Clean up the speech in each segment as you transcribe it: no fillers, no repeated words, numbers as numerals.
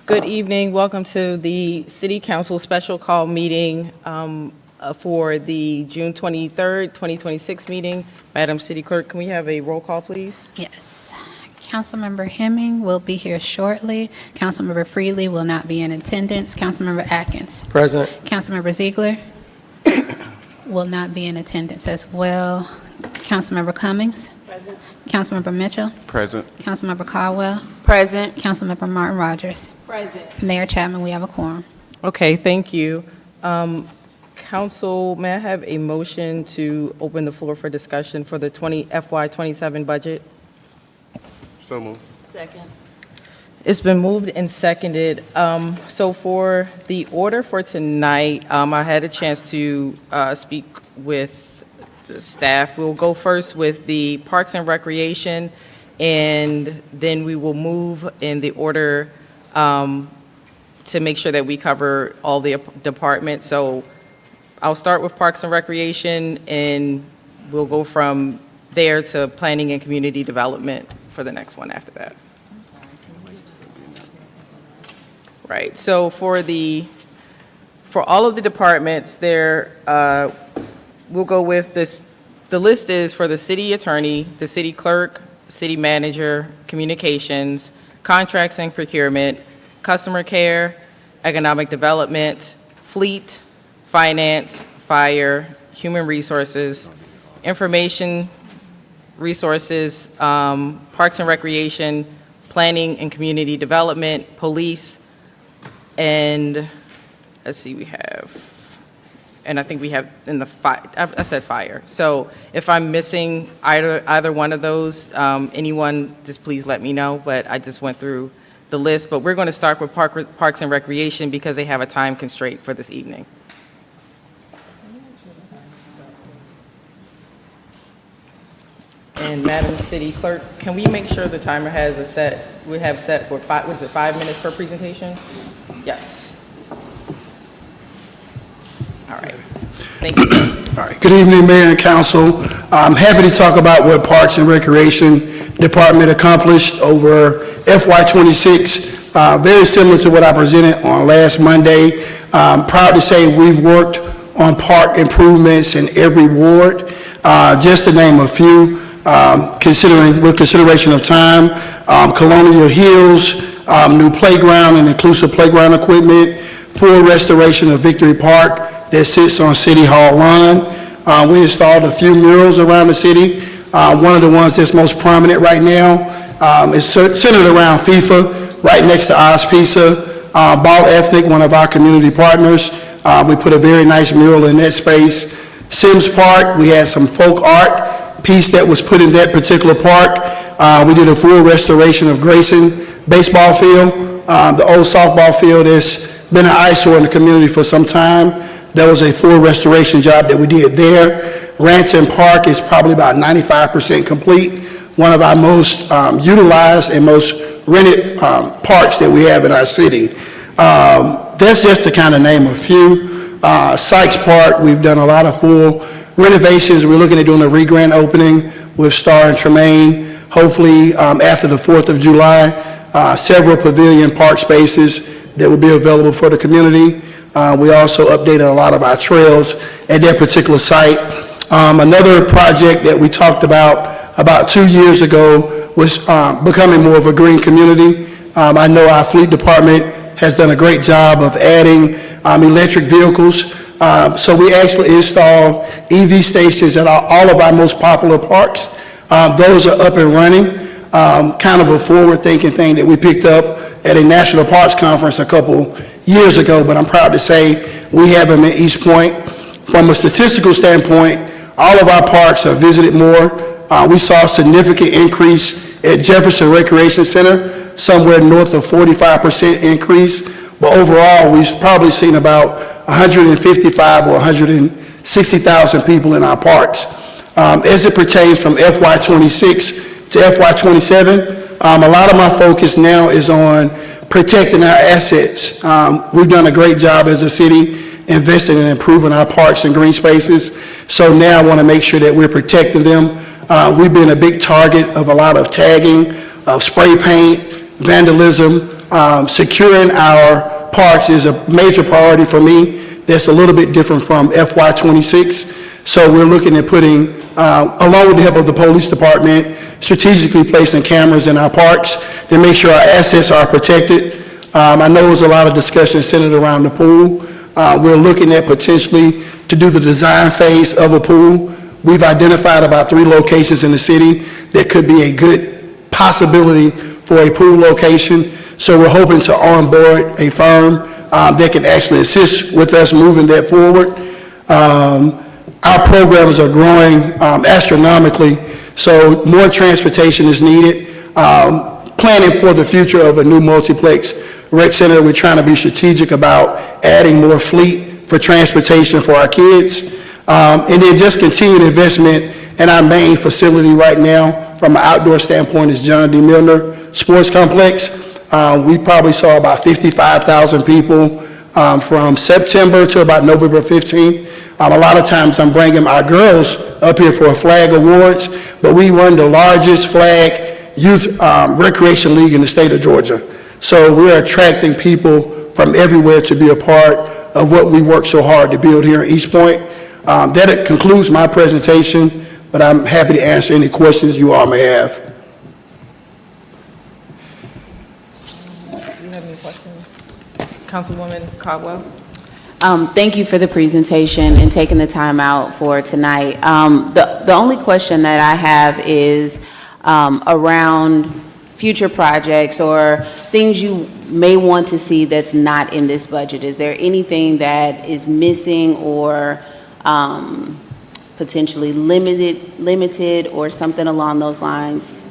Good evening. Welcome to the City Council Special Call Meeting for the June 23rd, 2026 meeting. Madam City Clerk, can we have a roll call, please? Yes. Councilmember Hemming will be here shortly. Councilmember Freely will not be in attendance. Councilmember Atkins. Present. Councilmember Ziegler will not be in attendance as well. Councilmember Cummings. Present. Councilmember Mitchell. Present. Councilmember Caldwell. Present. Councilmember Martin Rogers. Present. Mayor Chapman, we have a quorum. Okay, thank you. Council, may I have a motion to open the floor for discussion for the FY27 budget? So moved. Second. It's been moved and seconded. So for the order for tonight, I had a chance to speak with the staff. We'll go first with the Parks and Recreation, and then we will move in the order to make sure that we cover all the departments. So I'll start with Parks and Recreation, and we'll go from there to Planning and Community Development for the next one after that. Right, so for all of the departments there, we'll go with this. The list is for the city attorney, the city clerk, city manager, communications, contracts and procurement, customer care, economic development, fleet, finance, fire, human resources, information resources, parks and recreation, planning and community development, police, and let's see, we have, and I think we have in the I said fire. So if I'm missing either one of those, anyone, just please let me know. But I just went through the list. But we're going to start with Parks and Recreation because they have a time constraint for this evening. And Madam City Clerk, can we make sure the timer has we have set for 5 minutes per presentation? Yes. All right. Thank you, sir. All right. Good evening, Mayor and Council. I'm happy to talk about what Parks and Recreation Department accomplished over FY26. Very similar to what I presented on last Monday. Proud to say we've worked on park improvements in every ward. Just to name a few, with consideration of time, Colonial Hills, new playground and inclusive playground equipment, full restoration of Victory Park that sits on City Hall lawn. We installed a few murals around the city. One of the ones that's most prominent right now is centered around FIFA, right next to OzPizza. Ball Ethnic, one of our community partners, we put a very nice mural in that space. Sims Park, we had some folk art piece that was put in that particular park. We did a full restoration of Grayson baseball field, the old softball field that's been an eyesore in the community for some time. That was a full restoration job that we did there. Ranton Park is probably about 95% complete. One of our most utilized and most rented parks that we have in our city. That's just to kind of name a few. Sykes Park, we've done a lot of full renovations. We're looking at doing a re-grand opening with Star and Tremaine. Hopefully after the 4th of July, several pavilion park spaces that will be available for the community. We also updated a lot of our trails at that particular site. Another project that we talked about 2 years ago was becoming more of a green community. I know our fleet department has done a great job of adding electric vehicles. So we actually installed EV stations at all of our most popular parks. Those are up and running. Kind of a forward-thinking thing that we picked up at a National Parks Conference a couple years ago, but I'm proud to say we have them at East Point. From a statistical standpoint, all of our parks are visited more. We saw a significant increase at Jefferson Recreation Center, somewhere north of 45% increase, but overall we've probably seen about 155 or 160,000 people in our parks. As it pertains from FY26 to FY27, a lot of my focus now is on protecting our assets. We've done a great job as a city investing in improving our parks and green spaces. So now I want to make sure that we're protecting them. We've been a big target of a lot of tagging, of spray paint, vandalism, securing our parks is a major priority for me. That's a little bit different from FY26. So we're looking at putting, along with the help of the police department, strategically placing cameras in our parks to make sure our assets are protected. I know there's a lot of discussion centered around the pool. We're looking at potentially to do the design phase of a pool. We've identified about 3 locations in the city that could be a good possibility for a pool location. So we're hoping to onboard a firm that can actually assist with us moving that forward. Our programs are growing astronomically, so more transportation is needed. Planning for the future of a new multiplex rec center, we're trying to be strategic about adding more fleet for transportation for our kids. And then just continued investment in our main facility right now from an outdoor standpoint is John D. Milner Sports Complex. We probably saw about 55,000 people from September to about November 15th. A lot of times I'm bringing our girls up here for a flag awards, but we run the largest flag youth recreation league in the state of Georgia. So we're attracting people from everywhere to be a part of what we work so hard to build here in East Point. That concludes my presentation, but I'm happy to answer any questions you all may have. Do you have any questions? Councilwoman Caldwell? Thank you for the presentation and taking the time out for tonight. The only question that I have is around future projects or things you may want to see that's not in this budget. Is there anything that is missing or potentially limited or something along those lines?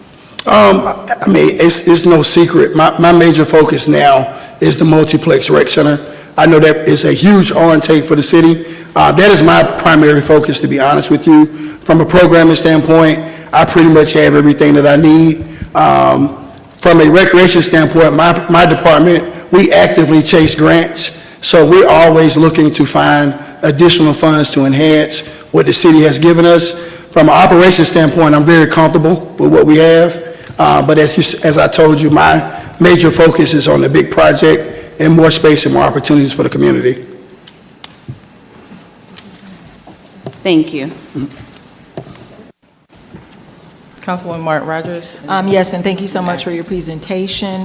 I mean, it's no secret. My major focus now is the multiplex rec center. I know that is a huge on-take for the city. That is my primary focus, to be honest with you. From a programming standpoint, I pretty much have everything that I need. From a recreation standpoint, my department, we actively chase grants. So we're always looking to find additional funds to enhance what the city has given us. From an operations standpoint, I'm very comfortable with what we have. But as I told you, my major focus is on the big project and more space and more opportunities for the community. Thank you. Councilwoman Martin Rogers? Yes, and thank you so much for your presentation.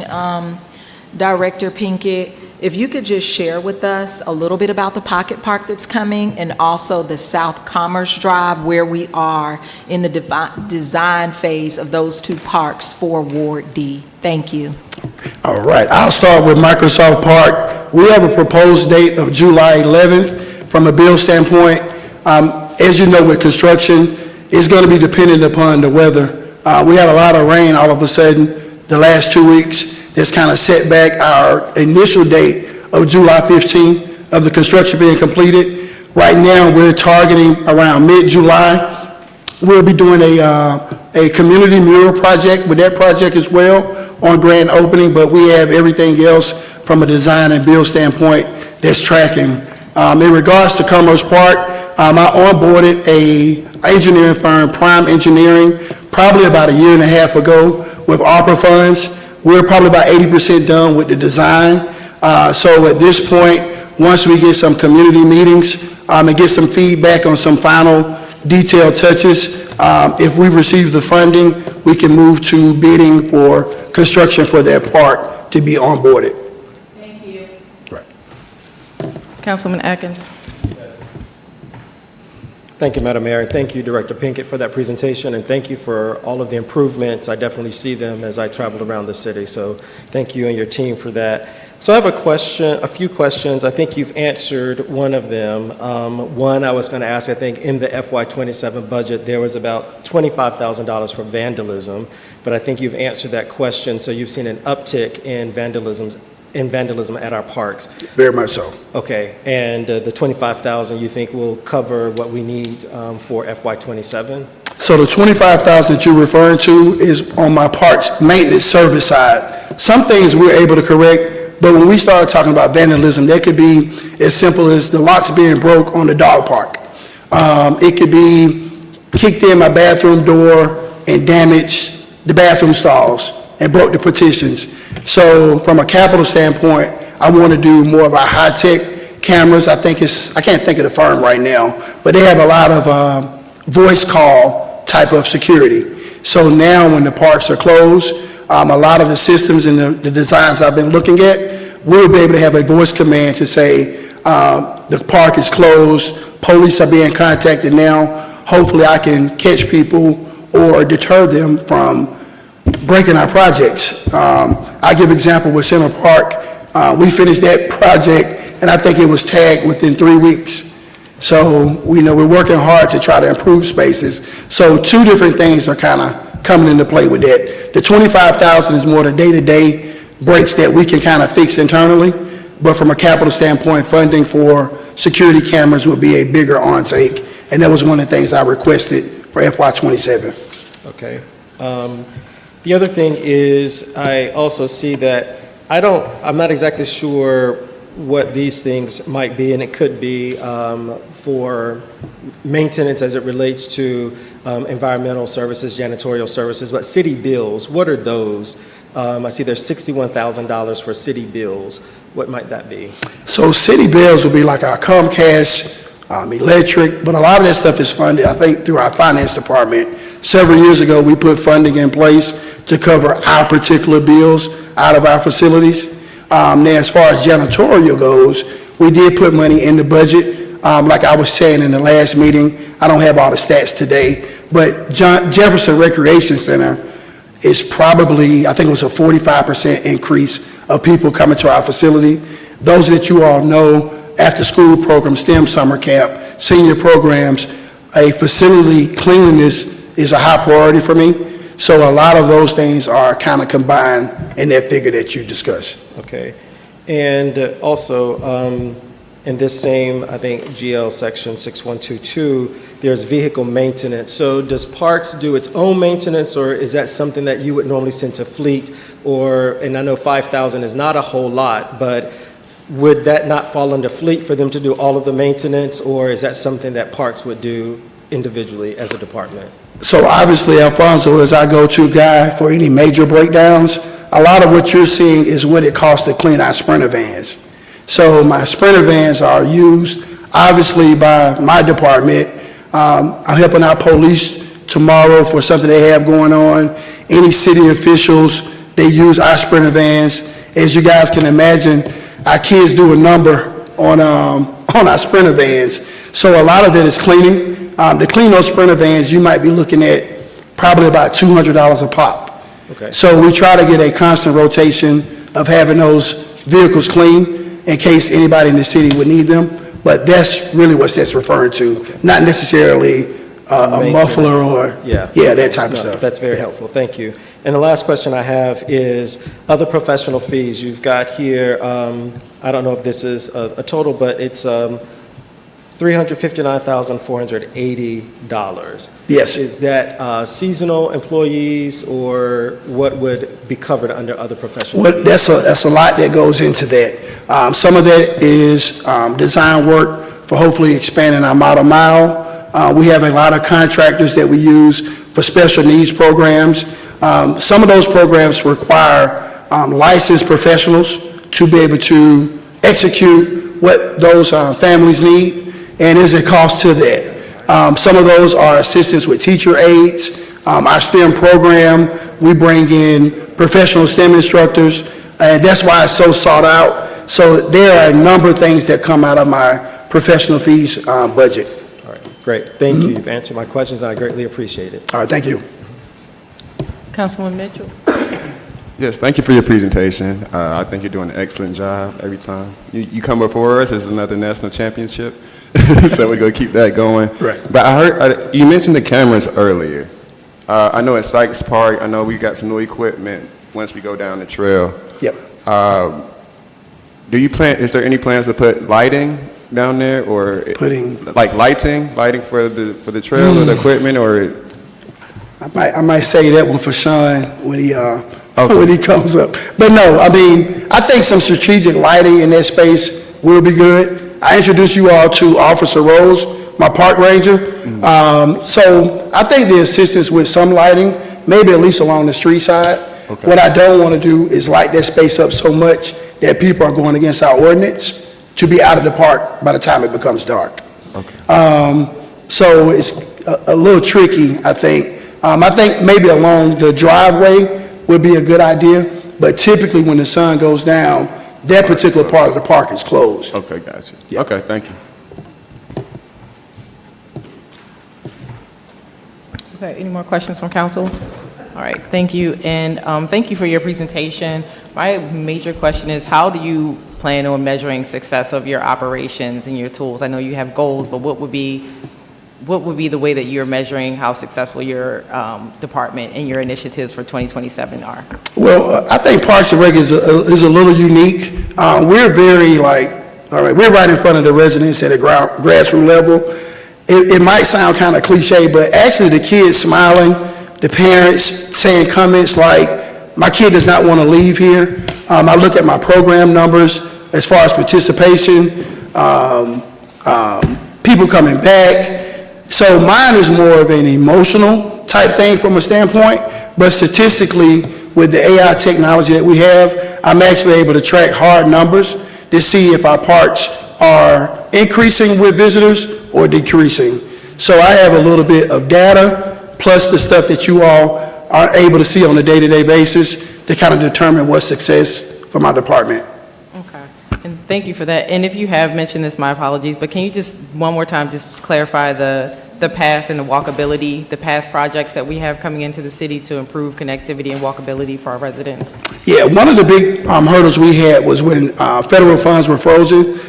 Director Pinkett, if you could just share with us a little bit about the Pocket Park that's coming and also the South Commerce Drive, where we are in the design phase of those 2 parks for Ward D. Thank you. All right, I'll start with Microsoft Park. We have a proposed date of July 11th. From a bill standpoint, as you know, with construction, it's going to be dependent upon the weather. We had a lot of rain all of a sudden the last 2 weeks. That's kind of set back our initial date of July 15th of the construction being completed. Right now, we're targeting around mid-July. We'll be doing a community mural project with that project as well on grand opening, but we have everything else from a design and build standpoint that's tracking. In regards to Commerce Park, I onboarded a engineering firm, Prime Engineering, probably about a year and a half ago with ARPA funds. We're probably about 80% done with the design. So at this point, once we get some community meetings and get some feedback on some final detailed touches, if we receive the funding, we can move to bidding for construction for that park to be onboarded. Thank you. Right. Councilman Atkins? Thank you, Madam Mayor. Thank you, Director Pinkett, for that presentation, and thank you for all of the improvements. I definitely see them as I travel around the city, so thank you and your team for that. So I have a few questions. I think you've answered one of them. One I was going to ask, I think in the FY27 budget, there was about $25,000 for vandalism, but I think you've answered that question, so you've seen an uptick in vandalism at our parks. Very much so. Okay, and the $25,000 you think will cover what we need for FY27? So the $25,000 that you're referring to is on my parks maintenance service side. Some things we're able to correct, but when we start talking about vandalism, that could be as simple as the locks being broke on the dog park. It could be kicked in my bathroom door and damaged the bathroom stalls. and broke the petitions. So from a capital standpoint, I want to do more of our high-tech cameras. I can't think of the firm right now, but they have a lot of voice call type of security. So now when the parks are closed, a lot of the systems and the designs I've been looking at, we'll be able to have a voice command to say, the park is closed, police are being contacted now. Hopefully I can catch people or deter them from breaking our projects. I give example with Center Park. We finished that project, and I think it was tagged within 3 weeks. So we know we're working hard to try to improve spaces. So two different things are kind of coming into play with that. The $25,000 is more the day-to-day breaks that we can kind of fix internally, but from a capital standpoint, funding for security cameras would be a bigger intake, and that was one of the things I requested for FY27. Okay. The other thing is, I also see that I'm not exactly sure what these things might be, and it could be for maintenance as it relates to environmental services, janitorial services, but city bills, what are those? I see there's $61,000 for city bills. What might that be? So city bills will be like our Comcast, electric, but a lot of that stuff is funded, I think, through our finance department. Several years ago, we put funding in place to cover our particular bills out of our facilities. Now, as far as janitorial goes, we did put money in the budget. Like I was saying in the last meeting, I don't have all the stats today, but Jefferson Recreation Center is probably, I think it was a 45% increase of people coming to our facility. Those that you all know, after-school program, STEM summer camp, senior programs, a facility cleanliness is a high priority for me. So a lot of those things are kind of combined in that figure that you discussed. Okay. And also, in this same, I think, GL section 6122, there's vehicle maintenance. So does Parks do its own maintenance, or is that something that you would normally send to fleet? Or, and I know 5,000 is not a whole lot, but would that not fall under fleet for them to do all of the maintenance, or is that something that Parks would do individually as a department? So obviously, Alfonso is our go-to guy for any major breakdowns. A lot of what you're seeing is what it costs to clean our Sprinter vans. So my Sprinter vans are used, obviously, by my department. I'm helping our police tomorrow for something they have going on. Any city officials, they use our Sprinter vans. As you guys can imagine, our kids do a number on our Sprinter vans. So a lot of that is cleaning. To clean those Sprinter vans, you might be looking at probably about $200 a pop. Okay. So we try to get a constant rotation of having those vehicles clean in case anybody in the city would need them. But that's really what that's referring to, not necessarily a muffler or, that type of stuff. That's very helpful. Thank you. And the last question I have is other professional fees. You've got here, I don't know if this is a total, but it's $359,480. Yes. Is that seasonal employees, or what would be covered under other professional fees? Well, that's a lot that goes into that. Some of that is design work for hopefully expanding our model mile. We have a lot of contractors that we use for special needs programs. Some of those programs require licensed professionals to be able to execute what those families need, and there's a cost to that. Some of those are assistance with teacher aides. Our STEM program, we bring in professional STEM instructors, and that's why it's so sought out. So there are a number of things that come out of my professional fees budget. All right, great. Thank you. You've answered my questions. I greatly appreciate it. All right, thank you. Councilwoman Mitchell? Yes, thank you for your presentation. I think you're doing an excellent job every time. You come before us as another national championship, so we're going to keep that going. Right. But I heard, you mentioned the cameras earlier. I know at Sykes Park, I know we got some new equipment once we go down the trail. Yep. Is there any plans to put lighting down there, or like lighting for the trail or the equipment, or? I might say that one for Sean when he when he comes up. But no, I mean, I think some strategic lighting in that space will be good. I introduced you all to Officer Rose, my park ranger. So I think the assistance with some lighting, maybe at least along the street side, Okay. What I don't want to do is light that space up so much that people are going against our ordinance to be out of the park by the time it becomes dark. So it's a little tricky, I think. I think maybe along the driveway would be a good idea, but typically when the sun goes down, that particular part of the park is closed. Okay, gotcha. Yeah. Okay, thank you. Okay, any more questions from council? All right, thank you, and thank you for your presentation. My major question is, how do you plan on measuring success of your operations and your tools? I know you have goals, but what would be the way that you're measuring how successful your department and your initiatives for 2027 are? Well, I think Parks and Rec is a little unique. We're very all right, we're right in front of the residents at a grassroots level. It might sound kind of cliche, but actually the kids smiling, the parents saying comments like, my kid does not want to leave here. I look at my program numbers as far as participation, people coming back. So mine is more of an emotional type thing from a standpoint, but statistically, with the AI technology that we have, I'm actually able to track hard numbers to see if our parks are increasing with visitors or decreasing. So I have a little bit of data, plus the stuff that you all are able to see on a day-to-day basis to kind of determine what's success for my department. Okay, and thank you for that. And if you have mentioned this, my apologies, but can you just, one more time, just clarify the path and the walkability, the path projects that we have coming into the city to improve connectivity and walkability for our residents? Yeah, one of the big hurdles we had was when federal funds were frozen.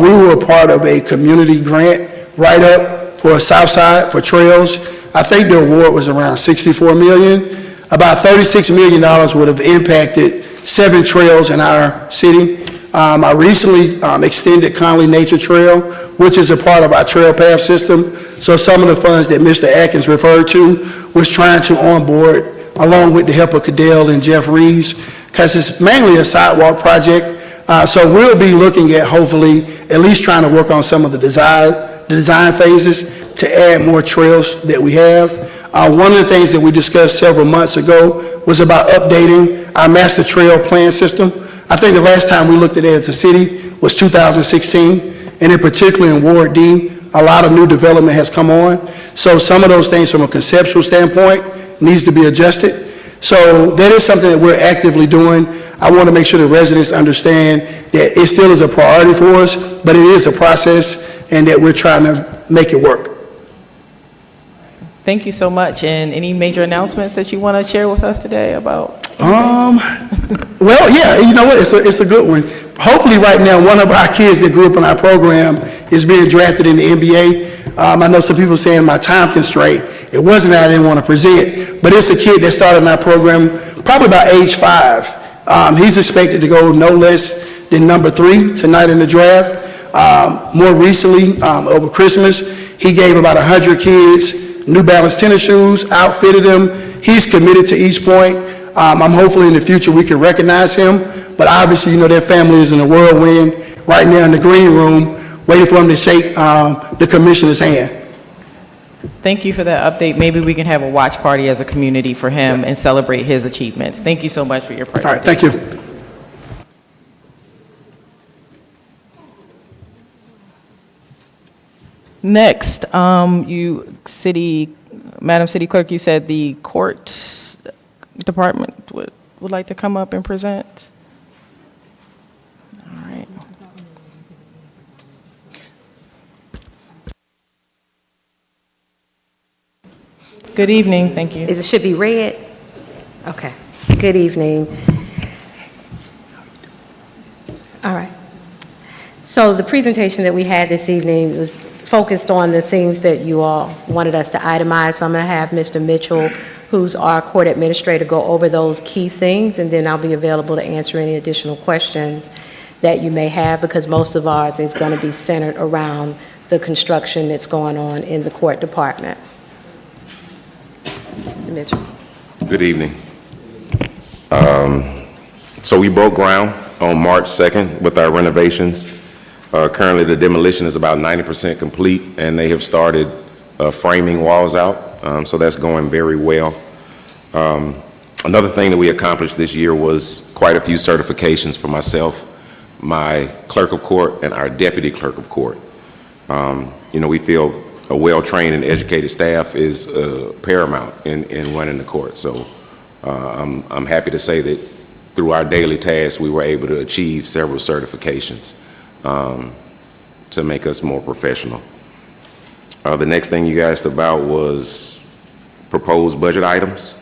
We were a part of a community grant write-up for Southside for trails. I think the award was around $64 million. About $36 million would have impacted 7 trails in our city. I recently extended Conley Nature Trail, which is a part of our trail path system. So some of the funds that Mr. Atkins referred to was trying to onboard, along with the help of Cadell and Jeff Reeves, because it's mainly a sidewalk project. So we'll be looking at hopefully at least trying to work on some of the design phases to add more trails that we have. One of the things that we discussed several months ago was about updating our master trail plan system. I think the last time we looked at it as a city was 2016, and in particular in Ward D, a lot of new development has come on. So some of those things from a conceptual standpoint needs to be adjusted. So that is something that we're actively doing. I want to make sure the residents understand that it still is a priority for us, but it is a process and that we're trying to make it work. Thank you so much. And any major announcements that you want to share with us today about? Well, yeah, you know what, it's a good one. Hopefully right now, one of our kids that grew up in our program is being drafted in the NBA. I know some people saying my time constraint, it wasn't that I didn't want to present, but it's a kid that started in our program probably about age 5. He's expected to go no less than number 3 tonight in the draft. More recently, over Christmas, he gave about 100 kids New Balance tennis shoes, outfitted them. He's committed to East Point. I'm hopefully in the future we can recognize him, but obviously, you know, their family is in a whirlwind right now in the green room, waiting for him to shake the commissioner's hand. Thank you for that update. Maybe we can have a watch party as a community for him and celebrate his achievements. Thank you so much for your All presentation. right, thank you. Next, Madam City Clerk, you said the court department would like to come up and present. All right. Good evening, thank you. It should be red? Okay. Good evening. All right. So the presentation that we had this evening was focused on the things that you all wanted us to itemize. So I'm going to have Mr. Mitchell, who's our court administrator, go over those key things, and then I'll be available to answer any additional questions that you may have, because most of ours is going to be centered around the construction that's going on in the court department. Mr. Mitchell. Good evening. So we broke ground on March 2nd with our renovations. Currently, the demolition is about 90% complete, and they have started framing walls out, so that's going very well. Another thing that we accomplished this year was quite a few certifications for myself, my clerk of court, and our deputy clerk of court. We feel a well-trained and educated staff is paramount in running the court. So I'm happy to say that through our daily tasks, we were able to achieve several certifications to make us more professional. The next thing you asked about was proposed budget items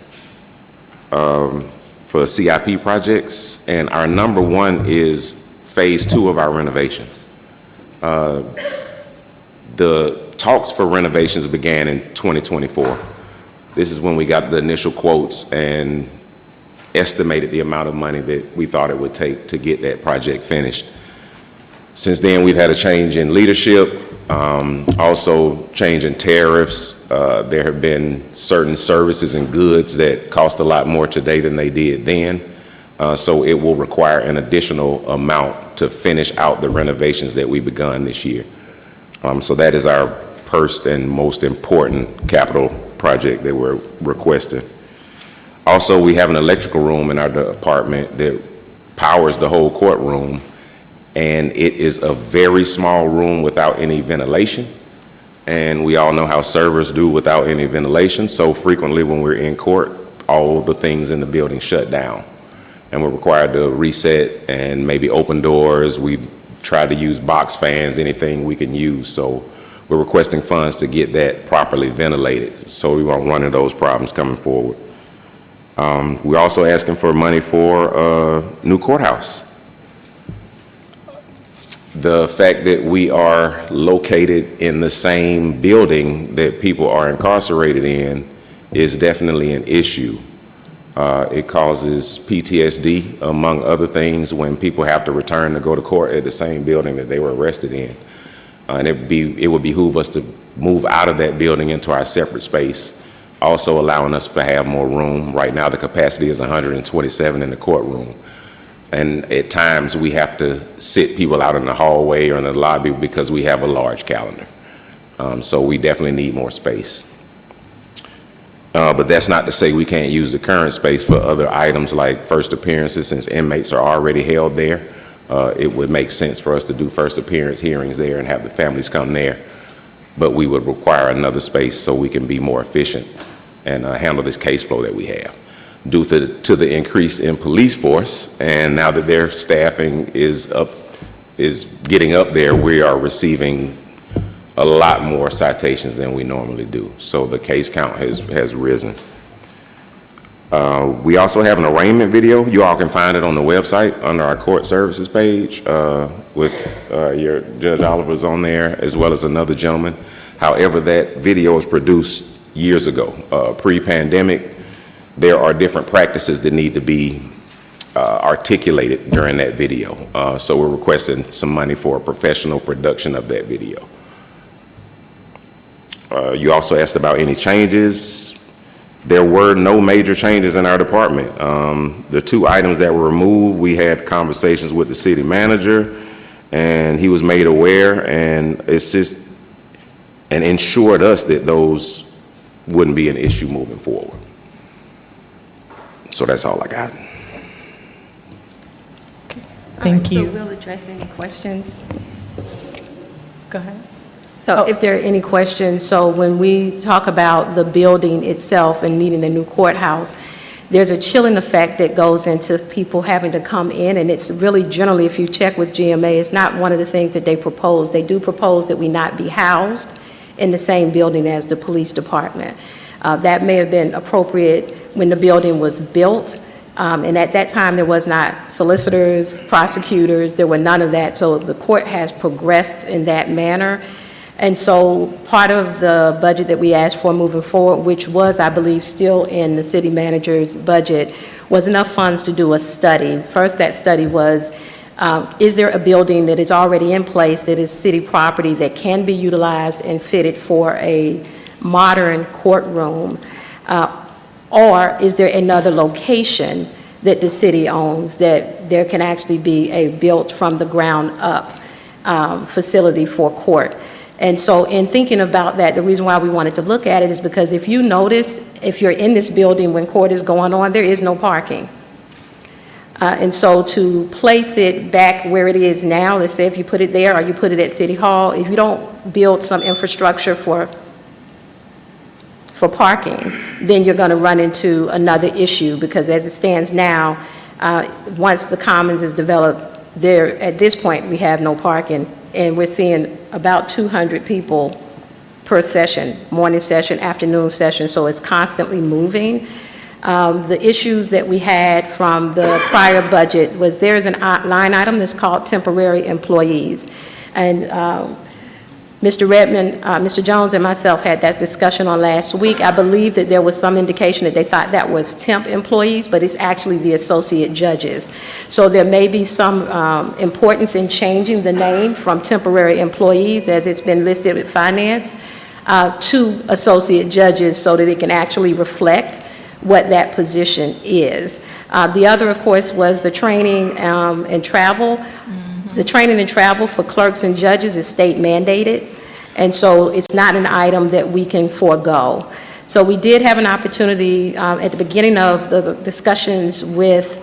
for CIP projects, and our number one is phase 2 of our renovations. The talks for renovations began in 2024. This is when we got the initial quotes and estimated the amount of money that we thought it would take to get that project finished. Since then, we've had a change in leadership, also change in tariffs. There have been certain services and goods that cost a lot more today than they did then. So it will require an additional amount to finish out the renovations that we begun this year. So that is our first and most important capital project that we're requesting. Also, we have an electrical room in our department that powers the whole courtroom, and it is a very small room without any ventilation. And we all know how servers do without any ventilation, so frequently when we're in court, all the things in the building shut down. And we're required to reset and maybe open doors. We try to use box fans, anything we can use. So we're requesting funds to get that properly ventilated so we won't run into those problems coming forward. We're also asking for money for a new courthouse. The fact that we are located in the same building that people are incarcerated in is definitely an issue. It causes PTSD, among other things, when people have to return to go to court at the same building that they were arrested in. And it would behoove us to move out of that building into our separate space, also allowing us to have more room. Right now, the capacity is 127 in the courtroom. And at times, we have to sit people out in the hallway or in the lobby because we have a large calendar. So we definitely need more space. But that's not to say we can't use the current space for other items like first appearances. Since inmates are already held there, it would make sense for us to do first appearance hearings there and have the families come there. But we would require another space so we can be more efficient and handle this case flow that we have. Due to the increase in police force, and now that their staffing is getting up there, we are receiving a lot more citations than we normally do. So the case count has risen. We also have an arraignment video. You all can find it on the website under our court services page with your Judge Oliver's on there, as well as another gentleman. However, that video was produced years ago, pre-pandemic. There are different practices that need to be articulated during that video. So we're requesting some money for a professional production of that video. You also asked about any changes. There were no major changes in our department. The 2 items that were removed, we had conversations with the city manager, and he was made aware and ensured us that those wouldn't be an issue moving forward. So that's all I got. Thank you. So we'll address any questions. Go ahead. So if there are any questions, so when we talk about the building itself and needing a new courthouse, there's a chilling effect that goes into people having to come in, and it's really generally, if you check with GMA, it's not one of the things that they propose. They do propose that we not be housed in the same building as the police department. That may have been appropriate when the building was built, and at that time there was not solicitors, prosecutors, there were none of that, so the court has progressed in that manner. And so part of the budget that we asked for moving forward, which was, I believe, still in the city manager's budget, was enough funds to do a study. First, that study was, is there a building that is already in place that is city property that can be utilized and fitted for a modern courtroom? Or is there another location that the city owns that there can actually be a built from the ground up facility for court? And so in thinking about that, the reason why we wanted to look at it is because if you notice, if you're in this building when court is going on, there is no parking. And so to place it back where it is now, let's say if you put it there or you put it at City Hall, if you don't build some infrastructure for parking, then you're going to run into another issue, because as it stands now, once the Commons is developed, there, at this point, we have no parking, and we're seeing about 200 people per session, morning session, afternoon session, so it's constantly moving. The issues that we had from the prior budget was there's an line item that's called temporary employees. And Mr. Redmond, Mr. Jones and myself had that discussion on last week. I believe that there was some indication that they thought that was temp employees, but it's actually the associate judges. So there may be some importance in changing the name from temporary employees, as it's been listed with finance, to associate judges, so that it can actually reflect what that position is. The other, of course, was the training and travel. The training and travel for clerks and judges is state mandated, and so it's not an item that we can forego. So we did have an opportunity at the beginning of the discussions with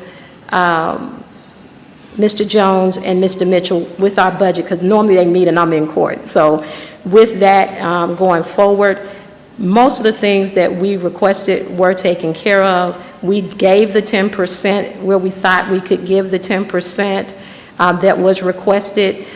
Mr. Jones and Mr. Mitchell with our budget, because normally they meet and I'm in court. So with that going forward, most of the things that we requested were taken care of. We gave the 10% where we thought we could give the 10% that was requested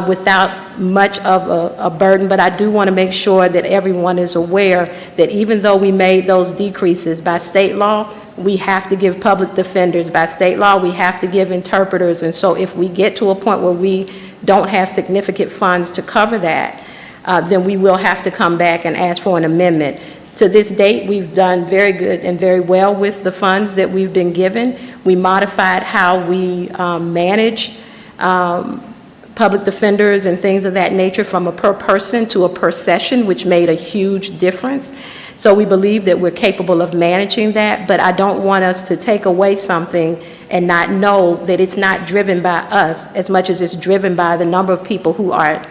without much of a burden, but I do want to make sure that everyone is aware that even though we made those decreases by state law, we have to give public defenders by state law, we have to give interpreters, and so if we get to a point where we don't have significant funds to cover that, then we will have to come back and ask for an amendment. To this date, we've done very good and very well with the funds that we've been given. We modified how we manage public defenders and things of that nature from a per person to a per session, which made a huge difference. So we believe that we're capable of managing that, but I don't want us to take away something and not know that it's not driven by us as much as it's driven by the number of people who are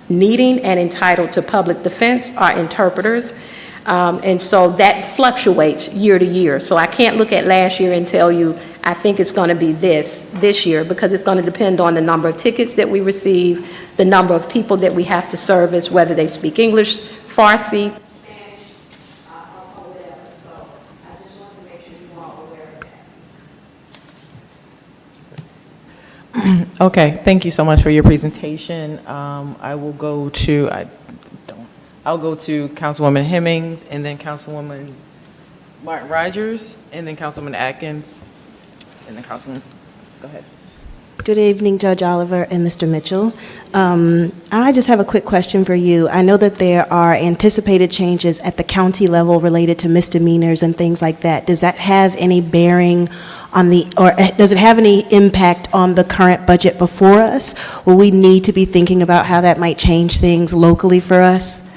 needing and entitled to public defense, our interpreters. And so that fluctuates year to year. So I can't look at last year and tell you, I think it's going to be this year, because it's going to depend on the number of tickets that we receive, the number of people that we have to service, whether they speak English, Farsi, Spanish, or whatever. So I just want to make sure you're all aware of that. Okay, thank you so much for your presentation. I'll go to Councilwoman Hemmings, and then Councilwoman Martin Rogers, and then Councilman Atkins, and then Councilman, go ahead. Good evening, Judge Oliver and Mr. Mitchell. I just have a quick question for you. I know that there are anticipated changes at the county level related to misdemeanors and things like that. Does that have any bearing on or does it have any impact on the current budget before us? Will we need to be thinking about how that might change things locally for us?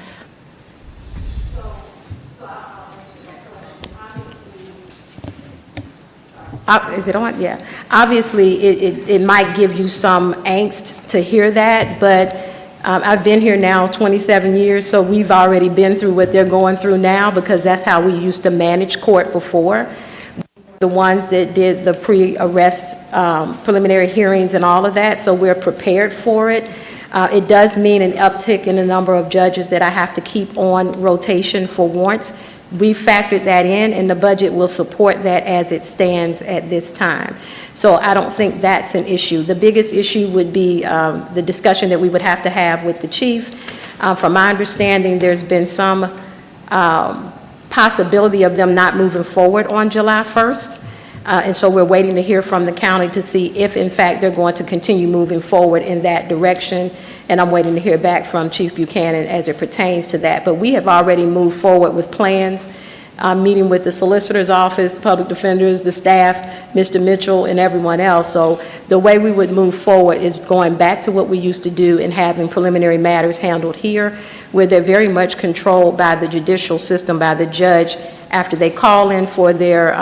Is it on? Yeah. Obviously, it might give you some angst to hear that, but I've been here now 27 years, so we've already been through what they're going through now, because that's how we used to manage court before. The ones that did the pre-arrest preliminary hearings and all of that, so we're prepared for it. It does mean an uptick in the number of judges that I have to keep on rotation for warrants. We factored that in, and the budget will support that as it stands at this time. So I don't think that's an issue. The biggest issue would be the discussion that we would have to have with the chief. From my understanding, there's been some possibility of them not moving forward on July 1st. And so we're waiting to hear from the county to see if, in fact, they're going to continue moving forward in that direction. And I'm waiting to hear back from Chief Buchanan as it pertains to that. But we have already moved forward with plans, meeting with the solicitor's office, the public defenders, the staff, Mr. Mitchell, and everyone else. So the way we would move forward is going back to what we used to do and having preliminary matters handled here, where they're very much controlled by the judicial system, by the judge. After they call in for their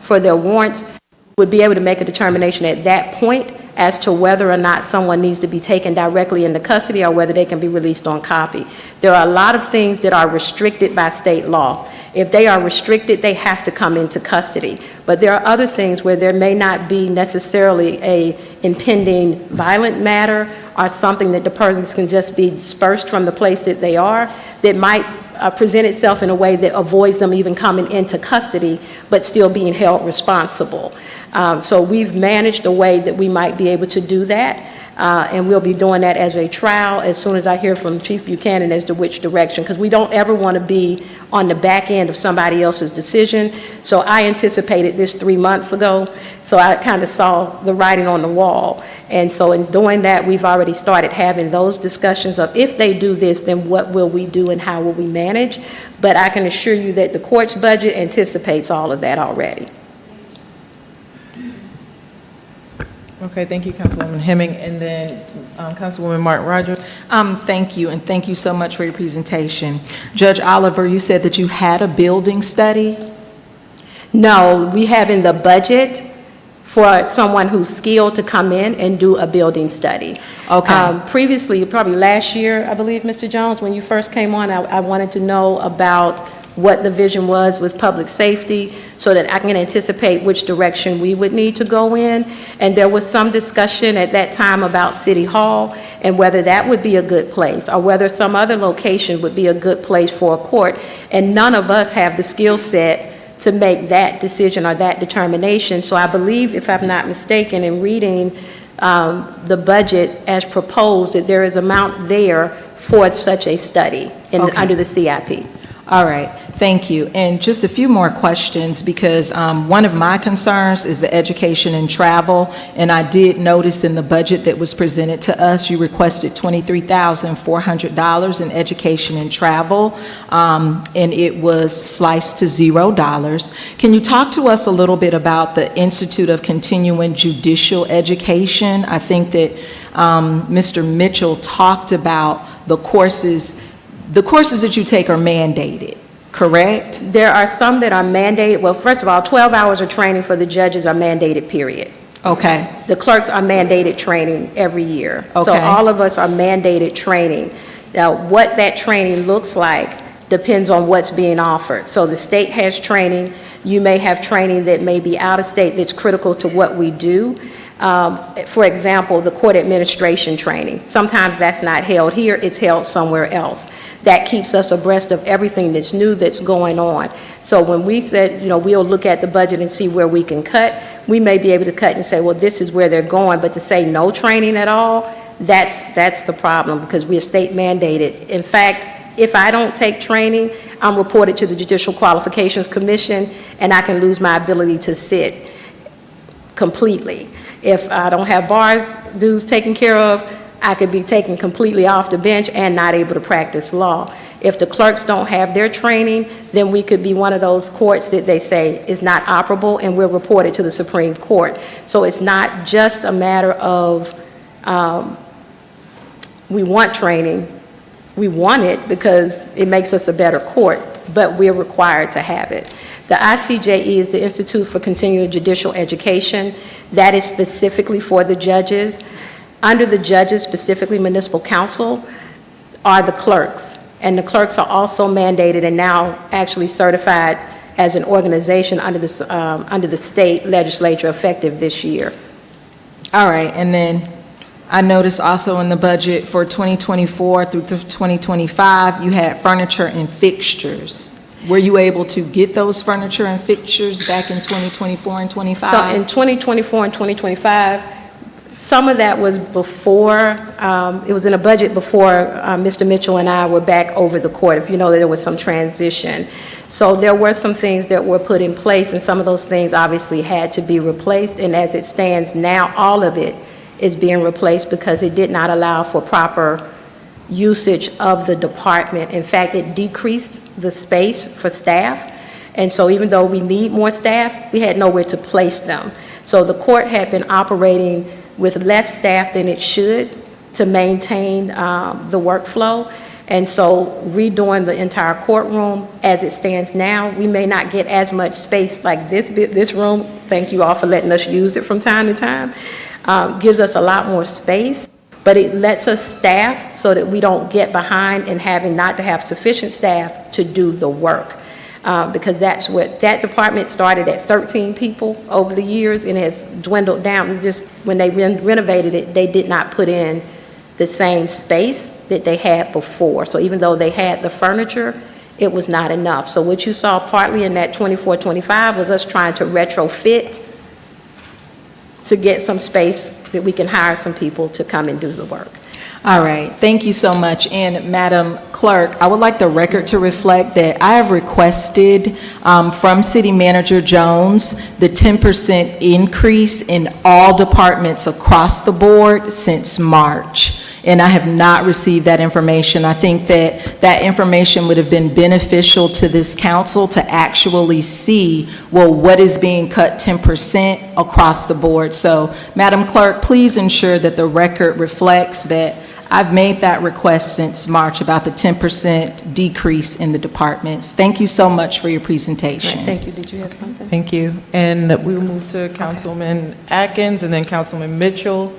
warrants, would be able to make a determination at that point as to whether or not someone needs to be taken directly into custody or whether they can be released on copy. There are a lot of things that are restricted by state law. If they are restricted, they have to come into custody. But there are other things where there may not be necessarily a impending violent matter or something that the persons can just be dispersed from the place that they are, that might present itself in a way that avoids them even coming into custody, but still being held responsible. So we've managed a way that we might be able to do that. And we'll be doing that as a trial as soon as I hear from Chief Buchanan as to which direction, because we don't ever want to be on the back end of somebody else's decision. So I anticipated this 3 months ago, so I kind of saw the writing on the wall. And so in doing that, we've already started having those discussions of if they do this, then what will we do and how will we manage? But I can assure you that the court's budget anticipates all of that already. Okay, thank you, Councilwoman Hemming. And then Councilwoman Martin Rogers. Thank you, and thank you so much for your presentation. Judge Oliver, you said that you had a building study? No, we have in the budget for someone who's skilled to come in and do a building study. Okay. Previously, probably last year, I believe, Mr. Jones, when you first came on, I wanted to know about what the vision was with public safety so that I can anticipate which direction we would need to go in. And there was some discussion at that time about City Hall and whether that would be a good place or whether some other location would be a good place for a court. And none of us have the skill set to make that decision or that determination. So I believe, if I'm not mistaken, in reading the budget as proposed, that there is amount there for such a study under the CIP. All right, thank you. And just a few more questions, because one of my concerns is the education and travel, and I did notice in the budget that was presented to us, you requested $23,400 in education and travel, and it was sliced to $0. Can you talk to us a little bit about the Institute of Continuing Judicial Education? I think that Mr. Mitchell talked about the courses that you take are mandated, correct? There are some that are mandated. Well, first of all, 12 hours of training for the judges are mandated, period. Okay. The clerks are mandated training every year. So Okay. all of us are mandated training. Now, what that training looks like depends on what's being offered. So the state has training. You may have training that may be out of state that's critical to what we do. For example, the court administration training. Sometimes that's not held here, it's held somewhere else. That keeps us abreast of everything that's new that's going on. So when we said, we'll look at the budget and see where we can cut, we may be able to cut and say, well, this is where they're going, but to say no training at all, that's the problem, because we are state mandated. In fact, if I don't take training, I'm reported to the Judicial Qualifications Commission, and I can lose my ability to sit completely. If I don't have bars dues taken care of, I could be taken completely off the bench and not able to practice law. If the clerks don't have their training, then we could be one of those courts that they say is not operable, and we're reported to the Supreme Court. So it's not just a matter of we want training. We want it because it makes us a better court, but we're required to have it. The ICJE is the Institute for Continuing Judicial Education. That is specifically for the judges. Under the judges, specifically municipal council, are the clerks. And the clerks are also mandated and now actually certified as an organization under the state legislature effective this year. All right, and then I noticed also in the budget for 2024 through 2025, you had furniture and fixtures. Were you able to get those furniture and fixtures back in 2024 and 25? So in 2024 and 2025, some of that was before, it was in a budget before Mr. Mitchell and I were back over the court. If you know, there was some transition. So there were some things that were put in place, and some of those things obviously had to be replaced. And as it stands now, all of it is being replaced because it did not allow for proper usage of the department. In fact, it decreased the space for staff. And so even though we need more staff, we had nowhere to place them. So the court had been operating with less staff than it should to maintain the workflow. And so redoing the entire courtroom as it stands now, we may not get as much space like this room. Thank you all for letting us use it from time to time. gives us a lot more space, but it lets us staff so that we don't get behind in having not to have sufficient staff to do the work. Because that's what, that department started at 13 people over the years and has dwindled down. It's just, when they renovated it, they did not put in the same space that they had before. So even though they had the furniture, it was not enough. So what you saw partly in that 24-25 was us trying to retrofit to get some space that we can hire some people to come and do the work. All right, thank you so much. And Madam Clerk, I would like the record to reflect that I have requested from City Manager Jones the 10% increase in all departments across the board since March. And I have not received that information. I think that that information would have been beneficial to this council to actually see, well, what is being cut 10% across the board. So, Madam Clerk, please ensure that the record reflects that I've made that request since March about the 10% decrease in the departments. Thank you so much for your presentation. Thank you. Did you have something? Thank you. And we will move to Councilman Atkins and then Councilman Mitchell,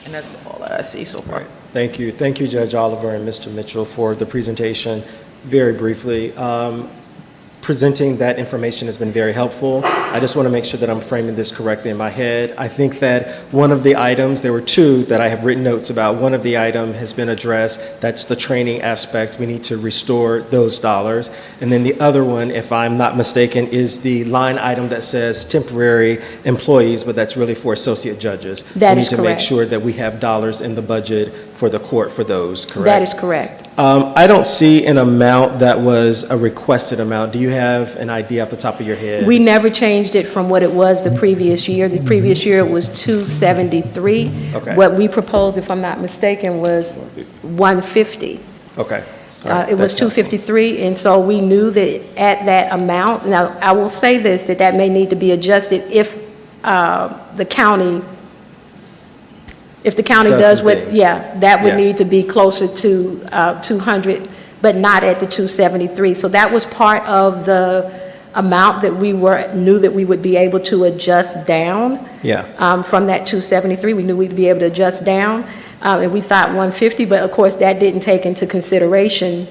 and that's all that I see so far. Thank you. Thank you, Judge Oliver and Mr. Mitchell, for the presentation. Very briefly, presenting that information has been very helpful. I just want to make sure that I'm framing this correctly in my head. I think that one of the items, there were two that I have written notes about. One of the item has been addressed. That's the training aspect. We need to restore those dollars. And then the other one, if I'm not mistaken, is the line item that says temporary employees, but that's really for associate judges. That is We need to make correct. sure that we have dollars in the budget for the court for those, correct? That is correct. I don't see an amount that was a requested amount. Do you have an idea off the top of your head? We never changed it from what it was the previous year. The previous year it was 273. Okay. What we proposed, if I'm not mistaken, was 150. Okay. All right, It was that's helpful. 253, and so we knew that at that amount, now, I will say this, that may need to be adjusted if the county Does does some what, things. yeah, that would Yeah. need to be closer to 200, but not at the 273. So that was part of the amount that we knew that we would be able to adjust down. Yeah. From that 273, we knew we'd be able to adjust down, and we thought 150, but of course, that didn't take into consideration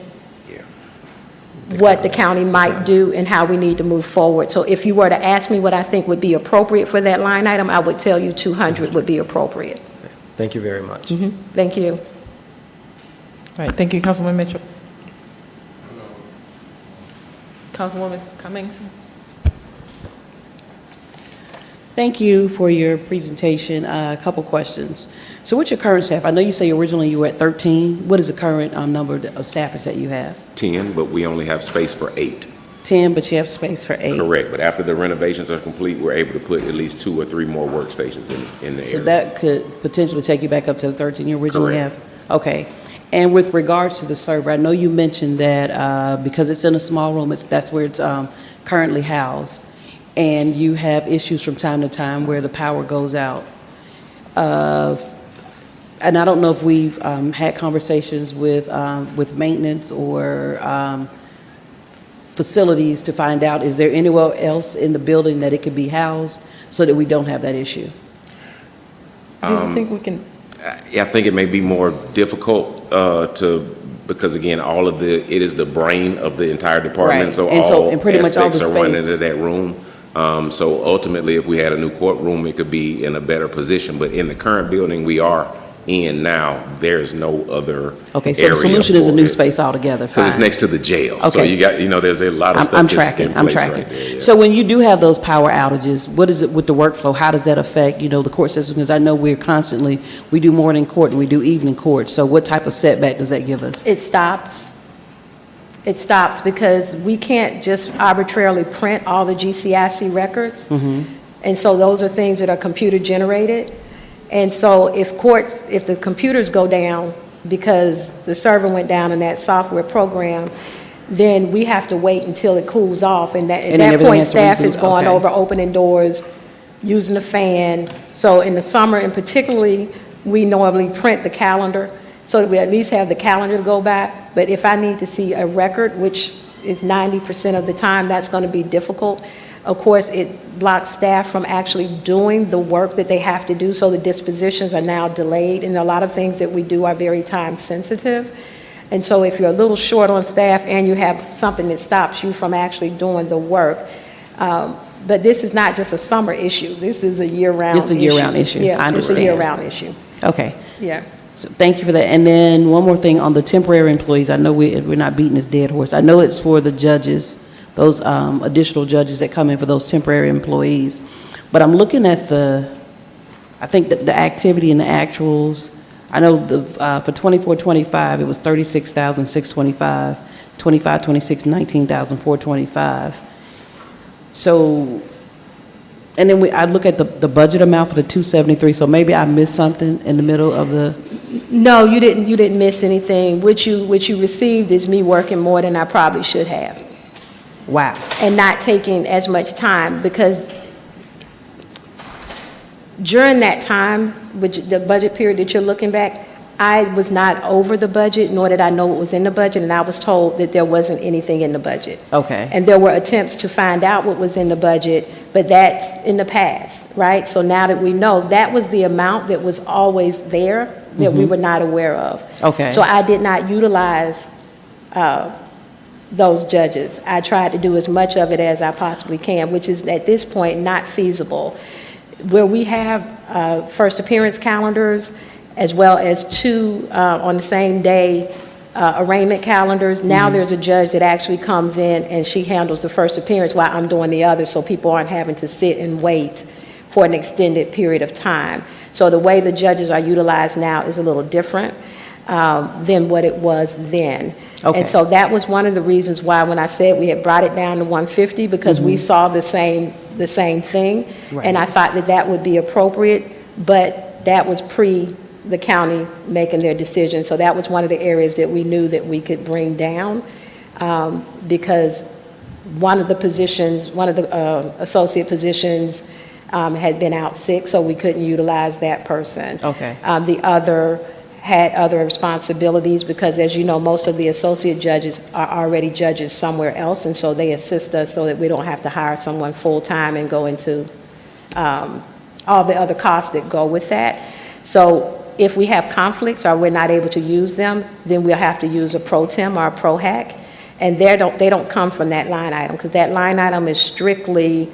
what the county might do and how we need to move forward. So if you were to ask me what I think would be appropriate for that line item, I would tell you 200 would be appropriate. Thank you very much. Thank you. All right, thank you, Councilman Mitchell. Councilwoman Cummings? Thank you for your presentation. A couple questions. So what's your current staff? I know you say originally you were at 13. What is the current number of staffers that you have? 10, but we only have space for 8. 10, but you have space for 8. Correct, but after the renovations are complete, we're able to put at least 2 or 3 more workstations in the So area. that could potentially take you back up to the 13 you originally Correct. have? Okay. And with regards to the server, I know you mentioned that because it's in a small room, that's where it's currently housed, and you have issues from time to time where the power goes out. And I don't know if we've had conversations with maintenance or facilities to find out, is there anywhere else in the building that it could be housed so that we don't have that issue? Do you think we can? I think it may be more difficult because again, it is the brain of the entire department, Right. so And pretty much all the aspects are run space. into that room. So ultimately, if we had a new courtroom, it could be in a better position, but in the current building we are in now, there's no other Okay, so the area solution is a for new it. space altogether. Because it's Fine. next to the jail, so Okay. you got, there's a lot of stuff I'm that's tracking, in I'm place tracking. right there. Yeah. So when you do have those power outages, what is it with the workflow? How does that affect, the court system? Because I know we do morning court and we do evening court. So what type of setback does that give us? It stops. It stops because we can't just arbitrarily print all the GCIC records. And so those are things that are computer generated. And so if the computers go down because the server went down in that software program, then we have to wait until it cools off. And at And then that everything point, has to staff reboot. is going Okay. over opening doors, using the fan. So in the summer, and particularly, we normally print the calendar so that we at least have the calendar to go by. But if I need to see a record, which is 90% of the time, that's going to be difficult. Of course, it blocks staff from actually doing the work that they have to do, so the dispositions are now delayed, and a lot of things that we do are very time sensitive. And so if you're a little short on staff and you have something that stops you from actually doing the work, but this is not just a summer issue, this is a year-round issue. It's a year-round issue. Yeah, I it's a understand. year-round issue, Okay. yeah. So thank you for that. And then one more thing on the temporary employees. I know we're not beating this dead horse. I know it's for the judges, those additional judges that come in for those temporary employees. But I'm looking at I think that the activity and the actuals. I know for 24-25, it was 36,625, 25-26, 19,425. So, and then I look at the budget amount for the 273, so maybe I missed something in the middle of the... No, you didn't miss anything. What you received is me working more than I probably should have. Wow. And not taking as much time, because during that time, which the budget period that you're looking back, I was not over the budget, nor did I know what was in the budget, and I was told that there wasn't anything in the budget. Okay. And there were attempts to find out what was in the budget, but that's in the past, right? So now that we know, that was the amount that was always there that we were not aware of. Okay. So I did not utilize those judges. I tried to do as much of it as I possibly can, which is at this point not feasible. Where we have first appearance calendars, as well as two on the same day arraignment calendars, now there's a judge that actually comes in and she handles the first appearance while I'm doing the other, so people aren't having to sit and wait for an extended period of time. So the way the judges are utilized now is a little different than what it was then. Okay. And so that was one of the reasons why when I said we had brought it down to 150, because we saw the same thing. Right. And I thought that that would be appropriate, but that was pre the county making their decision. So that was one of the areas that we knew that we could bring down, because one of the positions, one of the associate positions had been out sick, so we couldn't utilize that person. Okay. The other had other responsibilities, because as you know, most of the associate judges are already judges somewhere else, and so they assist us so that we don't have to hire someone full-time and go into all the other costs that go with that. So if we have conflicts or we're not able to use them, then we'll have to use a pro tem or a pro hack, and they don't come from that line item, because that line item is strictly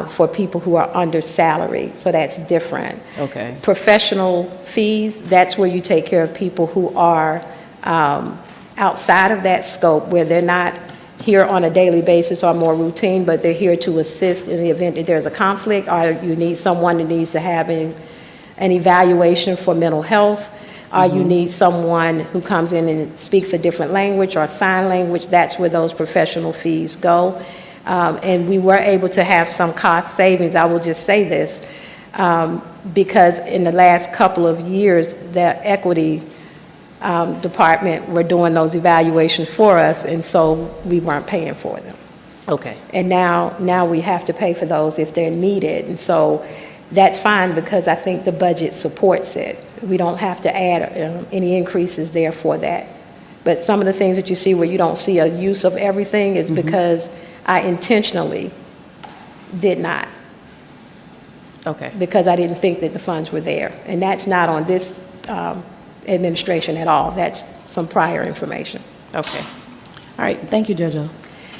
for people who are under salary, so that's different. Okay. Professional fees, that's where you take care of people who are outside of that scope, where they're not here on a daily basis or more routine, but they're here to assist in the event that there's a conflict, or you need someone that needs to have an evaluation for mental health, or you need someone who comes in and speaks a different language or sign language. That's where those professional fees go. And we were able to have some cost savings. I will just say this, because in the last couple of years, the equity department were doing those evaluations for us, and so we weren't paying for them. Okay. And now we have to pay for those if they're needed. And so that's fine, because I think the budget supports it. We don't have to add any increases there for that. But some of the things that you see where you don't see a use of everything is because I intentionally did not, Okay. because I didn't think that the funds were there. And that's not on this administration at all. That's some prior information. Okay. All right. Thank you, Judge O.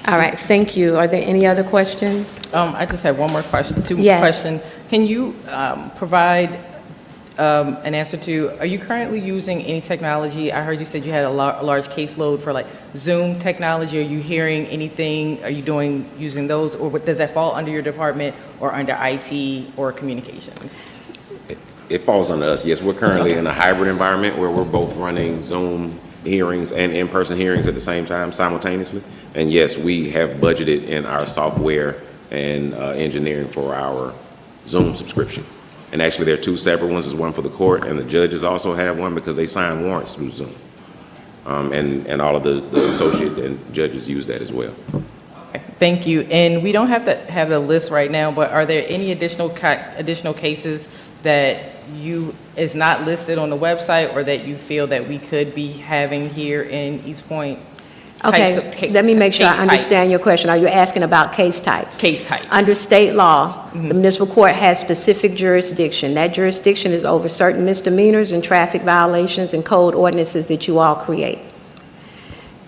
All right, thank you. Are there any other questions? I just have one more question, two Yes. questions. Can you provide an answer to, are you currently using any technology? I heard you said you had a large caseload for like Zoom technology. Are you hearing anything? Are you using those, or does that fall under your department or under IT or communications? It falls under us. Yes, we're currently in a hybrid environment where we're both running Zoom hearings and in-person hearings at the same time simultaneously. And yes, we have budgeted in our software and engineering for our Zoom subscription. And actually, there are two separate ones. There's one for the court, and the judges also have one because they sign warrants through Zoom. And all of the associate and judges use that as well. Okay, thank you. And we don't have to have the list right now, but are there any additional cases that is not listed on the website, or that you feel that we could be having here in East Point? Types of Okay, let me make sure I case understand types. your question. Are you asking about case types? Case types. Under state law, the municipal court has specific jurisdiction. That jurisdiction is over certain misdemeanors and traffic violations and code ordinances that you all create.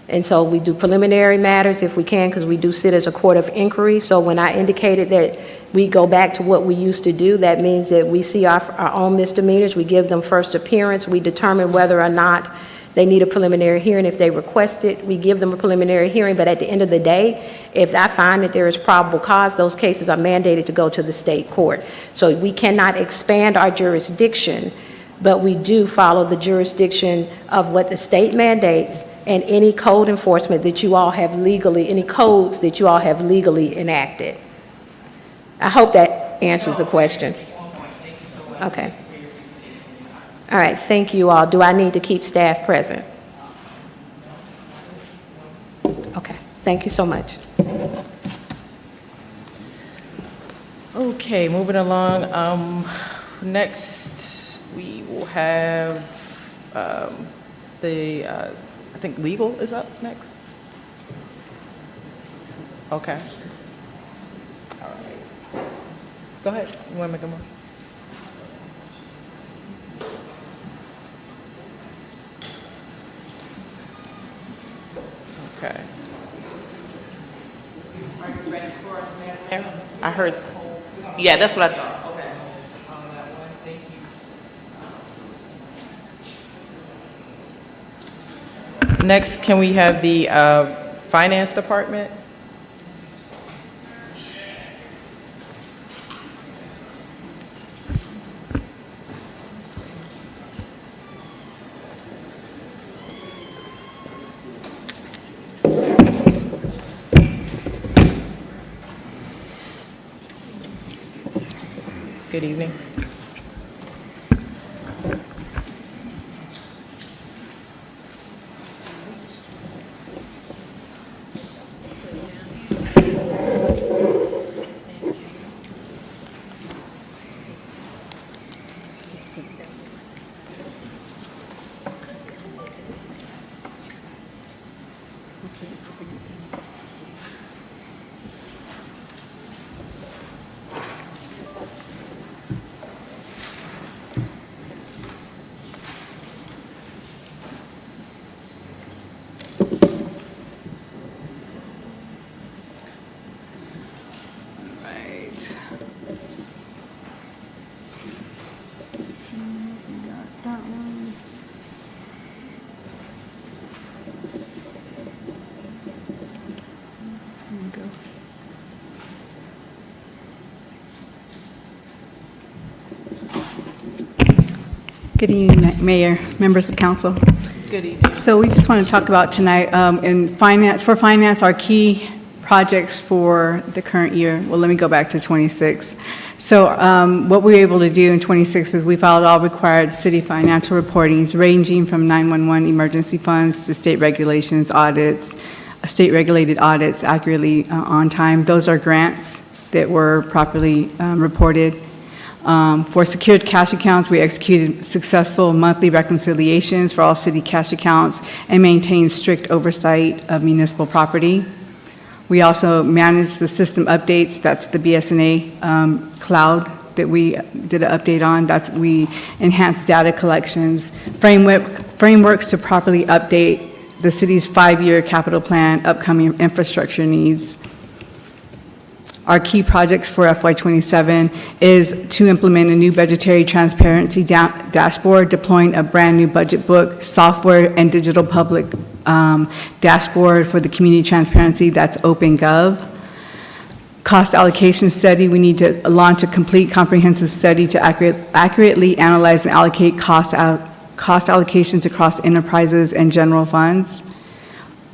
And so we do preliminary matters if we can, because we do sit as a court of inquiry. So when I indicated that we go back to what we used to do, that means that we see our own misdemeanors, we give them first appearance, we determine whether or not they need a preliminary hearing. If they request it, we give them a preliminary hearing, but at the end of the day, if I find that there is probable cause, those cases are mandated to go to the state court. So we cannot expand our jurisdiction, but we do follow the jurisdiction of what the state mandates and any code enforcement that you all have legally, any codes that you all have legally enacted. I hope that answers the question. Okay. All right, thank you all. Do I need to keep staff present? Okay, thank you so much. Okay, moving along. Next, we will have I think legal is up next. Okay. All right. Go ahead. You want to make a motion? Okay. Are you ready for us, Mayor? I heard, yeah, that's what I thought. Okay. Next, can we have the finance department? Good evening. Good evening, Mayor, members of council. Good evening. So we just want to talk about tonight in finance, our key projects for the current year. Well, let me go back to 26. So what we were able to do in 26 is we filed all required city financial reportings ranging from 911 emergency funds to state regulations, audits, state regulated audits accurately on time. Those are grants that were properly reported. For secured cash accounts, we executed successful monthly reconciliations for all city cash accounts and maintained strict oversight of municipal property. We also managed the system updates. That's the BSNA cloud that we did an update on. We enhanced data collections, frameworks to properly update the city's 5-year capital plan, upcoming infrastructure needs. Our key projects for FY27 is to implement a new budgetary transparency dashboard, deploying a brand new budget book, software, and digital public dashboard for the community transparency, that's OpenGov. Cost allocation study, we need to launch a complete comprehensive study to accurately analyze and allocate cost allocations across enterprises and general funds.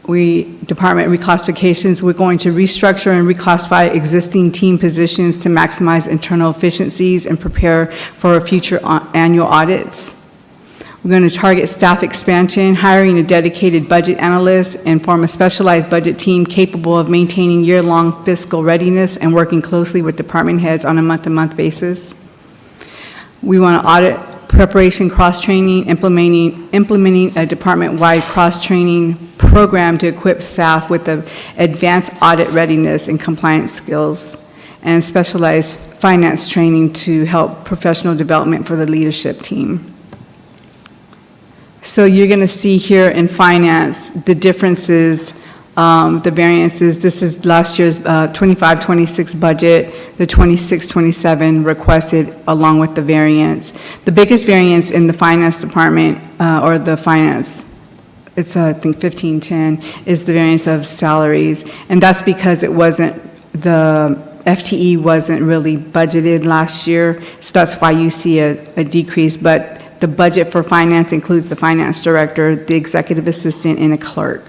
Department reclassifications, we're going to restructure and reclassify existing team positions to maximize internal efficiencies and prepare for future annual audits. We're going to target staff expansion, hiring a dedicated budget analyst, and form a specialized budget team capable of maintaining year-long fiscal readiness and working closely with department heads on a month-to-month basis. We want to audit preparation cross-training, implementing a department-wide cross-training program to equip staff with the advanced audit readiness and compliance skills, and specialized finance training to help professional development for the leadership team. So you're going to see here in finance the differences, the variances. This is last year's 25-26 budget, the 26-27 requested along with the variance. The biggest variance in the finance department, or the finance, it's I think 1510, is the variance of salaries. And that's because it wasn't, the FTE wasn't really budgeted last year, so that's why you see a decrease. But the budget for finance includes the finance director, the executive assistant, and a clerk.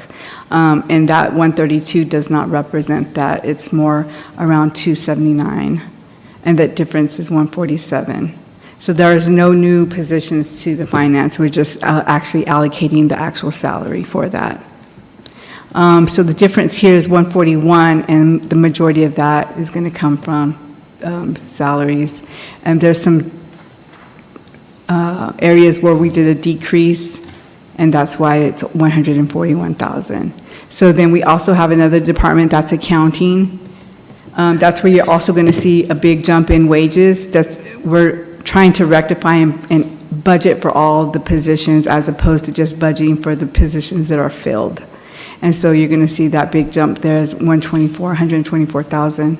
And that 132 does not represent that. It's more around 279, and that difference is 147. So there is no new positions to the finance. We're just actually allocating the actual salary for that. So the difference here is 141, and the majority of that is going to come from salaries. And there's some areas where we did a decrease, and that's why it's 141,000. So then we also have another department, that's accounting. That's where you're also going to see a big jump in wages. We're trying to rectify and budget for all the positions as opposed to just budgeting for the positions that are filled. And so you're going to see that big jump there is 124,000.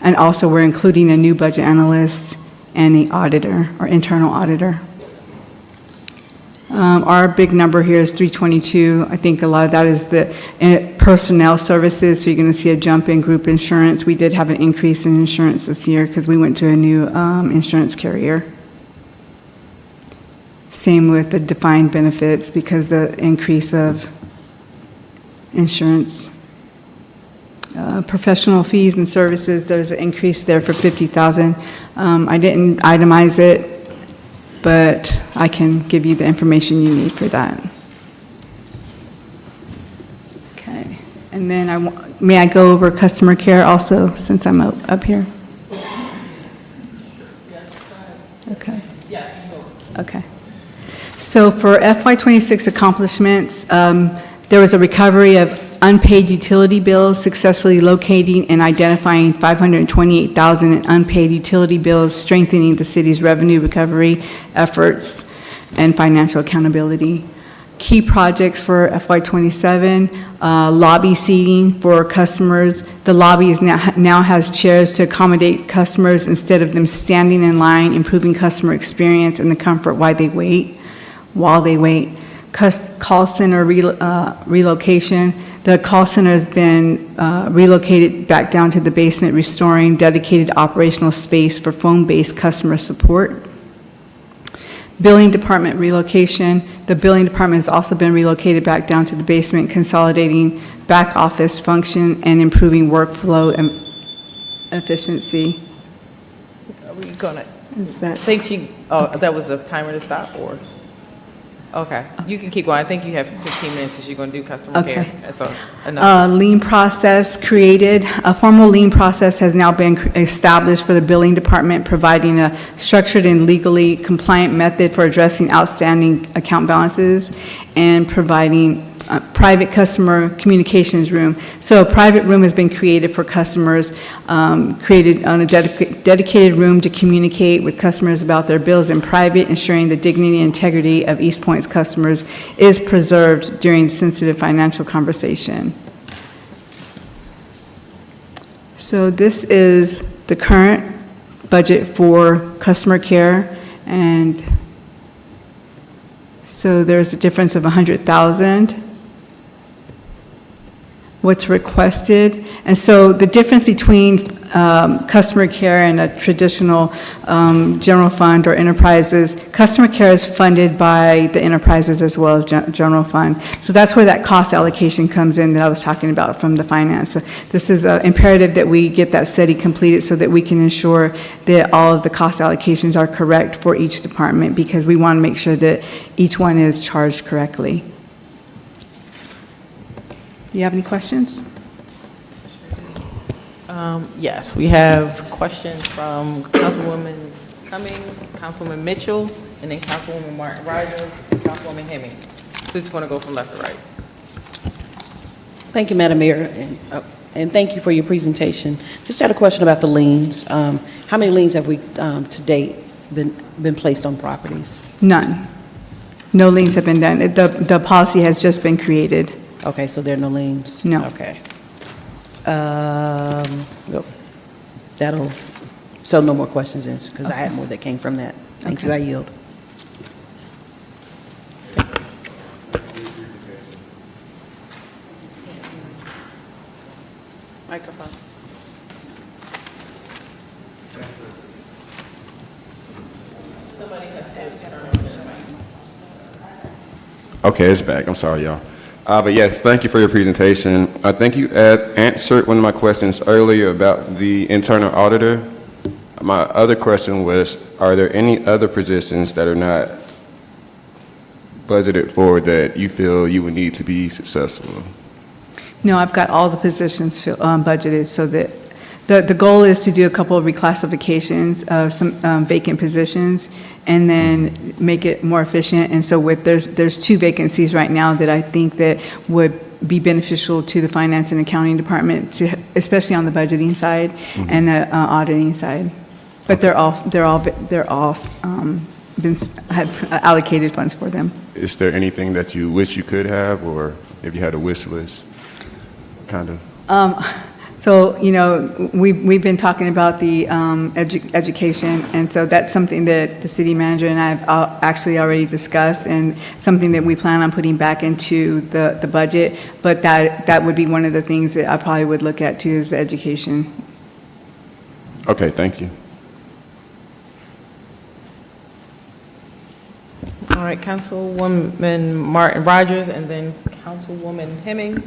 And also we're including a new budget analyst and an auditor, or internal auditor. Our big number here is 322. I think a lot of that is the personnel services, so you're going to see a jump in group insurance. We did have an increase in insurance this year because we went to a new insurance carrier. Same with the defined benefits because the increase of insurance. Professional fees and services, there's an increase there for 50,000. I didn't itemize it, but I can give you the information you need for that. Okay, and then may I go over customer care also, since I'm up here? Okay. Okay. So for FY26 accomplishments, there was a recovery of unpaid utility bills, successfully locating and identifying 528,000 in unpaid utility bills, strengthening the city's revenue recovery efforts and financial accountability. Key projects for FY27, lobby seating for customers. The lobby now has chairs to accommodate customers instead of them standing in line, improving customer experience and the comfort while they wait. Call center relocation. The call center has been relocated back down to the basement, restoring dedicated operational space for phone-based customer support. Billing department relocation. The billing department has also been relocated back down to the basement, consolidating back office function and improving workflow and efficiency. Are we gonna, Is that? that was the timer to stop, or? Okay, you can keep going. I think you have 15 minutes since you're going to do customer care. That's enough. Lean process created. A formal lean process has now been established for the billing department, providing a structured and legally compliant method for addressing outstanding account balances and providing private customer communications room. So a private room has been created for customers, created on a dedicated room to communicate with customers about their bills in private, ensuring the dignity and integrity of East Point's customers is preserved during sensitive financial conversation. So this is the current budget for customer care, and so there's a difference of 100,000. What's requested. And so the difference between customer care and a traditional general fund or enterprises, customer care is funded by the enterprises as well as general fund. So that's where that cost allocation comes in that I was talking about from the finance. So this is imperative that we get that study completed so that we can ensure that all of the cost allocations are correct for each department, because we want to make sure that each one is charged correctly. Do you have any questions? Yes, we have questions from Councilwoman Cummings, Councilwoman Mitchell, and then Councilwoman Martin Rogers, and Councilwoman Hemming. Who's going to go from left to right? Thank you, Madam Mayor, and thank you for your presentation. Just had a question about the liens. How many liens have we, to date, been placed on properties? None. No liens have been done. The policy has just been created. Okay, so there are no liens? No. Okay. Well, that'll, so no more questions then, because I had more that came from that. Thank you, I yield. Microphone. Okay, it's back. I'm sorry, y'all. But yes, thank you for your presentation. I think you answered one of my questions earlier about the internal auditor. My other question was, are there any other positions that are not budgeted for that you feel you would need to be successful? No, I've got all the positions budgeted, so that the goal is to do a couple of reclassifications of some vacant positions and then make it more efficient. And so there's 2 vacancies right now that I think that would be beneficial to the finance and accounting department, especially on the budgeting side and the auditing side. But they're all have allocated funds for them. Is there anything that you wish you could have, or if you had a wish list, kind of? So, you know, we've been talking about the education, and so that's something that the city manager and I have actually already discussed, and something that we plan on putting back into the budget. But that would be one of the things that I probably would look at too, is the education. Okay, thank you. All right, Councilwoman Martin Rogers, and then Councilwoman Hemming.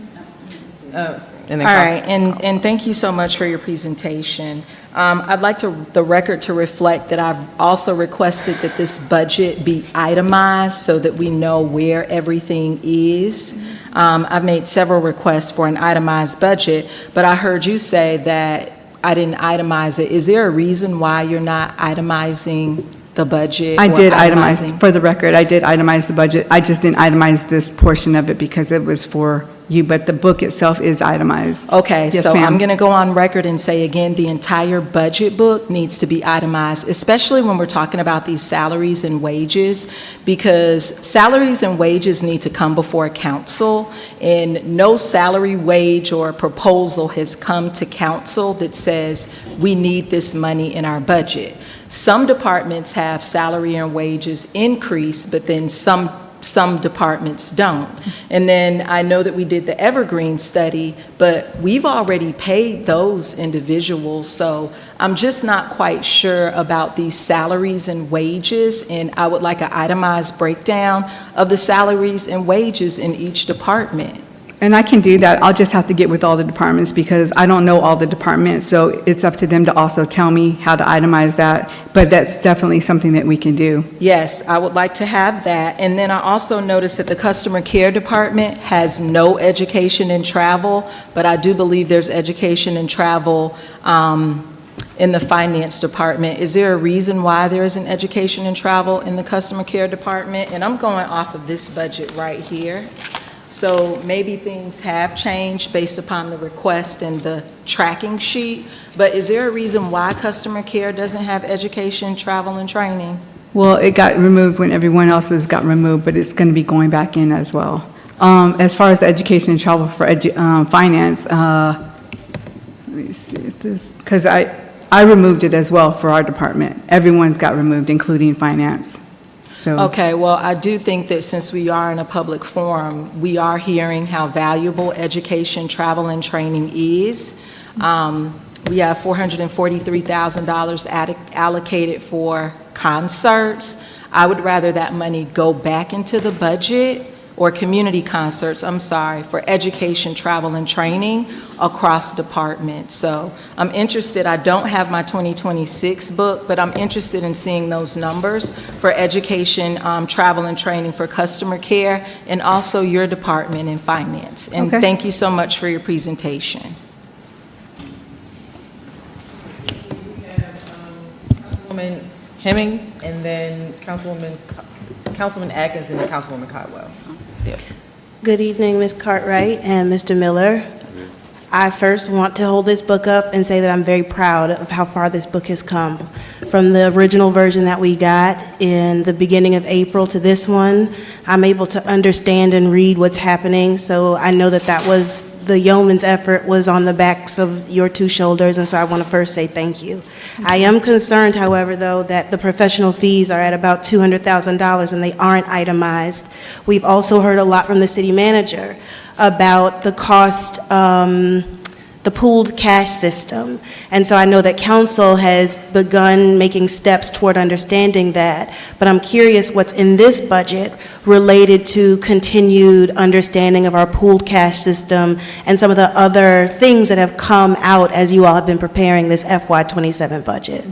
All right, and thank you so much for your presentation. I'd like the record to reflect that I've also requested that this budget be itemized so that we know where everything is. I've made several requests for an itemized budget, but I heard you say that I didn't itemize it. Is there a reason why you're not itemizing the budget? I or did itemize, itemizing? for the record, I did itemize the budget. I just didn't itemize this portion of it because it was for you, but the book itself is itemized. Okay, Yes, so ma'am. I'm going to go on record and say again, the entire budget book needs to be itemized, especially when we're talking about these salaries and wages, because salaries and wages need to come before council, and no salary, wage, or proposal has come to council that says we need this money in our budget. Some departments have salary and wages increase, but then some departments don't. And then I know that we did the Evergreen study, but we've already paid those individuals. So I'm just not quite sure about these salaries and wages, and I would like an itemized breakdown of the salaries and wages in each department. And I can do that. I'll just have to get with all the departments because I don't know all the departments. So it's up to them to also tell me how to itemize that. But that's definitely something that we can do. Yes, I would like to have that. And then I also noticed that the customer care department has no education and travel, but I do believe there's education and travel in the finance department. Is there a reason why there isn't education and travel in the customer care department? And I'm going off of this budget right here. So maybe things have changed based upon the request and the tracking sheet, but is there a reason why customer care doesn't have education, travel, and training? Well, it got removed when everyone else's got removed, but it's going to be going back in as well. As far as the education and travel for finance, let me see if this, because I removed it as well for our department. Everyone's got removed, including finance. So. Okay, well, I do think that since we are in a public forum, we are hearing how valuable education, travel, and training is. We have $443,000 allocated for concerts. I would rather that money go back into the budget, or community concerts, I'm sorry, for education, travel, and training across departments. So I'm interested, I don't have my 2026 book, but I'm interested in seeing those numbers for education, travel, and training for customer care, and also your department in finance. And Okay. thank you so much for your presentation. Councilwoman Hemming, and then Councilman Atkins, and then Councilwoman Caldwell. Yeah. Good evening, Ms. Cartwright and Mr. Miller. I first want to hold this book up and say that I'm very proud of how far this book has come. From the original version that we got in the beginning of April to this one, I'm able to understand and read what's happening, so I know that that was the yeoman's effort was on the backs of your two shoulders, and so I want to first say thank you. I am concerned, however, though, that the professional fees are at about $200,000 and they aren't itemized. We've also heard a lot from the city manager about the cost, the pooled cash system. And so I know that council has begun making steps toward understanding that, but I'm curious what's in this budget related to continued understanding of our pooled cash system and some of the other things that have come out as you all have been preparing this FY27 budget.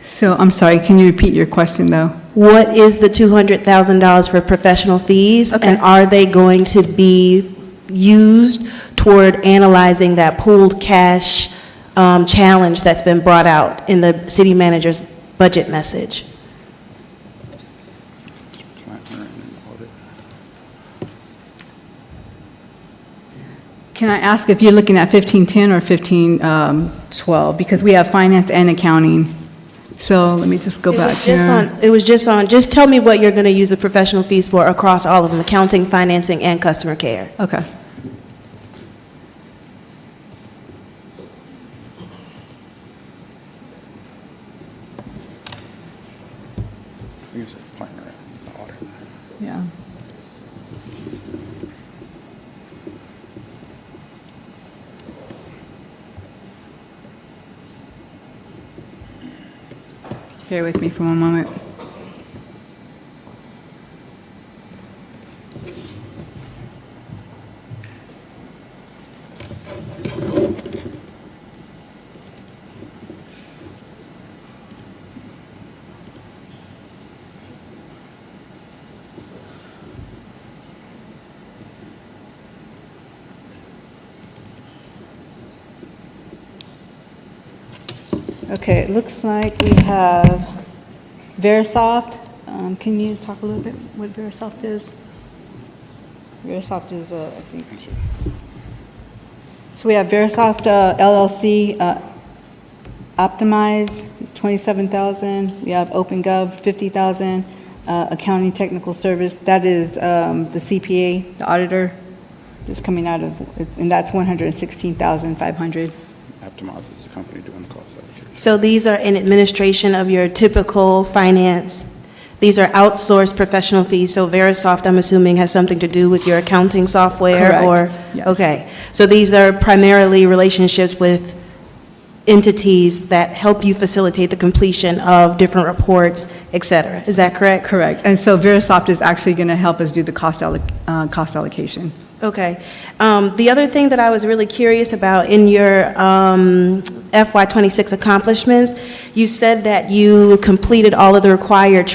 So, I'm sorry, can you repeat your question, though? What is the $200,000 for professional fees? Okay. And are they going to be used toward analyzing that pooled cash challenge that's been brought out in the city manager's budget message? Can I ask if you're looking at 1510 or 1512? Because we have finance and accounting. So let me just go back here. Just tell me what you're going to use the professional fees for across all of them, accounting, financing, and customer care. Okay. Yeah. Bear with me for one moment. Okay, it looks like we have Verisoft. Can you talk a little bit what Verisoft is? Verisoft is, I think. So we have Verisoft LLC, Optimize is $27,000. We have OpenGov, $50,000. Accounting technical service, that is the CPA, the auditor, that's coming out of, and that's $116,500. Optimize is the company doing the cost allocation. So these are in administration of your typical finance. These are outsourced professional fees. So Verisoft, I'm assuming, has something to do with your accounting software? Correct. Or Yes. Okay. So these are primarily relationships with entities that help you facilitate the completion of different reports, et cetera. Is that correct? Correct. And so Verisoft is actually going to help us do the cost allocation. Okay. The other thing that I was really curious about in your FY26 accomplishments, you said that you completed all of the required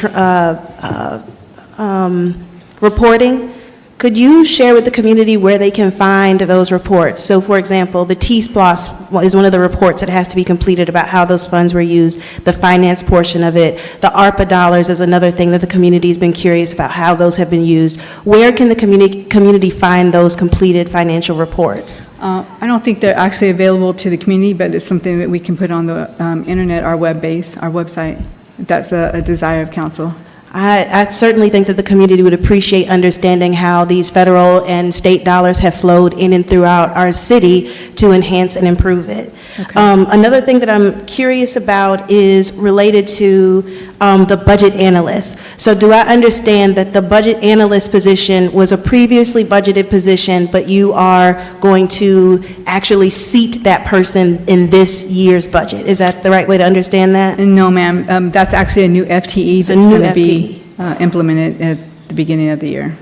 reporting. Could you share with the community where they can find those reports? So, for example, the T-SPLOS is one of the reports that has to be completed about how those funds were used, the finance portion of it. The ARPA dollars is another thing that the community's been curious about, how those have been used. Where can the community find those completed financial reports? I don't think they're actually available to the community, but it's something that we can put on the internet, our website, if that's a desire of council. I certainly think that the community would appreciate understanding how these federal and state dollars have flowed in and throughout our city to enhance and improve it. Okay. Another thing that I'm curious about is related to the budget analyst. So do I understand that the budget analyst position was a previously budgeted position, but you are going to actually seat that person in this year's budget? Is that the right way to understand that? No, ma'am. That's actually a new FTE It's a that's new going to be FTE. implemented at the beginning of the year.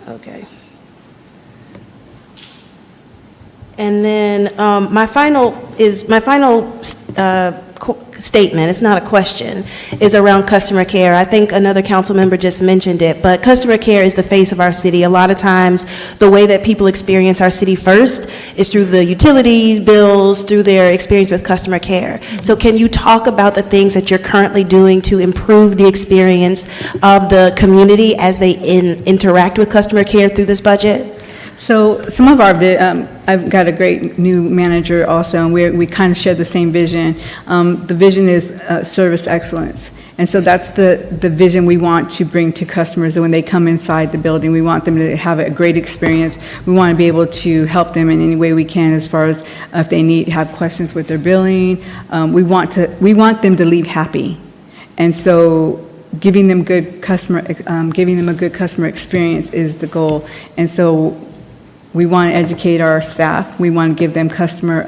Okay. And then my final statement, it's not a question, is around customer care. I think another council member just mentioned it, but customer care is the face of our city. A lot of times, the way that people experience our city first is through the utility bills, through their experience with customer care. So can you talk about the things that you're currently doing to improve the experience of the community as they interact with customer care through this budget? So some of our, I've got a great new manager also, and we kind of share the same vision. The vision is service excellence. And so that's the vision we want to bring to customers. And when they come inside the building, we want them to have a great experience. We want to be able to help them in any way we can as far as if they have questions with their billing. We want them to leave happy. And so giving them a good customer experience is the goal. And so we want to educate our staff. We want to give them customer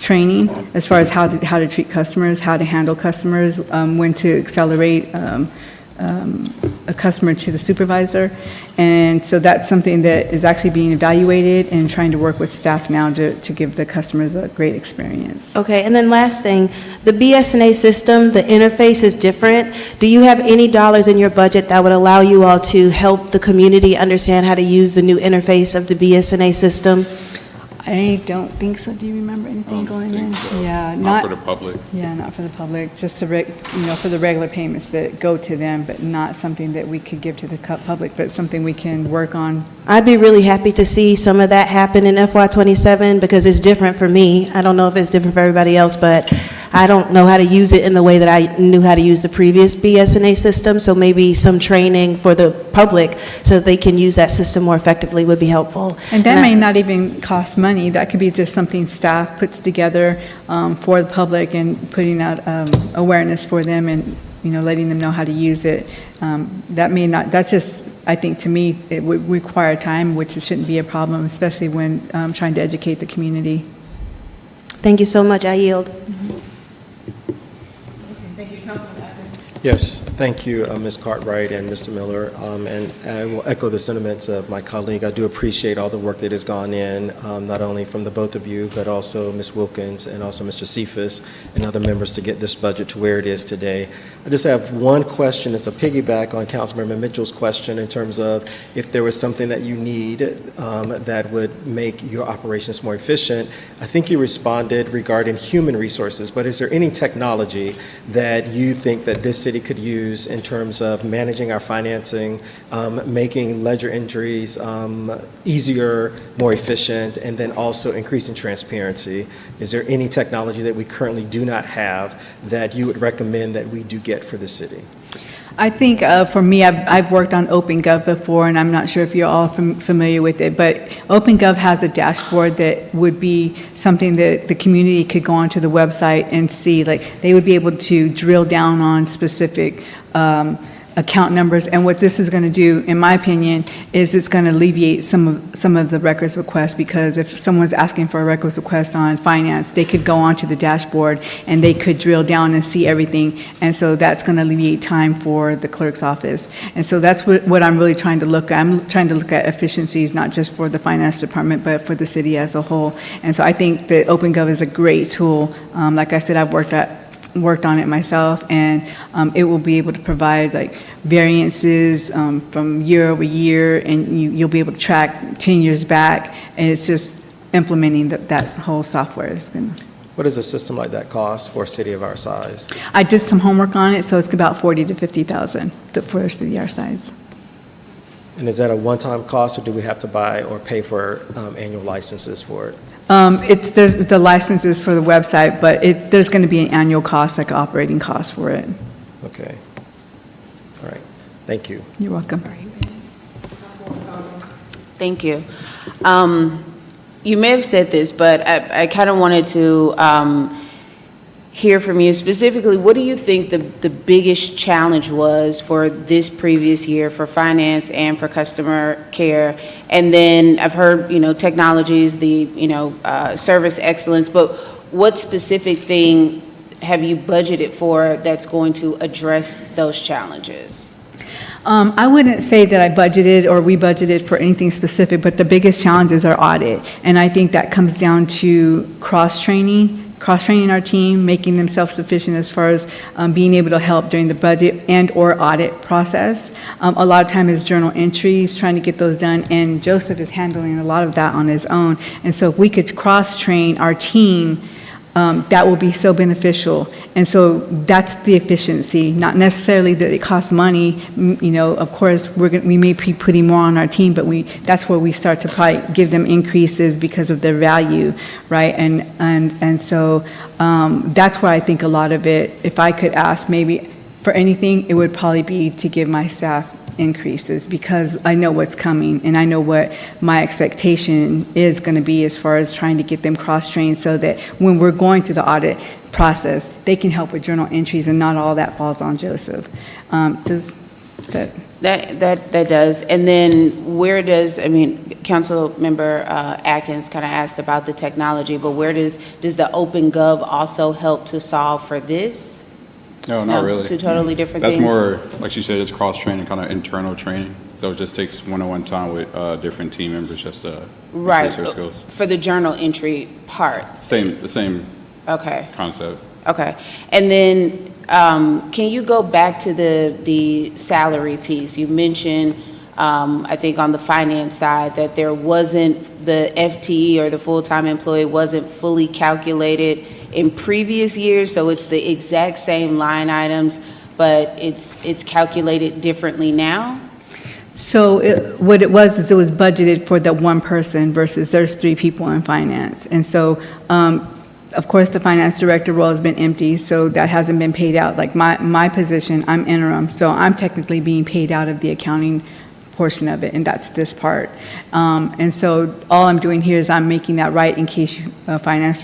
training as far as how to treat customers, how to handle customers, when to accelerate a customer to the supervisor. And so that's something that is actually being evaluated and trying to work with staff now to give the customers a great experience. Okay, and then last thing, the BSNA system, the interface is different. Do you have any dollars in your budget that would allow you all to help the community understand how to use the new interface of the BSNA system? I don't think so. Do you remember anything going in? Yeah, Not for the public. Yeah, not for the public, just to, for the regular payments that go to them, but not something that we could give to the public, but something we can work on. I'd be really happy to see some of that happen in FY27 because it's different for me. I don't know if it's different for everybody else, but I don't know how to use it in the way that I knew how to use the previous BSNA system, so maybe some training for the public so that they can use that system more effectively would be helpful. And that may not even cost money. That could be just something staff puts together for the public and putting out awareness for them and, letting them know how to use it. That may not, that's just, I think to me, it would require time, which it shouldn't be a problem, especially when trying to educate the community. Thank you so much. I yield. Yes, thank you, Ms. Cartwright and Mr. Miller, and I will echo the sentiments of my colleague. I do appreciate all the work that has gone in, not only from the both of you, but also Ms. Wilkins and also Mr. Cephas and other members to get this budget to where it is today. I just have one question. It's a piggyback on Councilmember Mitchell's question in terms of if there was something that you need that would make your operations more efficient. I think you responded regarding human resources, but is there any technology that you think that this city could use in terms of managing our financing, making ledger entries easier, more efficient, and then also increasing transparency? Is there any technology that we currently do not have that you would recommend that we do get for the city? I think for me, I've worked on OpenGov before, and I'm not sure if you're all familiar with it, but OpenGov has a dashboard that would be something that the community could go onto the website and see. Like, they would be able to drill down on specific account numbers, and what this is going to do, in my opinion, is it's going to alleviate some of the records requests, because if someone's asking for a records request on finance, they could go onto the dashboard and they could drill down and see everything, and so that's going to alleviate time for the clerk's office. And so that's what I'm really trying to look at. I'm trying to look at efficiencies, not just for the finance department, but for the city as a whole. And so I think that OpenGov is a great tool. Like I said, I've worked on it myself, and it will be able to provide like variances from year over year, and you'll be able to track 10 years back, and it's just implementing that whole software. What does a system like that cost for a city of our size? I did some homework on it, so it's about $40,000 to $50,000 for a city our size. And is that a one-time cost, or do we have to buy or pay for annual licenses for it? There's the licenses for the website, but there's going to be an annual cost, like operating cost for it. Okay. All right. Thank you. You're welcome. Thank you. You may have said this, but I kind of wanted to hear from you specifically. What do you think the biggest challenge was for this previous year for finance and for customer care? And then I've heard, technologies, service excellence, but what specific thing have you budgeted for that's going to address those challenges? I wouldn't say that I budgeted or we budgeted for anything specific, but the biggest challenges are audit. And I think that comes down to cross-training cross-training our team, making them self-sufficient as far as being able to help during the budget and/or audit process. A lot of time is journal entries, trying to get those done, and Joseph is handling a lot of that on his own. And so if we could cross-train our team, that will be so beneficial. And so that's the efficiency, not necessarily that it costs money. You know, of course, we may be putting more on our team, but that's where we start to probably give them increases because of their value, right? And so that's where I think a lot of it, if I could ask maybe for anything, it would probably be to give my staff increases, because I know what's coming and I know what my expectation is going to be as far as trying to get them cross-trained so that when we're going through the audit process, they can help with journal entries and not all that falls on Joseph. Does that? That does. And then where does, I mean, Councilmember Atkins kind of asked about the technology, but where does the OpenGov also help to solve for this? No, not really. Two totally different things? That's more, like she said, it's cross-training, kind of internal training. So it just takes one-on-one time with different team members just to increase their skills. For the journal entry part? The same Okay. concept. Okay. And then can you go back to the salary piece? You mentioned, I think on the finance side, that there wasn't, the FTE or the full-time employee wasn't fully calculated in previous years, so it's the exact same line items, but it's calculated differently now? So what it was is it was budgeted for the one person versus there's 3 people in finance. And so, of course, the finance director role has been empty, so that hasn't been paid out. Like my position, I'm interim, so I'm technically being paid out of the accounting portion of it, and that's this part. And so all I'm doing here is I'm making that right in case the finance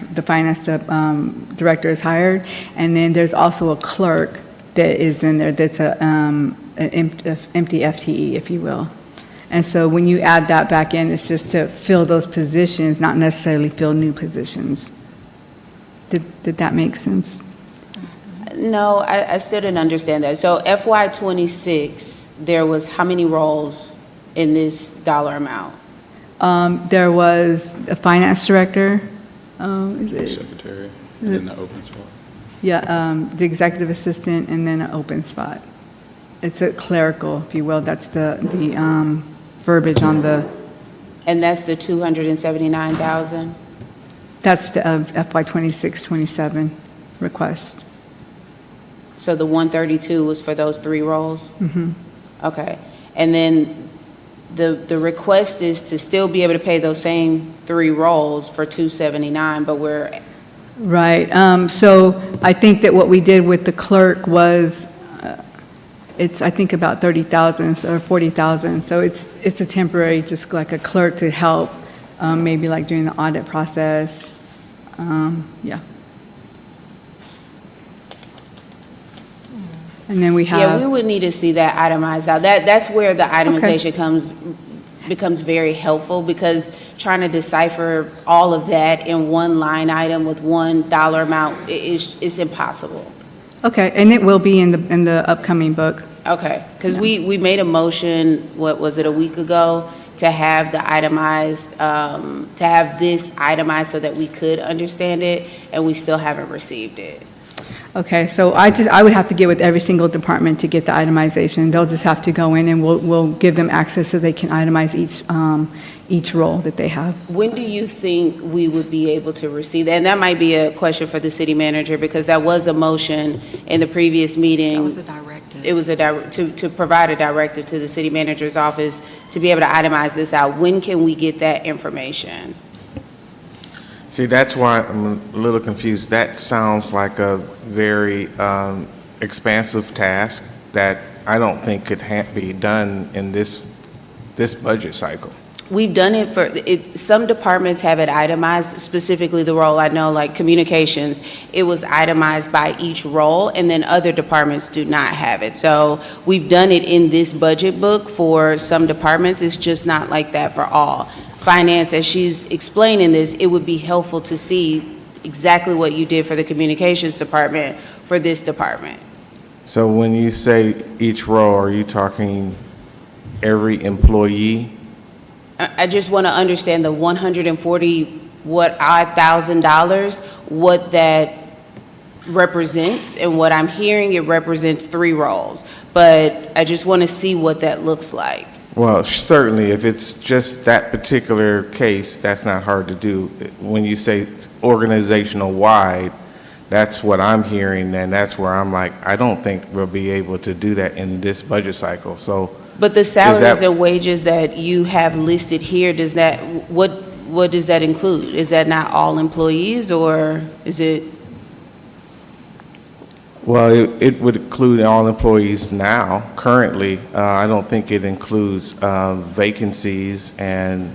director is hired. And then there's also a clerk that is in there that's an empty FTE, if you will. And so when you add that back in, it's just to fill those positions, not necessarily fill new positions. Did that make sense? No, I still didn't understand that. So FY '26, there was how many roles in this dollar amount? There was a finance director. Secretary, and then the open spot. Yeah, the executive assistant, and then an open spot. It's a clerical, if you will. That's the verbiage on the. And that's the 279,000? That's the FY '26-27 request. So the 132 was for those 3 roles? Mm-hmm. Okay. And then the request is to still be able to pay those same 3 roles for 279, but we're. Right. So I think that what we did with the clerk was, it's, I think, about 30,000 or 40,000. So it's a temporary, just like a clerk to help, maybe like during the audit process. Yeah. And then we have. Yeah, we would need to see that itemized out. That's where the itemization becomes very helpful, because trying to decipher all of that in one line item with one dollar amount is impossible. Okay, and it will be in the upcoming book. Okay, because we made a motion, what was it, a week ago, to have the itemized, to have this itemized so that we could understand it, and we still haven't received it. Okay, so I would have to get with every single department to get the itemization. They'll just have to go in and we'll give them access so they can itemize each role that they have. When do you think we would be able to receive that? And that might be a question for the city manager, because that was a motion in the previous meeting. That was a directive. It was to provide a directive to the city manager's office to be able to itemize this out. When can we get that information? See, that's why I'm a little confused. That sounds like a very expansive task that I don't think could be done in this budget cycle. We've done it for, some departments have it itemized, specifically the role, I know, like communications, it was itemized by each role, and then other departments do not have it. So we've done it in this budget book for some departments, it's just not like that for all. Finance, as she's explaining this, it would be helpful to see exactly what you did for the communications department for this department. So when you say each role, are you talking every employee? I just want to understand the 140 what our $1,000, what that represents, and what I'm hearing, it represents 3 roles. But I just want to see what that looks like. Well, certainly, if it's just that particular case, that's not hard to do. When you say organizational wide, that's what I'm hearing, and that's where I'm like, I don't think we'll be able to do that in this budget cycle, so. But the salaries that- and wages that you have listed here, does that, what does that include? Is that not all employees, or is it? Well, it would include all employees now, currently. I don't think it includes vacancies and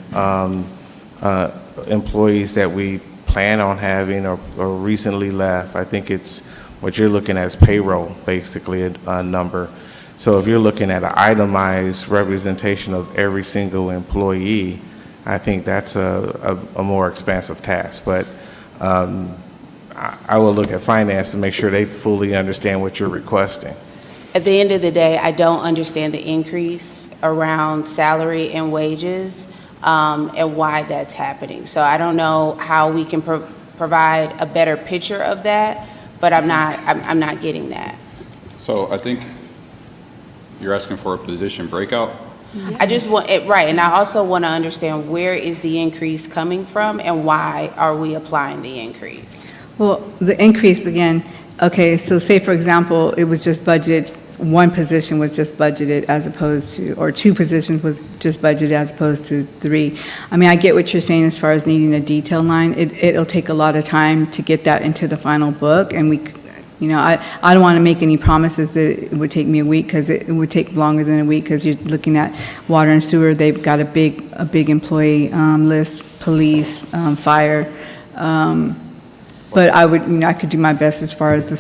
employees that we plan on having or recently left. I think it's, what you're looking at is payroll, basically, a number. So if you're looking at an itemized representation of every single employee, I think that's a more expansive task. But I will look at finance to make sure they fully understand what you're requesting. At the end of the day, I don't understand the increase around salary and wages, and why that's happening. So I don't know how we can provide a better picture of that, but I'm not getting that. So I think you're asking for a position breakout? I just want it right, and I also want to understand where is the increase coming from and why are we applying the increase? Well, the increase, again, okay, so say, for example, it was just budgeted, one position was just budgeted as opposed to, or 2 positions was just budgeted as opposed to 3. I mean, I get what you're saying as far as needing a detail line. It'll take a lot of time to get that into the final book, and I don't want to make any promises that it would take me a week, because it would take longer than a week, because you're looking at water and sewer. They've got a big employee list, police, fire. But I could do my best as far as the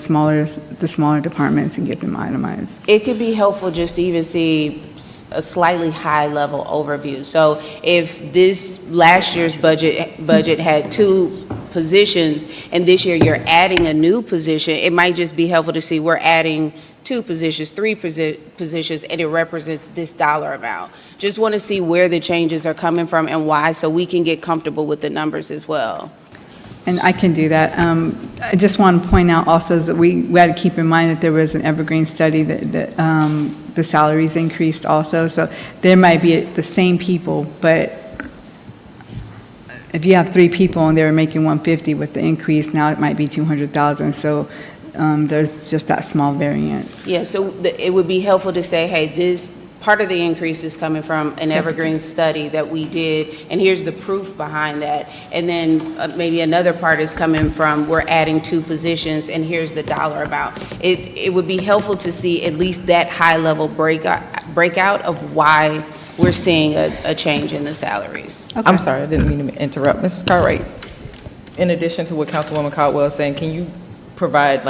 smaller departments and get them itemized. It could be helpful just to even see a slightly high level overview. So if this last year's budget had 2 positions and this year you're adding a new position, it might just be helpful to see we're adding 2 positions, 3 positions, and it represents this dollar amount. Just want to see where the changes are coming from and why, so we can get comfortable with the numbers as well. And I can do that. I just want to point out also that we had to keep in mind that there was an Evergreen study that the salaries increased also. So there might be the same people, but if you have 3 people and they were making 150 with the increase, now it might be 200,000. So there's just that small variance. Yeah, so it would be helpful to say, hey, this part of the increase is coming from an Evergreen study that we did, and here's the proof behind that. And then maybe another part is coming from, we're adding 2 positions, and here's the dollar amount. It would be helpful to see at least that high-level breakout of why we're seeing a change in the salaries. I'm sorry, I didn't mean to interrupt. Mrs. Cartwright, in addition to what Councilwoman Caldwell is saying, can you provide,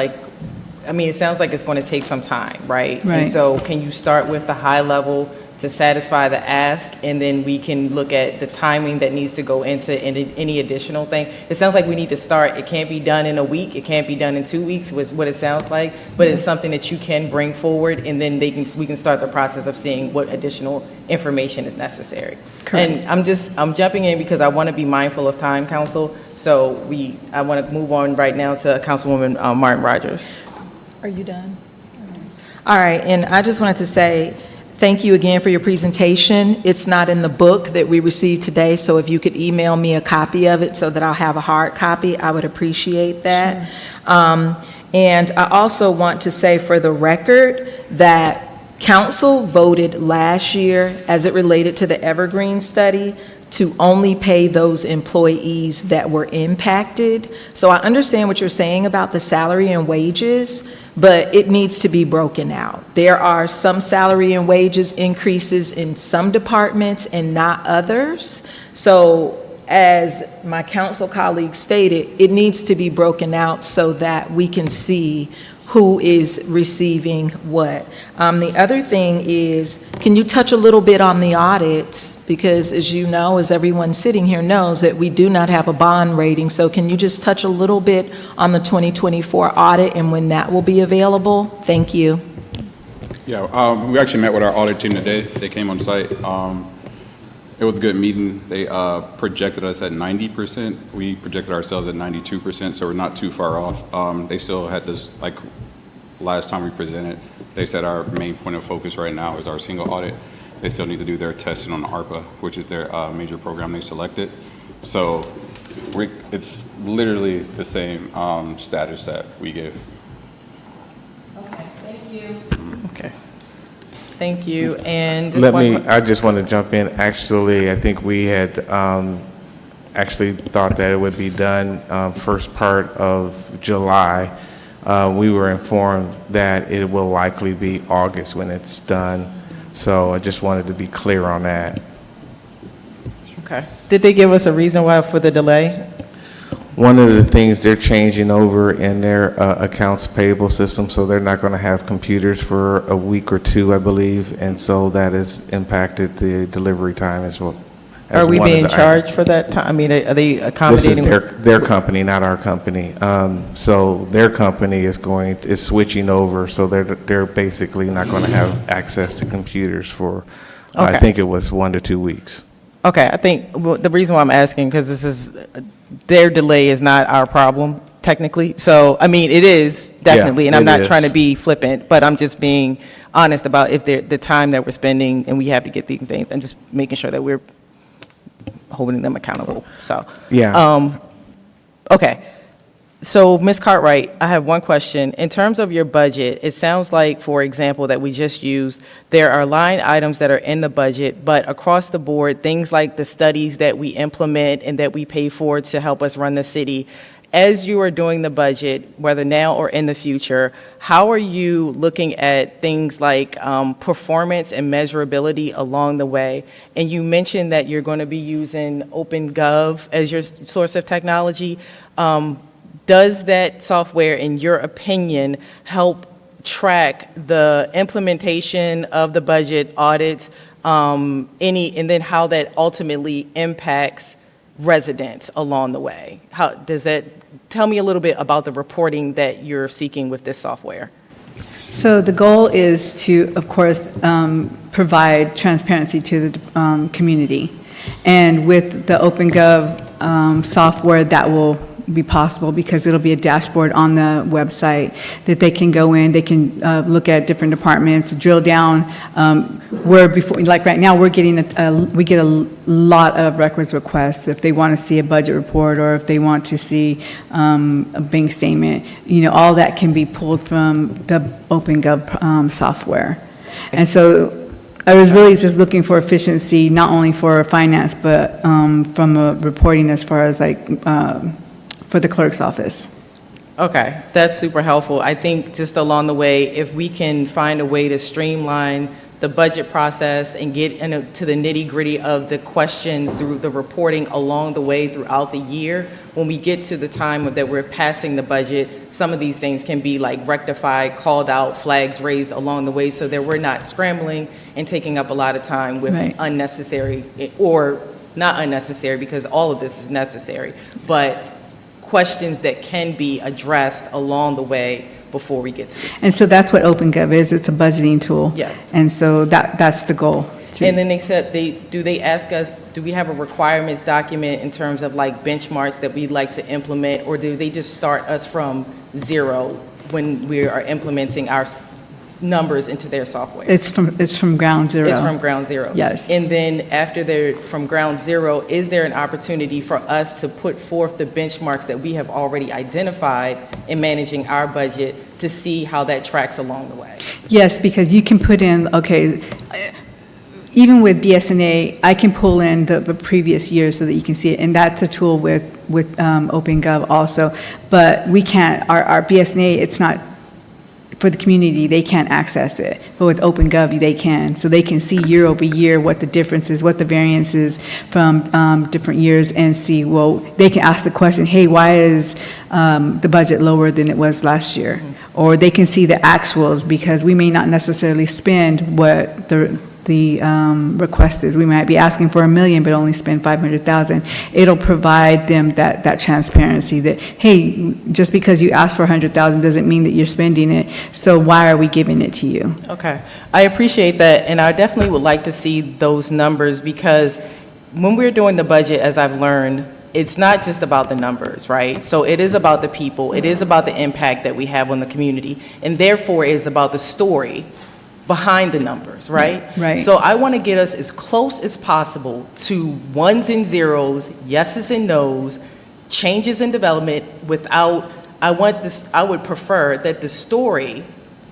I mean, it sounds like it's going to take some time, right? Right. And so can you start with the high level to satisfy the ask, and then we can look at the timing that needs to go into any additional thing? It sounds like we need to start. It can't be done in a week. It can't be done in 2 weeks, was what it sounds like. But it's something that you can bring forward, and then we can start the process of seeing what additional information is necessary. Correct. And I'm jumping in because I want to be mindful of time, Council. So I want to move on right now to Councilwoman Martin Rogers. Are you done? All right, and I just wanted to say thank you again for your presentation. It's not in the book that we received today, so if you could email me a copy of it so that I'll have a hard copy, I would appreciate that. Sure. And I also want to say for the record that Council voted last year, as it related to the Evergreen study, to only pay those employees that were impacted. So I understand what you're saying about the salary and wages, but it needs to be broken out. There are some salary and wages increases in some departments and not others. So as my council colleague stated, it needs to be broken out so that we can see who is receiving what. The other thing is, can you touch a little bit on the audits? Because as you know, as everyone sitting here knows, that we do not have a bond rating. So can you just touch a little bit on the 2024 audit and when that will be available? Thank you. Yeah, we actually met with our audit team today. They came on site. It was a good meeting. They projected us at 90%. We projected ourselves at 92%, so we're not too far off. They still had this, like last time we presented, they said our main point of focus right now is our single audit. They still need to do their testing on ARPA, which is their major program they selected. So it's literally the same status that we give. Okay, thank you. Okay. Thank you. And I just want to jump in. Actually, I think we had actually thought that it would be done first part of July. We were informed that it will likely be August when it's done. So I just wanted to be clear on that. Okay. Did they give us a reason why for the delay? One of the things, they're changing over in their accounts payable system, so they're not going to have computers for a week or two, I believe, and so that has impacted the delivery time as well. Are we being charged for that time? I mean, are they accommodating? This is their company, not our company. So their company is switching over, so they're basically not going to have access to computers for, I think it was 1 to 2 weeks. Okay, I think the reason why I'm asking, because their delay is not our problem, technically. So, I mean, it is definitely, and I'm not trying to be flippant, but I'm just being honest about if the time that we're spending and we have to get these things, and just making sure that we're holding them accountable, so. Yeah. Okay. So, Ms. Cartwright, I have one question. In terms of your budget, it sounds like, for example, that we just used, there are line items that are in the budget, but across the board, things like the studies that we implement and that we pay for to help us run the city, as you are doing the budget, whether now or in the future, how are you looking at things like performance and measurability along the way? And you mentioned that you're going to be using OpenGov as your source of technology. Does that software, in your opinion, help track the implementation of the budget audits, and then how that ultimately impacts residents along the way? How does that, tell me a little bit about the reporting that you're seeking with this software. So the goal is to, of course, provide transparency to the community. And with the OpenGov software, that will be possible because it'll be a dashboard on the website that they can go in, they can look at different departments, drill down where before, like right now, we get a lot of records requests if they want to see a budget report or if they want to see a bank statement. You know, all that can be pulled from the OpenGov software. And so I was really just looking for efficiency, not only for finance, but from a reporting as far as like for the clerk's office. Okay, that's super helpful. I think just along the way, if we can find a way to streamline the budget process and get into the nitty-gritty of the questions through the reporting along the way throughout the year, when we get to the time that we're passing the budget, some of these things can be like rectified, called out, flags raised along the way so that we're not scrambling and taking up a lot of time with unnecessary, or not unnecessary because all of this is necessary, but questions that can be addressed along the way before we get to this. And so that's what OpenGov is. It's a budgeting tool. Yeah. And so that's the goal. And then do they ask us, do we have a requirements document in terms of like benchmarks that we'd like to implement, or do they just start us from zero when we are implementing our numbers into their software? It's from ground zero. It's from ground zero. Yes. And then after they're from ground zero, is there an opportunity for us to put forth the benchmarks that we have already identified in managing our budget to see how that tracks along the way? Yes, because you can put in, even with BSNA, I can pull in the previous year so that you can see it, and that's a tool with OpenGov also. But we can't, our BSNA, it's not, for the community, they can't access it. But with OpenGov, they can. So they can see year over year what the difference is, what the variance is from different years, and see, well, they can ask the question, hey, why is the budget lower than it was last year? Or they can see the actuals, because we may not necessarily spend what the request is. We might be asking for $1 million, but only spend $500,000. It'll provide them that transparency that, hey, just because you asked for $100,000 doesn't mean that you're spending it. So why are we giving it to you? Okay, I appreciate that, and I definitely would like to see those numbers, because when we're doing the budget, as I've learned, it's not just about the numbers, right? So it is about the people, it is about the impact that we have on the community, and therefore it is about the story behind the numbers, right? Right. So I want to get us as close as possible to ones and zeros, yeses and nos, changes in development without, I would prefer that the story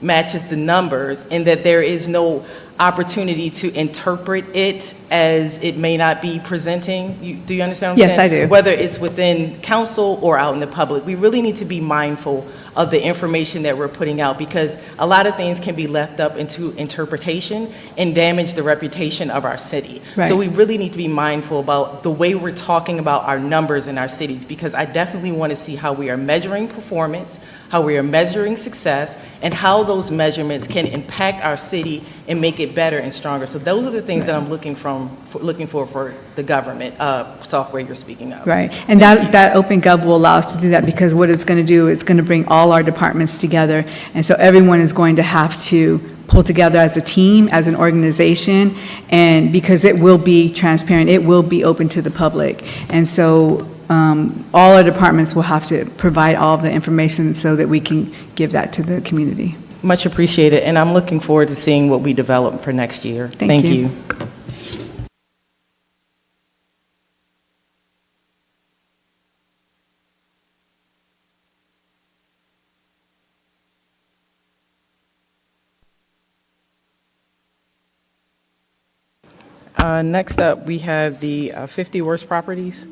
matches the numbers and that there is no opportunity to interpret it as it may not be presenting. Do you understand what I'm Yes, saying? I do. Whether it's within council or out in the public, we really need to be mindful of the information that we're putting out, because a lot of things can be left up into interpretation and damage the reputation of our city. Right. So we really need to be mindful about the way we're talking about our numbers in our cities, because I definitely want to see how we are measuring performance, how we are measuring success, and how those measurements can impact our city and make it better and stronger. So those are the things that I'm looking for the government software you're speaking of. Right, and that Open Gov will allow us to do that, because what it's going to do, it's going to bring all our departments together, and so everyone is going to have to pull together as a team, as an organization, and because it will be transparent, it will be open to the public, and so all our departments will have to provide all of the information so that we can give that to the community. Much appreciated, and I'm looking forward to seeing what we develop for next year. Thank you. Next up, we have the 50 worst properties.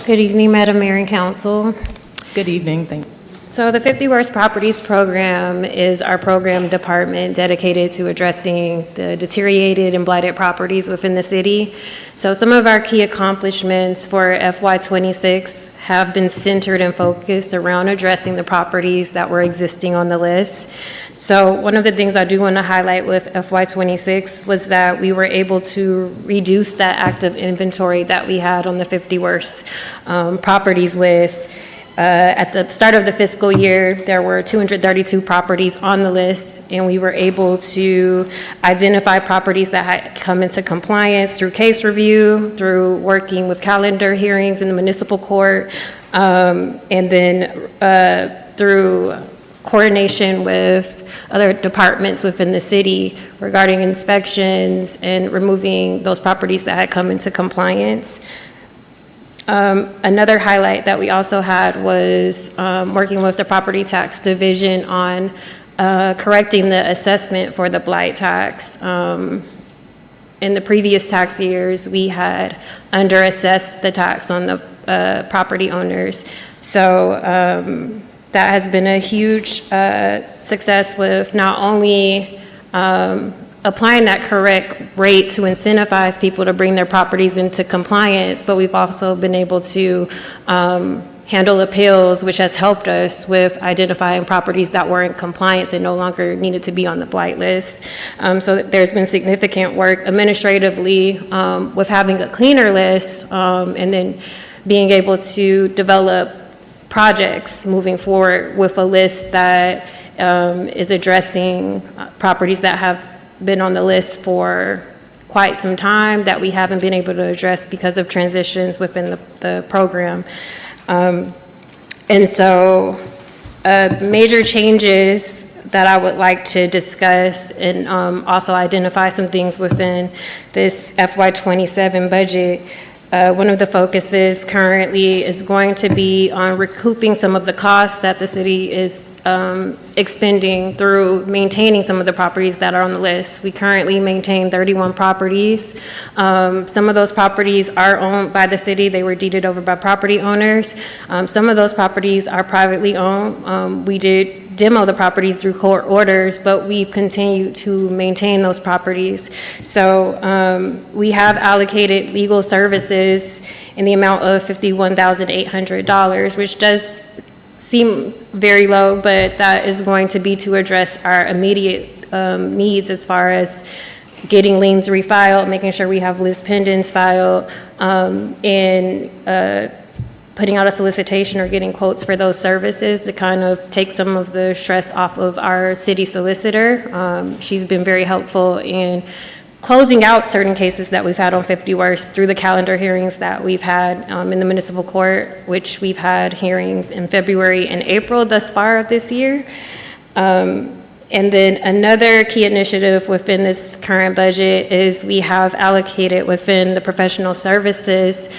Good evening, Madam Mayor and Council. Good evening. Thank you. So the 50 Worst Properties Program is our program department dedicated to addressing the deteriorated and blighted properties within the city. So some of our key accomplishments for FY26 have been centered and focused around addressing the properties that were existing on the list. So one of the things I do want to highlight with FY26 was that we were able to reduce that active inventory that we had on the 50 worst properties list. At the start of the fiscal year, there were 232 properties on the list, and we were able to identify properties that had come into compliance through case review, through working with calendar hearings in the municipal court, and then through coordination with other departments within the city regarding inspections and removing those properties that had come into compliance. Another highlight that we also had was working with the Property Tax Division on correcting the assessment for the blight tax. In the previous tax years, we had underassessed the tax on the property owners. So that has been a huge success with not only applying that correct rate to incentivize people to bring their properties into compliance, but we've also been able to handle appeals, which has helped us with identifying properties that were in compliance and no longer needed to be on the blight list. So there's been significant work administratively with having a cleaner list and then being able to develop projects moving forward with a list that is addressing properties that have been on the list for quite some time that we haven't been able to address because of transitions within the program. And so major changes that I would like to discuss and also identify some things within this FY27 budget. One of the focuses currently is going to be on recouping some of the costs that the city is expending through maintaining some of the properties that are on the list. We currently maintain 31 properties. Some of those properties are owned by the city. They were deeded over by property owners. Some of those properties are privately owned. We did demo the properties through court orders, but we've continued to maintain those properties. So we have allocated legal services in the amount of $51,800, which does seem very low, but that is going to be to address our immediate needs as far as getting liens refiled, making sure we have list pendants filed, and putting out a solicitation or getting quotes for those services to kind of take some of the stress off of our city solicitor. She's been very helpful in closing out certain cases that we've had on 50 Worst through the calendar hearings that we've had in the municipal court, which we've had hearings in February and April thus far of this year. And then another key initiative within this current budget is we have allocated within the professional services,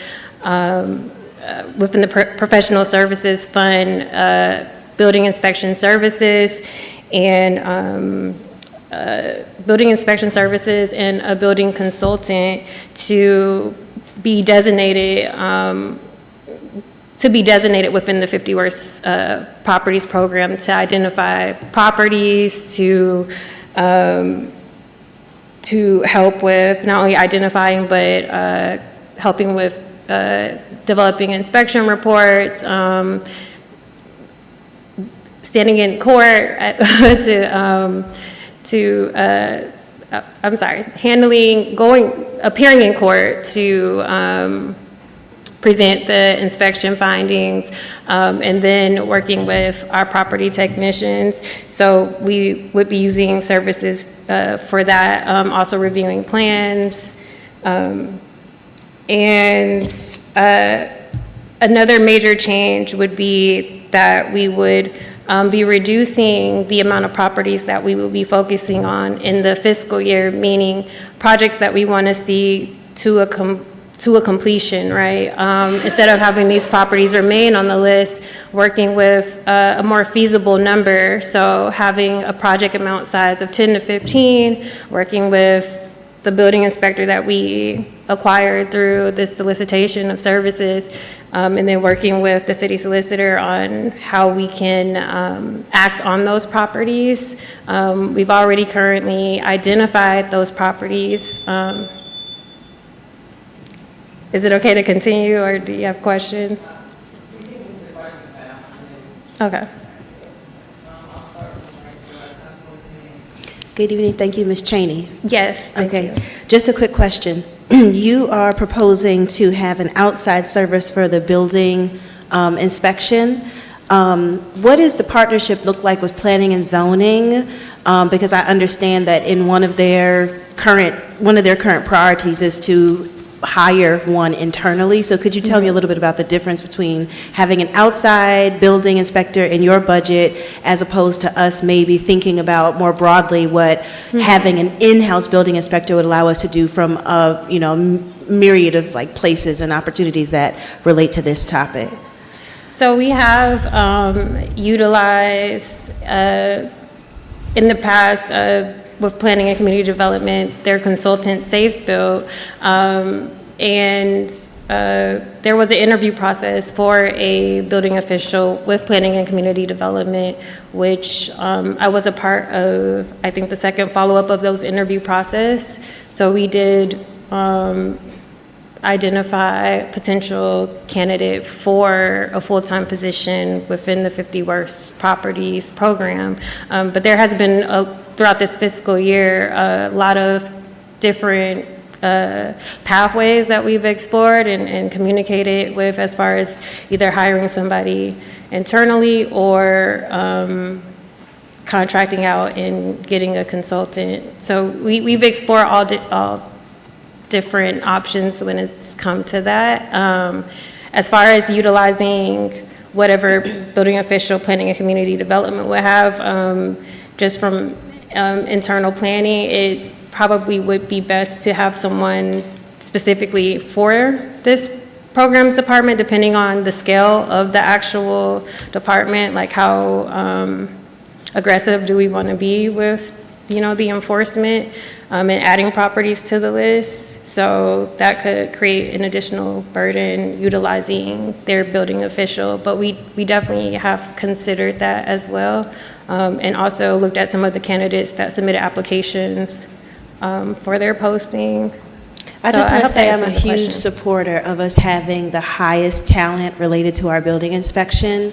professional services fund, building inspection services and building inspection services and a building consultant to be designated within the 50 Worst Properties program to identify properties, to help with not only identifying but helping with developing inspection reports, standing in court appearing in court to present the inspection findings, and then working with our property technicians. So we would be using services for that, also reviewing plans. And another major change would be that we would be reducing the amount of properties that we will be focusing on in the fiscal year, meaning projects that we want to see to a completion, right? Instead of having these properties remain on the list, working with a more feasible number. So having a project amount size of 10 to 15, working with the building inspector that we acquired through this solicitation of services, and then working with the city solicitor on how we can act on those properties. We've already currently identified those properties. Is it okay to continue, or do you have questions? Okay. Good evening. Thank you, Ms. Cheney. Yes. Thank you. Just a quick question. You are proposing to have an outside service for the building inspection. What does the partnership look like with planning and zoning? Because I understand that in one of their current priorities is to hire one internally. So could you tell me a little bit about the difference between having an outside building inspector in your budget as opposed to us maybe thinking about more broadly what having an in-house building inspector would allow us to do from a myriad of like places and opportunities that relate to this topic? So we have utilized in the past with planning and community development, their consultant Safe Build, and there was an interview process for a building official with planning and community development, which I was a part of, I think, the second follow-up of those interview process. So we did identify potential candidate for a full-time position within the 50 Worst Properties program. But there has been, throughout this fiscal year, a lot of different pathways that we've explored and communicated with as far as either hiring somebody internally or contracting out and getting a consultant. So we've explored all different options when it's come to that. As far as utilizing whatever building official, planning and community development would have, just from internal planning, it probably would be best to have someone specifically for this programs department, depending on the scale of the actual department, like how aggressive do we want to be with the enforcement and adding properties to the list. So that could create an additional burden utilizing their building official, but we definitely have considered that as well, and also looked at some of the candidates that submitted applications for their posting. I just want to say I'm a huge supporter of us having the highest talent related to our building inspection.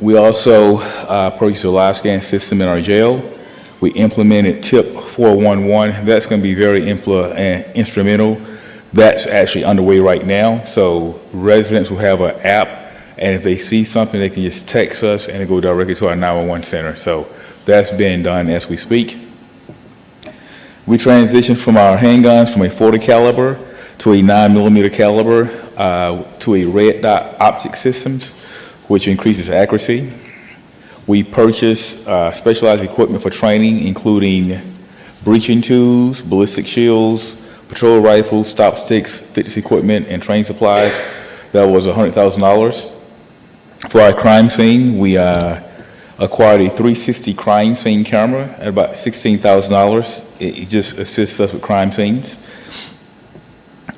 We also purchased a live scan system in our jail. We implemented TIP 411. That's going to be very instrumental. That's actually underway right now. So residents will have an app, and if they see something, they can just text us and it go directly to our 911 center. So that's being done as we speak. We transitioned from our handguns from a 40 caliber to a 9mm caliber to a red dot optic systems, which increases accuracy. We purchased specialized equipment for training, including breaching tools, ballistic shields, patrol rifles, stop sticks, fitness equipment, and training supplies. That was $100,000. For our crime scene, we acquired a 360 crime scene camera at about $16,000. It just assists us with crime scenes.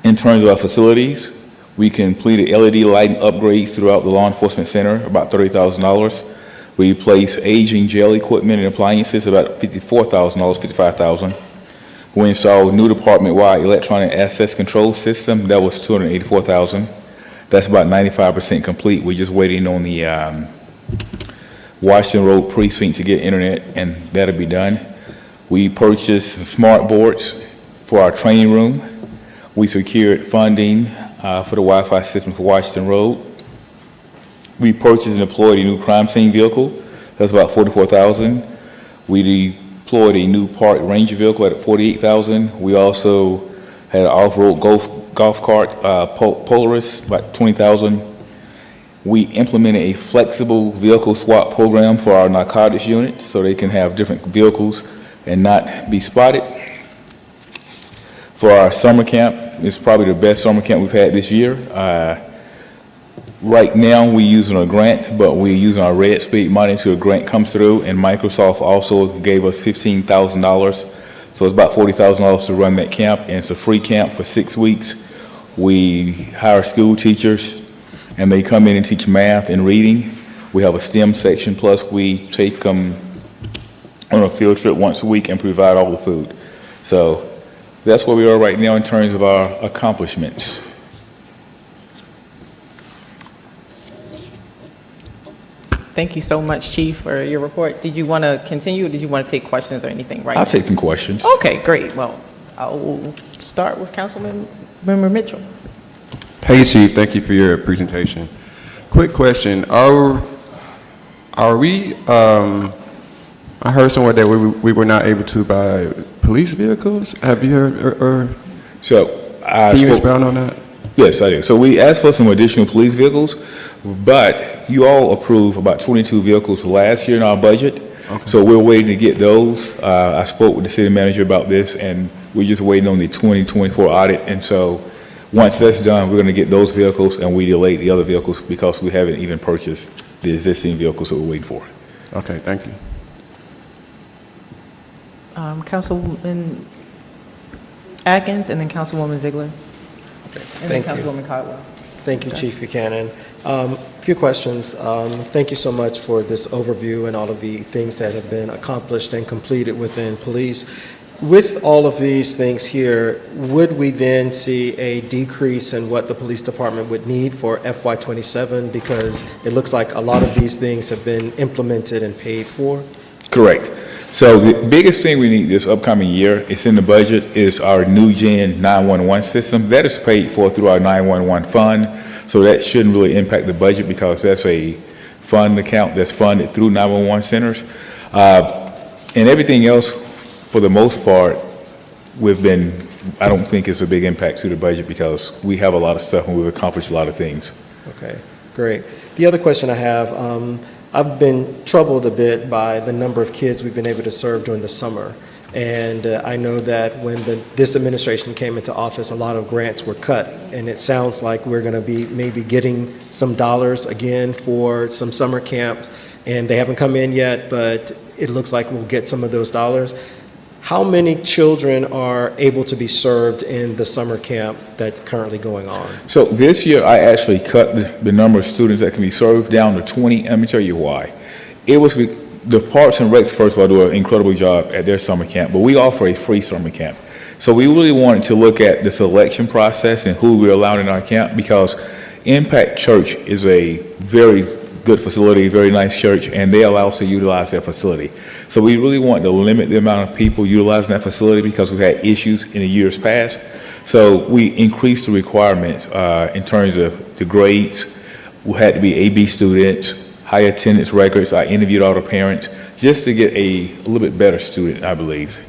In terms of our facilities, we completed LED lighting upgrades throughout the law enforcement center, about $30,000. We replaced aging jail equipment and appliances, about $54,000, $55,000. We installed new department-wide electronic access control system. That was $284,000. That's about 95% complete. We're just waiting on the Washington Road precinct to get internet, and that'll be done. We purchased smart boards for our training room. We secured funding for the Wi-Fi system for Washington Road. We purchased and deployed a new crime scene vehicle. That's about $44,000. We deployed a new park ranger vehicle at $48,000. We also had an off-road golf cart, Polaris, about $20,000. We implemented a flexible vehicle swap program for our narcotics units so they can have different vehicles and not be spotted. For our summer camp, it's probably the best summer camp we've had this year. Right now, we're using a grant, but we're using our Red Speed money until a grant comes through, and Microsoft also gave us $15,000. So it's about $40,000 to run that camp, and it's a free camp for 6 weeks. We hire school teachers, and they come in and teach math and reading. We have a STEM section, plus we take them on a field trip once a week and provide all the food. So that's where we are right now in terms of our accomplishments. Thank you so much, Chief, for your report. Did you want to continue, or did you want to take questions or anything right now? I'll take some questions. Okay, great. Well, I will start with Councilmember Mitchell. Hey, Chief, thank you for your presentation. Quick question, are we, I heard somewhere that we were not able to buy police vehicles? Have you heard, or So can you expound on that? Yes, I do. So we asked for some additional police vehicles, but you all approved about 22 vehicles last year in our budget. Okay. So we're waiting to get those. I spoke with the city manager about this, and we're just waiting on the 2024 audit. And so once that's done, we're going to get those vehicles, and we delayed the other vehicles because we haven't even purchased the existing vehicles that we're waiting for. Okay, thank you. Councilman Atkins, and then Councilwoman Ziegler. And then Thank you. Councilwoman Caldwell. Thank you, Chief Buchanan. A few questions. Thank you so much for this overview and all of the things that have been accomplished and completed within police. With all of these things here, would we then see a decrease in what the police department would need for FY27? Because it looks like a lot of these things have been implemented and paid for. Correct. So the biggest thing we need this upcoming year, it's in the budget, is our new gen 911 system. That is paid for through our 911 fund. So that shouldn't really impact the budget because that's a fund account that's funded through 911 centers. And everything else, for the most part, I don't think it's a big impact to the budget because we have a lot of stuff and we've accomplished a lot of things. Okay, great. The other question I have, I've been troubled a bit by the number of kids we've been able to serve during the summer. And I know that when this administration came into office, a lot of grants were cut. And it sounds like we're going to be maybe getting some dollars again for some summer camps. And they haven't come in yet, but it looks like we'll get some of those dollars. How many children are able to be served in the summer camp that's currently going on? So this year, I actually cut the number of students that can be served down to 20. Let me tell you why. It was the Parks and Recs, first of all, do an incredible job at their summer camp, but we offer a free summer camp. So we really wanted to look at the selection process and who we're allowing in our camp because Impact Church is a very good facility, very nice church, and they allow us to utilize that facility. So we really want to limit the amount of people utilizing that facility because we've had issues in the years past. So we increased the requirements in terms of the grades. We had to be AB students, high attendance records. I interviewed all the parents just to get a little bit better student, I believe.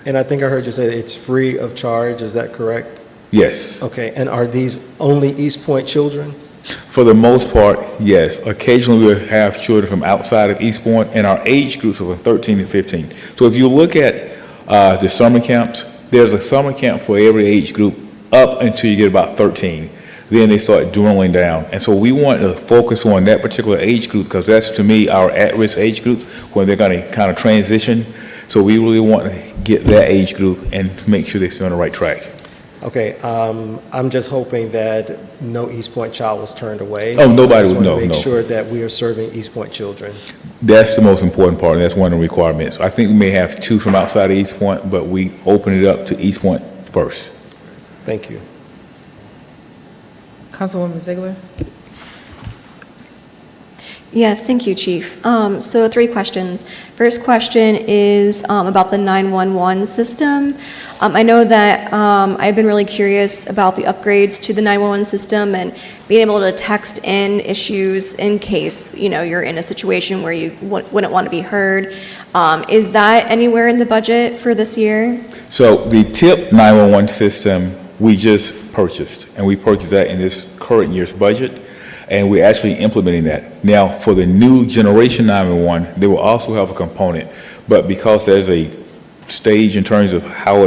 And I think I heard you say it's free of charge, is that correct? Yes. Okay, and are these only East Point children? For the most part, yes. Occasionally we'll have children from outside of East Point, and our age groups are from 13 to 15. So if you look at the summer camps, there's a summer camp for every age group up until you get about 13. Then they start dwindling down. And so we want to focus on that particular age group because that's, to me, our at-risk age group when they're going to kind of transition. So we really want to get that age group and make sure they're still on the right track. Okay, I'm just hoping that no East Point child was turned away. Oh, nobody I would, no, just want to make no. sure that we are serving East Point children. That's the most important part, and that's one of the requirements. I think we may have 2 from outside of East Point, but we open it up to East Point first. Thank you. Councilwoman Ziegler? Yes, thank you, Chief. So 3 questions. First question is about the 911 system. I know that I've been really curious about the upgrades to the 911 system and being able to text in issues in case, you're in a situation where you wouldn't want to be heard. Is that anywhere in the budget for this year? So the TIP 911 system, we just purchased, and we purchased that in this current year's budget. And we're actually implementing that. Now, for the new generation 911, they will also have a component, but because there's a stage in terms of how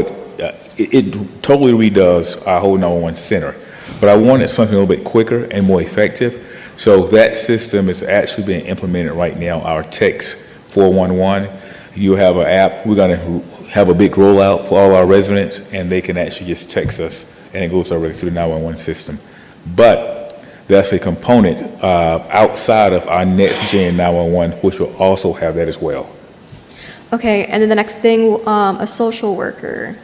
it totally redoes our whole 911 center. But I wanted something a little bit quicker and more effective. So that system is actually being implemented right now, our Text 411. You have an app, we're gonna have a big rollout for all our residents, and they can actually just text us, and it goes directly to the 911 system. But that's a component outside of our next gen 911, which will also have that as well. Okay, and then the next thing, a social worker.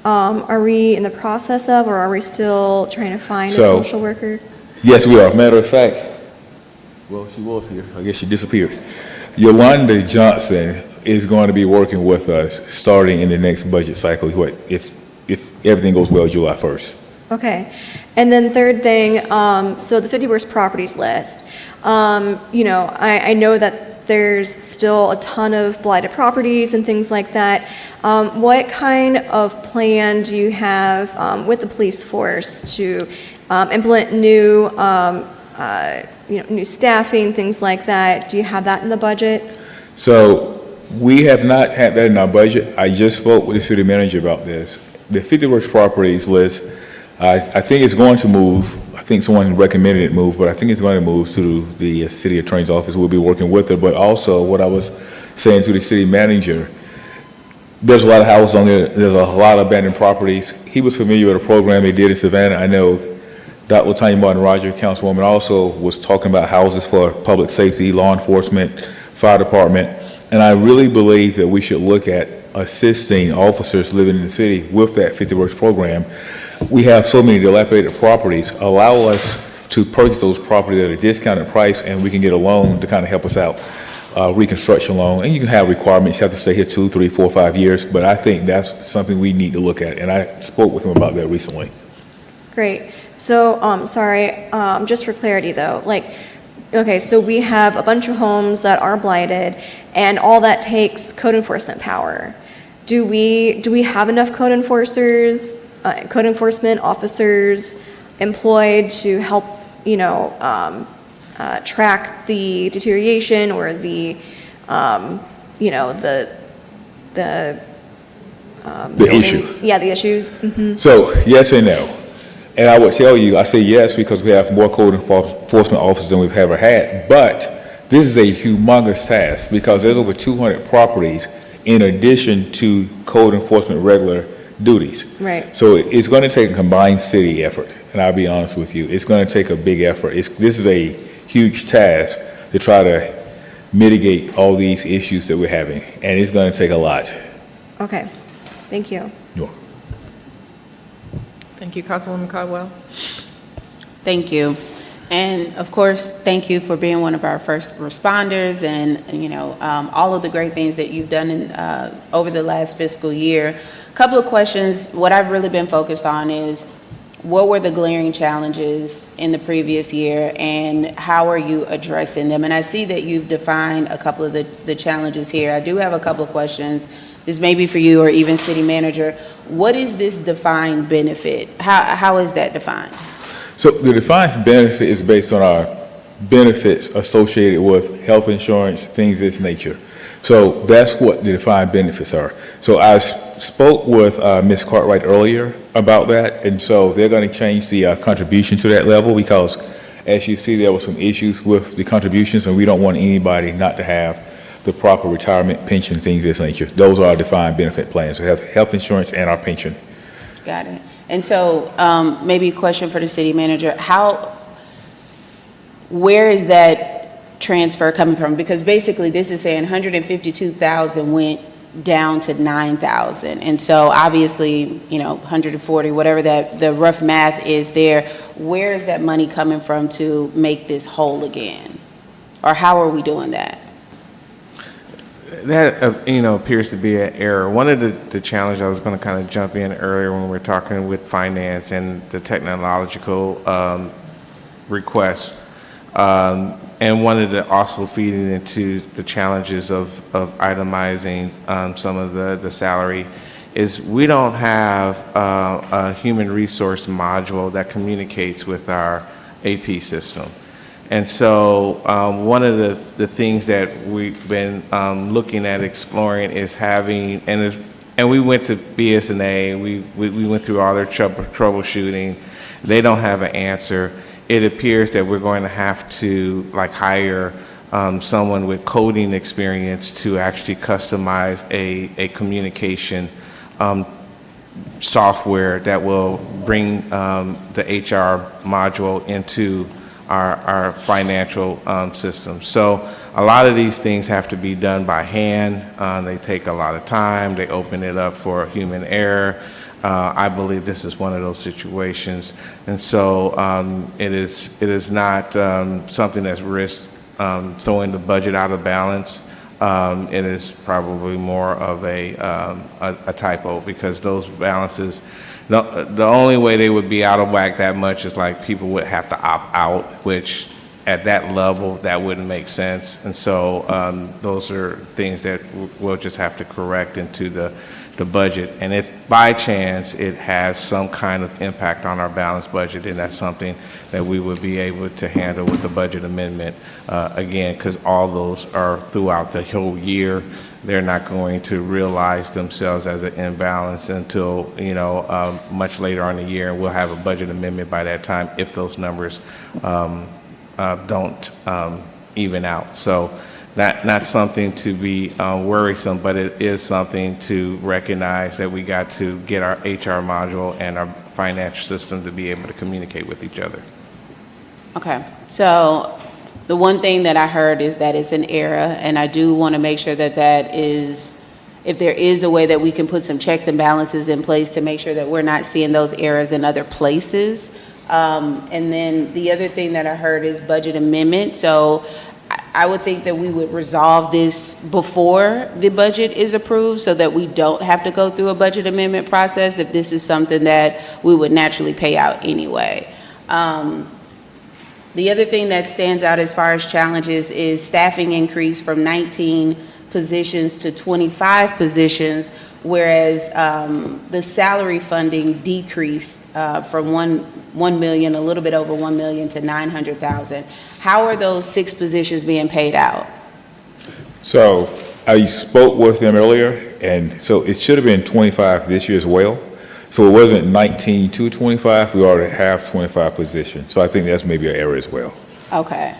Are we in the process of, or are we still trying to find a social worker? Yes, we are. Matter of fact, well, she was here. I guess she disappeared. Yolanda Johnson is going to be working with us starting in the next budget cycle, if everything goes well, July 1st. Okay, and then third thing, so the 50 worst properties list. I know that there's still a ton of blighted properties and things like that. What kind of plan do you have with the police force to implement new, new staffing, things like that? Do you have that in the budget? So we have not had that in our budget. I just spoke with the city manager about this. The 50 worst properties list, I think it's going to move. I think someone recommended it move, but I think it's going to move to the city attorney's office. We'll be working with her. But also, what I was saying to the city manager, there's a lot of houses on there. There's a lot of abandoned properties. He was familiar with a program they did in Savannah. I know Dr. Tanya Martin Roger, Councilwoman, also was talking about houses for public safety, law enforcement, fire department. And I really believe that we should look at assisting officers living in the city with that 50 works program. We have so many dilapidated properties. Allow us to purchase those properties at a discounted price, and we can get a loan to kind of help us out, reconstruction loan. And you can have requirements. You have to stay here 2, 3, 4, 5 years. But I think that's something we need to look at. And I spoke with him about that recently. Great. So, sorry, just for clarity though, okay, so we have a bunch of homes that are blighted, and all that takes code enforcement power. Do we have enough code enforcers, code enforcement officers employed to help, track the deterioration or the issues? Yeah, the issues. Mm-hmm. So yes and no. And I would tell you, I say yes because we have more code enforcement officers than we've ever had. But this is a humongous task because there's over 200 properties in addition to code enforcement regular duties. Right. So it's going to take a combined city effort. And I'll be honest with you, it's going to take a big effort. This is a huge task to try to mitigate all these issues that we're having. And it's going to take a lot. Okay. Thank you. You're welcome. Thank you, Councilwoman Caldwell. Thank you. And of course, thank you for being one of our first responders and, all of the great things that you've done over the last fiscal year. A couple of questions. What I've really been focused on is what were the glaring challenges in the previous year and how are you addressing them? And I see that you've defined a couple of the challenges here. I do have a couple of questions. This may be for you or even city manager. What is this defined benefit? How is that defined? So the defined benefit is based on our benefits associated with health insurance, things of this nature. So that's what the defined benefits are. So I spoke with Ms. Cartwright earlier about that, and so they're going to change the contribution to that level because, as you see, there were some issues with the contributions, and we don't want anybody not to have the proper retirement, pension, things of this nature. Those are our defined benefit plans. We have health insurance and our pension. Got it. And so maybe a question for the city manager. Where is that transfer coming from? Because basically this is saying 152,000 went down to 9,000. And so obviously, 140, whatever the rough math is there, where is that money coming from to make this whole again? Or how are we doing that? That, appears to be an error. One of the challenges, I was going to kind of jump in earlier when we were talking with finance and the technological requests, and wanted to also feed it into the challenges of itemizing some of the salary, is we don't have a human resource module that communicates with our AP system. And so one of the things that we've been looking at exploring is having, and we went to BSNA, we went through all their troubleshooting. They don't have an answer. It appears that we're going to have to hire someone with coding experience to actually customize a communication software that will bring the HR module into our financial system. So a lot of these things have to be done by hand. They take a lot of time. They open it up for human error. I believe this is one of those situations. And so it is not something that's risk throwing the budget out of balance. It is probably more of a typo, because those balances, the only way they would be out of whack that much is people would have to opt out, which at that level, that wouldn't make sense. And so those are things that we'll just have to correct into the budget. And if by chance it has some kind of impact on our balanced budget, then that's something that we would be able to handle with the budget amendment. Again, because all those are throughout the whole year. They're not going to realize themselves as an imbalance until, much later on in the year, and we'll have a budget amendment by that time if those numbers don't even out. So not something to be worrisome, but it is something to recognize that we got to get our HR module and our financial system to be able to communicate with each other. Okay, so the one thing that I heard is that it's an error, and I do want to make sure that is, if there is a way that we can put some checks and balances in place to make sure that we're not seeing those errors in other places. And then the other thing that I heard is budget amendment. So I would think that we would resolve this before the budget is approved so that we don't have to go through a budget amendment process if this is something that we would naturally pay out anyway. The other thing that stands out as far as challenges is staffing increase from 19 positions to 25 positions, whereas the salary funding decreased from 1 million, a little bit over 1 million, to 900,000. How are those 6 positions being paid out? So I spoke with them earlier, and so it should have been 25 this year as well. So it wasn't 19 to 25, we already have 25 positions. So I think that's maybe an error as well. Okay,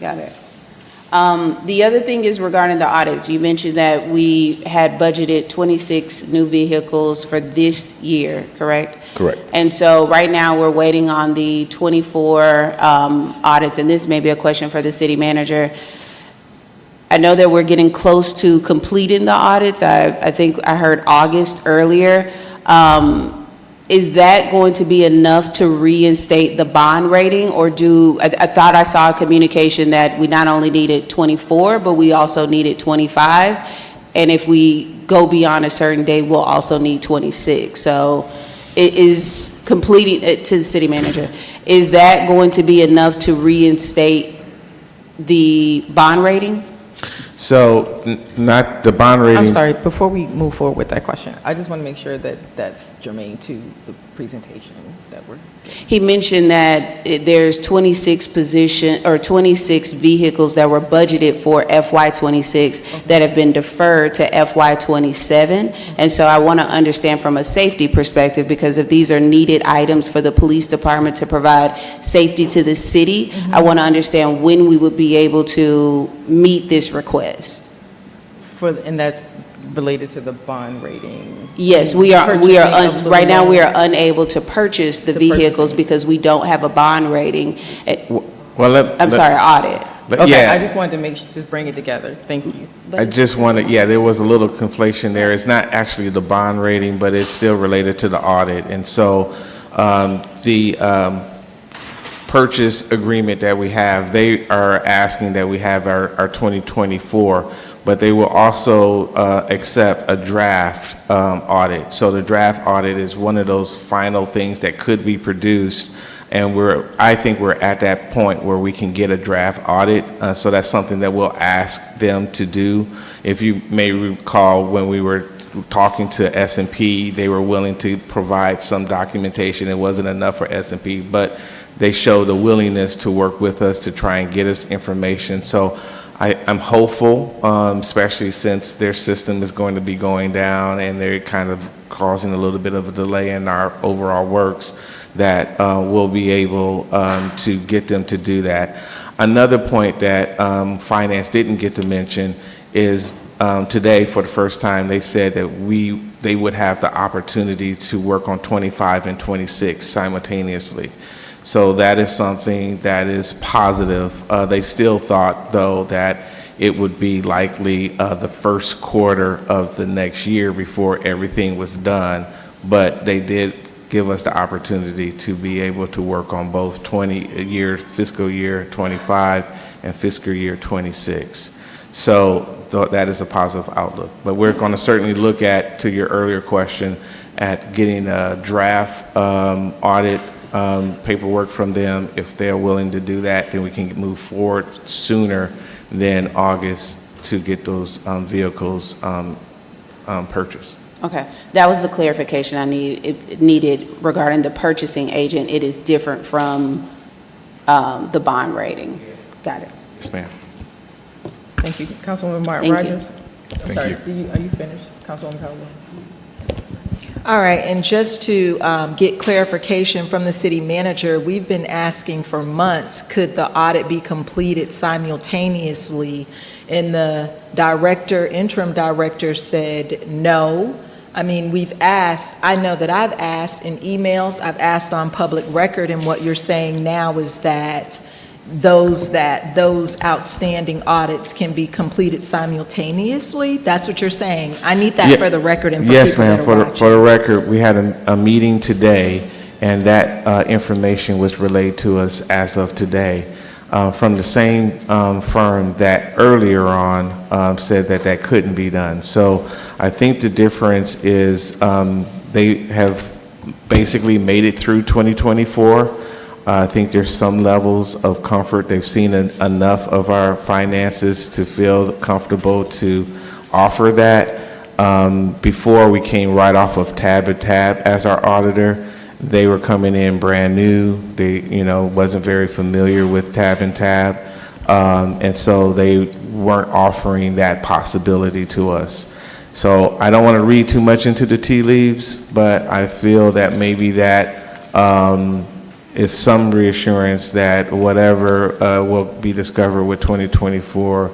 got it. The other thing is regarding the audits. You mentioned that we had budgeted 26 new vehicles for this year, correct? Correct. And so right now we're waiting on the 24 audits, and this may be a question for the city manager. I know that we're getting close to completing the audits. I think I heard August earlier. is that going to be enough to reinstate the bond rating? Or I thought I saw a communication that we not only needed 24, but we also needed 25. And if we go beyond a certain date, we'll also need 26. So it is completing, to the city manager, is that going to be enough to reinstate the bond rating? So, not the bond rating. I'm sorry, before we move forward with that question, I just want to make sure that that's germane to the presentation that we're getting. He mentioned that there's 26 vehicles that were budgeted for FY26 that have been deferred to FY27. And so I want to understand from a safety perspective, because if these are needed items for the police department to provide safety to the city, I want to understand when we would be able to meet this request. And that's related to the bond rating? Yes, right now we are unable to purchase the vehicles because we don't have a bond rating. I'm sorry, audit. Okay, I just wanted to just bring it together. Thank you. I just wanted, there was a little conflation there. It's not actually the bond rating, but it's still related to the audit. And so the purchase agreement that we have, they are asking that we have our 2024, but they will also accept a draft audit. So the draft audit is one of those final things that could be produced, and I think we're at that point where we can get a draft audit. So that's something that we'll ask them to do. If you may recall, when we were talking to S&P, they were willing to provide some documentation. It wasn't enough for S&P, but they showed a willingness to work with us to try and get us information. So I'm hopeful, especially since their system is going to be going down and they're kind of causing a little bit of a delay in our overall works, that we'll be able to get them to do that. Another point that finance didn't get to mention is today, for the first time, they said that they would have the opportunity to work on 25 and 26 simultaneously. So that is something that is positive. They still thought, though, that it would be likely the first quarter of the next year before everything was done, but they did give us the opportunity to be able to work on both fiscal year 25 and fiscal year 26. So that is a positive outlook. But we're going to certainly look at, to your earlier question, at getting a draft audit paperwork from them. If they're willing to do that, then we can move forward sooner than August to get those vehicles purchased. Okay, that was the clarification I needed regarding the purchasing agent. It is different from the bond rating. Got it. Yes, ma'am. Thank you. Councilwoman Martin Rogers? Are you finished? Councilwoman Caldwell? All right, and just to get clarification from the city manager, we've been asking for months, could the audit be completed simultaneously? And the interim director said no. I mean, we've asked, I know that I've asked in emails, I've asked on public record, and what you're saying now is that those outstanding audits can be completed simultaneously? That's what you're saying? I need that for the record and for yes, people ma'am. that are watching. For the record, we had a meeting today, and that information was relayed to us as of today from the same firm that earlier on said that couldn't be done. So I think the difference is they have basically made it through 2024. I think there's some levels of comfort. They've seen enough of our finances to feel comfortable to offer that. Before, we came right off of Tab as our auditor. They were coming in brand new. They, wasn't very familiar with Tab, and so they weren't offering that possibility to us. So I don't want to read too much into the tea leaves, but I feel that maybe that is some reassurance that whatever will be discovered with 2024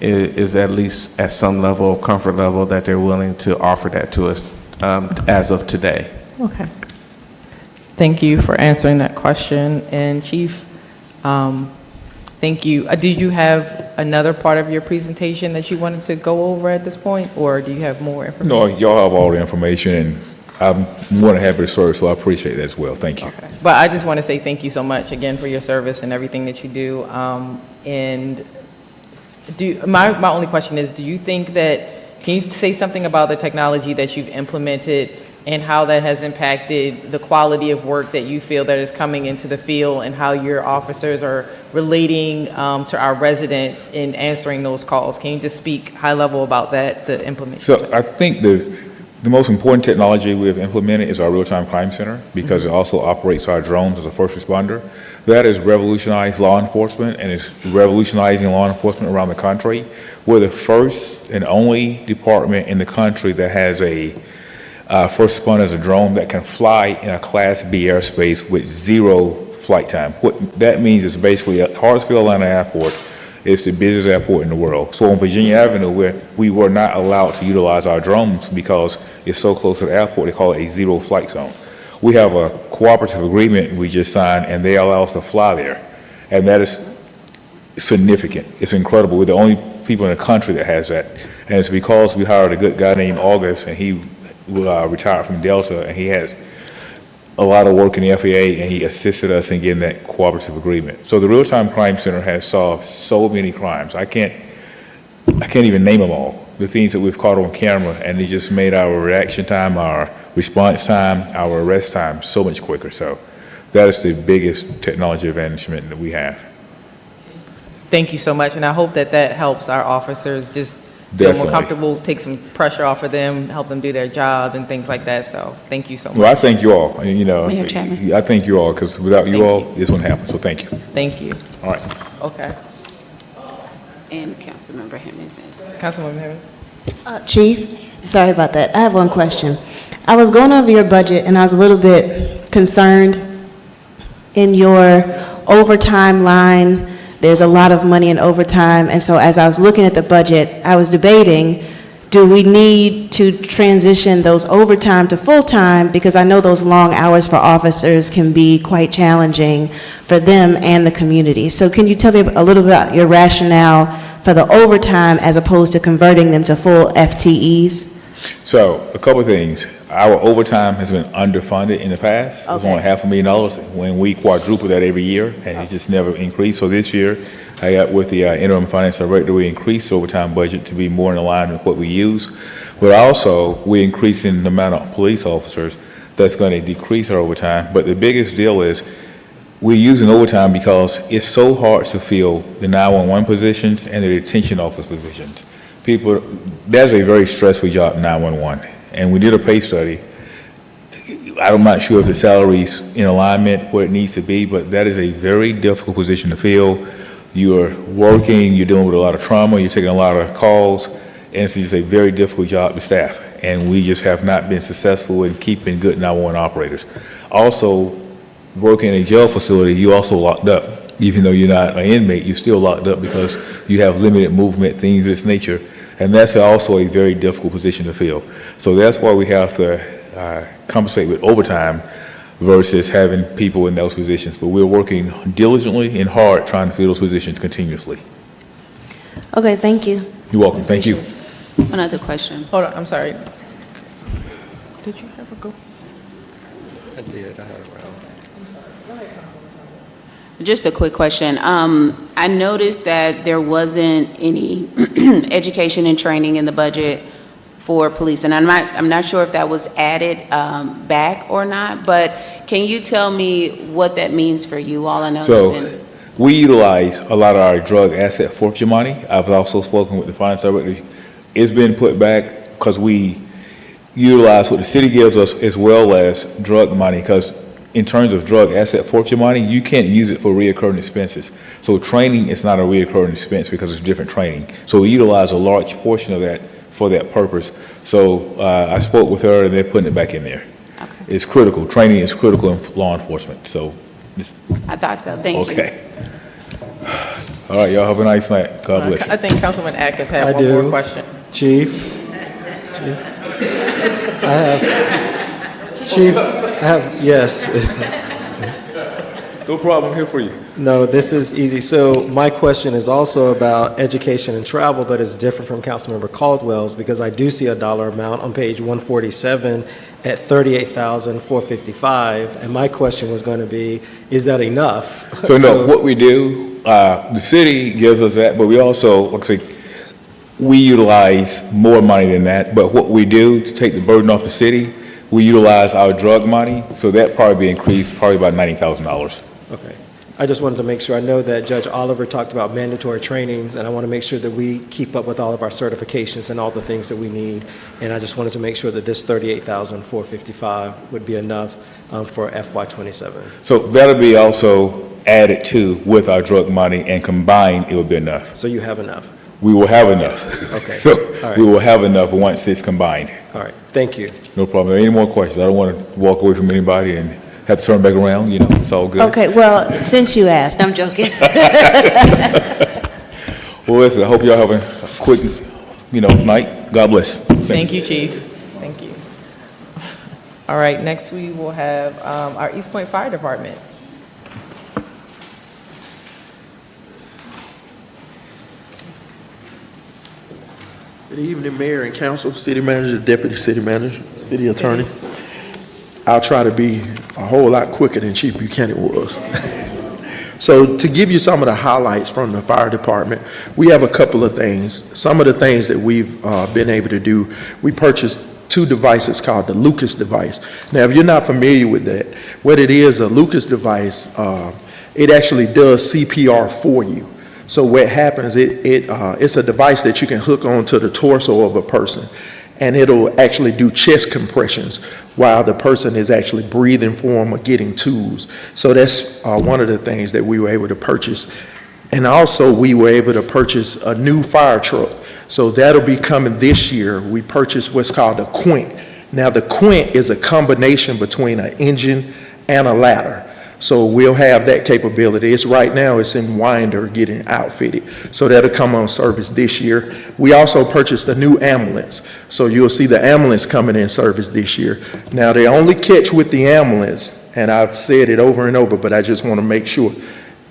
is at least at some level, comfort level, that they're willing to offer that to us as of today. Okay. Thank you for answering that question. And Chief, thank you. Did you have another part of your presentation that you wanted to go over at this point, or do you have more information? No, y'all have all the information, and I'm more than happy to serve, so I appreciate that as well. Thank you. But I just want to say thank you so much again for your service and everything that you do. And my only question is, do you think that, can you say something about the technology that you've implemented and how that has impacted the quality of work that you feel that is coming into the field and how your officers are relating to our residents in answering those calls? Can you just speak high level about that, the implementation? So I think the most important technology we have implemented is our real-time crime center, because it also operates our drones as a first responder. That has revolutionized law enforcement and is revolutionizing law enforcement around the country. We're the first and only department in the country that has a first responder as a drone that can fly in a Class B airspace with 0 flight time. What that means is basically at Hartsfield Atlanta Airport, it's the busiest airport in the world. So on Virginia Avenue, where we were not allowed to utilize our drones because it's so close to the airport, they call it a 0 flight zone. We have a cooperative agreement we just signed, and they allow us to fly there. And that is significant. It's incredible. We're the only people in the country that has that. And it's because we hired a good guy named August, and he retired from Delta, and he had a lot of work in the FAA, and he assisted us in getting that cooperative agreement. So the Real-Time Crime Center has solved so many crimes. I can't even name them all, the things that we've caught on camera, and it just made our reaction time, our response time, our arrest time so much quicker. So that is the biggest technology advancement that we have. Thank you so much, and I hope that that helps our officers just feel Definitely. more comfortable, take some pressure off of them, help them do their job and things like that. So thank you so much. Well, I thank you all. You know, Mayor Chapman. I thank you all, because without you all, this wouldn't happen. So thank you. Thank you. All right. Okay. And Councilmember Jimenez. Councilwoman Harris. Chief, sorry about that. I have one question. I was going over your budget, and I was a little bit concerned. In your overtime line, there's a lot of money in overtime, and so as I was looking at the budget, I was debating, do we need to transition those overtime to full-time? Because I know those long hours for officers can be quite challenging for them and the community. So can you tell me a little bit about your rationale for the overtime as opposed to converting them to full FTEs? So, a couple of things. Our overtime has been underfunded in the past. It was only $500,000 when we quadruple that every year, and it's just never increased. So this year, I got with the interim finance director, we increased the overtime budget to be more in line with what we use. But also, we're increasing the amount of police officers. That's going to decrease our overtime. But the biggest deal is we're using overtime because it's so hard to fill the 911 positions and the detention office positions. People, that's a very stressful job, 911. And we did a pay study. I'm not sure if the salary's in alignment where it needs to be, but that is a very difficult position to fill. You're working, you're dealing with a lot of trauma, you're taking a lot of calls, and it's just a very difficult job to staff. And we just have not been successful in keeping good 911 operators. Also, working in a jail facility, you're also locked up. Even though you're not an inmate, you're still locked up because you have limited movement, things of this nature. And that's also a very difficult position to fill. So that's why we have to compensate with overtime versus having people in those positions. But we're working diligently and hard trying to fill those positions continuously. Okay, thank you. You're welcome. Thank you. One other question. Hold on, I'm sorry. Did you ever go? I did. I had it. Just a quick question. I noticed that there wasn't any education and training in the budget for police, and I'm not sure if that was added back or not, but can you tell me what that means for you all? I know So it's been... we utilize a lot of our drug asset forfeiture money. I've also spoken with the finance director. It's been put back because we utilize what the city gives us as well as drug money, because in terms of drug asset forfeiture money, you can't use it for reoccurring expenses. So training is not a reoccurring expense because it's different training. So we utilize a large portion of that for that purpose. So I spoke with her and they're putting it back in there. Okay. It's critical. Training is critical in law enforcement. So I thought so. Thank you. okay. All right, y'all have a nice night. God bless you. I think Councilman Atkins had I one do. more question. Chief, yes. No problem. I'm here for you. No, this is easy. So my question is also about education and travel, but it's different from Councilmember Caldwell's because I do see a dollar amount on page 147 at $38,455, and my question was going to be, is that enough? So no, what we do, the city gives us that, but we also, like I say, we utilize more money than that, but what we do to take the burden off the city, we utilize our drug money, so that probably be increased probably about $90,000. Okay. I just wanted to make sure, I know that Judge Oliver talked about mandatory trainings, and I want to make sure that we keep up with all of our certifications and all the things that we need, and I just wanted to make sure that this $38,455 would be enough for FY27. So that'll be also added to with our drug money, and combined, it will be enough. So you have enough? We will have enough. Okay. So All right. we will have enough once it's combined. All right, thank you. No problem. Any more questions? I don't want to walk away from anybody and have to turn back around, you know, it's all good. Okay, well, since you asked, I'm joking. Well, listen, I hope y'all having a quick, night. God bless. Thank you, Chief. Thank you. All right, next we will have our East Point Fire Department. Good evening, Mayor and Council, City Manager, Deputy City Manager, City Attorney. I'll try to be a whole lot quicker than Chief Buchanan was. So to give you some of the highlights from the fire department, we have a couple of things. Some of the things that we've been able to do, we purchased 2 devices called the Lucas device. Now, if you're not familiar with that, what it is, a Lucas device, it actually does CPR for you. So what happens, it's a device that you can hook onto the torso of a person, and it'll actually do chest compressions while the person is actually breathing for them or getting tubes. So that's one of the things that we were able to purchase. And also we were able to purchase a new fire truck. So that'll be coming this year. We purchased what's called a Quint. Now the Quint is a combination between an engine and a ladder. So we'll have that capability. It's right now, it's in Winder getting outfitted. So that'll come on service this year. We also purchased a new ambulance. So you'll see the ambulance coming in service this year. Now the only catch with the ambulance, and I've said it over and over, but I just want to make sure,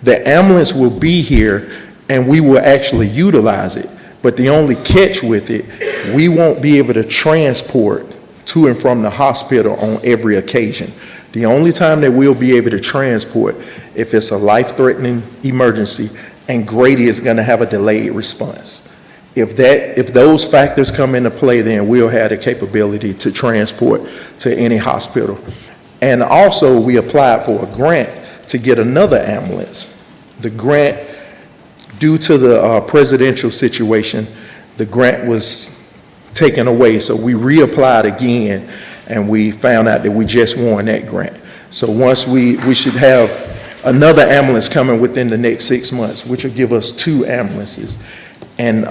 the ambulance will be here and we will actually utilize it. But the only catch with it, we won't be able to transport to and from the hospital on every occasion. The only time that we'll be able to transport if it's a life-threatening emergency and Grady is going to have a delayed response. If those factors come into play, then we'll have the capability to transport to any hospital. And also, we applied for a grant to get another ambulance. The grant, due to the presidential situation, the grant was taken away, so we reapplied again, and we found out that we just won that grant. So once we should have another ambulance coming within the next 6 months, which will give us 2 ambulances. And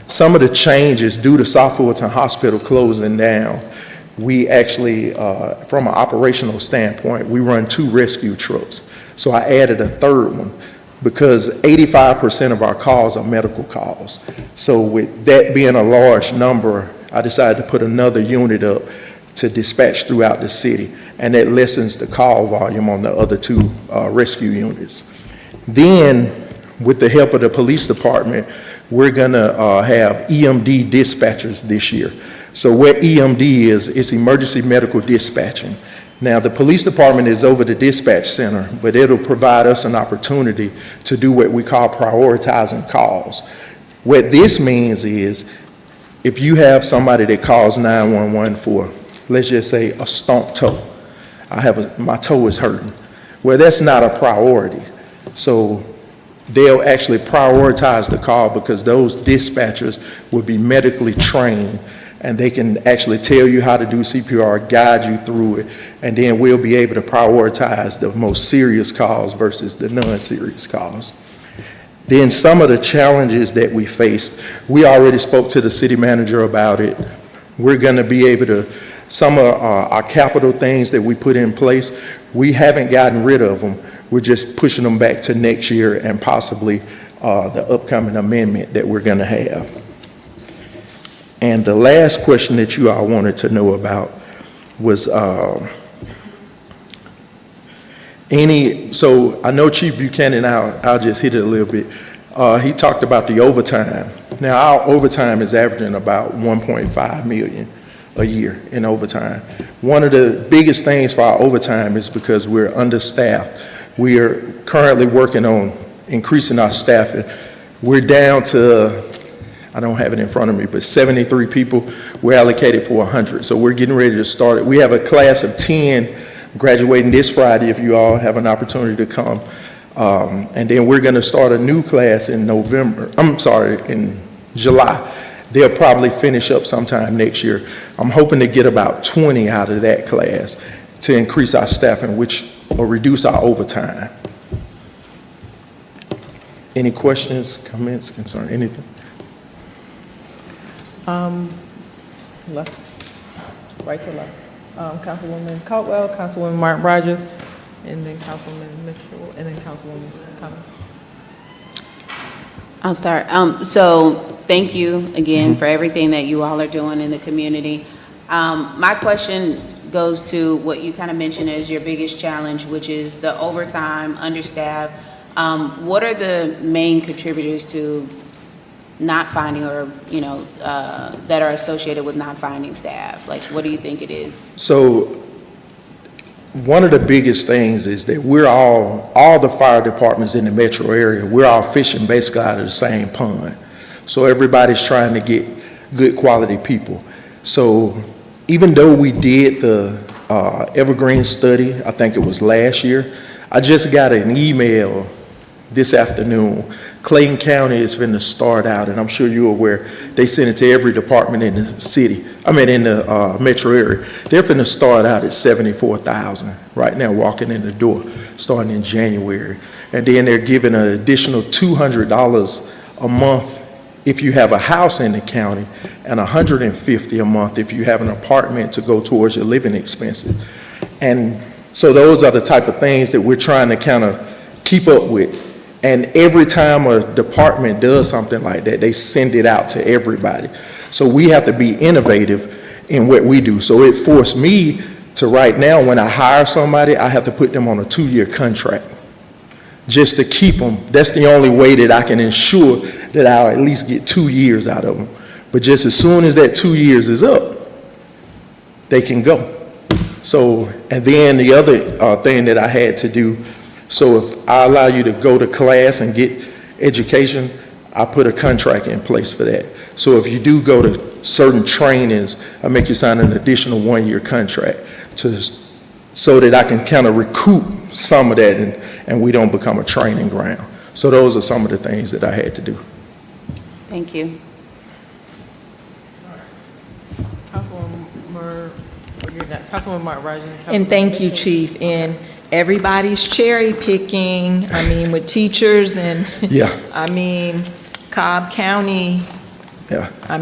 some of the changes due to South Fulton Hospital closing down, we actually, from an operational standpoint, we run 2 rescue trucks. So I added a 3rd one because 85% of our calls are medical calls. So with that being a large number, I decided to put another unit up to dispatch throughout the city, and that lessens the call volume on the other 2 rescue units. Then, with the help of the police department, we're gonna have EMD dispatchers this year. So what EMD is, it's emergency medical dispatching. Now, the police department is over the dispatch center, but it'll provide us an opportunity to do what we call prioritizing calls. What this means is, if you have somebody that calls 911 for, let's just say, a stump toe, my toe is hurting. Well, that's not a priority. So they'll actually prioritize the call because those dispatchers will be medically trained, and they can actually tell you how to do CPR, guide you through it, and then we'll be able to prioritize the most serious calls versus the non-serious calls. Then some of the challenges that we faced, we already spoke to the city manager about it. We're gonna be able to, some of our capital things that we put in place, we haven't gotten rid of them. We're just pushing them back to next year and possibly the upcoming amendment that we're gonna have. And the last question that you all wanted to know about was So I know Chief Buchanan, I'll just hit it a little bit. He talked about the overtime. Now, our overtime is averaging about 1.5 million a year in overtime. One of the biggest things for our overtime is because we're understaffed. We are currently working on increasing our staffing. We're down to, I don't have it in front of me, but 73 people. We're allocated for 100. So we're getting ready to start it. We have a class of 10 graduating this Friday if you all have an opportunity to come. And then we're going to start a new class in in July. They'll probably finish up sometime next year. I'm hoping to get about 20 out of that class to increase our staffing, which will reduce our overtime. Any questions, comments, concern, anything? Left, right to left. Councilwoman Caldwell, Councilwoman Martin Rogers, and then Councilman Mitchell, and then Councilwoman Cummings. I'll start. So thank you again for everything that you all are doing in the community. My question goes to what you kind of mentioned as your biggest challenge, which is the overtime, understaffed. What are the main contributors to not finding or, that are associated with not finding staff? Like, what do you think it is? So one of the biggest things is that we're all the fire departments in the metro area, we're all fishing basically out of the same pond. So everybody's trying to get good quality people. So even though we did the Evergreen study, I think it was last year, I just got an email this afternoon. Clayton County is going to start out, and I'm sure you're aware, they send it to every department in the city, in the metro area. They're going to start out at $74,000 right now, walking in the door, starting in January. And then they're giving an additional $200 a month if you have a house in the county, and $150 a month if you have an apartment to go towards your living expenses. And so those are the type of things that we're trying to kind of keep up with. And every time a department does something like that, they send it out to everybody. So we have to be innovative in what we do. So it forced me to right now, when I hire somebody, I have to put them on a 2-year contract just to keep them. That's the only way that I can ensure that I'll at least get 2 years out of them. But just as soon as that 2 years is up, they can go. So, and then the other thing that I had to do, so if I allow you to go to class and get education, I put a contract in place for that. So if you do go to certain trainings, I make you sign an additional 1-year contract so that I can kind of recoup some of that and we don't become a training ground. So those are some of the things that I had to do. Thank you. Councilwoman Martin Rogers. And thank you, Chief. And everybody's cherry picking, with teachers and, Yeah. Cobb County, Yeah. I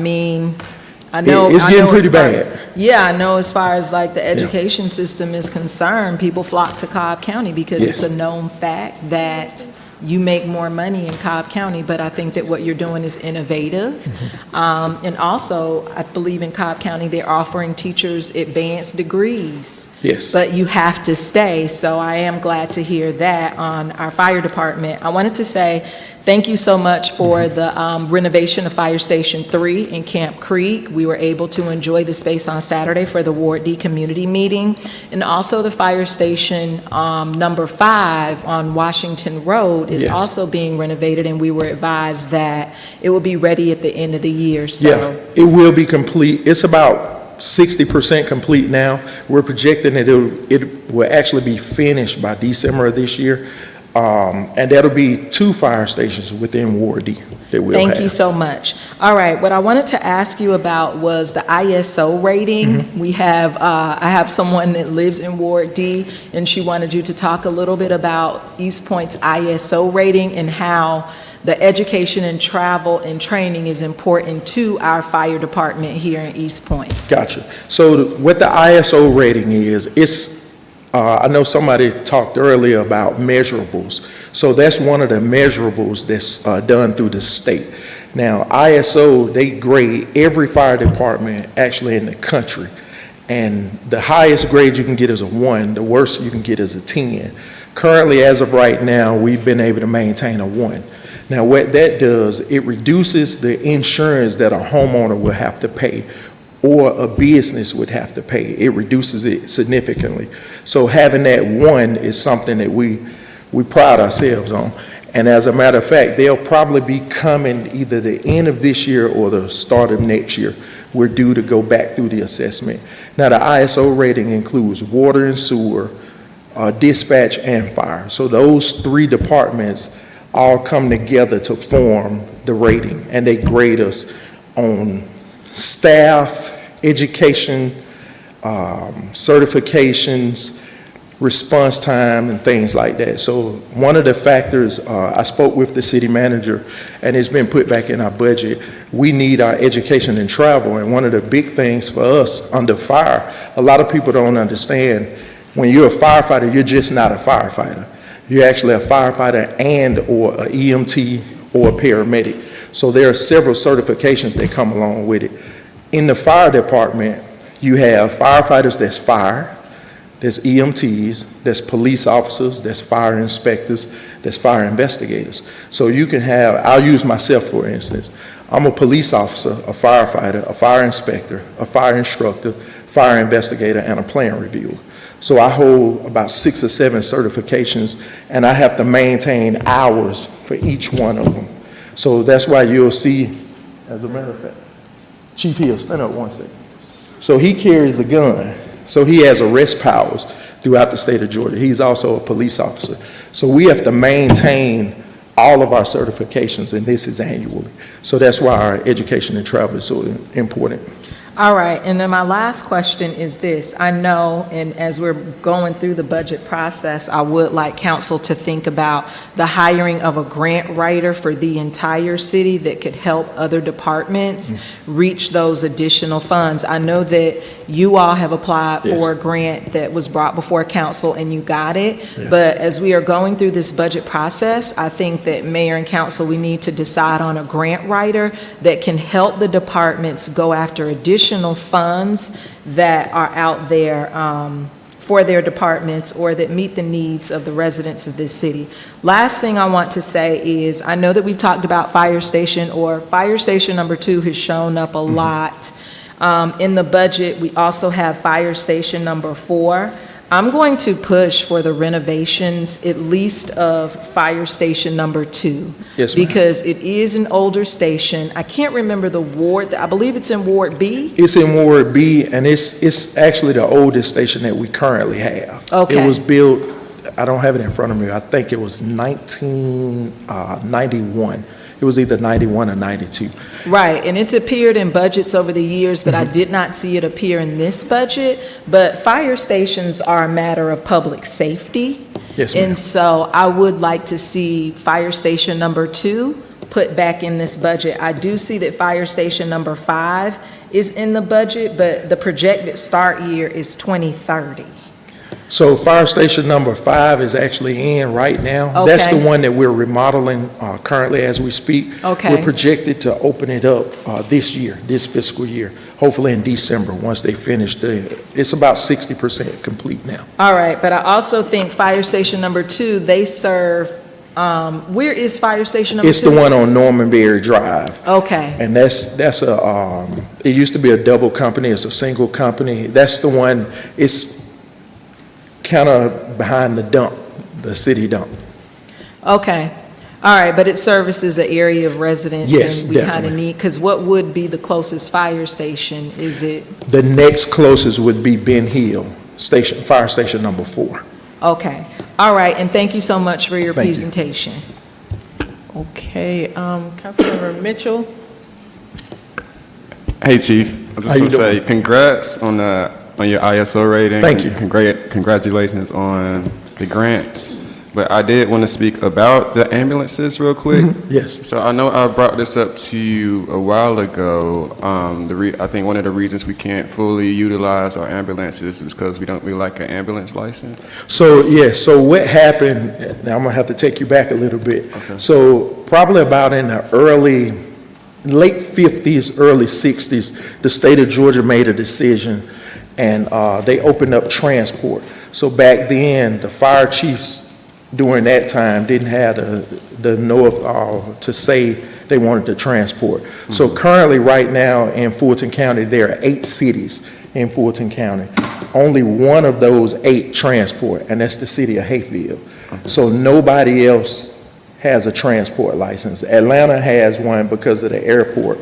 know. It's getting pretty as far as- bad. Yeah, I know as far as like the education system is concerned, people flock to Cobb County because it's a known fact that you make more money in Cobb County, but I think that what you're doing is innovative. And also, I believe in Cobb County, they're offering teachers advanced degrees. Yes. But you have to stay, so I am glad to hear that on our fire department. I wanted to say thank you so much for the renovation of Fire Station 3 in Camp Creek. We were able to enjoy the space on Saturday for the Ward D community meeting. And also the Fire Station number 5 on Washington Road is also being renovated, and we were advised that it will be ready at the end of the year. So Yeah, it will be complete. It's about 60% complete now. We're projecting that it will actually be finished by December of this year. And that'll be 2 fire stations within Ward D that we'll have. Thank you so much. All right, what I wanted to ask you about was the ISO rating. We have, I have someone that lives in Ward D, and she wanted you to talk a little bit about East Point's ISO rating and how the education and travel and training is important to our fire department here in East Point. Gotcha. So what the ISO rating is, it's I know somebody talked earlier about measurables. So that's one of the measurables that's done through the state. Now, ISO, they grade every fire department actually in the country. And the highest grade you can get is a 1, the worst you can get is a 10. Currently, as of right now, we've been able to maintain a 1. Now, what that does, it reduces the insurance that a homeowner will have to pay or a business would have to pay. It reduces it significantly. So having that 1 is something that we pride ourselves on. And as a matter of fact, they'll probably be coming either the end of this year or the start of next year. We're due to go back through the assessment. Now, the ISO rating includes water and sewer, dispatch, and fire. So those 3 departments all come together to form the rating, and they grade us on staff, education, certifications, response time, and things like that. So one of the factors, I spoke with the city manager, and it's been put back in our budget. We need our education and travel, and one of the big things for us under fire, a lot of people don't understand, when you're a firefighter, you're just not a firefighter. You're actually a firefighter and or an EMT or a paramedic. So there are several certifications that come along with it. In the fire department, you have firefighters that's fire, there's EMTs, there's police officers, there's fire inspectors, there's fire investigators. So you can have, I'll use myself for instance. I'm a police officer, a firefighter, a fire inspector, a fire instructor, fire investigator, and a plan reviewer. So I hold about 6 or 7 certifications, and I have to maintain hours for each one of them. So that's why you'll see, as a matter of fact, Chief Hill, stand up one second. So he carries a gun. So he has arrest powers throughout the state of Georgia. He's also a police officer. So we have to maintain all of our certifications, and this is annually. So that's why our education and travel is so important. All right, and then my last question is this. I know, and as we're going through the budget process, I would like council to think about the hiring of a grant writer for the entire city that could help other departments reach those additional funds. I know that you all have applied for a grant that was brought before council and you got it, but as we are going through this budget process, I think that mayor and council, we need to decide on a grant writer that can help the departments go after additional funds that are out there for their departments or that meet the needs of the residents of this city. Last thing I want to say is, I know that we've talked about fire station, or fire station number 2 has shown up a lot. In the budget, we also have fire station number 4. I'm going to push for the renovations, at least of fire station number 2. Yes, ma'am. Because it is an older station. I can't remember the ward, I believe it's in Ward B? It's in Ward B, and it's actually the oldest station that we currently have. Okay. It was built, I don't have it in front of me, I think it was 1991. It was either 91 or 92. Right, and it's appeared in budgets over the years, but I did not see it appear in this budget. But fire stations are a matter of public safety. Yes, ma'am. And so I would like to see fire station number 2 put back in this budget. I do see that fire station number 5 is in the budget, but the projected start year is 2030. So fire station number 5 is actually in right now. That's the Okay. one that we're remodeling currently as we speak. Okay. We're projected to open it up this year, this fiscal year, hopefully in December, once they finish it's about 60% complete now. All right, but I also think fire station number 2, they serve, where is fire station number 2? It's the one on Norman Berry Drive. Okay. And that's a, it used to be a double company, it's a single company. That's the one, it's kind of behind the dump, the city dump. Okay. All right, but it services an area of residents. Yes, and we kind of definitely. need, because what would be the closest fire station? Is it, The next closest would be Ben Hill Station, fire station number 4. okay. All right, and thank you so much for your Thank you. presentation. Okay, Councilmember Mitchell. Hey, Chief. I How just you want to say doing? congrats on your ISO rating. Thank you. Congratulations on the grants. But I did want to speak about the ambulances real quick. Yes. So I know I brought this up to you a while ago. I think one of the reasons we can't fully utilize our ambulances is because we don't really like an ambulance license. So, yes, so what happened, now I'm gonna have to take you back a little bit. Okay. So probably about in the late 50s, early 60s, the state of Georgia made a decision and they opened up transport. So back then, the fire chiefs during that time didn't have the north to say they wanted to transport. So currently, right now in Fulton County, there are 8 cities in Fulton County. Only one of those 8 transport, and that's the city of Hayfield. So nobody else has a transport license. Atlanta has one because of the airport.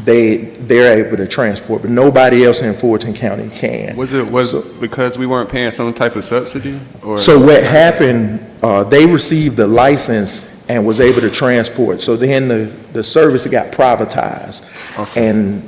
They're able to transport, but nobody else in Fulton County can. Was it because we weren't paying some type of subsidy? Or So what happened, they received the license and was able to transport. So then the service got privatized. And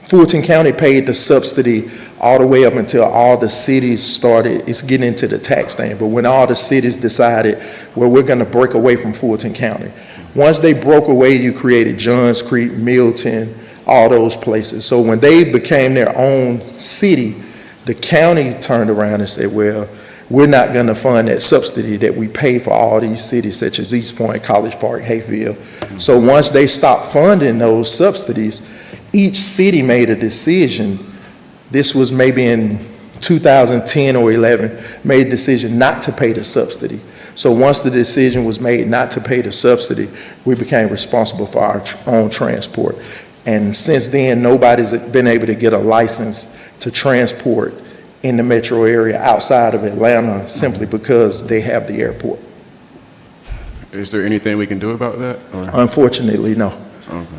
Fulton County paid the subsidy all the way up until all the cities started, it's getting into the tax thing, but when all the cities decided, well, we're gonna break away from Fulton County. Once they broke away, you created Johns Creek, Milton, all those places. So when they became their own city, the county turned around and said, well, we're not gonna fund that subsidy that we pay for all these cities such as East Point, College Park, Hayfield. So once they stopped funding those subsidies, each city made a decision. This was maybe in 2010 or 11, made a decision not to pay the subsidy. So once the decision was made not to pay the subsidy, we became responsible for our own transport. And since then, nobody's been able to get a license to transport in the metro area outside of Atlanta simply because they have the airport. Is there anything we can do about that? Or? Unfortunately, no.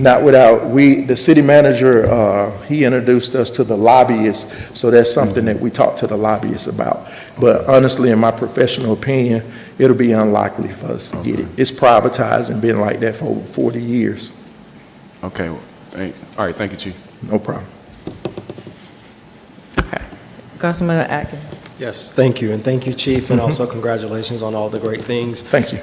Not without, the city manager, he introduced us to the lobbyists, so that's something that we talked to the lobbyists about. But honestly, in my professional opinion, it'll be unlikely for us to get it. It's privatized and been like that for over 40 years. Okay, all right, thank you, Chief. No problem. Okay. Councilman Atkins. Yes, thank you, and thank you, Chief, and also congratulations on all the great things. Thank you.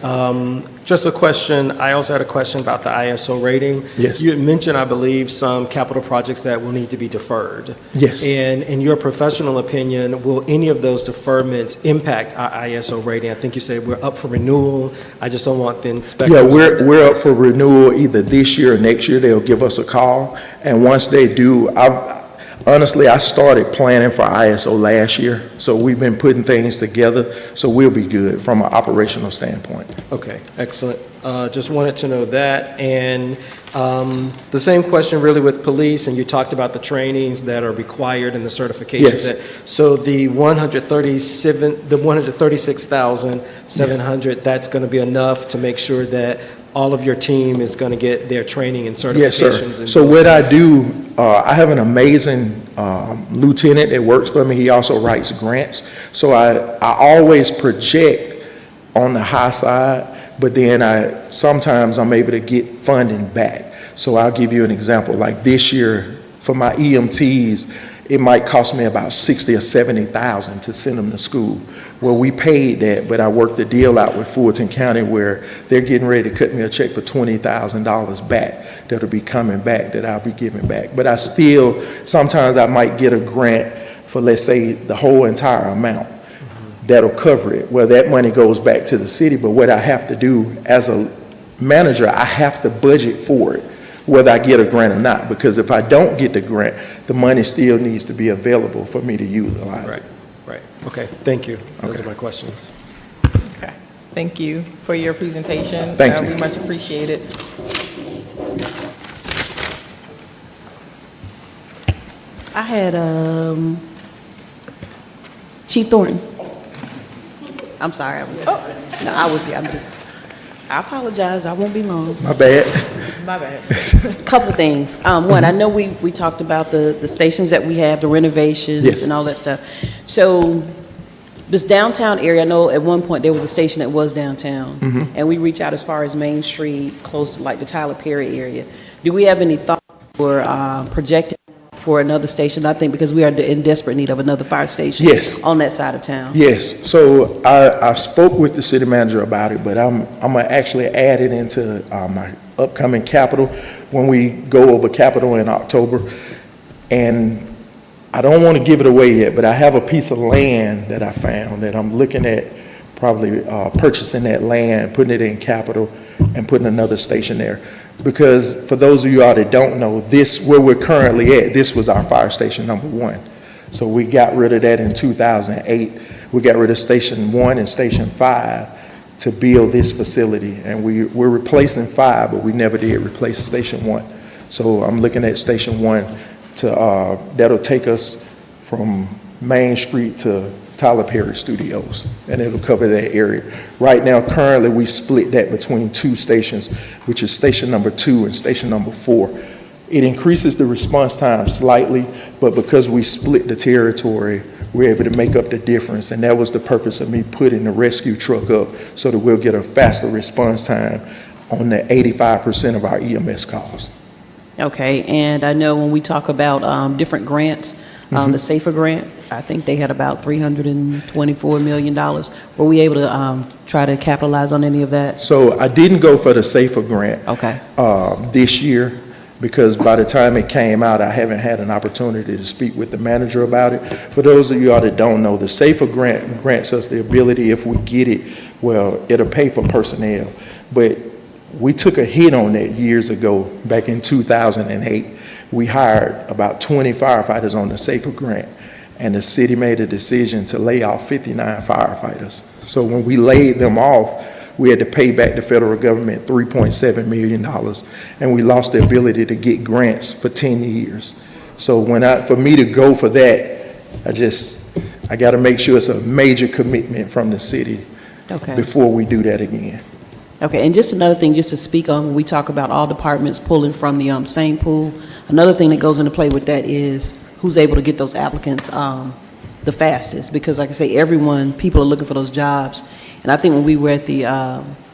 Just a question, I also had a question about the ISO rating. Yes. You had mentioned, I believe, some capital projects that will need to be deferred. Yes. And in your professional opinion, will any of those deferments impact our ISO rating? I think you said we're up for renewal. I just don't want the inspectors. Yeah, we're up for renewal either this year or next year. They'll give us a call, and once they do, honestly, I started planning for ISO last year, so we've been putting things together, so we'll be good from an operational standpoint. Okay, excellent. Just wanted to know that. And the same question really with police, and you talked about the trainings that are required and the certifications. Yes. So the 136,700, that's going to be enough to make sure that all of your team is going to get their training and certifications? Yes, sir. So what I do, I have an amazing lieutenant that works for me. He also writes grants. So I always project on the high side, but then sometimes I'm able to get funding back. So I'll give you an example. Like this year, for my EMTs, it might cost me about $60,000 or $70,000 to send them to school. Well, we paid that, but I worked a deal out with Fulton County where they're getting ready to cut me a check for $20,000 back that'll be coming back, that I'll be giving back. But sometimes I might get a grant for, let's say, the whole entire amount. That'll cover it. Well, that money goes back to the city, but what I have to do as a manager, I have to budget for it, whether I get a grant or not, because if I don't get the grant, the money still needs to be available for me to utilize it. Right. Okay, thank you. Those are my questions. Okay. Thank you for your presentation. Thank you. We much appreciate it. I had Chief Thornton. I'm sorry, I apologize, I won't be long. My bad. My bad. Couple things. One, I know we talked about the stations that we have, the renovations Yes. and all that stuff. So this downtown area, I know at one point there was a station that was downtown. And we reach out as far as Main Street, close to like the Tyler Perry area. Do we have any thoughts or projecting for another station? I think because we are in desperate need of another fire station. Yes. On that side of town. Yes, so I spoke with the city manager about it, but I'm gonna actually add it into my upcoming capital when we go over capital in October. And I don't want to give it away yet, but I have a piece of land that I found that I'm looking at probably purchasing that land, putting it in capital and putting another station there. Because for those of you all that don't know, where we're currently at, this was our fire station number 1. So we got rid of that in 2008. We got rid of Station 1 and Station 5 to build this facility. And we're replacing 5, but we never did replace Station 1. So I'm looking at Station 1 to, that'll take us from Main Street to Tyler Perry Studios, and it'll cover that area. Right now, currently, we split that between 2 stations, which is Station number 2 and Station number 4. It increases the response time slightly, but because we split the territory, we're able to make up the difference, and that was the purpose of me putting the rescue truck up, so that we'll get a faster response time on the 85% of our EMS calls. Okay, and I know when we talk about different grants, the SAFER grant, I think they had about $324 million. Were we able to try to capitalize on any of that? So I didn't go for the SAFER grant this year, because by the time it came out, I haven't had an opportunity to speak with the manager about it. For those of you all that don't know, the SAFER grant grants us the ability, if we get it, well, it'll pay for personnel. But we took a hit on that years ago, back in 2008. We hired about 20 firefighters on the SAFER grant, and the city made a decision to lay off 59 firefighters. So when we laid them off, we had to pay back the federal government $3.7 million, and we lost the ability to get grants for 10 years. So for me to go for that, I got to make sure it's a major commitment from the city before we do that again. Okay, and just another thing, just to speak on, when we talk about all departments pulling from the same pool, another thing that goes into play with that is who's able to get those applicants the fastest. Because like I say, people are looking for those jobs. And I think when we were at the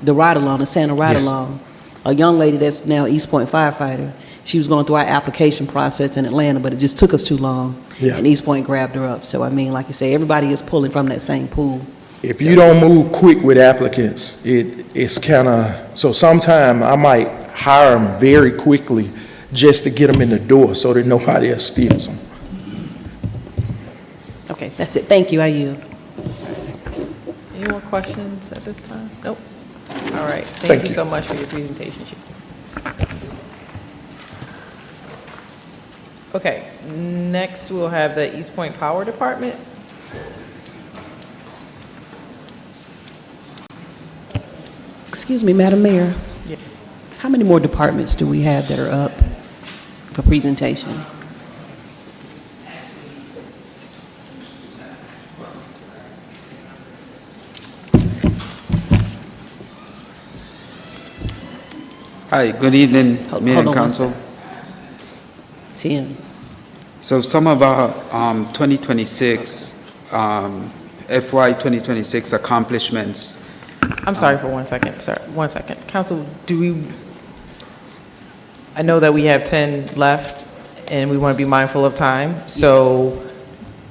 ride-along, the Santa ride-along, a young lady that's now East Point firefighter, she was going through our application process in Atlanta, but it just took us too long. Yeah. And East Point grabbed her up. So I mean, like you say, everybody is pulling from that same pool. If you don't move quick with applicants, it's kind of, so sometime I might hire them very quickly just to get them in the door so that nobody else steals them. Okay, that's it. Thank you. I yield. Any more questions at this time? Nope. All right. Thank you so much for your presentation, Chief. Okay, next we'll have the East Point Power Department. Excuse me, Madam Mayor. Yeah. How many more departments do we have that are up for presentation? Hi, good evening, Mayor and Council. 10. So some of our 2026, FY 2026 accomplishments. I'm sorry for 1 second, sir. 1 second. Council, I know that we have 10 left and we want to be mindful of time. So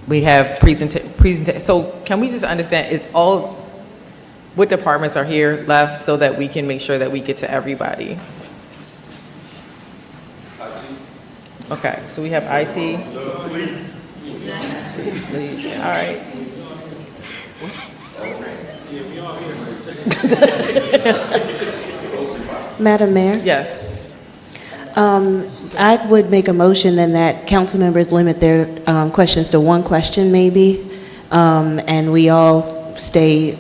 we have so can we just understand, what departments are here left so that we can make sure that we get to everybody? Okay, so we have IT. All right. Madam Mayor? Yes. I would make a motion then that council members limit their questions to 1 question maybe, and we all stay,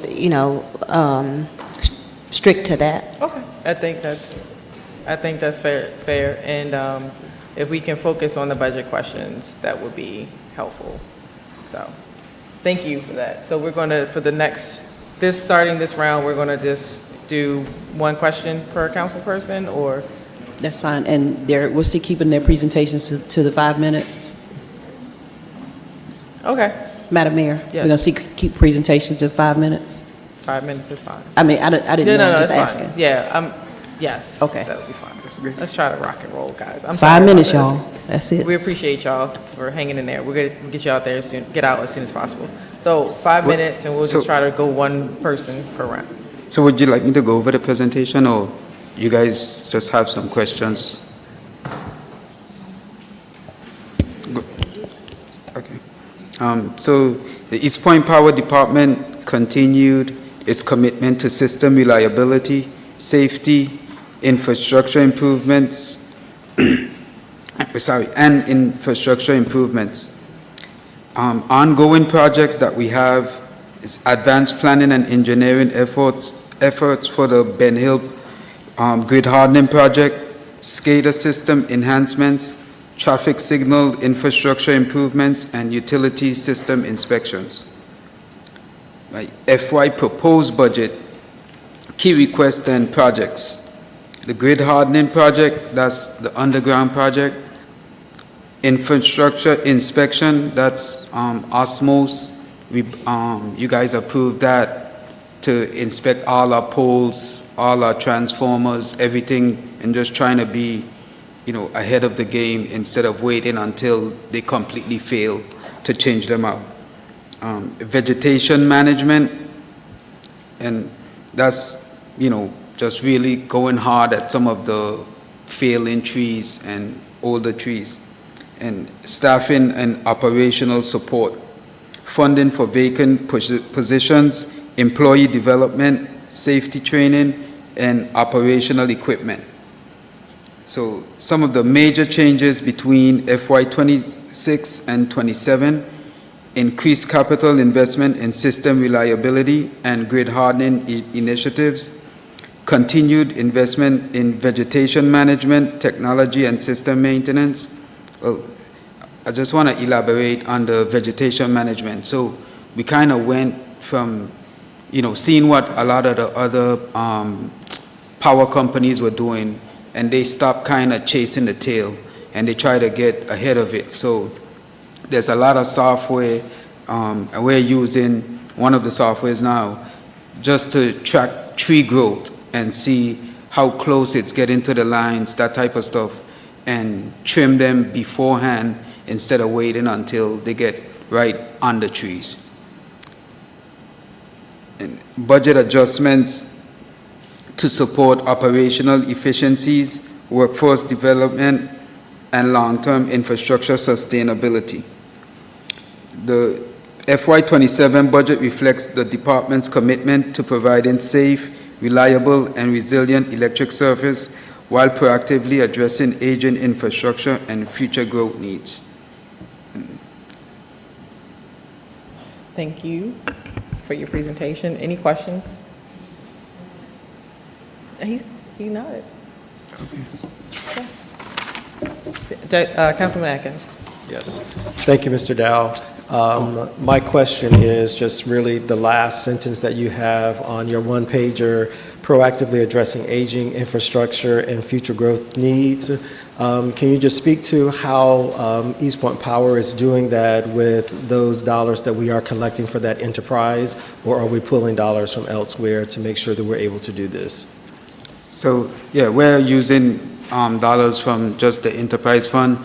strict to that. Okay. I think that's fair. And if we can focus on the budget questions, that would be helpful. So, thank you for that. So we're going to, starting this round, we're going to just do 1 question per council person, or? That's fine. And we'll still keeping their presentations to the 5 minutes. Okay. Madam Mayor, Yeah. we're going to keep presentations to 5 minutes? 5 minutes is fine. I mean, I didn't know, No, just it's asking. fine. Yeah, yes. Okay. That would be fine. Let's try to rock and roll, guys. I'm 5 sorry minutes, about y'all. this. That's it. We appreciate y'all for hanging in there. We're going to get you out there soon, get out as soon as possible. So 5 minutes, and we'll just try to go 1 person per round. So would you like me to go over the presentation, or you guys just have some questions? Okay. So the East Point Power Department continued its commitment to system reliability, safety, infrastructure improvements, and infrastructure improvements. Ongoing projects that we have is advanced planning and engineering efforts for the Ben Hill grid hardening project, SCADA system enhancements, traffic signal infrastructure improvements, and utility system inspections. Right. FY proposed budget, key requests and projects. The grid hardening project, that's the underground project. Infrastructure inspection, that's Osmos. You guys approved that to inspect all our poles, all our transformers, everything, and just trying to be, ahead of the game instead of waiting until they completely fail to change them out. Vegetation management, and that's, just really going hard at some of the failing trees and older trees. And staffing and operational support, funding for vacant positions, employee development, safety training, and operational equipment. So some of the major changes between FY 26 and 27, increased capital investment in system reliability and grid hardening initiatives, continued investment in vegetation management, technology, and system maintenance. Well, I just want to elaborate on the vegetation management. So we kind of went from, seeing what a lot of the other power companies were doing, and they stopped kind of chasing the tail, and they try to get ahead of it. So there's a lot of software, and we're using one of the softwares now just to track tree growth and see how close it's getting to the lines, that type of stuff, and trim them beforehand instead of waiting until they get right on the trees. And budget adjustments to support operational efficiencies, workforce development, and long-term infrastructure sustainability. The FY27 budget reflects the department's commitment to providing safe, reliable, and resilient electric service while proactively addressing aging infrastructure and future growth needs. Thank you for your presentation. Any questions? He nodded. Councilman Atkins. Yes. Thank you, Mr. Dow. My question is just really the last sentence that you have on your one-pager, proactively addressing aging infrastructure and future growth needs. Can you just speak to how East Point Power is doing that with those dollars that we are collecting for that enterprise, or are we pulling dollars from elsewhere to make sure that we're able to do this? So, yeah, we're using dollars from just the enterprise fund.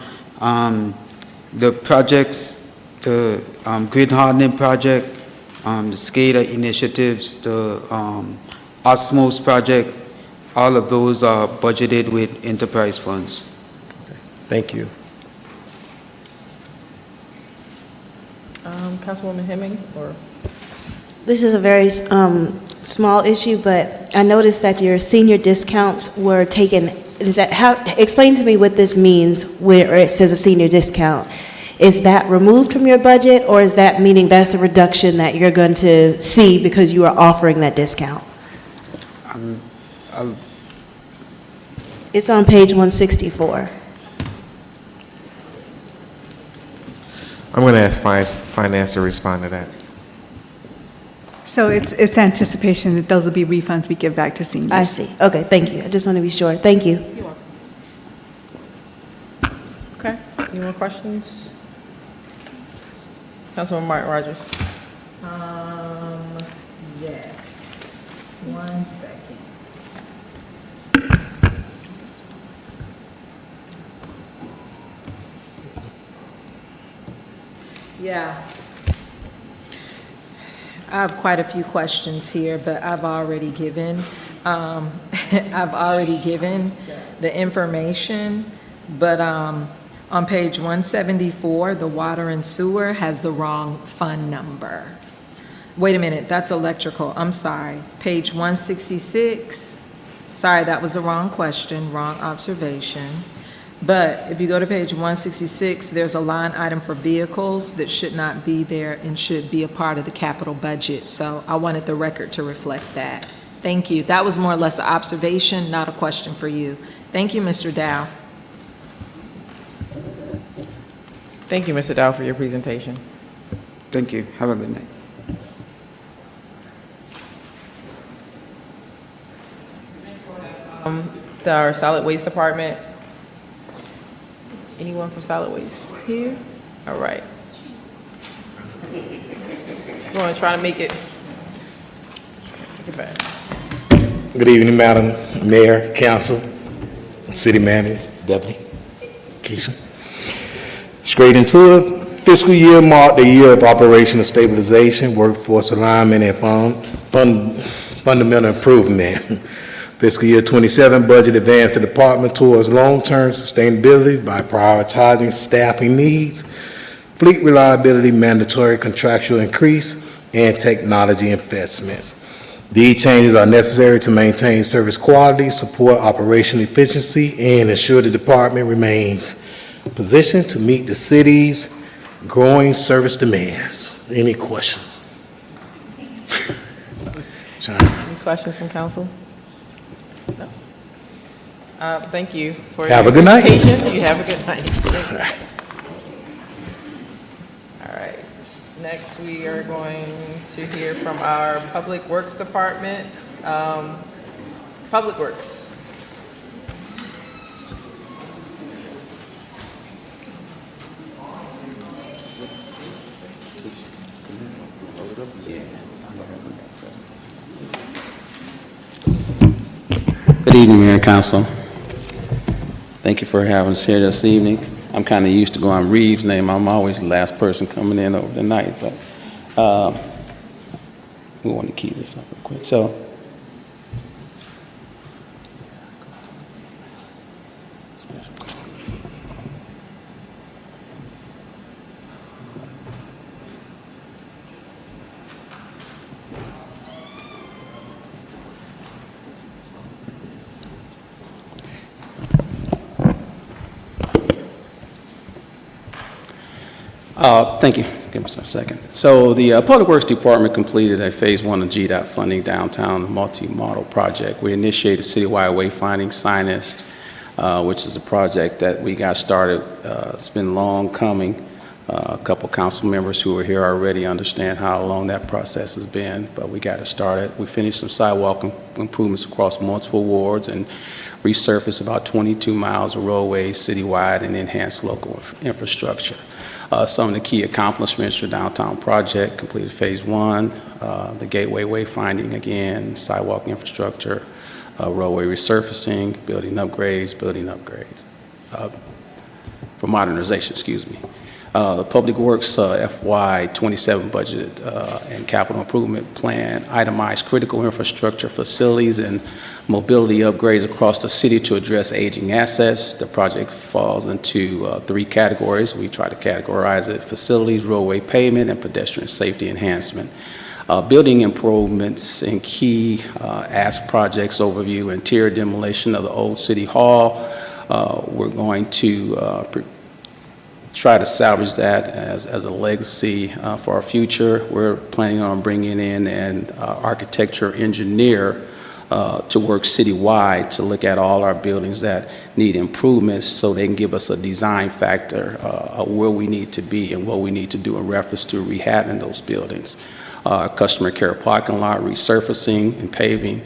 The projects, the grid hardening project, the SCADA initiatives, the Osmos project, all of those are budgeted with enterprise funds. Okay. Thank you. Councilwoman Hemming, or? This is a very small issue, but I noticed that your senior discounts were taken. Explain to me what this means where it says a senior discount. Is that removed from your budget, or is that meaning that's the reduction that you're going to see because you are offering that discount? It's on page 164. I'm going to ask finance to respond to that. So it's anticipation that those will be refunds we give back to seniors. I see. Okay, thank you. I just want to be sure. Thank you. Okay, any more questions? Councilwoman Martin Rogers. Yes. 1 second. Yeah. I have quite a few questions here, but I've already given the information. But on page 174, the water and sewer has the wrong fund number. Wait a minute, that's electrical. I'm sorry. Page 166. Sorry, that was the wrong question, wrong observation. But if you go to page 166, there's a line item for vehicles that should not be there and should be a part of the capital budget. So I wanted the record to reflect that. Thank you. That was more or less an observation, not a question for you. Thank you, Mr. Dow. Thank you, Mr. Dow, for your presentation. Thank you. Have a good night. Our solid waste department. Anyone from solid waste here? All right. We're going to try to make it fast. Good evening, Madam Mayor, Council, City Manager, Deputy, Keisha. Straight into it. Fiscal year marked the year of operational stabilization, workforce alignment, and fundamental improvement. Fiscal year 27 budget advanced the department towards long-term sustainability by prioritizing staffing needs, fleet reliability, mandatory contractual increase, and technology investments. These changes are necessary to maintain service quality, support operational efficiency, and ensure the department remains positioned to meet the city's growing service demands. Any questions? Any questions from council? No. Thank you for Have your a good night. presentation. You have a good night. All right. Next, we are going to hear from our Public Works Department. Public Works. Good evening, Mayor and Council. Thank you for having us here this evening. I'm kind of used to going Reeves' name. I'm always the last person coming in over the night, but we want to keep this up real quick. So, thank you. Give us a second. So the Public Works Department completed a Phase 1 of GDOT funding downtown multi-model project. We initiated citywide wayfinding signage, which is a project that we got started. It's been long coming. A couple council members who are here already understand how long that process has been, but we got it started. We finished some sidewalk improvements across multiple wards and resurfaced about 22 miles of roadways citywide and enhanced local infrastructure. Some of the key accomplishments for downtown project: completed Phase 1, the gateway wayfinding again, sidewalk infrastructure, roadway resurfacing, building upgrades for modernization, excuse me. The Public Works FY 27 budget and capital improvement plan itemized critical infrastructure facilities and mobility upgrades across the city to address aging assets. The project falls into 3 categories. We try to categorize it: facilities, roadway pavement, and pedestrian safety enhancement. Building improvements and key ASK projects overview: interior demolition of the old City Hall. We're going to try to salvage that as a legacy for our future. We're planning on bringing in an architecture engineer to work citywide to look at all our buildings that need improvements so they can give us a design factor of where we need to be and what we need to do in reference to rehabbing those buildings. Customer care parking lot resurfacing and paving,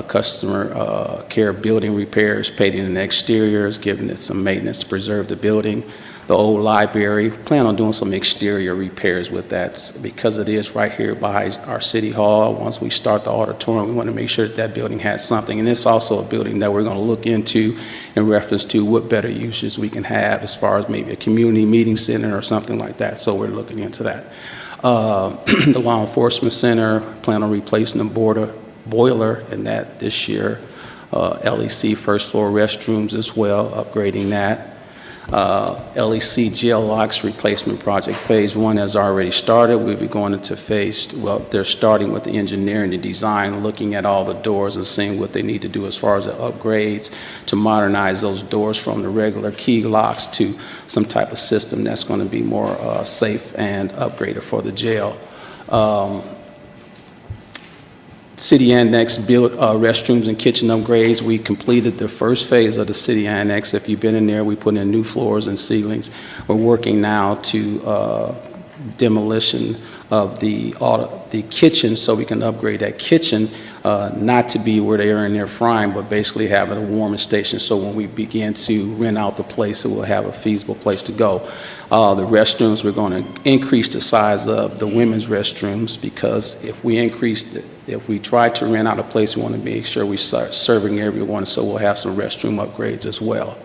customer care building repairs, painting and exteriors, giving it some maintenance to preserve the building. The old library, plan on doing some exterior repairs with that because it is right here by our City Hall. Once we start the auditorium, we want to make sure that that building has something. And it's also a building that we're going to look into in reference to what better uses we can have as far as maybe a community meeting center or something like that. So we're looking into that. The Law Enforcement Center, plan on replacing the boiler in that this year. LEC first floor restrooms as well, upgrading that. LEC jail locks replacement project. Phase 1 has already started. We'll be going into they're starting with the engineering and design, looking at all the doors and seeing what they need to do as far as the upgrades to modernize those doors from the regular key locks to some type of system that's going to be more safe and upgraded for the jail. City Annex built restrooms and kitchen upgrades. We completed the first phase of the City Annex. If you've been in there, we put in new floors and ceilings. We're working now to demolition of the kitchen so we can upgrade that kitchen, not to be where they are in there frying, but basically having a warming station so when we begin to rent out the place, it will have a feasible place to go. The restrooms, we're going to increase the size of the women's restrooms because if we try to rent out a place, we want to make sure we start serving everyone, so we'll have some restroom upgrades as well.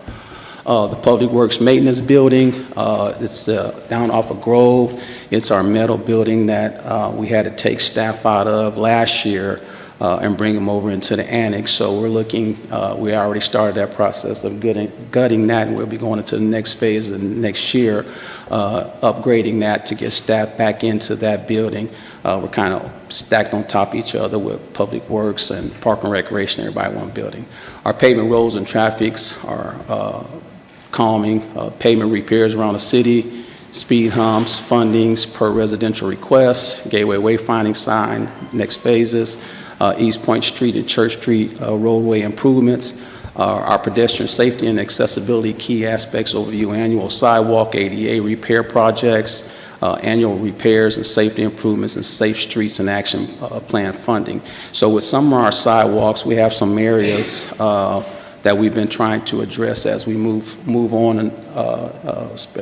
The Public Works Maintenance Building, it's down off of Grove. It's our metal building that we had to take staff out of last year and bring them over into the annex. So we're looking, we already started that process of gutting that, and we'll be going into the next phase of next year, upgrading that to get staff back into that building. We're kind of stacked on top of each other with Public Works and Park and Recreation, everybody in one building. Our pavement roads and traffics are calming, pavement repairs around the city, speed humps, fundings per residential request, gateway wayfinding sign, next phases, East Point Street and Church Street roadway improvements, our pedestrian safety and accessibility key aspects overview, annual sidewalk ADA repair projects, annual repairs and safety improvements and safe streets and action plan funding. So with some of our sidewalks, we have some areas that we've been trying to address as we move on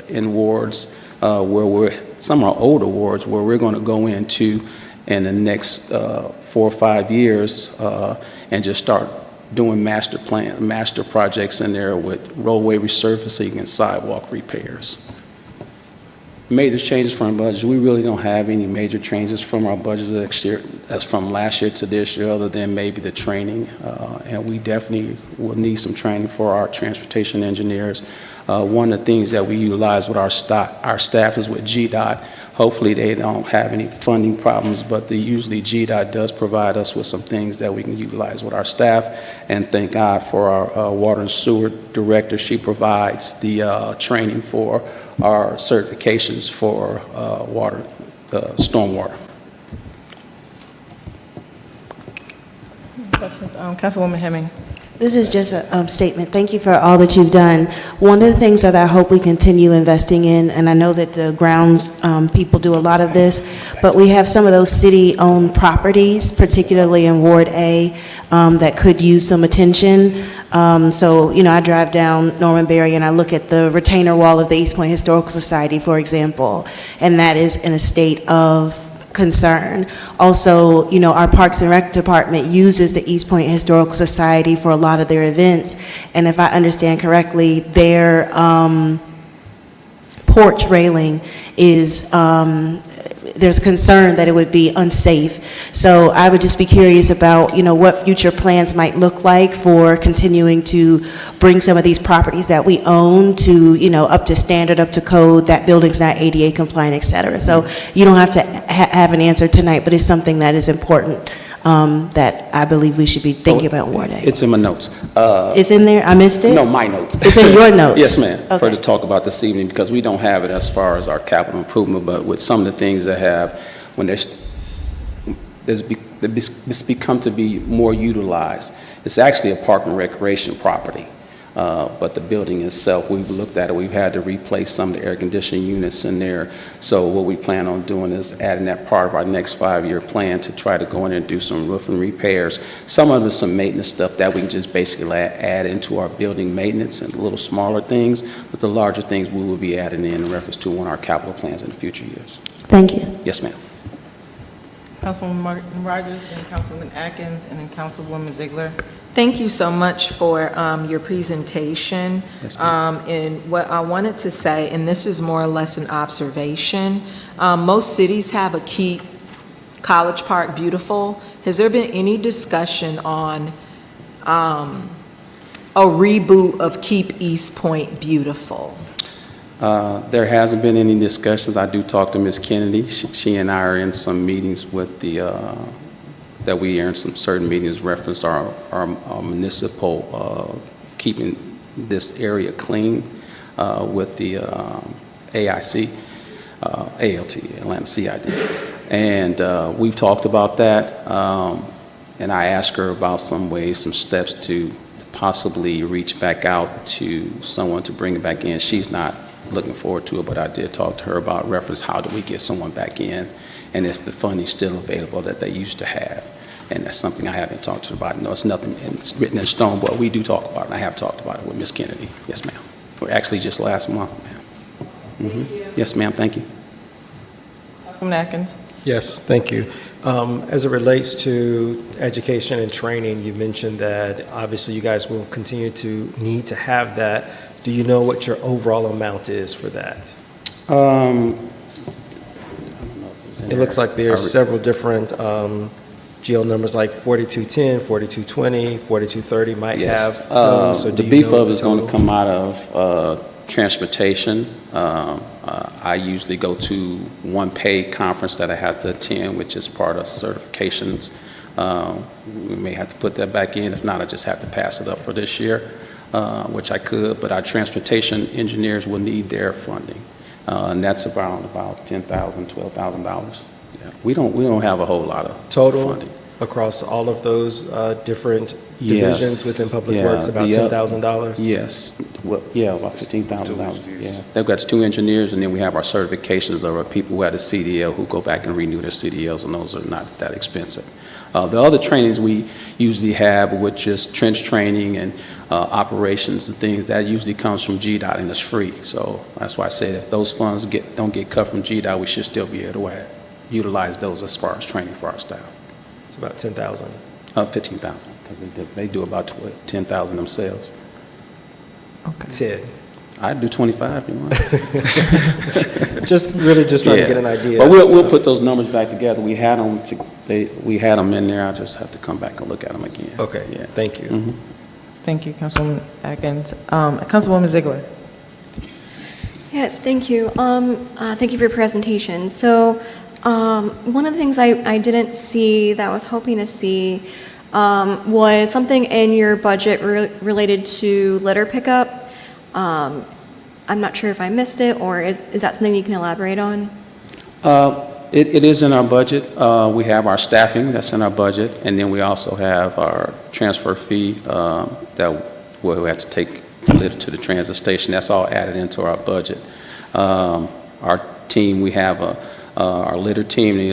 in wards where some of our older wards where we're going to go into in the next 4 or 5 years and just start doing master projects in there with roadway resurfacing and sidewalk repairs. Major changes from our budget. We really don't have any major changes from our budget next year, that's from last year to this year, other than maybe the training. And we definitely will need some training for our transportation engineers. One of the things that we utilize with our staff is with GDOT. Hopefully they don't have any funding problems, but usually GDOT does provide us with some things that we can utilize with our staff. And thank God for our water and sewer director. She provides the training for our certifications for stormwater. Questions? Councilwoman Hemming. This is just a statement. Thank you for all that you've done. One of the things that I hope we continue investing in, and I know that the grounds people do a lot of this, but we have some of those city-owned properties, particularly in Ward A, that could use some attention. So, you know, I drive down Norman Berry and I look at the retainer wall of the East Point Historical Society, for example, and that is in a state of concern. Also, you know, our Parks and Rec department uses the East Point Historical Society for a lot of their events, and if I understand correctly, their porch railing is, there's a concern that it would be unsafe. So I would just be curious about, you know, what future plans might look like for continuing to bring some of these properties that we own to, you know, up to standard, up to code, that building's not ADA compliant, et cetera. So you don't have to have an answer tonight, but it's something that is important that I believe we should be thinking about in Ward A. It's in my notes. It's in there? I missed it? No, my notes. It's in your notes? Yes, ma'am. Okay. For to talk about this evening, because we don't have it as far as our capital improvement, but with some of the things that have, when it's become to be more utilized. It's actually a park and recreation property, but the building itself, we've looked at it, we've had to replace some of the air conditioning units in there. So what we plan on doing is adding that part of our next 5-year plan to try to go in and do some roofing repairs. Some of it's some maintenance stuff that we can just basically add into our building maintenance and little smaller things, but the larger things we will be adding in reference to on our capital plans in the future years. Thank you. Yes, ma'am. Councilwoman Martin Rogers, and Councilwoman Atkins, and then Councilwoman Ziegler. Thank you so much for your presentation. Yes, ma'am. And what I wanted to say, and this is more or less an observation, most cities have a Keep College Park beautiful. Has there been any discussion on a reboot of Keep East Point beautiful? There hasn't been any discussions. I do talk to Ms. Kennedy. She and I are in some meetings with that we are in some certain meetings reference our municipal keeping this area clean with the AIC, ALT, Atlanta CID. And we've talked about that. And I asked her about some ways, some steps to possibly reach back out to someone to bring it back in. She's not looking forward to it, but I did talk to her about reference, how do we get someone back in, and if the funding's still available that they used to have. And that's something I haven't talked to her about. No, it's nothing it's written in stone, but we do talk about it. I have talked about it with Ms. Kennedy. Yes, ma'am. Or actually just last month, ma'am. Yes, ma'am, thank you. Councilman Atkins? Yes, thank you. As it relates to education and training, you mentioned that obviously you guys will continue to need to have that. Do you know what your overall amount is for that? It looks like there's several different GL numbers like 4210, 4220, 4230 might Yes. have those. So The do you know BFUB the is going to total? come out of transportation. I usually go to one paid conference that I have to attend, which is part of certifications. We may have to put that back in. If not, I just have to pass it up for this year, which I could. But our transportation engineers will need their funding, and that's around about $10,000, $12,000. Yeah. We don't have a whole lot of Total funding. across all of those different divisions within Public Works, about $10,000? Yes, well, yeah, about $15,000. Yeah, they've got 2 engineers, and then we have our certifications of our people who have a CDL who go back and renew their CDLs, and those are not that expensive. The other trainings we usually have, which is trench training and operations and things, that usually comes from GDOT and it's free. So that's why I said if those funds don't get cut from GDOT, we should still be able to utilize those as far as training for our staff. It's about 10,000. 15,000, because they do about 10,000 themselves. Okay. 10. I'd do 25 if you want. Just trying to get an idea. But we'll put those numbers back together. We had them in there. I just have to come back and look at them again. Okay. Yeah. Thank you. Mhm. Thank you, Councilwoman Atkins. Councilwoman Ziegler? Yes, thank you. Thank you for your presentation. So one of the things I didn't see that I was hoping to see was something in your budget related to litter pickup. I'm not sure if I missed it, or is that something you can elaborate on? It is in our budget. We have our staffing that's in our budget, and then we also have our transfer fee that we have to take litter to the transit station. That's all added into our budget. Our team, we have our litter team, and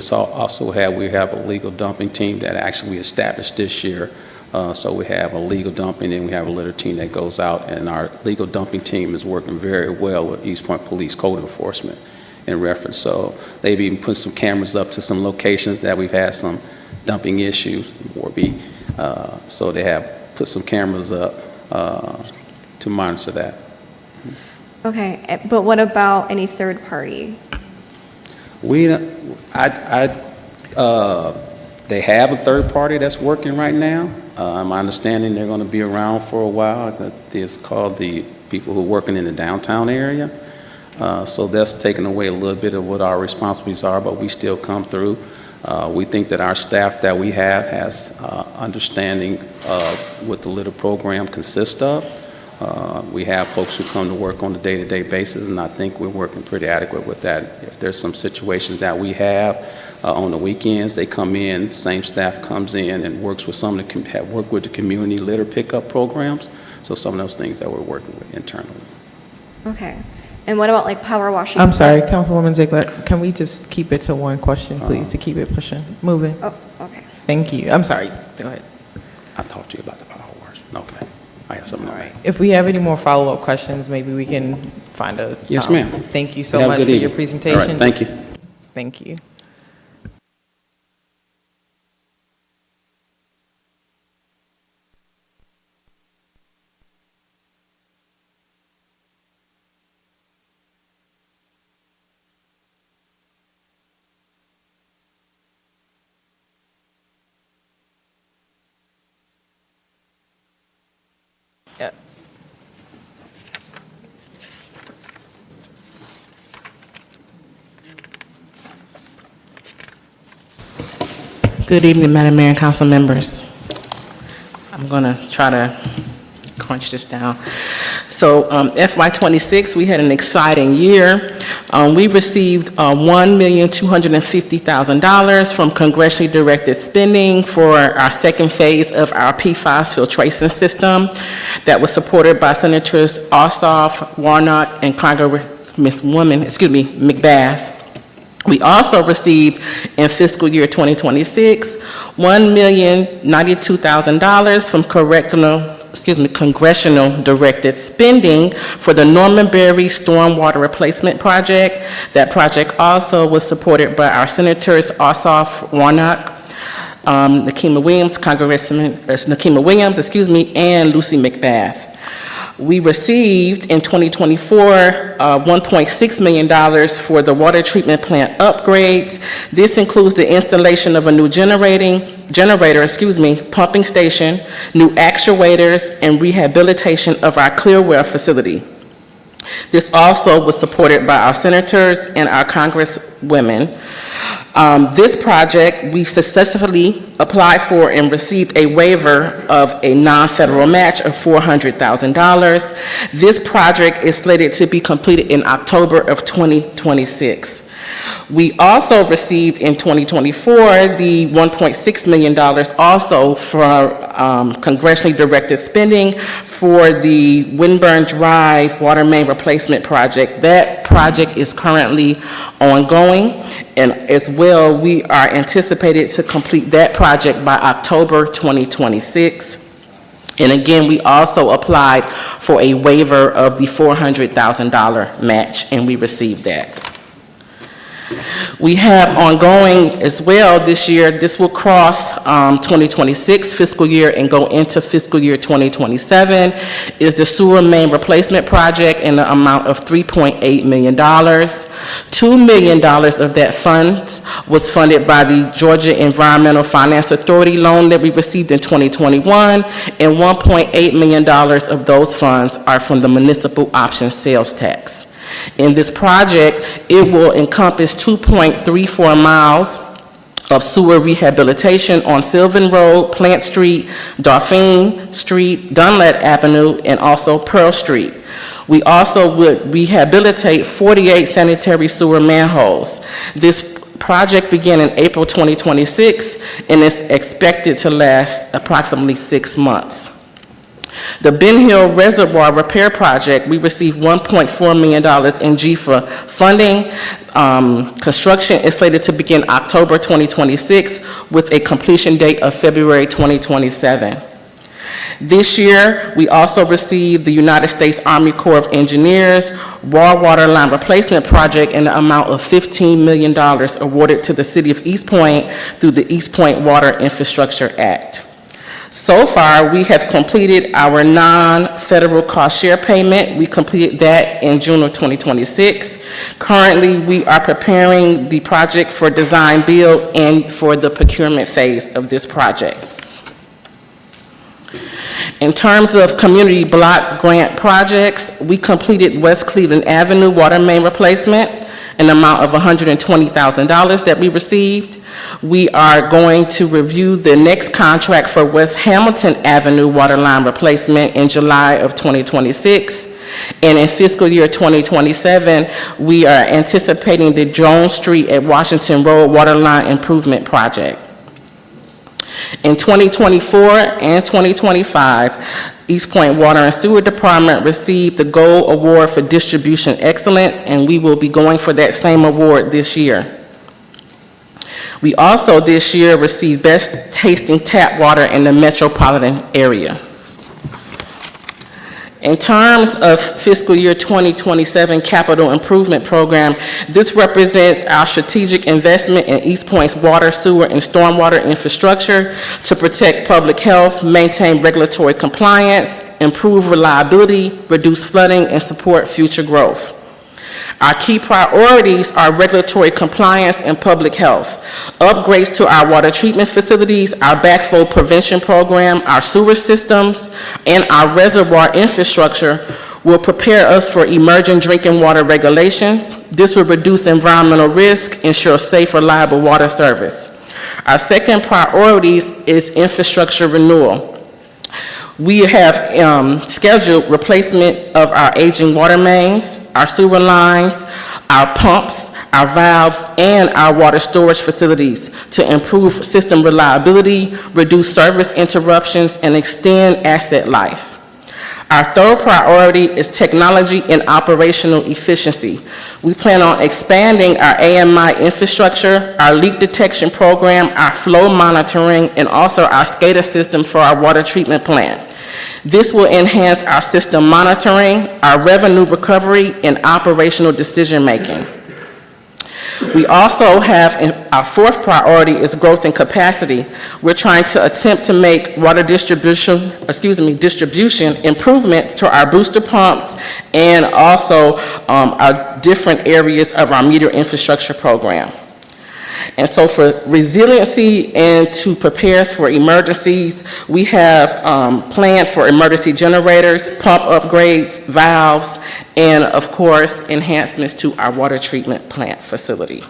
we have a legal dumping team that actually we established this year. So we have a legal dumping, and we have a litter team that goes out, and our legal dumping team is working very well with East Point Police Code Enforcement in reference. So they've even put some cameras up to some locations that we've had some dumping issues, so they have put some cameras up to monitor that. Okay, but what about any third party? They have a third party that's working right now. My understanding they're going to be around for a while. It's called the people who are working in the downtown area. So that's taken away a little bit of what our responsibilities are, but we still come through. We think that our staff that we have has understanding of what the litter program consists of. We have folks who come to work on a day-to-day basis, and I think we're working pretty adequate with that. If there's some situations that we have on the weekends, they come in, same staff comes in and works with some of the, work with the community litter pickup programs. So some of those things that we're working with internally. Okay. And what about like power washing? I'm sorry, Councilwoman Ziegler, can we just keep it to one question, please, to keep it pushing, moving? Oh, okay. Thank you. I'm sorry. Go ahead. I talked to you about the power wash. Okay. I have something to add. If we have any more follow-up questions, maybe we can find a... Yes, ma'am. Thank you so Have a much good for your evening. presentation. All right, thank you. Thank you. Good evening, Madam Mayor and council members. I'm going to try to crunch this down. So FY26, we had an exciting year. We received $1,250,000 from congressionally directed spending for our second phase of our PFAS filtration system that was supported by Senators Ossoff, Warnock, and Congresswoman McBath. We also received in fiscal year 2026, $1,092,000 from congressional directed spending for the Norman Berry Stormwater Replacement Project. That project also was supported by our Senators Ossoff, Warnock, Nakima Williams, Congressman Nakima Williams, and Lucy McBath. We received in 2024 $1.6 million for the water treatment plant upgrades. This includes the installation of a new pumping station, new actuators, and rehabilitation of our Clearwell facility. This also was supported by our senators and our congresswomen. This project, we successfully applied for and received a waiver of a non-federal match of $400,000. This project is slated to be completed in October of 2026. We also received in 2024 the $1.6 million also for congressionally directed spending for the Winburn Drive water main replacement project. That project is currently ongoing, and as well, we are anticipated to complete that project by October 2026. And again, we also applied for a waiver of the $400,000 match, and we received that. We have ongoing as well this year, this will cross 2026 fiscal year and go into fiscal year 2027, is the sewer main replacement project in the amount of $3.8 million. $2 million of that fund was funded by the Georgia Environmental Finance Authority loan that we received in 2021, and $1.8 million of those funds are from the municipal option sales tax. In this project, it will encompass 2.34 miles of sewer rehabilitation on Sylvan Road, Plant Street, Dauphine Street, Dunlap Avenue, and also Pearl Street. We also would rehabilitate 48 sanitary sewer manholes. This project began in April 2026 and is expected to last approximately 6 months. The Ben Hill Reservoir Repair Project, we received $1.4 million in GFA funding. Construction is slated to begin October 2026 with a completion date of February 2027. This year, we also received the United States Army Corps of Engineers raw water line replacement project in the amount of $15 million awarded to the City of East Point through the East Point Water Infrastructure Act. So far, we have completed our non-federal cost share payment. We completed that in June of 2026. Currently, we are preparing the project for design build and for the procurement phase of this project. In terms of community block grant projects, we completed West Cleveland Avenue water main replacement, an amount of $120,000 that we received. We are going to review the next contract for West Hamilton Avenue water line replacement in July of 2026. And in fiscal year 2027, we are anticipating the Jones Street at Washington Road water line improvement project. In 2024 and 2025, East Point Water and Sewer Department received the Gold Award for Distribution Excellence, and we will be going for that same award this year. We also this year received Best Tasting Tap Water in the metropolitan area. In terms of fiscal year 2027 capital improvement program, this represents our strategic investment in East Point's water, sewer, and stormwater infrastructure to protect public health, maintain regulatory compliance, improve reliability, reduce flooding, and support future growth. Our key priorities are regulatory compliance and public health. Upgrades to our water treatment facilities, our backflow prevention program, our sewer systems, and our reservoir infrastructure will prepare us for emerging drinking water regulations. This will reduce environmental risk, ensure safe, reliable water service. Our second priority is infrastructure renewal. We have scheduled replacement of our aging water mains, our sewer lines, our pumps, our valves, and our water storage facilities to improve system reliability, reduce service interruptions, and extend asset life. Our third priority is technology and operational efficiency. We plan on expanding our AMI infrastructure, our leak detection program, our flow monitoring, and also our SCADA system for our water treatment plant. This will enhance our system monitoring, our revenue recovery, and operational decision-making. We also have, our fourth priority is growth and capacity. We're trying to attempt to make water distribution improvements to our booster pumps and also our different areas of our meter infrastructure program. And so for resiliency and to prepare us for emergencies, we have planned for emergency generators, pump upgrades, valves, and of course, enhancements to our water treatment plant facility.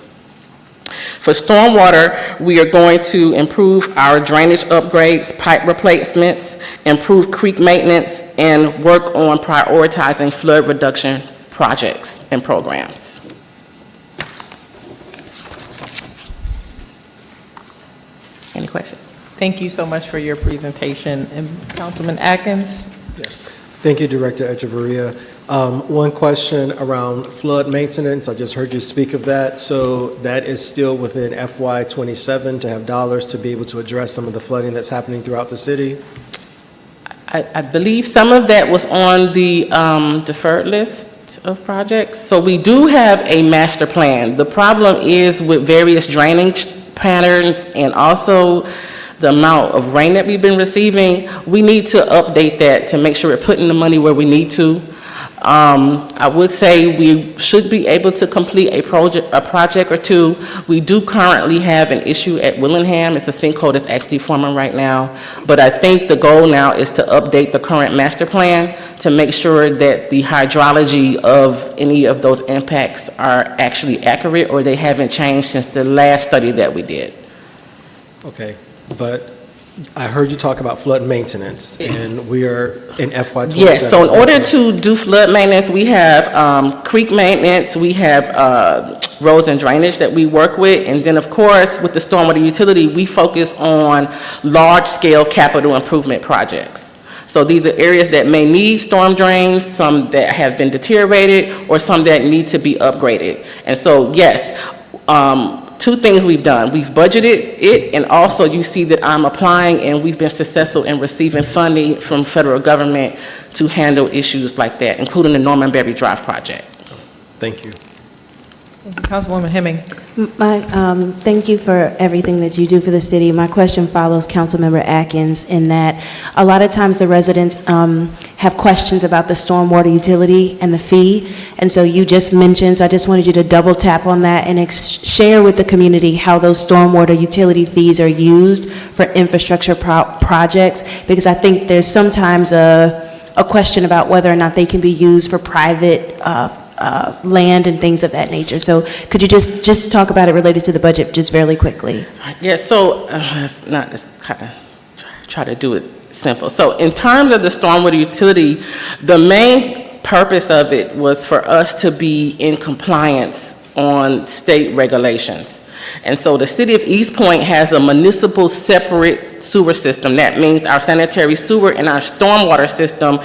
For stormwater, we are going to improve our drainage upgrades, pipe replacements, improve creek maintenance, and work on prioritizing flood reduction projects and programs. Any questions? Thank you so much for your presentation. And Councilman Atkins? Yes. Thank you, Director Echeverria. One question around flood maintenance. I just heard you speak of that. So that is still within FY27 to have dollars to be able to address some of the flooding that's happening throughout the city? I believe some of that was on the deferred list of projects. So we do have a master plan. The problem is with various drainage patterns and also the amount of rain that we've been receiving, we need to update that to make sure we're putting the money where we need to. I would say we should be able to complete a project or two. We do currently have an issue at Willingham. It's a sinkhole that's actually forming right now. But I think the goal now is to update the current master plan to make sure that the hydrology of any of those impacts are actually accurate or they haven't changed since the last study that we did. Okay, but I heard you talk about flood maintenance, and we are in FY27. Yes, so in order to do flood maintenance, we have creek maintenance, we have roads and drainage that we work with, and then of course, with the stormwater utility, we focus on large-scale capital improvement projects. So these are areas that may need storm drains, some that have been deteriorated, or some that need to be upgraded. And so, yes, two things we've done. We've budgeted it, and also you see that I'm applying, and we've been successful in receiving funding from federal government to handle issues like that, including the Norman Berry Drive project. Thank you. Councilwoman Hemming. Thank you for everything that you do for the city. My question follows Councilmember Atkins in that a lot of times the residents have questions about the stormwater utility and the fee. And so you just mentioned, so I just wanted you to double tap on that and share with the community how those stormwater utility fees are used for infrastructure projects, because I think there's sometimes a question about whether or not they can be used for private land and things of that nature. So could you just talk about it related to the budget just very quickly? Yes, so let's kind of try to do it simple. So in terms of the stormwater utility, the main purpose of it was for us to be in compliance on state regulations. And so the city of East Point has a municipal separate sewer system. That means our sanitary sewer and our stormwater system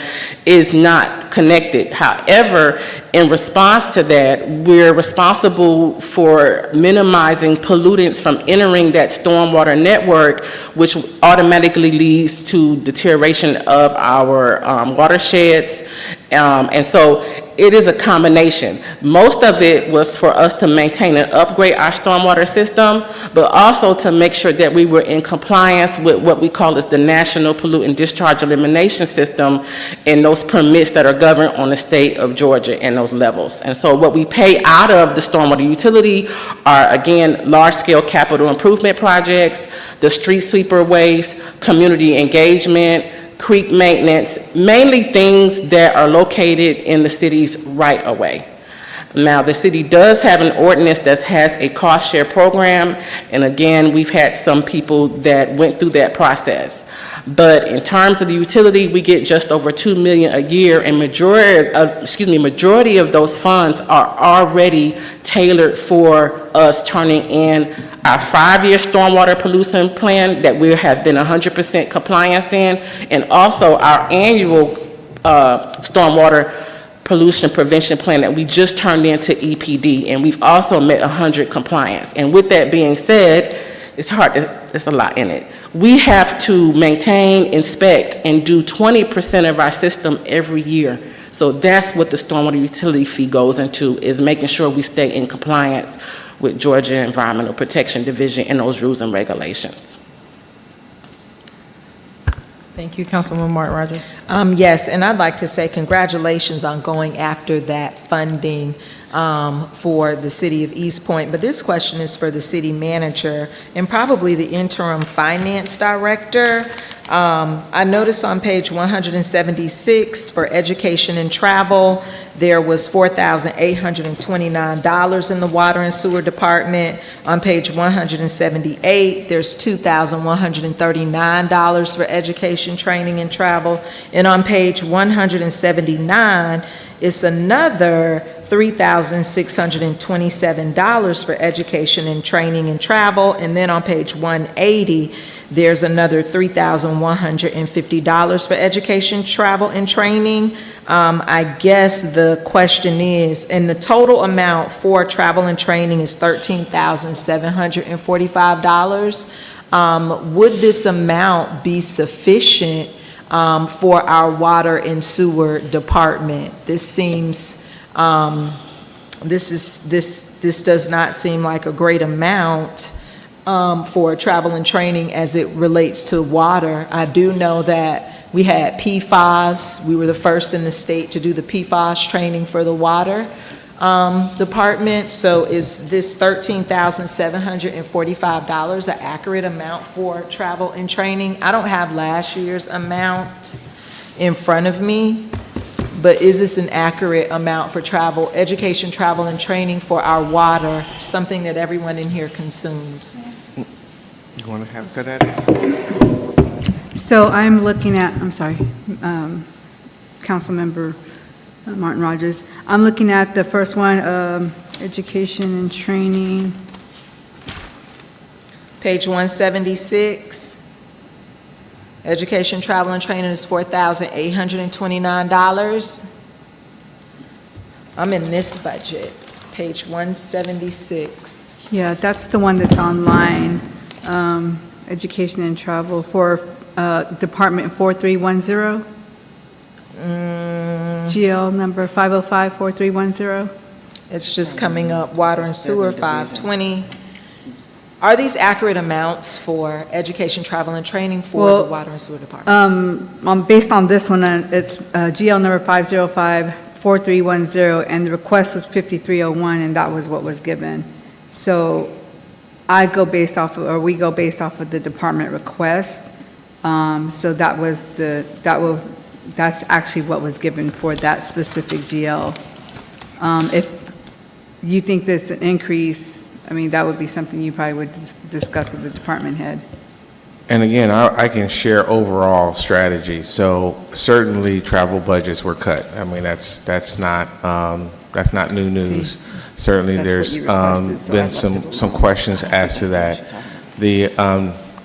is not connected. However, in response to that, we're responsible for minimizing pollutants from entering that stormwater network, which automatically leads to deterioration of our watersheds. And so it is a combination. Most of it was for us to maintain and upgrade our stormwater system, but also to make sure that we were in compliance with what we call as the National Pollutant Discharge Elimination System and those permits that are governed on the state of Georgia and those levels. And so what we pay out of the stormwater utility are, again, large-scale capital improvement projects, the street sweeper waste, community engagement, creek maintenance, mainly things that are located in the city's right-of-way. Now, the city does have an ordinance that has a cost share program, and again, we've had some people that went through that process. But in terms of the utility, we get just over $2 million a year, and majority of those funds are already tailored for us turning in our 5-year stormwater pollution plan that we have been 100% compliance in, and also our annual stormwater pollution prevention plan that we just turned into EPD, and we've also met 100 compliance. And with that being said, it's hard, there's a lot in it. We have to maintain, inspect, and do 20% of our system every year. So that's what the stormwater utility fee goes into, is making sure we stay in compliance with Georgia Environmental Protection Division and those rules and regulations. Thank you, Councilwoman Martin Rogers. Yes, and I'd like to say congratulations on going after that funding for the city of East Point. But this question is for the city manager and probably the interim finance director. I noticed on page 176 for education and travel, there was $4,829 in the water and sewer department. On page 178, there's $2,139 for education, training, and travel. And on page 179, it's another $3,627 for education and training and travel. And then on page 180, there's another $3,150 for education, travel, and training. I guess the question is, and the total amount for travel and training is $13,745. Would this amount be sufficient for our water and sewer department? This seems, this does not seem like a great amount for travel and training as it relates to water. I do know that we had PFAS. We were the first in the state to do the PFAS training for the water department. So is this $13,745 an accurate amount for travel and training? I don't have last year's amount in front of me, but is this an accurate amount for travel, education, travel, and training for our water, something that everyone in here consumes? You want to have cut at it? So I'm looking at, I'm sorry, Councilmember Martin Rogers. I'm looking at the first one, education and training. Page 176. Education, travel, and training is $4,829. I'm in this budget, page 176. Yeah, that's the one that's online. Education and travel for Department 4310. GL number 505-4310. It's just coming up, water and sewer 520. Are these accurate amounts for education, travel, and training for the water and sewer department? Based on this one, it's GL number 505-4310, and the request was 5301, and that was what was given. So we go based off of the department request. So that's actually what was given for that specific GL. If you think that's an increase, I mean, that would be something you probably would discuss with the department head. And again, I can share overall strategy. So certainly travel budgets were cut. I mean, that's not new news. Certainly there's been some questions as to that. The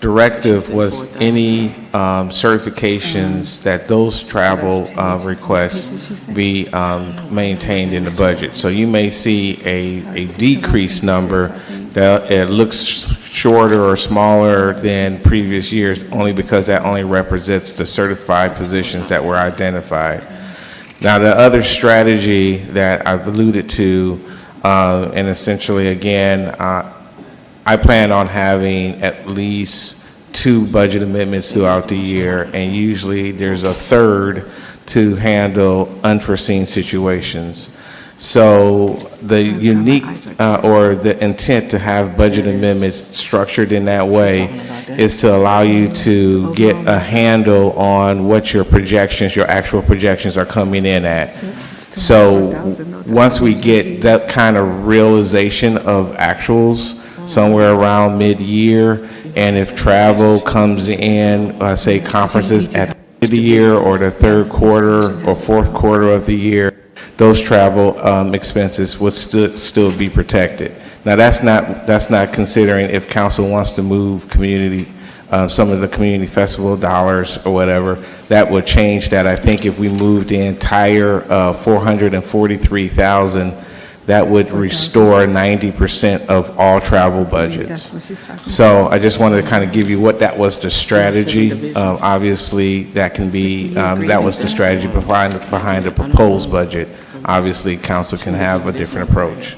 directive was any certifications that those travel requests be maintained in the budget. So you may see a decreased number that it looks shorter or smaller than previous years, only because that only represents the certified positions that were identified. Now, the other strategy that I've alluded to, and essentially again, I plan on having at least 2 budget amendments throughout the year, and usually there's a third to handle unforeseen situations. So the unique or the intent to have budget amendments structured in that way is to allow you to get a handle on what your projections, your actual projections are coming in at. So once we get that kind of realization of actuals somewhere around mid-year, and if travel comes in, say conferences at the end of the year or the third quarter or fourth quarter of the year, those travel expenses would still be protected. Now, that's not considering if council wants to move community, some of the community festival dollars or whatever. That would change that. I think if we moved the entire 443,000, that would restore 90% of all travel budgets. So I just wanted to kind of give you what that was the strategy. Obviously, that can be, that was the strategy behind the proposed budget. Obviously, council can have a different approach.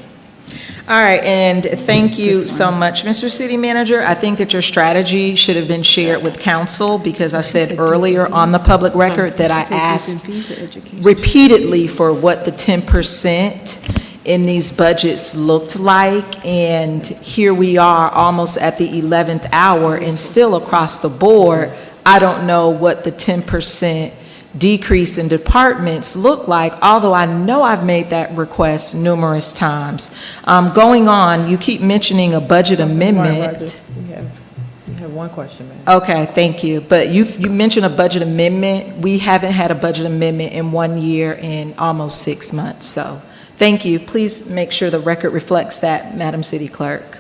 All right, and thank you so much, Mr. City Manager. I think that your strategy should have been shared with council, because I said earlier on the public record that I asked repeatedly for what the 10% in these budgets looked like, and here we are almost at the 11th hour, and still across the board, I don't know what the 10% decrease in departments look like, although I know I've made that request numerous times. Going on, you keep mentioning a budget amendment. You have one question, ma'am. Okay, thank you. But you mentioned a budget amendment. We haven't had a budget amendment in 1 year and almost 6 months, so thank you. Please make sure the record reflects that, Madam City Clerk.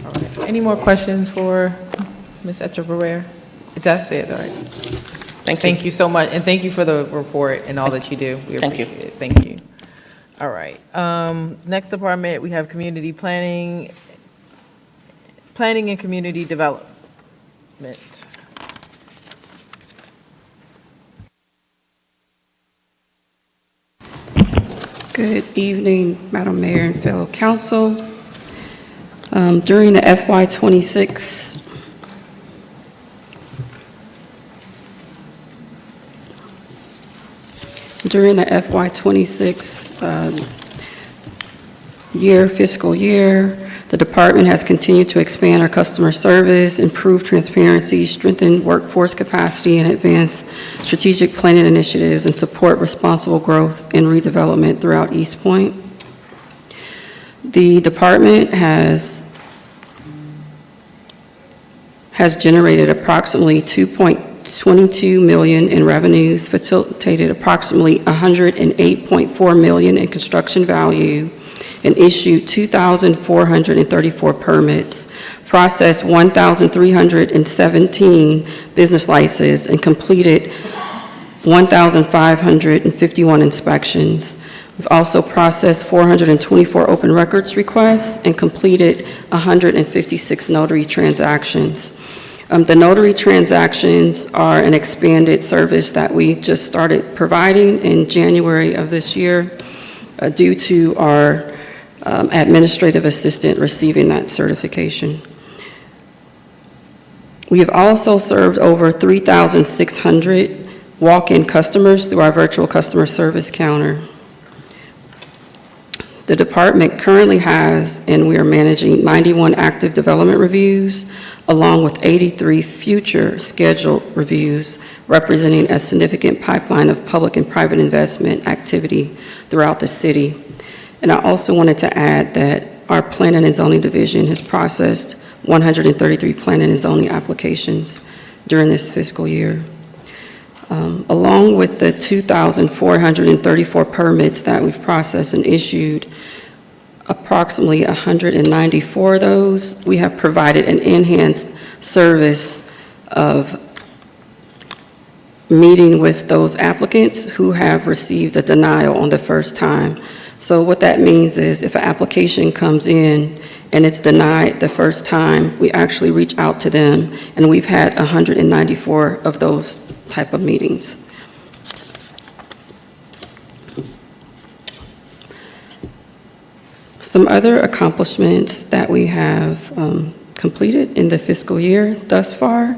All right. Any more questions for Ms. Echeverria? That's it, all right. Thank you so much, and thank you for the report and all that you do. We appreciate it. Thank you. All right. Next department, we have community planning and community development. Good evening, Madam Mayor and fellow council. During the FY26 fiscal year, the department has continued to expand our customer service, improve transparency, strengthen workforce capacity, and advance strategic planning initiatives and support responsible growth and redevelopment throughout East Point. The department has generated approximately $2.22 million in revenues, facilitated approximately $108.4 million in construction value, and issued 2,434 permits, processed 1,317 business licenses, and completed 1,551 inspections. We've also processed 424 open records requests and completed 156 notary transactions. The notary transactions are an expanded service that we just started providing in January of this year due to our administrative assistant receiving that certification. We have also served over 3,600 walk-in customers through our virtual customer service counter. The department currently has, and we are managing, 91 active development reviews, along with 83 future scheduled reviews, representing a significant pipeline of public and private investment activity throughout the city. And I also wanted to add that our Planning and Zoning Division has processed 133 planning and zoning applications during this fiscal year. Along with the 2,434 permits that we've processed and issued, approximately 194 of those, we have provided an enhanced service of meeting with those applicants who have received a denial on the first time. So what that means is if an application comes in and it's denied the first time, we actually reach out to them, and we've had 194 of those type of meetings. Some other accomplishments that we have completed in the fiscal year thus far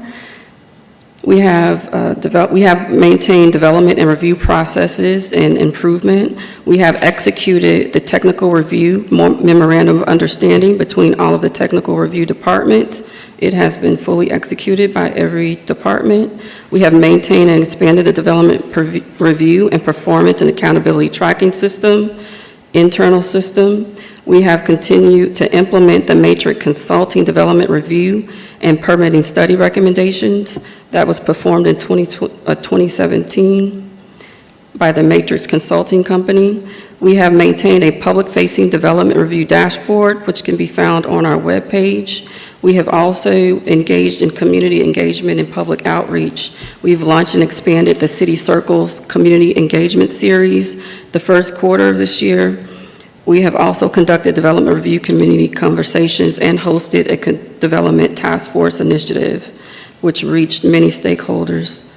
We have maintained development and review processes and improvement. We have executed the technical review memorandum of understanding between all of the technical review departments. It has been fully executed by every department. We have maintained and expanded the development review and performance and accountability tracking system, internal system. We have continued to implement the Matrix Consulting Development Review and Permitting Study Recommendations that was performed in 2017 by the Matrix Consulting Company. We have maintained a public-facing development review dashboard, which can be found on our webpage. We have also engaged in community engagement and public outreach. We've launched and expanded the City Circles Community Engagement Series the first quarter of this year. We have also conducted development review community conversations and hosted a development task force initiative, which reached many stakeholders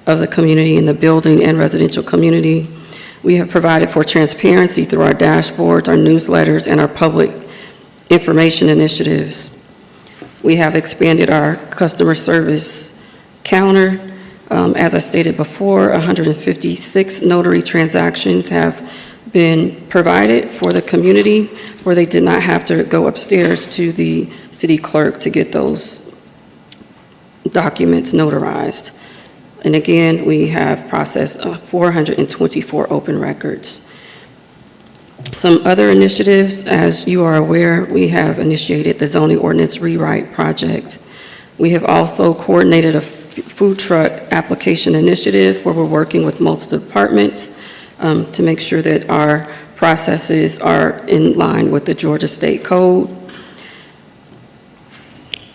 of the community in the building and residential community. We have provided for transparency through our dashboards, our newsletters, and our public information initiatives. We have expanded our customer service counter. As I stated before, 156 notary transactions have been provided for the community where they did not have to go upstairs to the city clerk to get those documents notarized. And again, we have processed 424 open records. Some other initiatives, as you are aware, we have initiated the zoning ordinance rewrite project. We have also coordinated a food truck application initiative where we're working with multiple departments to make sure that our processes are in line with the Georgia State Code.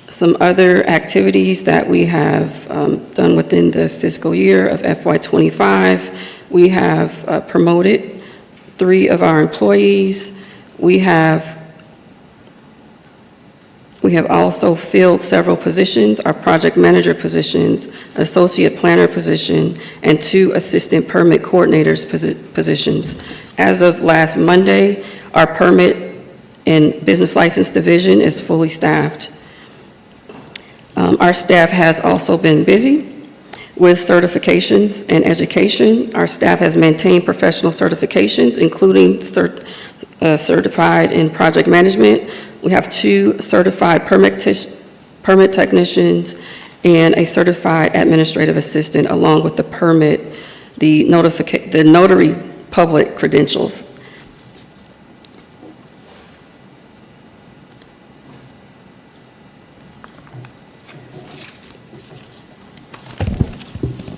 Some other activities that we have done within the fiscal year of FY25, we have promoted 3 of our employees. We have also filled several positions, our project manager positions, associate planner position, and 2 assistant permit coordinators positions. As of last Monday, our permit and business license division is fully staffed. Our staff has also been busy with certifications and education. Our staff has maintained professional certifications, including certified in project management. We have 2 certified permit technicians and a certified administrative assistant, along with the notary public credentials.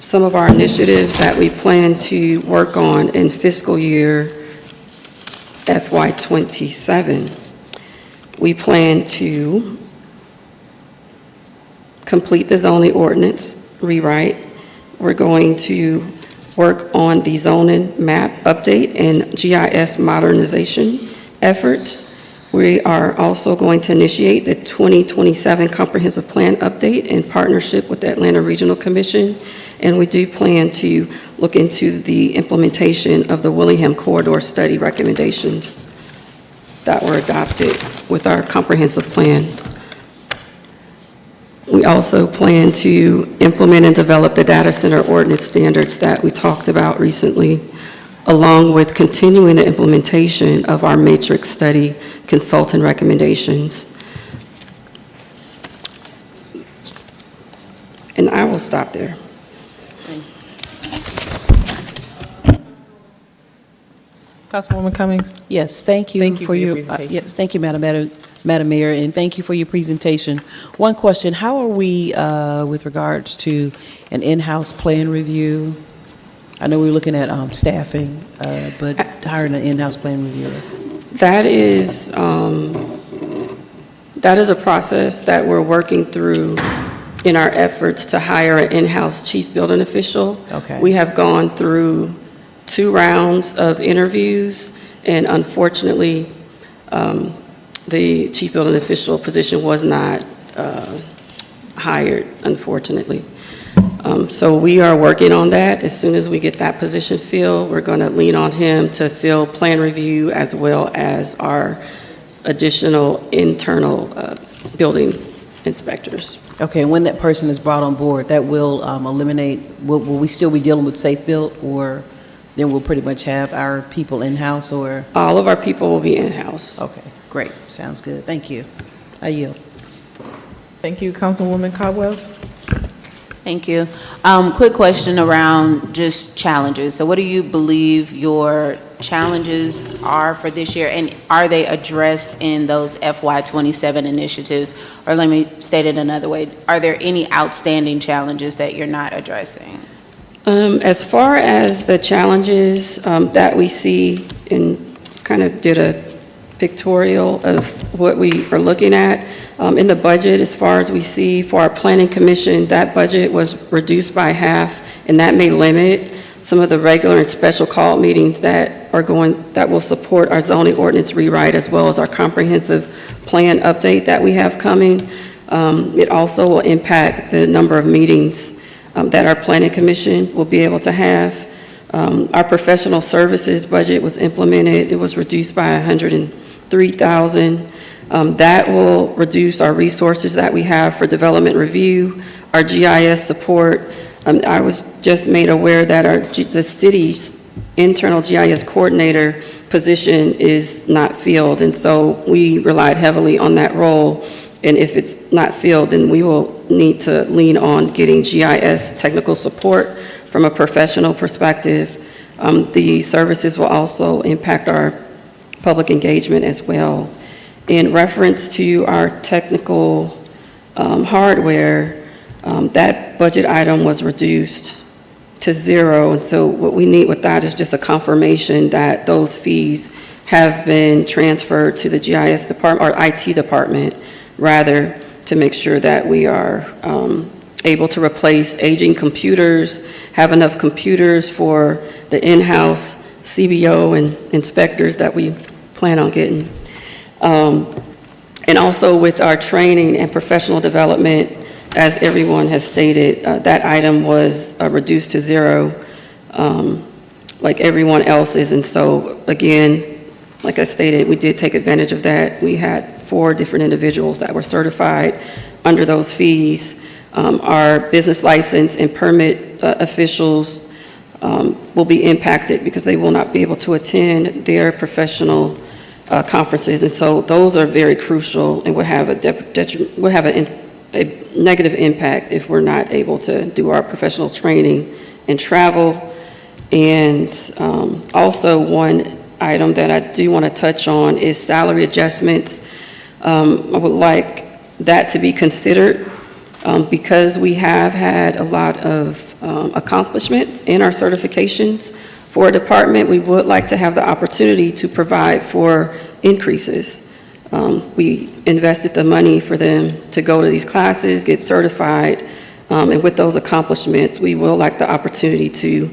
Some of our initiatives that we plan to work on in fiscal year FY27. We plan to complete the zoning ordinance rewrite. We're going to work on the zoning map update and GIS modernization efforts. We are also going to initiate the 2027 Comprehensive Plan update in partnership with the Atlanta Regional Commission. And we do plan to look into the implementation of the Willingham Corridor Study recommendations that were adopted with our comprehensive plan. We also plan to implement and develop the data center ordinance standards that we talked about recently, along with continuing the implementation of our matrix study consultant recommendations. And I will stop there. Councilwoman Cummings? Yes, thank you. Thank you for your presentation. yes, thank you, Madam Mayor, and thank you for your presentation. One question, how are we with regards to an in-house plan review? I know we're looking at staffing, but hiring an in-house plan reviewer. That is a process that we're working through in our efforts to hire an in-house chief building official. Okay. We have gone through 2 rounds of interviews, and unfortunately, the chief building official position was not hired, unfortunately. So we are working on that. As soon as we get that position filled, we're going to lean on him to fill plan review as well as our additional internal building inspectors. Okay, and when that person is brought on board, that will eliminate, will we still be dealing with Safe Built, or then we'll pretty much have our people in-house, or? All of our people will be in-house. Okay, great, sounds good, thank you. I yield. Thank you, Councilwoman Caldwell. Thank you. Quick question around just challenges. So what do you believe your challenges are for this year, and are they addressed in those FY27 initiatives? Or let me state it another way, are there any outstanding challenges that you're not addressing? As far as the challenges that we see, and kind of did a pictorial of what we are looking at in the budget, as far as we see for our planning commission, that budget was reduced by half, and that may limit some of the regular and special call meetings that will support our zoning ordinance rewrite, as well as our comprehensive plan update that we have coming. It also will impact the number of meetings that our planning commission will be able to have. Our professional services budget was implemented. It was reduced by $103,000. That will reduce our resources that we have for development review, our GIS support. I was just made aware that the city's internal GIS coordinator position is not filled, and so we relied heavily on that role. And if it's not filled, then we will need to lean on getting GIS technical support from a professional perspective. The services will also impact our public engagement as well. In reference to our technical hardware, that budget item was reduced to zero. And so what we need with that is just a confirmation that those fees have been transferred to the GIS department, or IT department, rather, to make sure that we are able to replace aging computers, have enough computers for the in-house CBO and inspectors that we plan on getting. And also with our training and professional development, as everyone has stated, that item was reduced to zero, like everyone else's. And so, again, like I stated, we did take advantage of that. We had 4 different individuals that were certified under those fees. Our business license and permit officials will be impacted because they will not be able to attend their professional conferences. And so those are very crucial and will have a negative impact if we're not able to do our professional training and travel. And also one item that I do want to touch on is salary adjustments. I would like that to be considered because we have had a lot of accomplishments in our certifications for a department. We would like to have the opportunity to provide for increases. We invested the money for them to go to these classes, get certified, and with those accomplishments, we will like the opportunity to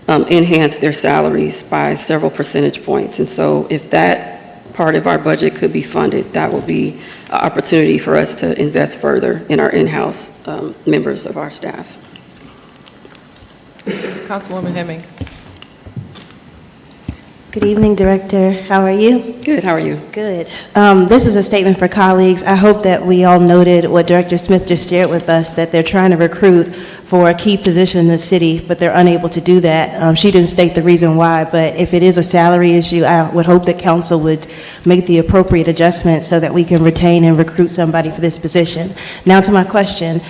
enhance their salaries by several percentage points. And so if that part of our budget could be funded, that will be an opportunity for us to invest further in our in-house members of our staff. Councilwoman Hemming. Good evening, Director. How are you? Good, how are you? Good. This is a statement for colleagues. I hope that we all noted what Director Smith just shared with us, that they're trying to recruit for a key position in the city, but they're unable to do that. She didn't state the reason why, but if it is a salary issue, I would hope that council would make the appropriate adjustments so that we can retain and recruit somebody for this position. Now to my question.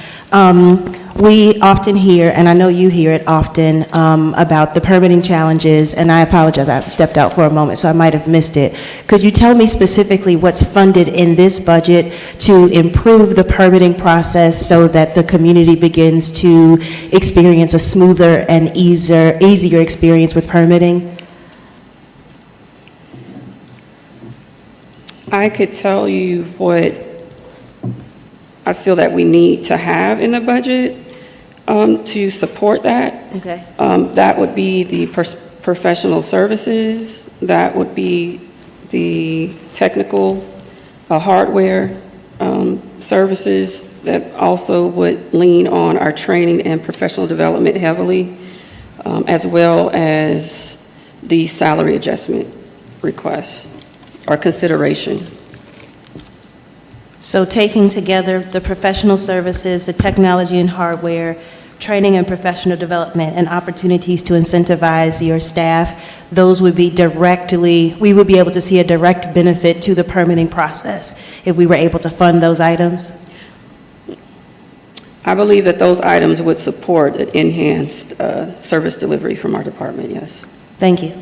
We often hear, and I know you hear it often, about the permitting challenges, and I apologize, I stepped out for a moment, so I might have missed it. Could you tell me specifically what's funded in this budget to improve the permitting process so that the community begins to experience a smoother and easier experience with permitting? I could tell you what I feel that we need to have in the budget to support that. Okay. That would be the professional services, that would be the technical hardware services, that also would lean on our training and professional development heavily, as well as the salary adjustment request or consideration. So taking together the professional services, the technology and hardware, training and professional development, and opportunities to incentivize your staff, those would be directly, we would be able to see a direct benefit to the permitting process if we were able to fund those items? I believe that those items would support an enhanced service delivery from our department, yes. Thank you.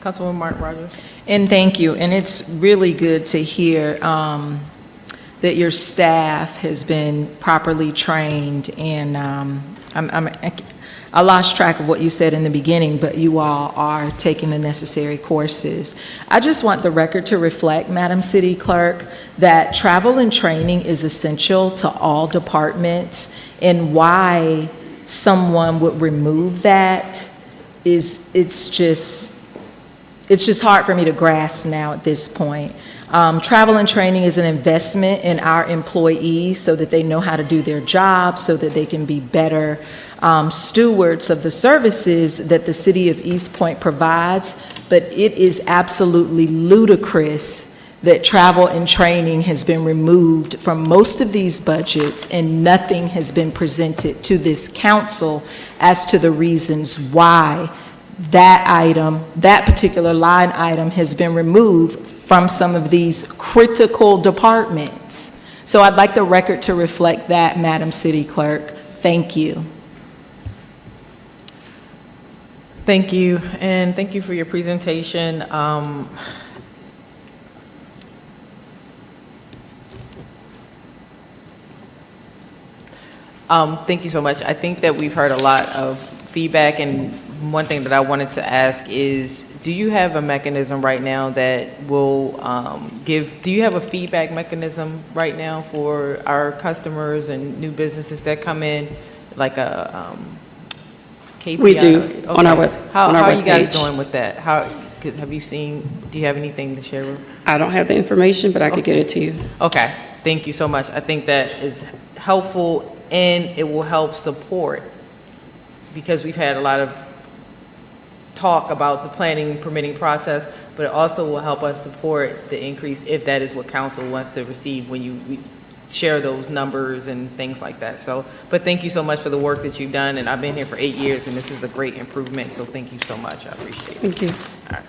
Councilwoman Martin Rogers. And thank you. And it's really good to hear that your staff has been properly trained. And I lost track of what you said in the beginning, but you all are taking the necessary courses. I just want the record to reflect, Madam City Clerk, that travel and training is essential to all departments, and why someone would remove that is, it's just hard for me to grasp now at this point. Travel and training is an investment in our employees so that they know how to do their jobs, so that they can be better stewards of the services that the city of East Point provides. But it is absolutely ludicrous that travel and training has been removed from most of these budgets, and nothing has been presented to this council as to the reasons why that item, that particular line item, has been removed from some of these critical departments. So I'd like the record to reflect that, Madam City Clerk. Thank you. Thank you, and thank you for your presentation. Thank you so much. I think that we've heard a lot of feedback, and one thing that I wanted to ask is, do you have a mechanism right now that will do you have a feedback mechanism right now for our customers and new businesses that come in, like a KPI? We do, Okay. on our web. How on our are you guys webpage. doing with that? Have you seen, do you have anything to share with? I don't have the information, but I could get it to you. Okay, thank you so much. I think that is helpful, and it will help support, because we've had a lot of talk about the planning and permitting process, but it also will help us support the increase if that is what council wants to receive when we share those numbers and things like that. So, but thank you so much for the work that you've done, and I've been here for 8 years, and this is a great improvement, so thank you so much. I appreciate it. Thank you. All right.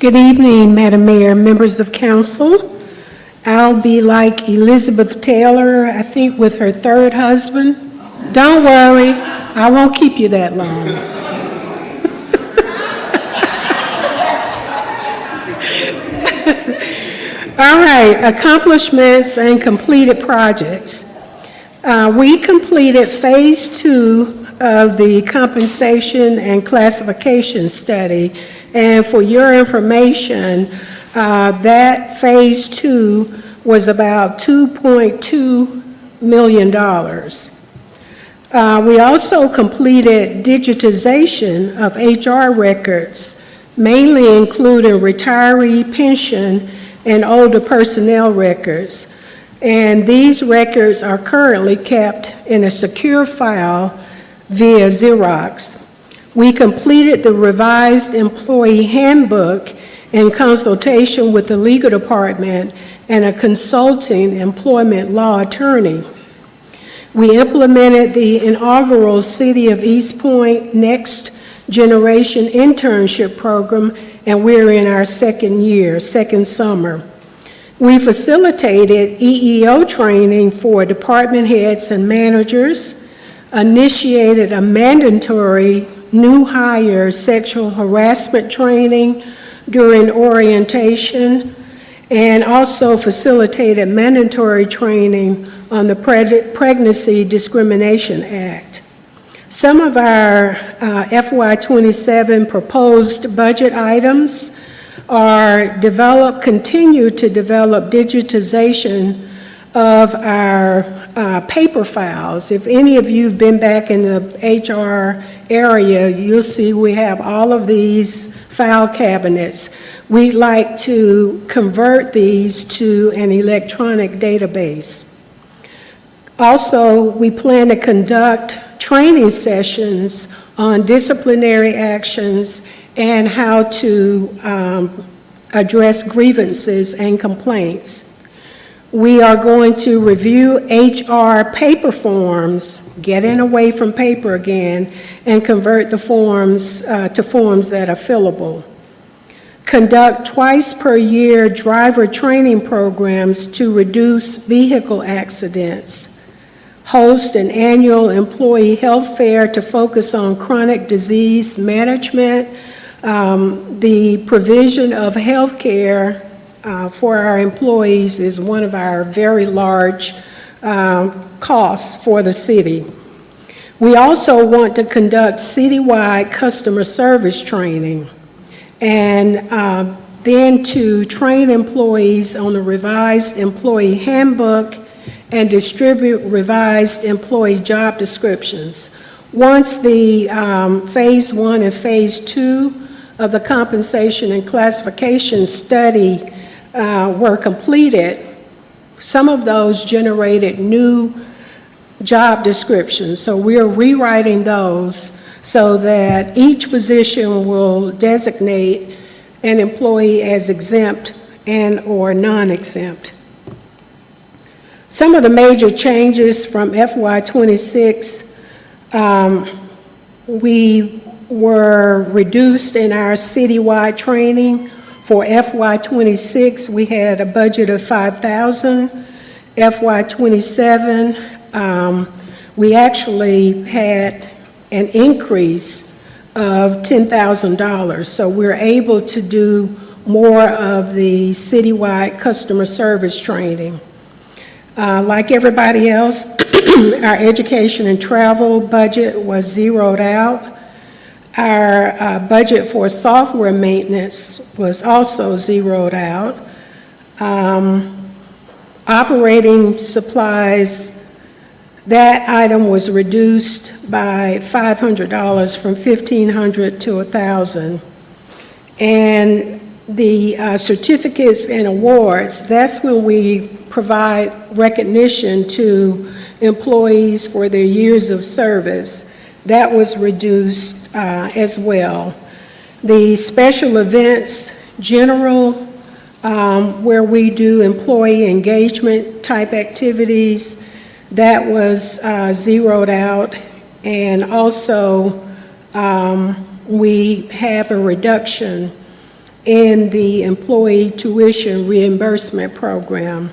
Good evening, Madam Mayor, members of council. I'll be like Elizabeth Taylor, I think, with her third husband. Don't worry, I won't keep you that long. All right, accomplishments and completed projects. We completed phase 2 of the compensation and classification study. And for your information, that phase 2 was about $2.2 million. We also completed digitization of HR records, mainly including retiree pension and older personnel records. And these records are currently kept in a secure file via Xerox. We completed the revised employee handbook in consultation with the legal department and a consulting employment law attorney. We implemented the inaugural City of East Point Next Generation Internship Program, and we're in our second summer. We facilitated EEO training for department heads and managers, initiated a mandatory new hire sexual harassment training during orientation, and also facilitated mandatory training on the Pregnancy Discrimination Act. Some of our FY27 proposed budget items are continue to develop digitization of our paper files. If any of you have been back in the HR area, you'll see we have all of these file cabinets. We'd like to convert these to an electronic database. Also, we plan to conduct training sessions on disciplinary actions and how to address grievances and complaints. We are going to review HR paper forms, getting away from paper again, and convert the forms to forms that are fillable. Conduct twice per year driver training programs to reduce vehicle accidents. Host an annual employee health fair to focus on chronic disease management, the provision of health care for our employees is one of our very large costs for the city. We also want to conduct citywide customer service training, and then to train employees on the revised employee handbook and distribute revised employee job descriptions. Once the Phase 1 and Phase 2 of the compensation and classification study were completed, some of those generated new job descriptions. So we're rewriting those so that each position will designate an employee as exempt and or non-exempt. Some of the major changes from FY26, we were reduced in our citywide training. For FY26, we had a budget of $5,000. FY27, we actually had an increase of $10,000. So we're able to do more of the citywide customer service training. Like everybody else, our education and travel budget was zeroed out. Our budget for software maintenance was also zeroed out. Operating supplies, that item was reduced by $500 from $1,500 to $1,000. And the certificates and awards, that's when we provide recognition to employees for their years of service. That was reduced as well. The special events general, where we do employee engagement type activities, that was zeroed out. And also we have a reduction in the employee tuition reimbursement program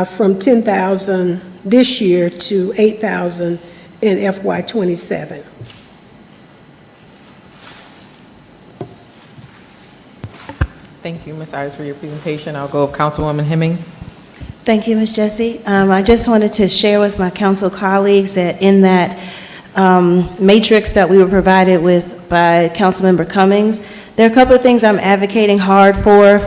from $10,000 this year to $8,000 in FY27. Thank you, Ms. Ives, for your presentation. I'll go with Councilwoman Hemming. Thank you, Ms. Jessie. I just wanted to share with my council colleagues that in that matrix that we were provided with by Councilmember Cummings, there are a couple of things I'm advocating hard for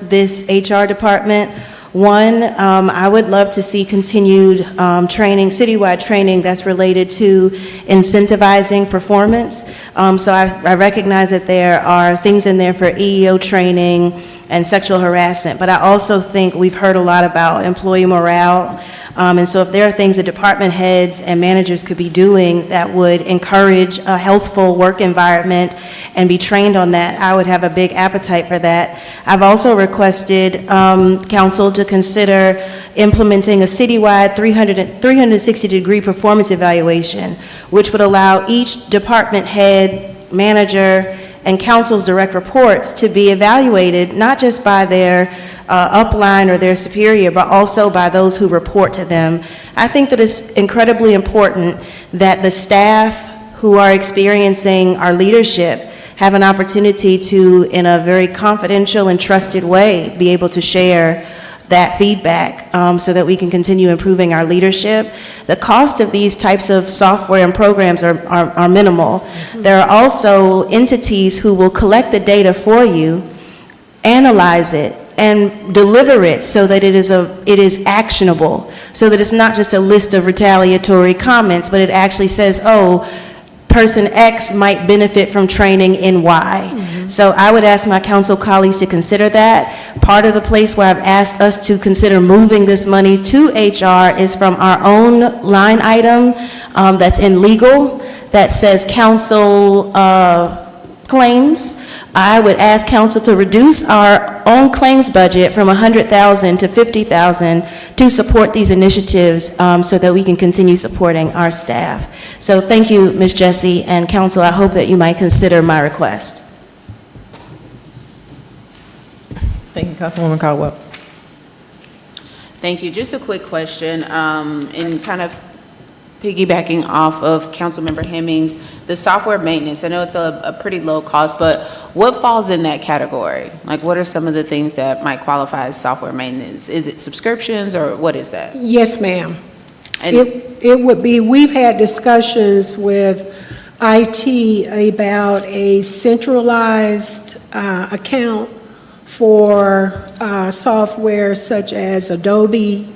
this HR department. One, I would love to see continued training, citywide training that's related to incentivizing performance. So I recognize that there are things in there for EEO training and sexual harassment, but I also think we've heard a lot about employee morale. And so if there are things that department heads and managers could be doing that would encourage a healthful work environment and be trained on that, I would have a big appetite for that. I've also requested council to consider implementing a citywide 360-degree performance evaluation, which would allow each department head, manager, and council's direct reports to be evaluated not just by their upline or their superior, but also by those who report to them. I think that it's incredibly important that the staff who are experiencing our leadership have an opportunity to, in a very confidential and trusted way, be able to share that feedback so that we can continue improving our leadership. The cost of these types of software and programs are minimal. There are also entities who will collect the data for you, analyze it, and deliver it so that it is actionable, so that it's not just a list of retaliatory comments, but it actually says, oh, person X might benefit from training in Y. So I would ask my council colleagues to consider that. Part of the place where I've asked us to consider moving this money to HR is from our own line item that's in legal that says council claims. I would ask council to reduce our own claims budget from $100,000 to $50,000 to support these initiatives so that we can continue supporting our staff. So thank you, Ms. Jessie, and council, I hope that you might consider my request. Thank you, Councilwoman Caldwell. Thank you. Just a quick question, in kind of piggybacking off of Councilmember Hemmings, the software maintenance, I know it's a pretty low cost, but what falls in that category? Like, what are some of the things that might qualify as software maintenance? Is it subscriptions, or what is that? Yes, ma'am. And It would be, we've had discussions with IT about a centralized account for software such as Adobe.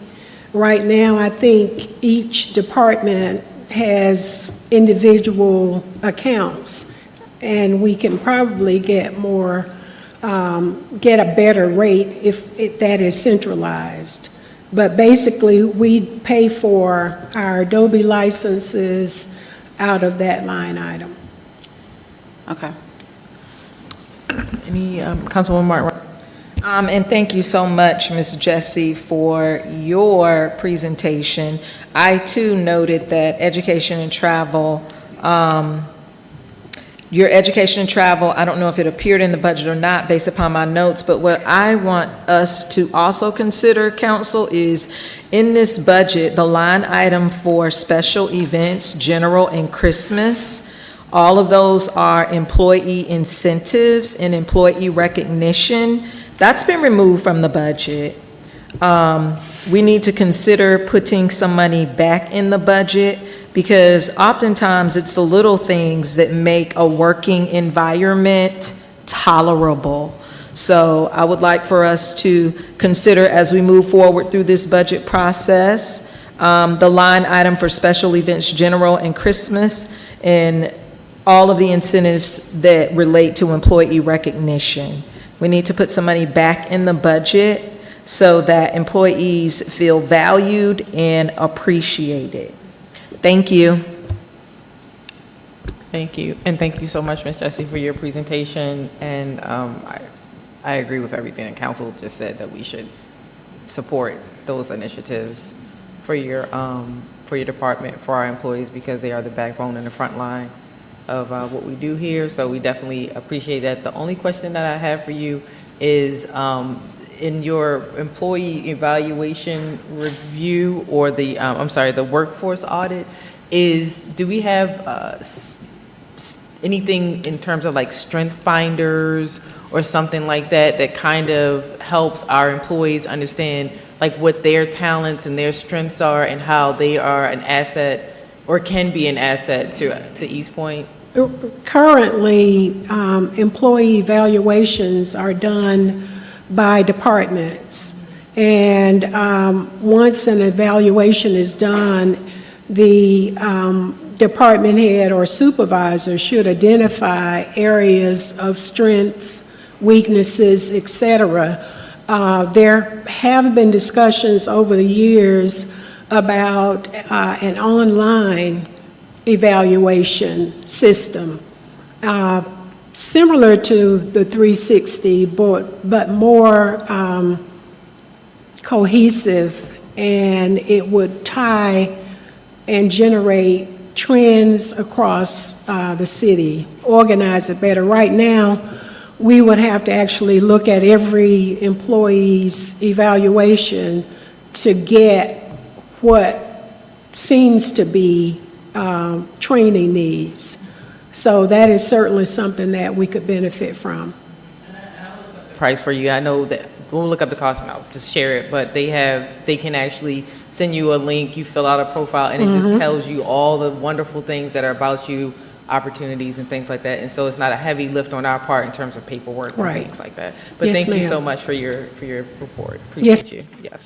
Right now, I think each department has individual accounts, and we can probably get more, get a better rate if that is centralized. But basically, we pay for our Adobe licenses out of that line item. Okay. Any, Councilwoman Martin? And thank you so much, Ms. Jessie, for your presentation. I too noted that education and travel, your education and travel, I don't know if it appeared in the budget or not based upon my notes, but what I want us to also consider, council, is in this budget, the line item for special events, general and Christmas, all of those are employee incentives and employee recognition. That's been removed from the budget. We need to consider putting some money back in the budget, because oftentimes it's the little things that make a working environment tolerable. So I would like for us to consider, as we move forward through this budget process, the line item for special events, general and Christmas, and all of the incentives that relate to employee recognition. We need to put some money back in the budget so that employees feel valued and appreciated. Thank you. Thank you, and thank you so much, Ms. Jessie, for your presentation. And I agree with everything that council just said, that we should support those initiatives for your department, for our employees, because they are the backbone and the front line of what we do here. So we definitely appreciate that. The only question that I have for you is, in your employee evaluation review, or the, I'm sorry, the workforce audit, do we have anything in terms of like strength finders or something like that, that kind of helps our employees understand like what their talents and their strengths are, and how they are an asset or can be an asset to East Point? Currently, employee evaluations are done by departments. And once an evaluation is done, the department head or supervisor should identify areas of strengths, weaknesses, etc. There have been discussions over the years about an online evaluation system, similar to the 360, but more cohesive, and it would tie and generate trends across the city, organize it better. Right now, we would have to actually look at every employee's evaluation to get what seems to be training needs. So that is certainly something that we could benefit from. Price for you, I know that we'll look up the cost and I'll just share it, but they can actually send you a link, you fill out a profile, and it just tells you all the wonderful things that are about you, opportunities and things like that. And so it's not a heavy lift on our part in terms of paperwork and Right. things like that. But Yes, thank you ma'am. so much for your report. Yes. Appreciate you. Yes.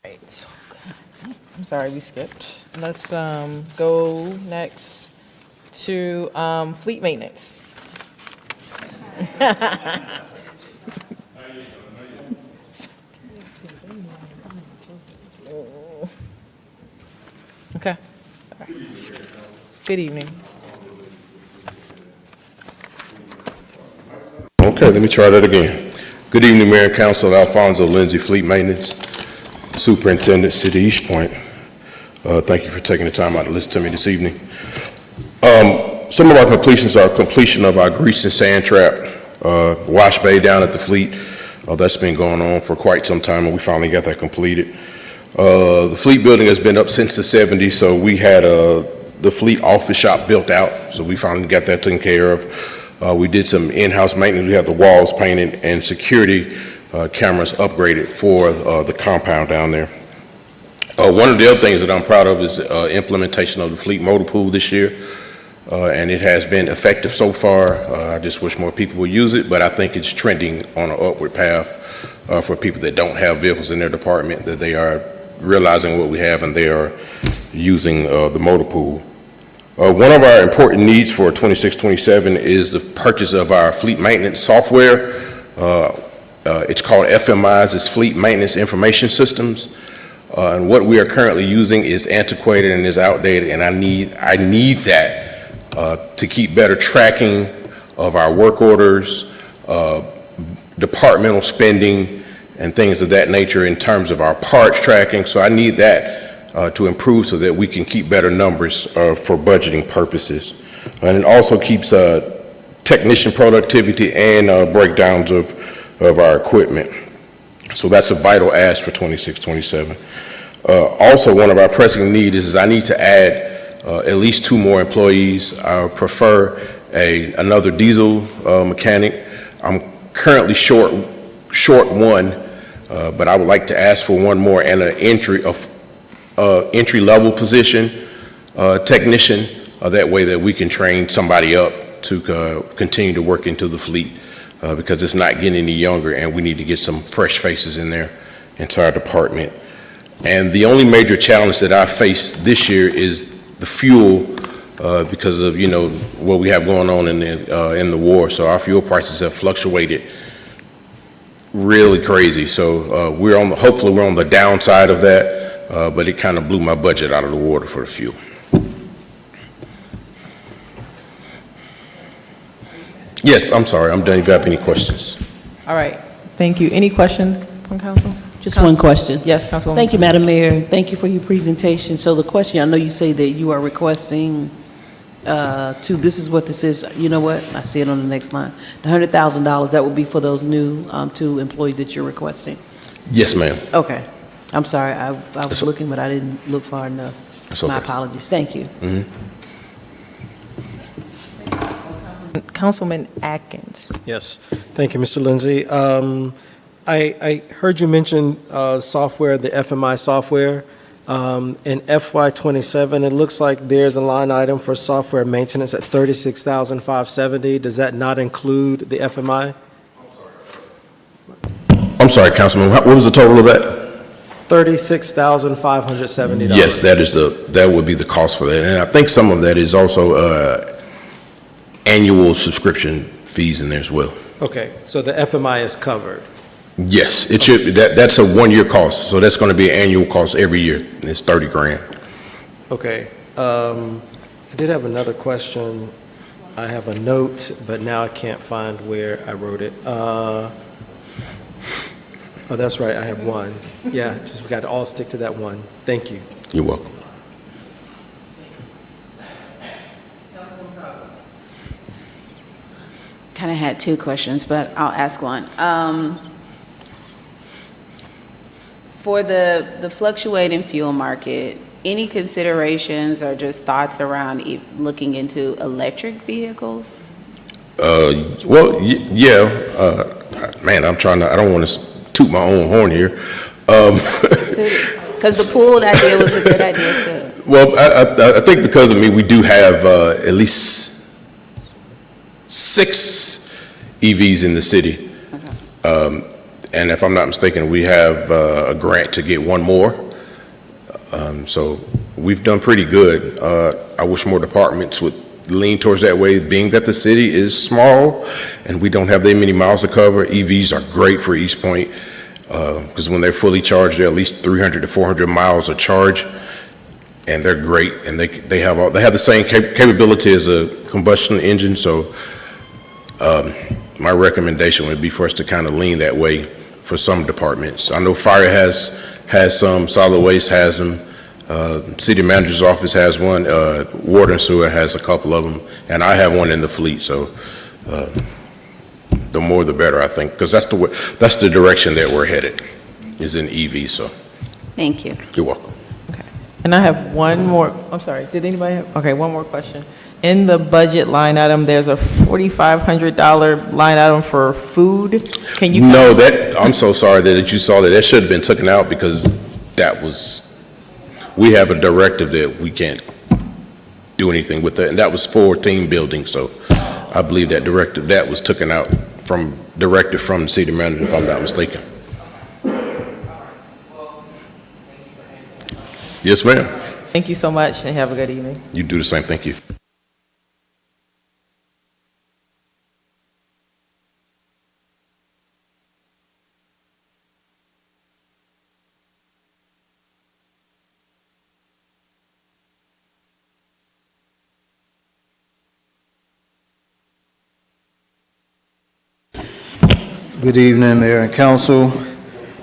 Right. So, I'm sorry, we skipped. Let's go next to fleet maintenance. Okay. Sorry. Good evening. Okay, let me try that again. Good evening, Mayor and Council. Alfonso Lindsay, Fleet Maintenance Superintendent, City East Point. Thank you for taking the time out to listen to me this evening. Some of our completions are completion of our grease and sand trap wash bay down at the fleet. That's been going on for quite some time, and we finally got that completed. The fleet building has been up since the 70s, so we had the fleet office shop built out, so we finally got that taken care of. We did some in-house maintenance. We had the walls painted and security cameras upgraded for the compound down there. One of the other things that I'm proud of is implementation of the fleet motor pool this year, and it has been effective so far. I just wish more people would use it, but I think it's trending on an upward path for people that don't have vehicles in their department, that they are realizing what we have and they are using the motor pool. One of our important needs for 26-27 is the purchase of our fleet maintenance software. It's called FMIs, it's Fleet Maintenance Information Systems. And what we are currently using is antiquated and is outdated, and I need that to keep better tracking of our work orders, departmental spending, and things of that nature in terms of our parts tracking. So I need that to improve so that we can keep better numbers for budgeting purposes. And it also keeps technician productivity and breakdowns of our equipment. So that's a vital ask for 26-27. Also, one of our pressing needs is I need to add at least 2 more employees. I prefer another diesel mechanic. I'm currently short 1, but I would like to ask for 1 more and an entry-level position technician. That way that we can train somebody up to continue to work into the fleet because it's not getting any younger, and we need to get some fresh faces in there into our department. And the only major challenge that I face this year is the fuel because of what we have going on in the war. So our fuel prices have fluctuated really crazy. So hopefully we're on the downside of that, but it kind of blew my budget out of the water for the fuel. Yes, I'm sorry, I'm done. If you have any questions. All right. Thank you. Any questions from council? Just one question. Yes, Councilwoman. Thank you, Madam Mayor. Thank you for your presentation. So the question, I know you say that you are requesting this is what this is. You know what? I see it on the next line. The $100,000, that would be for those new 2 employees that you're requesting? Yes, ma'am. Okay. I'm sorry. I was looking, but I didn't look far enough. It's okay. My apologies. Thank you. Councilman Atkins. Yes, thank you, Mr. Lindsay. I heard you mention software, the FMI software. In FY27, it looks like there's a line item for software maintenance at $36,570. Does that not include the FMI? I'm sorry, Councilman, what was the total of that? $36,570. Yes, that would be the cost for that. And I think some of that is also annual subscription fees in there as well. Okay, so the FMI is covered. Yes, it should. That's a 1-year cost, so that's going to be an annual cost every year, and it's $30,000. Okay, I did have another question. I have a note, but now I can't find where I wrote it. Oh, that's right, I have one. Yeah, just we got to all stick to that one. Thank you. You're welcome. Kind of had 2 questions, but I'll ask one. For the fluctuating fuel market, any considerations or just thoughts around looking into electric vehicles? Yeah, man, I don't want to toot my own horn here. Because the pooled idea was a good idea too. Well, I think because of me, we do have at least 6 EVs in the city. And if I'm not mistaken, we have a grant to get 1 more. So we've done pretty good. I wish more departments would lean towards that way, being that the city is small and we don't have that many miles to cover. EVs are great for East Point because when they're fully charged, they're at least 300 to 400 miles of charge, and they're great. And they have the same capability as a combustion engine. So my recommendation would be for us to kind of lean that way for some departments. I know fire has some, solid waste has them. City manager's office has one, water and sewer has a couple of them, and I have one in the fleet, so the more the better, I think, because that's the direction that we're headed, is in EV, so. Thank you. You're welcome. And I have one more, I'm sorry, did anybody have, okay, one more question. In the budget line item, there's a $4,500 line item for food. Can you? No, I'm so sorry that you saw that. That should have been taken out because we have a directive that we can't do anything with that, and that was for team building, so I believe that was taken out directive from the city manager, if I'm not mistaken. Yes, ma'am. Thank you so much, and have a good evening. You do the same, thank you. Good evening, Mayor and Council.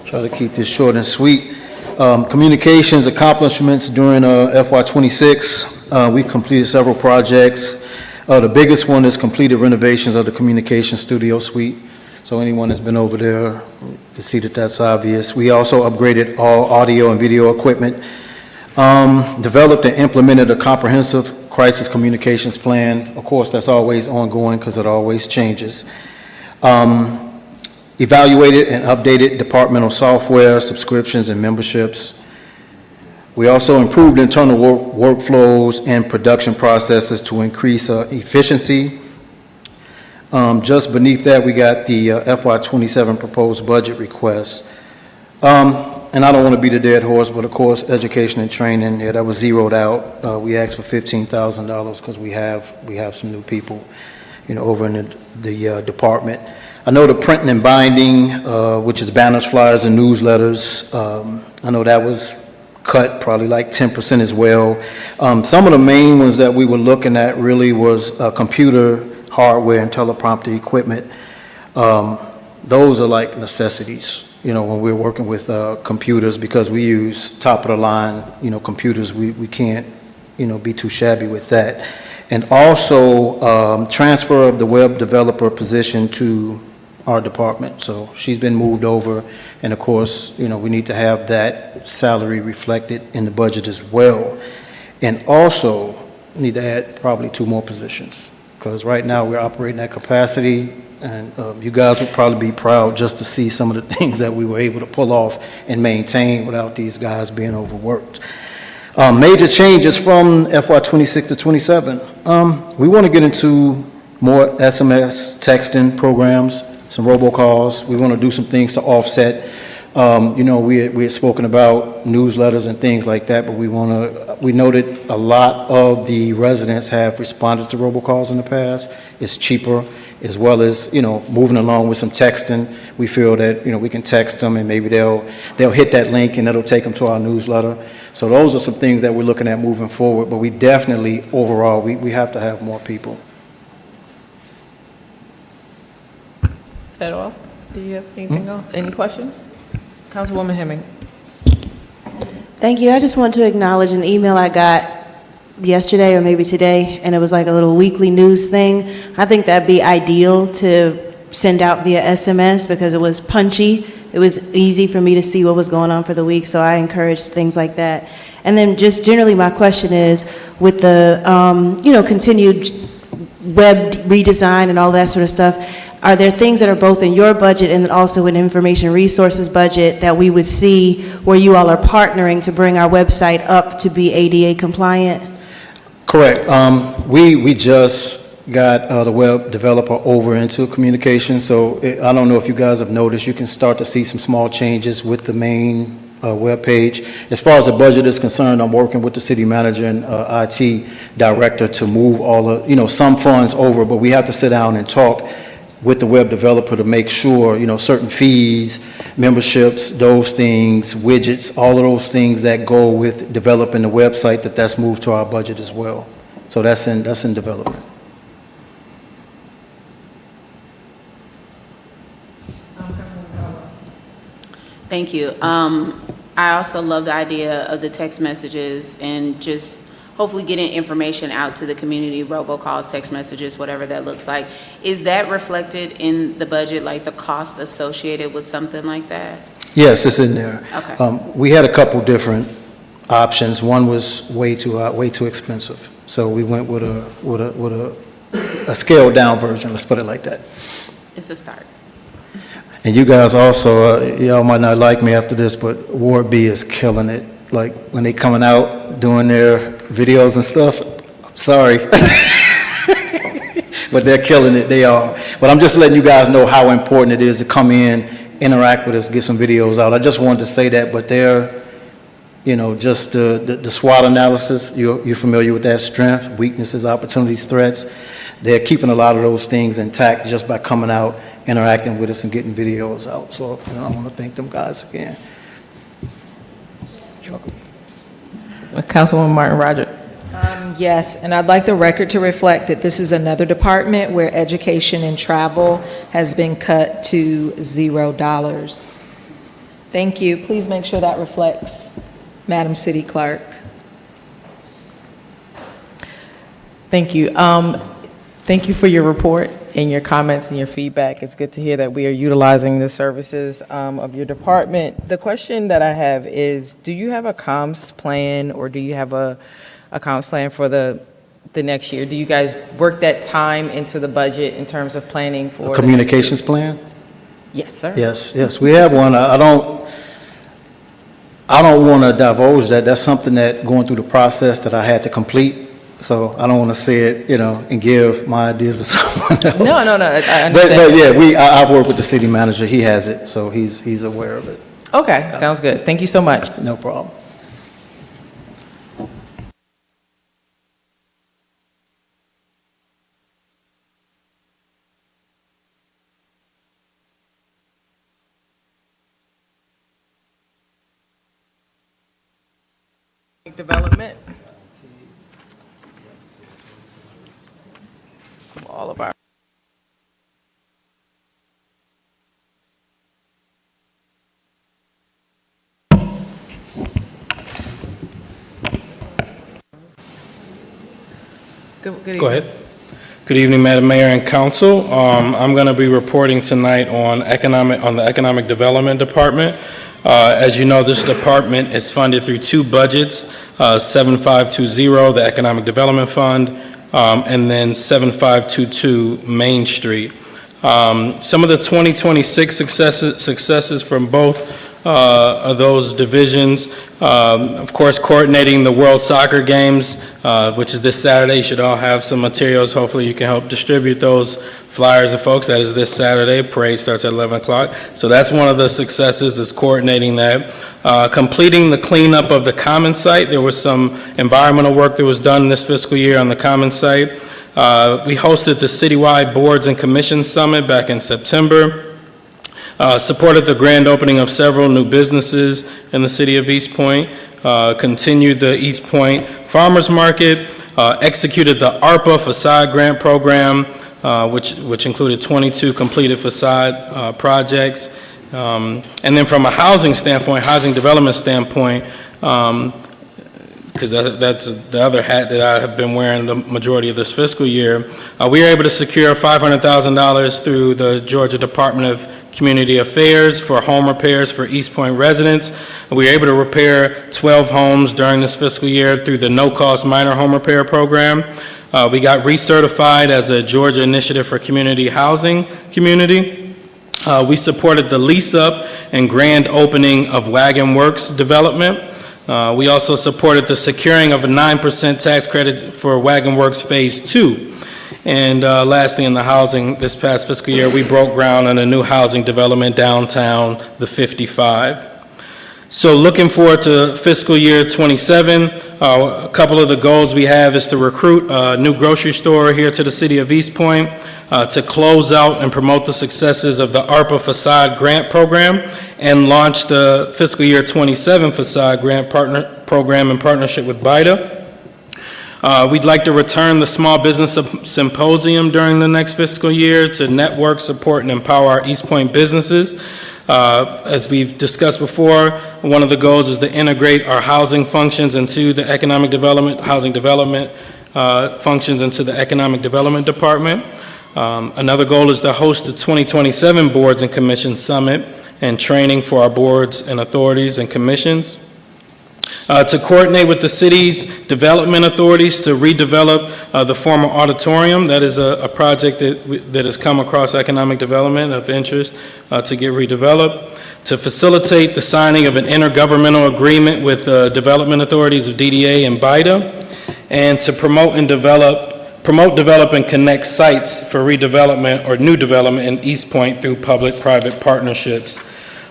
Try to keep this short and sweet. Communications accomplishments during FY26. We completed several projects. The biggest one is completed renovations of the communication studio suite. So anyone that's been over there can see that that's obvious. We also upgraded all audio and video equipment. Developed and implemented a comprehensive crisis communications plan. Of course, that's always ongoing because it always changes. Evaluated and updated departmental software, subscriptions, and memberships. We also improved internal workflows and production processes to increase efficiency. Just beneath that, we got the FY27 proposed budget request. And I don't want to beat a dead horse, but of course, education and training, that was zeroed out. We asked for $15,000 because we have some new people, over in the department. I know the printing and binding, which is banners, flyers, and newsletters, I know that was cut probably like 10% as well. Some of the main ones that we were looking at really was computer hardware and teleprompter equipment. Those are like necessities, when we're working with computers, because we use top of the line, computers. We can't, be too shabby with that. And also transfer of the web developer position to our department. So she's been moved over, and of course, we need to have that salary reflected in the budget as well. And also need to add probably 2 more positions, because right now we're operating at capacity, and you guys would probably be proud just to see some of the things that we were able to pull off and maintain without these guys being overworked. Major changes from FY26 to 27. We want to get into more SMS texting programs, some robocalls. We want to do some things to offset. We had spoken about newsletters and things like that, but we noted a lot of the residents have responded to robocalls in the past. It's cheaper, as well as, moving along with some texting. We feel that, we can text them and maybe they'll hit that link and that'll take them to our newsletter. So those are some things that we're looking at moving forward, but we definitely, overall, we have to have more people. Is that all? Do you have anything else? Any questions? Councilwoman Hemming. Thank you. I just want to acknowledge an email I got yesterday or maybe today, and it was like a little weekly news thing. I think that'd be ideal to send out via SMS because it was punchy. It was easy for me to see what was going on for the week, so I encourage things like that. And then just generally my question is, with the continued web redesign and all that sort of stuff, are there things that are both in your budget and then also in information resources budget that we would see where you all are partnering to bring our website up to be ADA compliant? Correct. We just got the web developer over into communication, so I don't know if you guys have noticed, you can start to see some small changes with the main web page. As far as the budget is concerned, I'm working with the city manager and IT director to move all of, some funds over, but we have to sit down and talk with the web developer to make sure, certain fees, memberships, those things, widgets, all of those things that go with developing the website, that's moved to our budget as well. So that's in development. Thank you. I also love the idea of the text messages and just hopefully getting information out to the community, robocalls, text messages, whatever that looks like. Is that reflected in the budget, like the cost associated with something like that? Yes, it's in there. Okay. We had a couple different options. One was way too expensive, so we went with a scaled down version. Let's put it like that. It's a start. And you guys also, y'all might not like me after this, but Ward B is killing it. Like when they coming out doing their videos and stuff, I'm sorry. But they're killing it, they are. But I'm just letting you guys know how important it is to come in, interact with us, get some videos out. I just wanted to say that, but they're, just the SWOT analysis, you're familiar with that, strength, weaknesses, opportunities, threats. They're keeping a lot of those things intact just by coming out, interacting with us and getting videos out. So I want to thank them guys again. Councilwoman Martin Rogers. Yes, and I'd like the record to reflect that this is another department where education and travel has been cut to $0. Thank you. Please make sure that reflects, Madam City Clerk. Thank you. Thank you for your report and your comments and your feedback. It's good to hear that we are utilizing the services of your department. The question that I have is, do you have a comms plan, or do you have a comms plan for the next year? Do you guys work that time into the budget in terms of planning for? A communications plan? Yes, sir. Yes, we have one. I don't want to divulge that. That's something that going through the process that I had to complete. So I don't want to say it, and give my ideas to someone else. No, I understand. But yeah, I've worked with the city manager. He has it, so he's aware of it. Okay, sounds good. Thank you so much. No problem. Development. All of our. Go ahead. Good evening, Madam Mayor and Council. I'm going to be reporting tonight on the Economic Development Department. As you know, this department is funded through two budgets, 7520, the Economic Development Fund, and then 7522 Main Street. Some of the 2026 successes from both of those divisions, of course, coordinating the World Soccer Games, which is this Saturday. You should all have some materials. Hopefully you can help distribute those flyers to folks. That is this Saturday. Parade starts at 11 o'clock. So that's one of the successes, is coordinating that. Completing the cleanup of the Common site. There was some environmental work that was done this fiscal year on the Common site. We hosted the Citywide Boards and Commissions Summit back in September. Supported the grand opening of several new businesses in the city of East Point. Continued the East Point Farmers Market. Executed the ARPA Facade Grant Program, which included 22 completed facade projects. And then from a housing standpoint, housing development standpoint, because that's the other hat that I have been wearing the majority of this fiscal year, we were able to secure $500,000 through the Georgia Department of Community Affairs for home repairs for East Point residents. We were able to repair 12 homes during this fiscal year through the no-cost minor home repair program. We got recertified as a Georgia Initiative for Community Housing community. We supported the lease-up and grand opening of Wagon Works development. We also supported the securing of a 9% tax credit for Wagon Works Phase 2. And lastly, in the housing, this past fiscal year, we broke ground on a new housing development downtown, the 55. So looking forward to fiscal year 27, a couple of the goals we have is to recruit a new grocery store here to the city of East Point, to close out and promote the successes of the ARPA Facade Grant Program, and launch the fiscal year 27 Facade Grant Program in partnership with BIDA. We'd like to return the Small Business Symposium during the next fiscal year to network, support, and empower our East Point businesses. As we've discussed before, one of the goals is to integrate our housing functions into the economic development, housing development functions into the economic development department. Another goal is to host the 2027 Boards and Commissions Summit and training for our boards and authorities and commissions. To coordinate with the city's development authorities to redevelop the former auditorium. That is a project that has come across economic development of interest to get redeveloped. To facilitate the signing of an intergovernmental agreement with development authorities of DDA and BIDA. And to promote, develop, and connect sites for redevelopment or new development in East Point through public-private partnerships.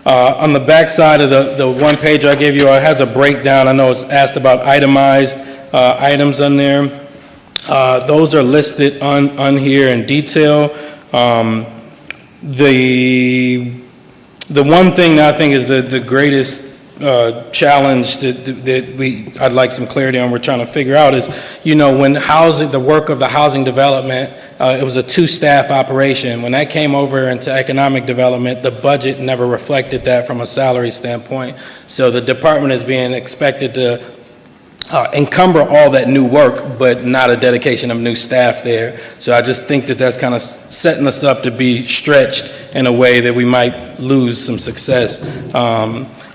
On the back side of the one page I gave you, it has a breakdown. I know it's asked about itemized items on there. Those are listed on here in detail. The one thing that I think is the greatest challenge that I'd like some clarity on, we're trying to figure out is, when the work of the housing development, it was a 2-staff operation. When that came over into economic development, the budget never reflected that from a salary standpoint. So the department is being expected to encumber all that new work, but not a dedication of new staff there. So I just think that that's kind of setting us up to be stretched in a way that we might lose some success.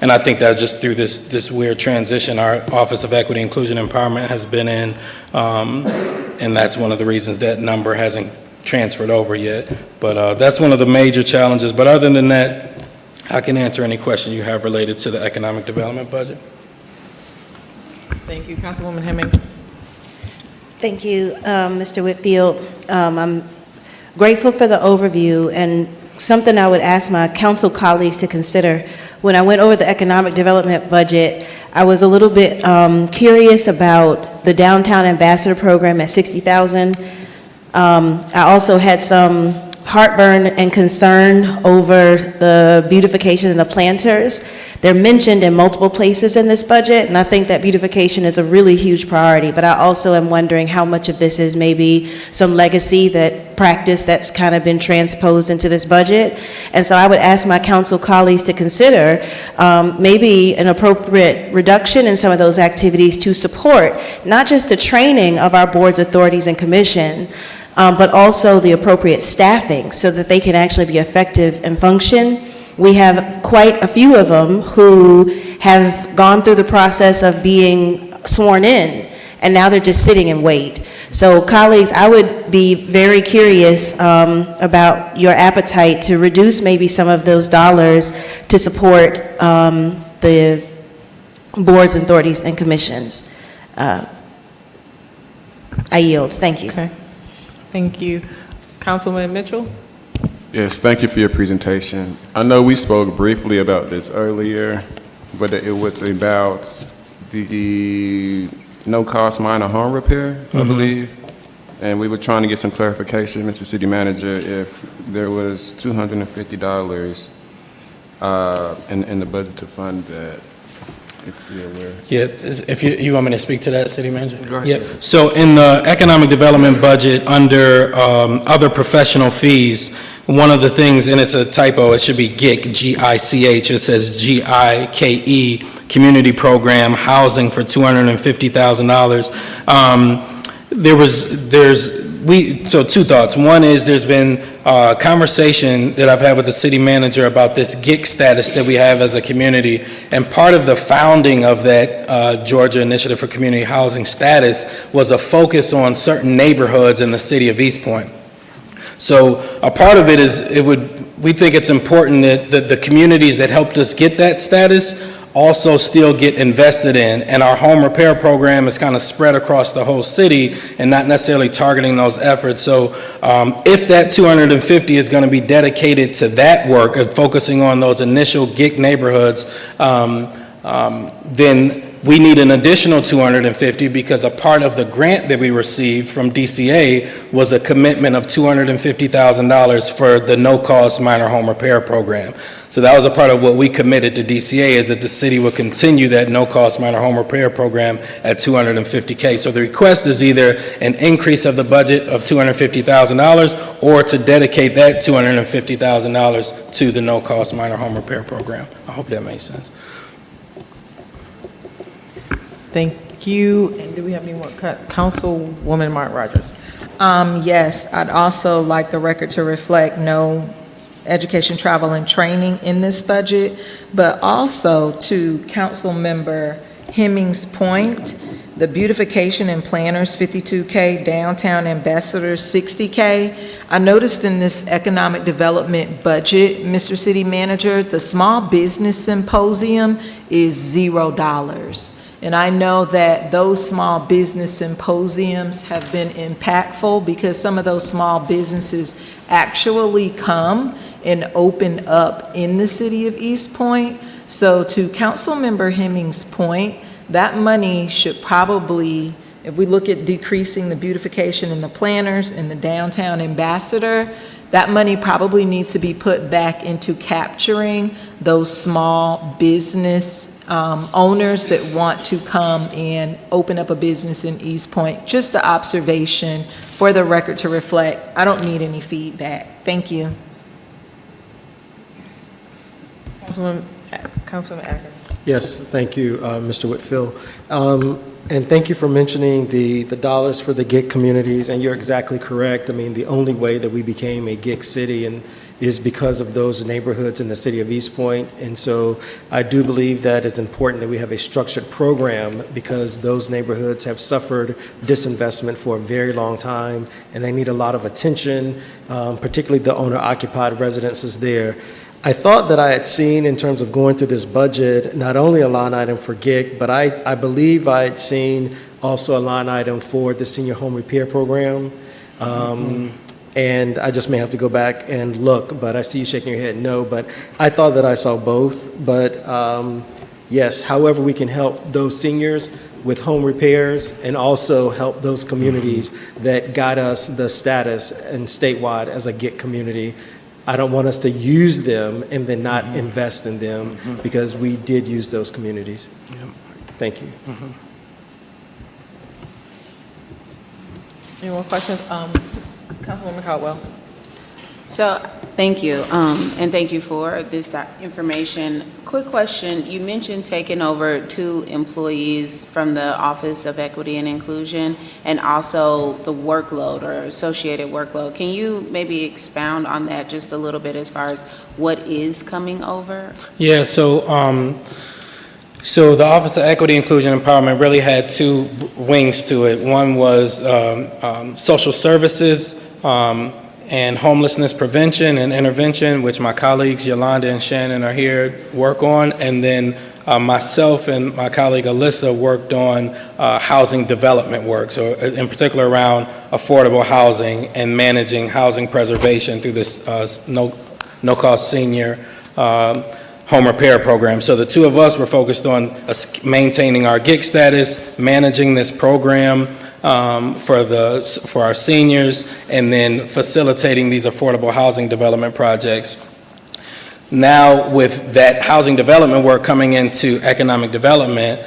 And I think that just through this weird transition, our Office of Equity, Inclusion, and Empowerment has been in, and that's one of the reasons that number hasn't transferred over yet. But that's one of the major challenges. But other than that, I can answer any question you have related to the economic development budget. Thank you. Councilwoman Hemming. Thank you, Mr. Whitfield. I'm grateful for the overview, and something I would ask my council colleagues to consider. When I went over the economic development budget, I was a little bit curious about the Downtown Ambassador Program at $60,000. I also had some heartburn and concern over the beautification and the planters. They're mentioned in multiple places in this budget, and I think that beautification is a really huge priority, but I also am wondering how much of this is maybe some legacy practice that's kind of been transposed into this budget. And so I would ask my council colleagues to consider maybe an appropriate reduction in some of those activities to support not just the training of our boards, authorities, and commission, but also the appropriate staffing so that they can actually be effective and function. We have quite a few of them who have gone through the process of being sworn in, and now they're just sitting and wait. So colleagues, I would be very curious about your appetite to reduce maybe some of those dollars to support the boards, authorities, and commissions. I yield. Thank you. Okay. Thank you. Councilman Mitchell? Yes, thank you for your presentation. I know we spoke briefly about this earlier, but it was about the no-cost minor home repair, I believe. And we were trying to get some clarification, Mr. City Manager, if there was $250 in the budget to fund that, if you're aware. Yeah, if you want me to speak to that, City Manager? Go ahead. Yeah. So in the economic development budget, under other professional fees, one of the things, and it's a typo, it should be GIC, G-I-C-H, it says G-I-K-E, Community Program, Housing for $250,000. so two thoughts. One is there's been a conversation that I've had with the city manager about this GIC status that we have as a community. And part of the founding of that Georgia Initiative for Community Housing status was a focus on certain neighborhoods in the city of East Point. So a part of it is we think it's important that the communities that helped us get that status also still get invested in, and our home repair program is kind of spread across the whole city and not necessarily targeting those efforts. So if that 250 is going to be dedicated to that work of focusing on those initial GIC neighborhoods, then we need an additional 250 because a part of the grant that we received from DCA was a commitment of $250,000 for the no-cost minor home repair program. So that was a part of what we committed to DCA, is that the city would continue that no-cost minor home repair program at $250K. So the request is either an increase of the budget of $250,000 or to dedicate that $250,000 to the no-cost minor home repair program. I hope that makes sense. Thank you. And do we have any more? Councilwoman Martin Rogers. Yes, I'd also like the record to reflect no education, travel, and training in this budget, but also to Councilmember Hemming's point, the beautification and planners, $52K, downtown ambassadors, $60K. I noticed in this economic development budget, Mr. City Manager, the small business symposium is $0. And I know that those small business symposiums have been impactful because some of those small businesses actually come and open up in the city of East Point. So to Councilmember Hemming's point, that money should probably, if we look at decreasing the beautification and the planners and the downtown ambassador, that money probably needs to be put back into capturing those small business owners that want to come and open up a business in East Point. Just the observation for the record to reflect. I don't need any feedback. Thank you. Councilman Acker. Yes, thank you, Mr. Whitfield. And thank you for mentioning the dollars for the GIC communities, and you're exactly correct. I mean, the only way that we became a GIC city is because of those neighborhoods in the city of East Point. And so I do believe that it's important that we have a structured program because those neighborhoods have suffered disinvestment for a very long time, and they need a lot of attention, particularly the owner-occupied residences there. I thought that I had seen, in terms of going through this budget, not only a line item for GIC, but I believe I had seen also a line item for the senior home repair program. And I just may have to go back and look, but I see you shaking your head no, but I thought that I saw both. But yes, however we can help those seniors with home repairs and also help those communities that got us the status and statewide as a GIC community. I don't want us to use them and then not invest in them because we did use those communities. Thank you. Any more questions? Councilwoman Caldwell. So, thank you, and thank you for this information. Quick question, you mentioned taking over 2 employees from the Office of Equity and Inclusion and also the workload or associated workload. Can you maybe expound on that just a little bit as far as what is coming over? Yeah, so the Office of Equity, Inclusion, and Empowerment really had 2 wings to it. One was social services and homelessness prevention and intervention, which my colleagues Yolanda and Shannon are here work on. And then myself and my colleague Alyssa worked on housing development work, so in particular around affordable housing and managing housing preservation through this no-cost senior home repair program. So the 2 of us were focused on maintaining our GIC status, managing this program for our seniors, and then facilitating these affordable housing development projects. Now, with that housing development work coming into economic development,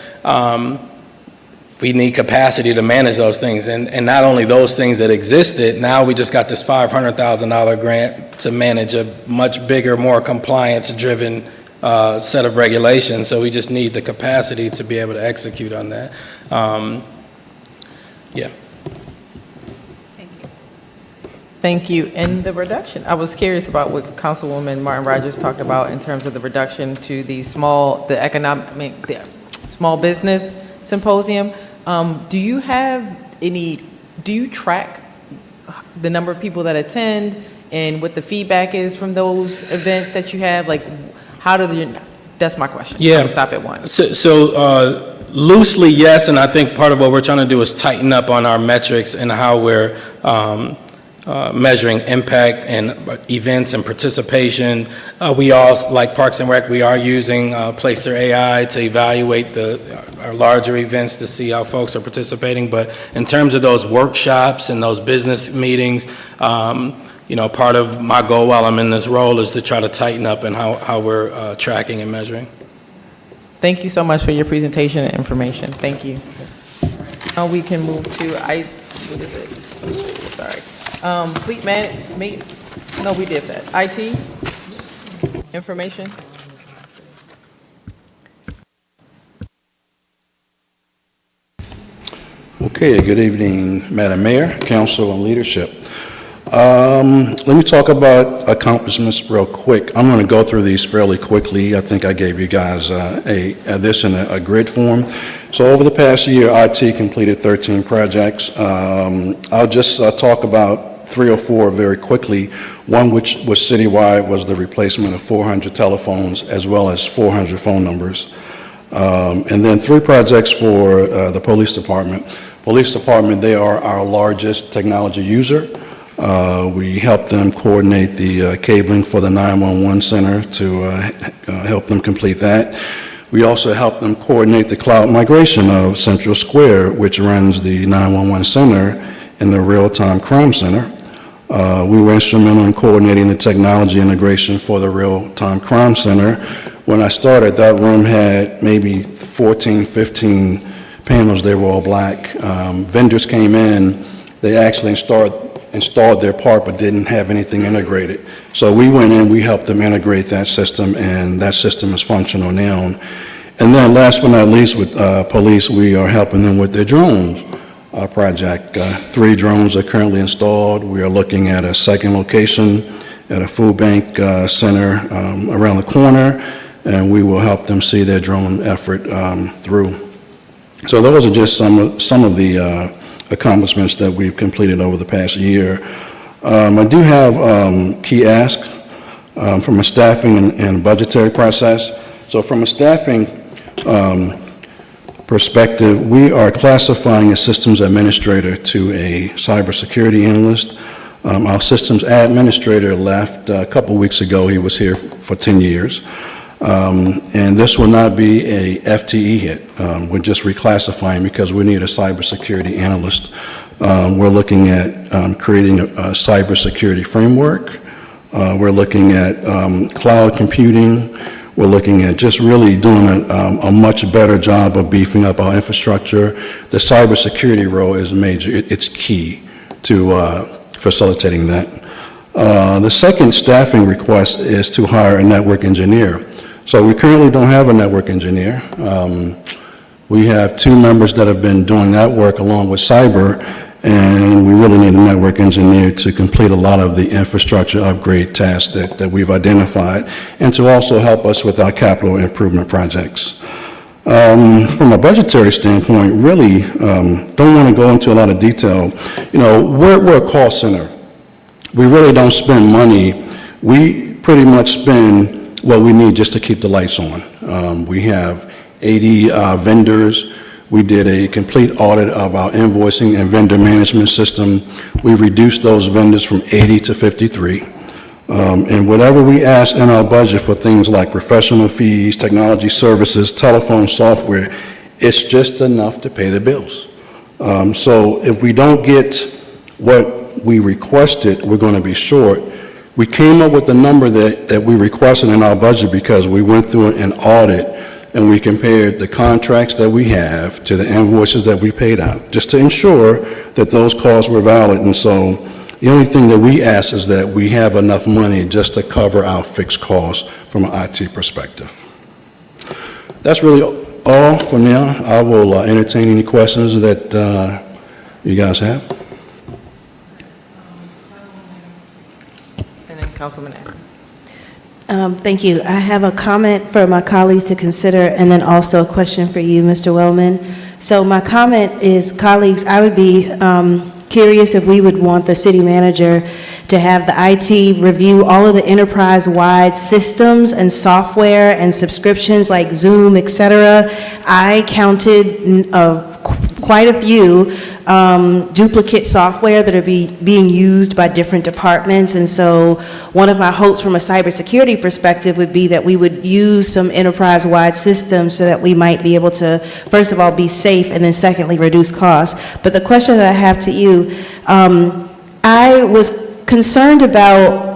we need capacity to manage those things. And not only those things that existed, now we just got this $500,000 grant to manage a much bigger, more compliance-driven set of regulations. So we just need the capacity to be able to execute on that. Yeah. Thank you. Thank you. And the reduction, I was curious about what Councilwoman Martin Rogers talked about in terms of the reduction to the small business symposium. Do you track the number of people that attend and what the feedback is from those events that you have? Like, that's my question. Yeah. I'm gonna stop at one. So loosely, yes, and I think part of what we're trying to do is tighten up on our metrics and how we're measuring impact and events and participation. We all, like Parks and Rec, we are using Placer AI to evaluate our larger events to see how folks are participating. But in terms of those workshops and those business meetings, part of my goal while I'm in this role is to try to tighten up and how we're tracking and measuring. Thank you so much for your presentation and information. Thank you. Now we can move to, what is it? Sorry. Fleet no, we did that. IT, information. Okay, good evening, Madam Mayor, Council, and leadership. Let me talk about accomplishments real quick. I'm going to go through these fairly quickly. I think I gave you guys this in a grid form. So over the past year, IT completed 13 projects. I'll just talk about 3 or 4 very quickly. One which was citywide was the replacement of 400 telephones as well as 400 phone numbers. And then 3 projects for the police department. Police department, they are our largest technology user. We help them coordinate the cabling for the 911 center to help them complete that. We also help them coordinate the cloud migration of Central Square, which runs the 911 center and the real-time crime center. We were instrumental in coordinating the technology integration for the real-time crime center. When I started, that room had maybe 14, 15 panels. They were all black. Vendors came in. They actually installed their part but didn't have anything integrated. So we went in, we helped them integrate that system, and that system is functional now. And then last but not least, with police, we are helping them with their drones project. 3 drones are currently installed. We are looking at a second location at a food bank center around the corner, and we will help them see their drone effort through. So those are just some of the accomplishments that we've completed over the past year. I do have key asks from a staffing and budgetary process. So from a staffing perspective, we are classifying a systems administrator to a cybersecurity analyst. Our systems administrator left a couple weeks ago. He was here for 10 years. And this will not be a FTE hit. We're just reclassifying because we need a cybersecurity analyst. We're looking at creating a cybersecurity framework. We're looking at cloud computing. We're looking at just really doing a much better job of beefing up our infrastructure. The cybersecurity role is major. It's key to facilitating that. The second staffing request is to hire a network engineer. So we currently don't have a network engineer. We have 2 members that have been doing that work along with cyber, and we really need a network engineer to complete a lot of the infrastructure upgrade tasks that we've identified, and to also help us with our capital improvement projects. From a budgetary standpoint, really don't want to go into a lot of detail. We're a call center. We really don't spend money. We pretty much spend what we need just to keep the lights on. We have 80 vendors. We did a complete audit of our invoicing and vendor management system. We reduced those vendors from 80 to 53. And whatever we ask in our budget for things like professional fees, technology services, telephone software, it's just enough to pay the bills. So if we don't get what we requested, we're going to be short. We came up with the number that we requested in our budget because we went through an audit and we compared the contracts that we have to the invoices that we paid out, just to ensure that those costs were valid. And so the only thing that we ask is that we have enough money just to cover our fixed costs from an IT perspective. That's really all for now. I will entertain any questions that you guys have. And then Councilman Atkins. Thank you. I have a comment for my colleagues to consider, and then also a question for you, Mr. Wellman. So my comment is, colleagues, I would be curious if we would want the city manager to have the IT review all of the enterprise-wide systems and software and subscriptions like Zoom, et cetera. I counted quite a few duplicate software that are being used by different departments. And so one of my hopes from a cybersecurity perspective would be that we would use some enterprise-wide systems so that we might be able to, first of all, be safe, and then secondly, reduce costs. But the question that I have to you, I was concerned about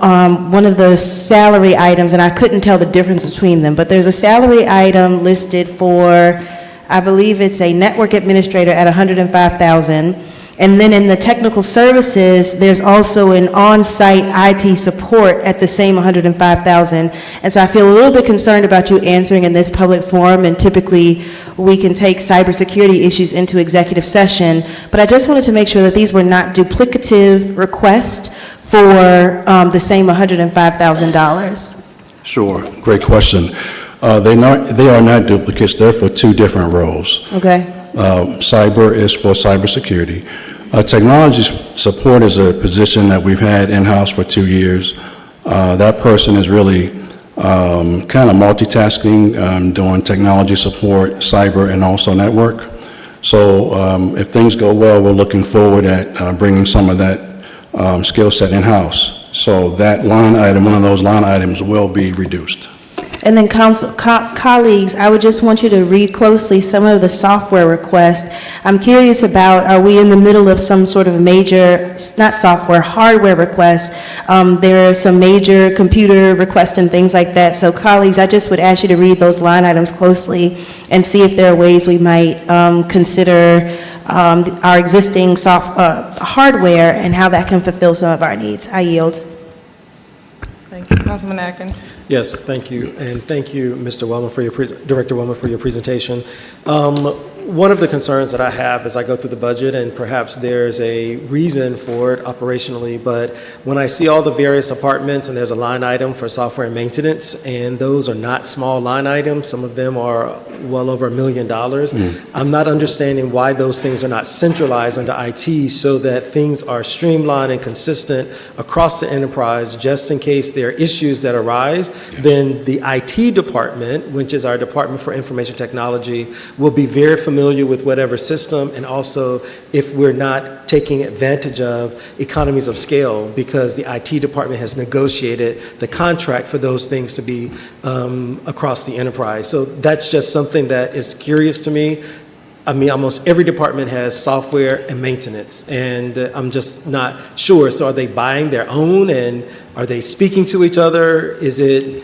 one of the salary items, and I couldn't tell the difference between them, but there's a salary item listed for, I believe it's a network administrator at $105,000. And then in the technical services, there's also an on-site IT support at the same $105,000. And so I feel a little bit concerned about you answering in this public forum, and typically we can take cybersecurity issues into executive session. But I just wanted to make sure that these were not duplicative requests for the same $105,000. Sure, great question. They are not duplicates, they're for two different roles. Okay. Cyber is for cybersecurity. Technology support is a position that we've had in-house for 2 years. That person is really kind of multitasking, doing technology support, cyber, and also network. So if things go well, we're looking forward at bringing some of that skill set in-house. So that line item, one of those line items will be reduced. And then colleagues, I would just want you to read closely some of the software requests. I'm curious about, are we in the middle of some sort of major, not software, hardware requests? There are some major computer requests and things like that. So colleagues, I just would ask you to read those line items closely and see if there are ways we might consider our existing hardware and how that can fulfill some of our needs. I yield. Thank you. Councilman Atkins. Yes, thank you, and thank you, Mr. Wellman, for your Director Wellman, for your presentation. One of the concerns that I have as I go through the budget, and perhaps there's a reason for it operationally, but when I see all the various departments and there's a line item for software and maintenance, and those are not small line items, some of them are well over $1 million. I'm not understanding why those things are not centralized under IT so that things are streamlined and consistent across the enterprise, just in case there are issues that arise. Then the IT department, which is our Department for Information Technology, will be very familiar with whatever system, and also if we're not taking advantage of economies of scale because the IT department has negotiated the contract for those things to be across the enterprise. So that's just something that is curious to me. I mean, almost every department has software and maintenance, and I'm just not sure. So are they buying their own, and are they speaking to each other? Is it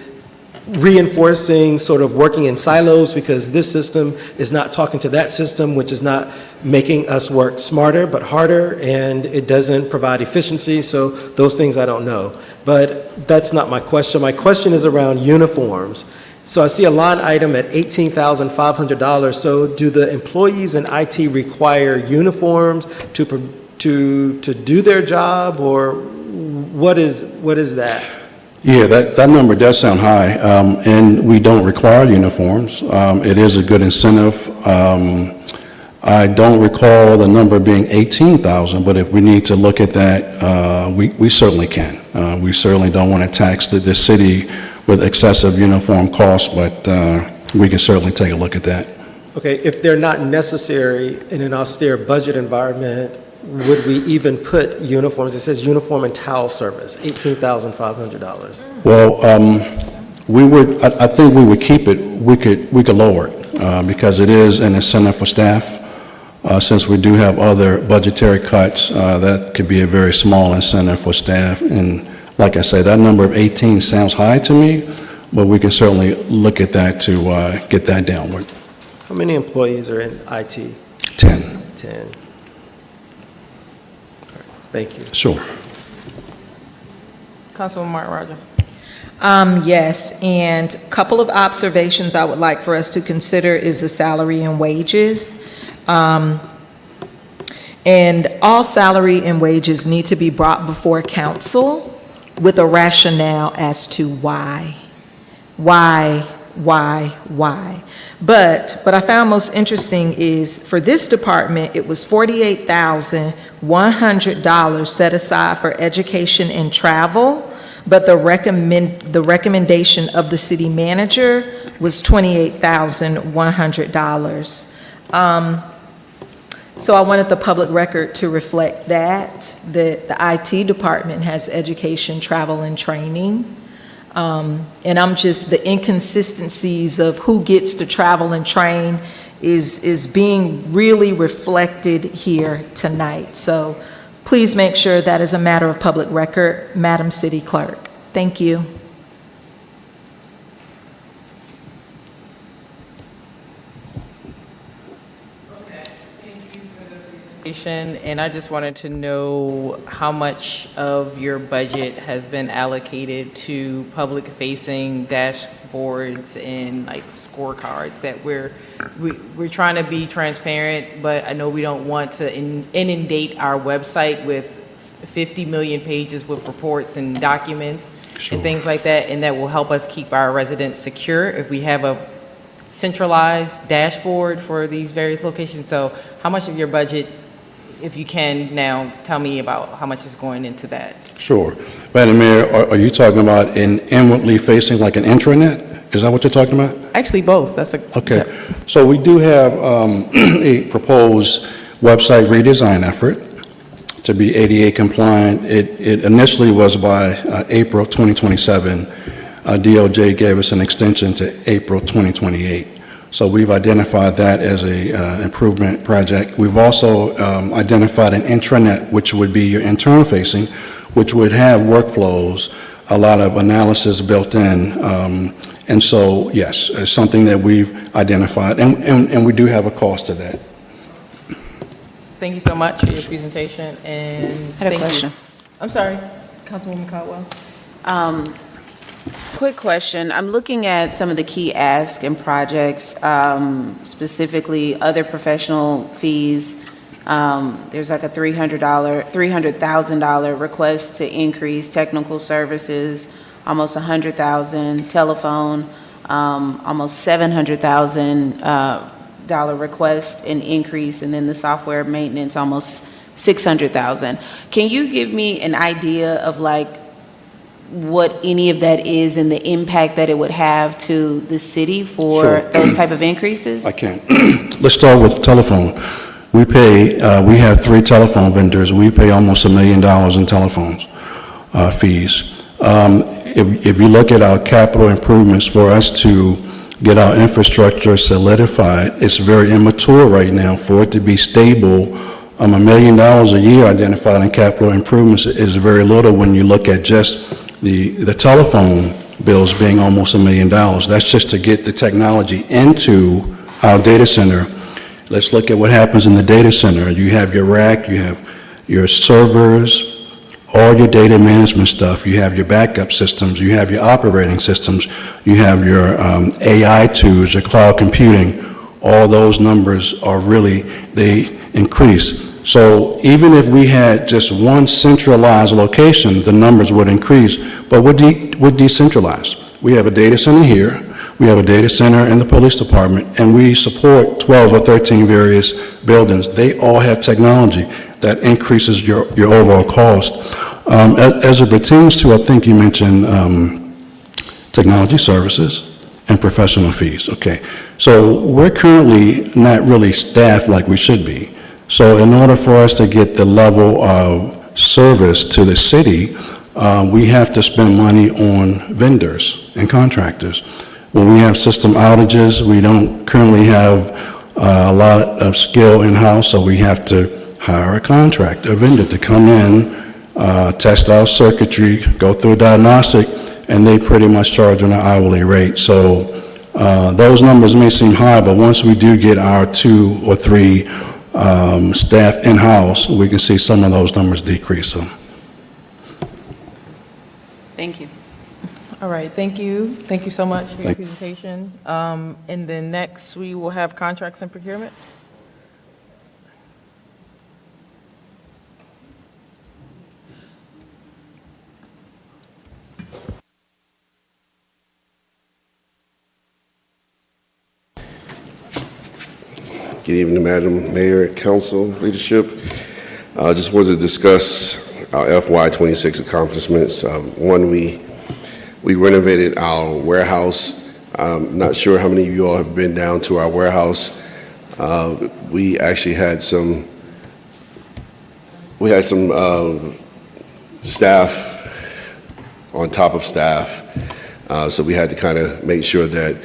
reinforcing sort of working in silos because this system is not talking to that system, which is not making us work smarter but harder, and it doesn't provide efficiency? So those things I don't know. But that's not my question. My question is around uniforms. So I see a line item at $18,500. So do the employees in IT require uniforms to do their job, or what is that? Yeah, that number does sound high, and we don't require uniforms. It is a good incentive. I don't recall the number being 18,000, but if we need to look at that, we certainly can. We certainly don't want to tax the city with excessive uniform costs, but we can certainly take a look at that. Okay, if they're not necessary in an austere budget environment, would we even put uniforms? It says uniform and towel service, $18,500. Well, I think we would keep it. We could lower it because it is an incentive for staff. Since we do have other budgetary cuts, that could be a very small incentive for staff. And like I say, that number of 18 sounds high to me, but we can certainly look at that to get that downward. How many employees are in IT? 10. 10. Thank you. Sure. Councilman Martin Roger. Yes, and a couple of observations I would like for us to consider is the salary and wages. And all salary and wages need to be brought before council with a rationale as to why. Why? But what I found most interesting is for this department, it was $48,100 set aside for education and travel, but the recommendation of the city manager was $28,100. So I wanted the public record to reflect that the IT department has education, travel, and training. And I'm just, the inconsistencies of who gets to travel and train is being really reflected here tonight. So please make sure that is a matter of public record, Madam City Clerk. Thank you. And I just wanted to know how much of your budget has been allocated to public-facing dashboards and like scorecards that we're trying to be transparent, but I know we don't want to inundate our website with 50 million pages with reports and documents and things like that, and that will help us keep our residents secure if we have a centralized dashboard for these various locations. So how much of your budget, if you can now tell me about how much is going into that? Sure. Madam Mayor, are you talking about an inwardly facing, like an intranet? Is that what you're talking about? Actually, both. That's a Okay. So we do have a proposed website redesign effort to be ADA compliant. It initially was by April 2027. DOJ gave us an extension to April 2028. So we've identified that as a improvement project. We've also identified an intranet, which would be your internal facing, which would have workflows, a lot of analysis built in. And so, yes, it's something that we've identified, and we do have a cost to that. Thank you so much for your presentation, and I had a question. I'm sorry, Councilwoman Caldwell. Quick question. I'm looking at some of the key asks and projects, specifically other professional fees. There's like a $300,000 request to increase technical services, almost $100,000 telephone, almost $700,000 request an increase, and then the software maintenance almost $600,000. Can you give me an idea of like what any of that is and the impact that it would have to the city for Sure. those type of increases? I can. Let's start with telephone. We have 3 telephone vendors. We pay almost $1 million in telephones fees. If you look at our capital improvements for us to get our infrastructure solidified, it's very immature right now. For it to be stable, $1 million a year identified in capital improvements is very little when you look at just the telephone bills being almost $1 million. That's just to get the technology into our data center. Let's look at what happens in the data center. You have your rack, you have your servers, all your data management stuff, you have your backup systems, you have your operating systems, you have your AI tools, your cloud computing. All those numbers are really, they increase. So even if we had just one centralized location, the numbers would increase, but we're decentralized. We have a data center here, we have a data center in the police department, and we support 12 or 13 various buildings. They all have technology that increases your overall cost. As it pertains to, I think you mentioned technology services and professional fees. Okay, so we're currently not really staffed like we should be. So in order for us to get the level of service to the city, we have to spend money on vendors and contractors. When we have system outages, we don't currently have a lot of skill in-house, so we have to hire a contractor, a vendor to come in, test our circuitry, go through a diagnostic, and they pretty much charge on an hourly rate. So those numbers may seem high, but once we do get our 2 or 3 staff in-house, we can see some of those numbers decrease. So. Thank you. All right, thank you. Thank you so much for your presentation. And then next, we will have contracts and procurement. Good evening, Madam Mayor, Council, leadership. Just wanted to discuss our FY26 accomplishments. One, we renovated our warehouse. I'm not sure how many of you all have been down to our warehouse. We actually had some staff on top of staff, so we had to kind of make sure that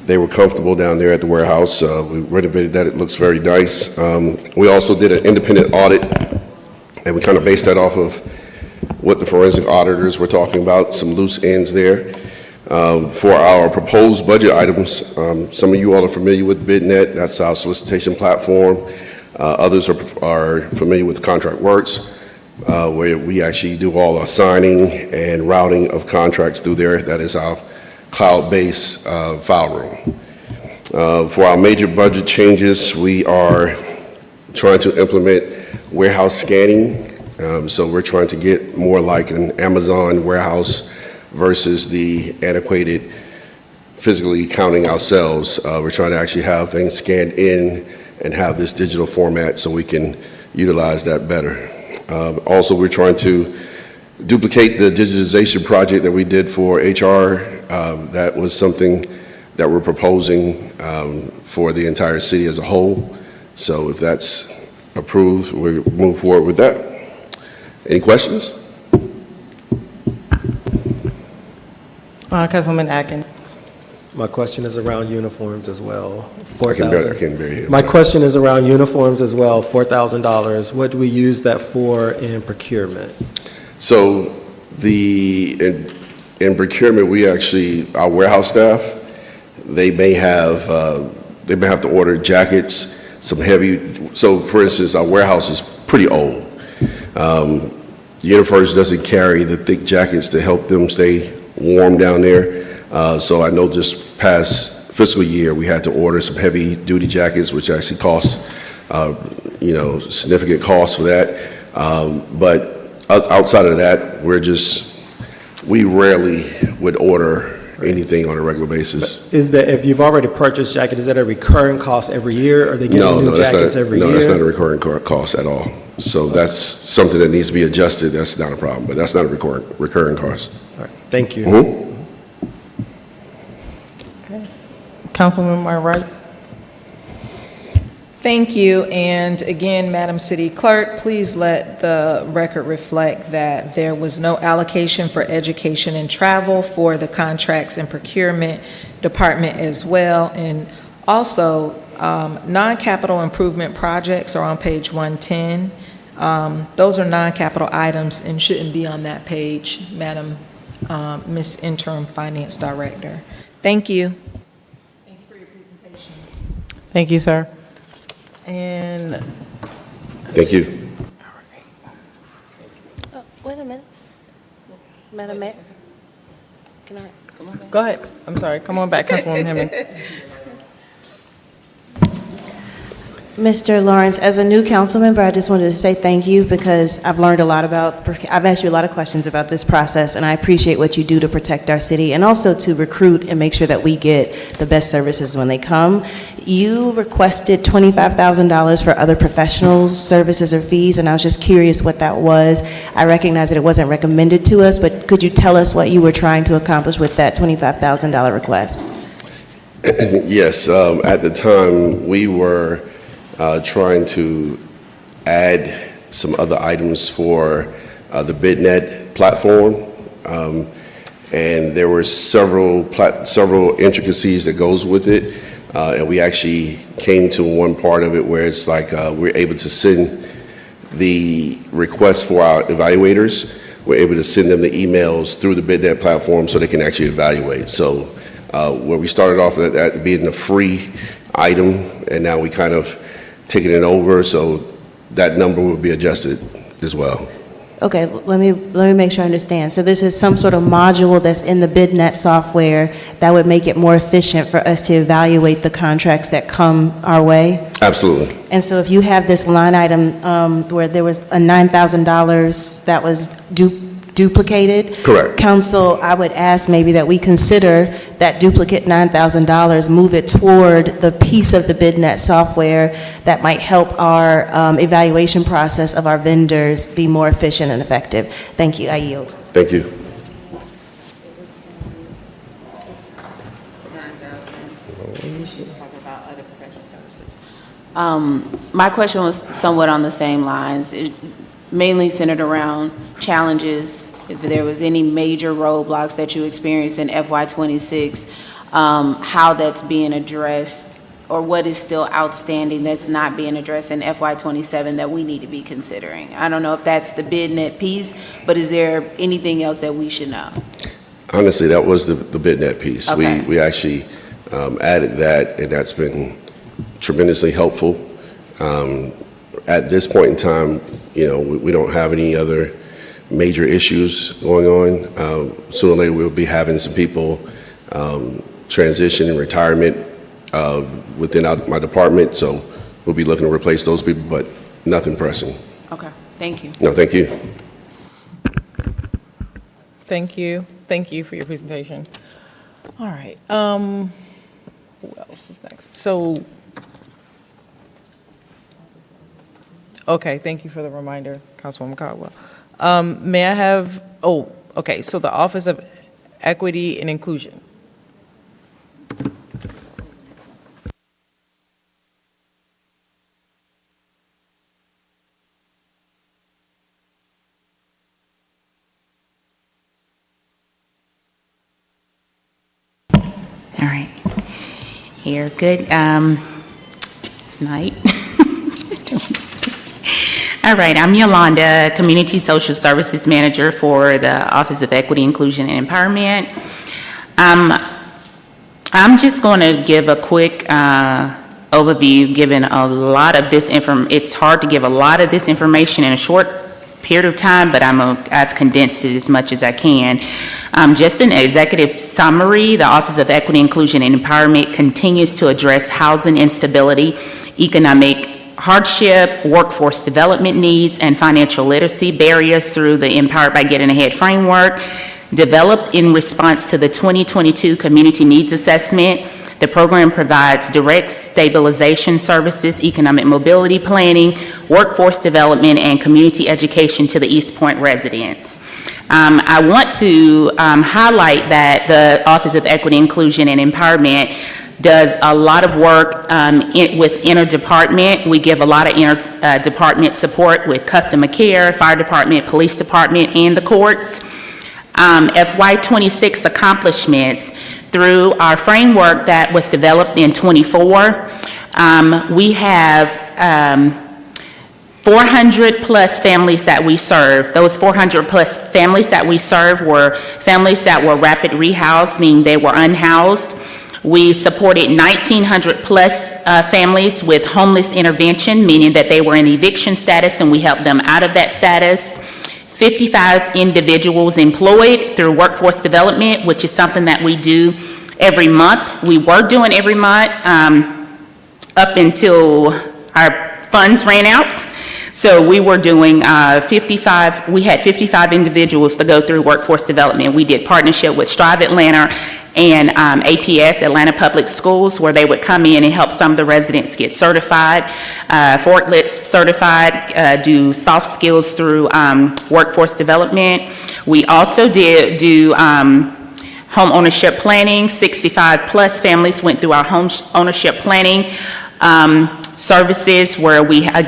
they were comfortable down there at the warehouse. We renovated that. It looks very nice. We also did an independent audit, and we kind of based that off of what the forensic auditors were talking about, some loose ends there. For our proposed budget items, some of you all are familiar with BidNet. That's our solicitation platform. Others are familiar with ContractWorks, where we actually do all our signing and routing of contracts through there. That is our cloud-based file room. For our major budget changes, we are trying to implement warehouse scanning. So we're trying to get more like an Amazon warehouse versus the antiquated physically counting ourselves. We're trying to actually have things scanned in and have this digital format so we can utilize that better. Also, we're trying to duplicate the digitization project that we did for HR. That was something that we're proposing for the entire city as a whole. So if that's approved, we'll move forward with that. Any questions? Councilman Akin. My question is around uniforms as well. I can barely hear. My question is around uniforms as well, $4,000. What do we use that for in procurement? So in procurement, we actually, our warehouse staff, they may have to order jackets, some heavy. So for instance, our warehouse is pretty old. UniFirst doesn't carry the thick jackets to help them stay warm down there. So I know just past fiscal year, we had to order some heavy duty jackets, which actually cost, significant cost for that. But outside of that, we rarely would order anything on a regular basis. Is that, if you've already purchased jacket, is that a recurring cost every year, or are they getting new jackets every year? No, that's not a recurring cost at all. So that's something that needs to be adjusted. That's not a problem, but that's not a recurring cost. All right, thank you. Mm-hmm. Councilman Wright. Thank you, and again, Madam City Clerk, please let the record reflect that there was no allocation for education and travel for the contracts and procurement department as well. And also, non-capital improvement projects are on page 110. Those are non-capital items and shouldn't be on that page, Madam Ms. Interim Finance Director. Thank you. Thank you for your presentation. Thank you, sir. And thank you. Oh, wait a minute. Madam Mayor, can I? Go ahead. I'm sorry. Come on back, Councilwoman Hammond. Mr. Lawrence, as a new council member, I just wanted to say thank you because I've learned a lot I've asked you a lot of questions about this process, and I appreciate what you do to protect our city and also to recruit and make sure that we get the best services when they come. You requested $25,000 for other professional services or fees, and I was just curious what that was. I recognize that it wasn't recommended to us, but could you tell us what you were trying to accomplish with that $25,000 request? Yes, at the time, we were trying to add some other items for the BidNet platform, and there were several intricacies that goes with it, and we actually came to one part of it where it's like we're able to send the request for our evaluators. We're able to send them the emails through the BidNet platform so they can actually evaluate. So where we started off at that being a free item, and now we kind of taking it over, so that number will be adjusted as well. Okay, let me make sure I understand. So this is some sort of module that's in the BidNet software that would make it more efficient for us to evaluate the contracts that come our way? Absolutely. And so if you have this line item where there was a $9,000 that was duplicated. Correct. Council, I would ask maybe that we consider that duplicate $9,000, move it toward the piece of the BidNet software that might help our evaluation process of our vendors be more efficient and effective. Thank you, I yield. Thank you. My question was somewhat on the same lines, mainly centered around challenges, if there was any major roadblocks that you experienced in FY26, how that's being addressed, or what is still outstanding that's not being addressed in FY27 that we need to be considering. I don't know if that's the BidNet piece, but is there anything else that we should know? Honestly, that was the BidNet piece. Okay. We actually added that, and that's been tremendously helpful. At this point in time, we don't have any other major issues going on. Sooner or later, we'll be having some people transition and retirement within my department, so we'll be looking to replace those people, but nothing pressing. Okay, thank you. No, thank you. Thank you. Thank you for your presentation. All right. Who else is next? So, okay, thank you for the reminder, Councilwoman Caldwell. May I have, okay, so the Office of Equity and Inclusion. All right. Here, good. It's night. All right, I'm Yolanda, Community Social Services Manager for the Office of Equity, Inclusion, and Empowerment. I'm just going to give a quick overview, given a lot of this it's hard to give a lot of this information in a short period of time, but I've condensed it as much as I can. Just an executive summary, the Office of Equity, Inclusion, and Empowerment continues to address housing instability, economic hardship, workforce development needs, and financial literacy barriers through the Empowered by Getting Ahead framework, developed in response to the 2022 Community Needs Assessment. The program provides direct stabilization services, economic mobility planning, workforce development, and community education to the East Point residents. I want to highlight that the Office of Equity, Inclusion, and Empowerment does a lot of work with interdepartment. We give a lot of interdepartment support with customer care, fire department, police department, and the courts. FY26 accomplishments through our framework that was developed in '24. We have 400 plus families that we serve. Those 400 plus families that we serve were families that were rapid rehoused, meaning they were unhoused. We supported 1,900 plus families with homeless intervention, meaning that they were in eviction status and we helped them out of that status. 55 individuals employed through workforce development, which is something that we do every month. We were doing every month up until our funds ran out. So we were doing we had 55 individuals to go through workforce development. We did partnership with Strive Atlanta and APS, Atlanta Public Schools, where they would come in and help some of the residents get certified, forklift certified, do soft skills through workforce development. We also did do home ownership planning. 65 plus families went through our home ownership planning services, where we had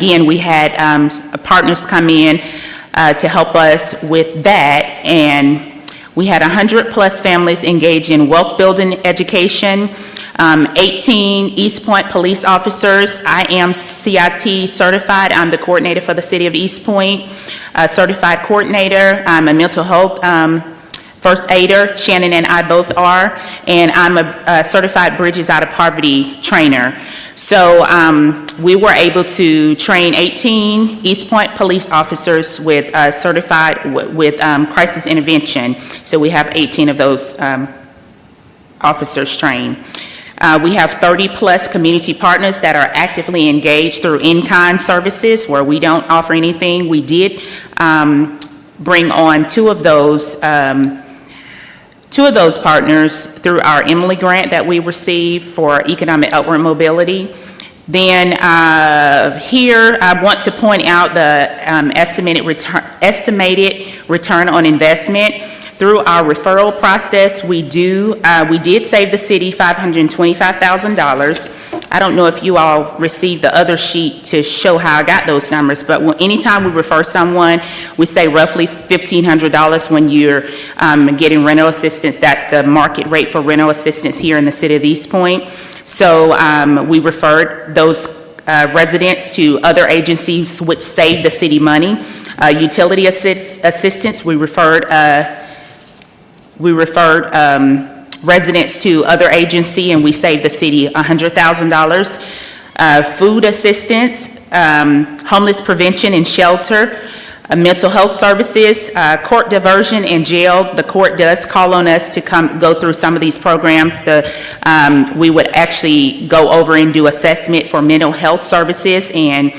partners come in to help us with that, and we had 100 plus families engage in wealth building education, 18 East Point police officers. I am CIT certified. I'm the coordinator for the city of East Point, certified coordinator. I'm a mental health first aider. Shannon and I both are, and I'm a certified Bridges Out of Poverty trainer. So we were able to train 18 East Point police officers with certified with crisis intervention. So we have 18 of those officers trained. We have 30 plus community partners that are actively engaged through in-kind services, where we don't offer anything. We did bring on two of those partners through our Emily grant that we received for economic upward mobility. Then here, I want to point out the estimated return on investment. Through our referral process, we did save the city $525,000. I don't know if you all received the other sheet to show how I got those numbers, but anytime we refer someone, we say roughly $1,500 when you're getting rental assistance. That's the market rate for rental assistance here in the city of East Point. So we referred those residents to other agencies which saved the city money. Utility assistance, we referred residents to other agency, and we saved the city $100,000. Food assistance, homeless prevention and shelter, mental health services, court diversion and jail. The court does call on us to go through some of these programs. We would actually go over and do assessment for mental health services and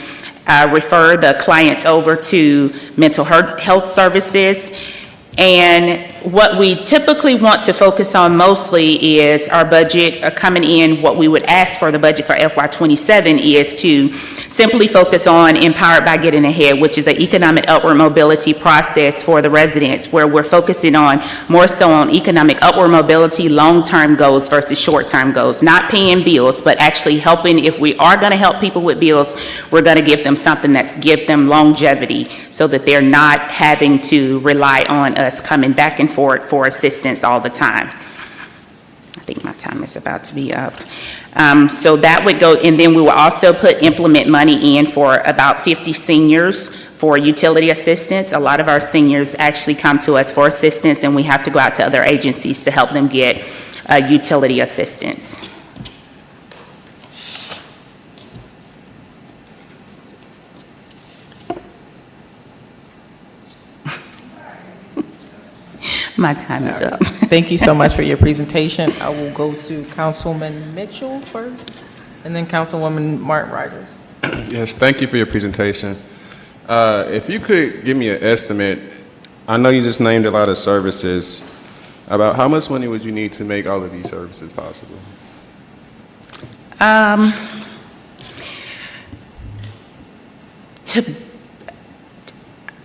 refer the clients over to mental health services. And what we typically want to focus on mostly is our budget coming in. What we would ask for the budget for FY27 is to simply focus on Empowered by Getting Ahead, which is an economic upward mobility process for the residents, where we're focusing on more so on economic upward mobility, long-term goals versus short-term goals, not paying bills, but actually helping. If we are going to help people with bills, we're going to give them something that's give them longevity so that they're not having to rely on us coming back and forth for assistance all the time. I think my time is about to be up. So that would go, and then we will also implement money in for about 50 seniors for utility assistance. A lot of our seniors actually come to us for assistance, and we have to go out to other agencies to help them get utility assistance. My time is up. Thank you so much for your presentation. I will go to Councilman Mitchell first, and then Councilwoman Martin Rogers. Yes, thank you for your presentation. If you could give me an estimate, I know you just named a lot of services, about how much money would you need to make all of these services possible?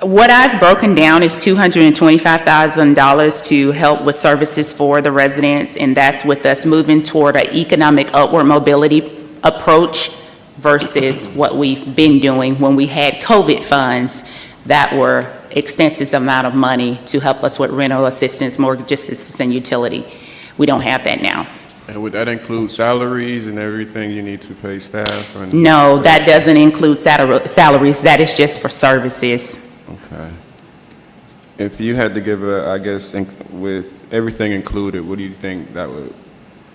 What I've broken down is $225,000 to help with services for the residents, and that's with us moving toward an economic upward mobility approach versus what we've been doing when we had COVID funds that were extensive amount of money to help us with rental assistance, mortgage assistance, and utility. We don't have that now. And would that include salaries and everything you need to pay staff? No, that doesn't include salaries. That is just for services. Okay. If you had to give I guess, with everything included, what do you think that would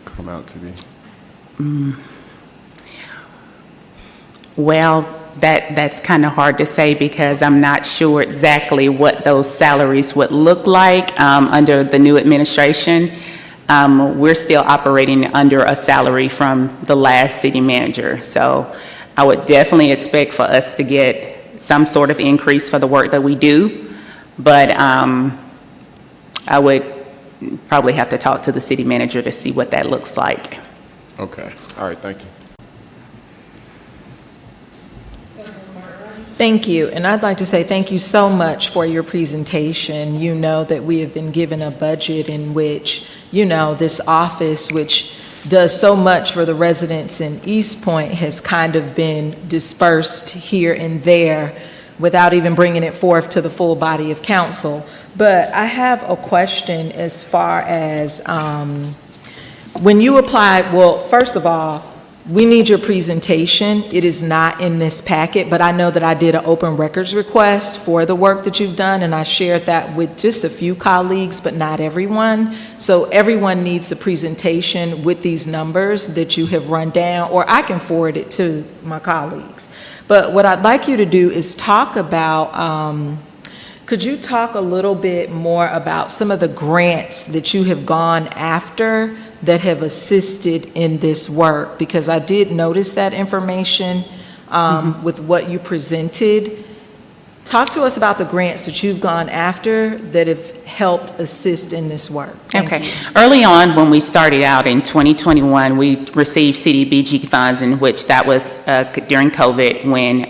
come out to be? Well, that's kind of hard to say because I'm not sure exactly what those salaries would look like under the new administration. We're still operating under a salary from the last city manager. So I would definitely expect for us to get some sort of increase for the work that we do, but I would probably have to talk to the city manager to see what that looks like. Okay, all right, thank you. Thank you, and I'd like to say thank you so much for your presentation. You know that we have been given a budget in which, you know, this office, which does so much for the residents in East Point, has kind of been dispersed here and there without even bringing it forth to the full body of council. But I have a question as far as when you applied, well, first of all, we need your presentation. It is not in this packet, but I know that I did an open records request for the work that you've done, and I shared that with just a few colleagues, but not everyone. So everyone needs the presentation with these numbers that you have run down, or I can forward it to my colleagues. But what I'd like you to do is talk about, could you talk a little bit more about some of the grants that you have gone after that have assisted in this work? Because I did notice that information with what you presented. Talk to us about the grants that you've gone after that have helped assist in this work. Thank Okay. you. Early on, when we started out in 2021, we received CDBG funds, in which that was during COVID, when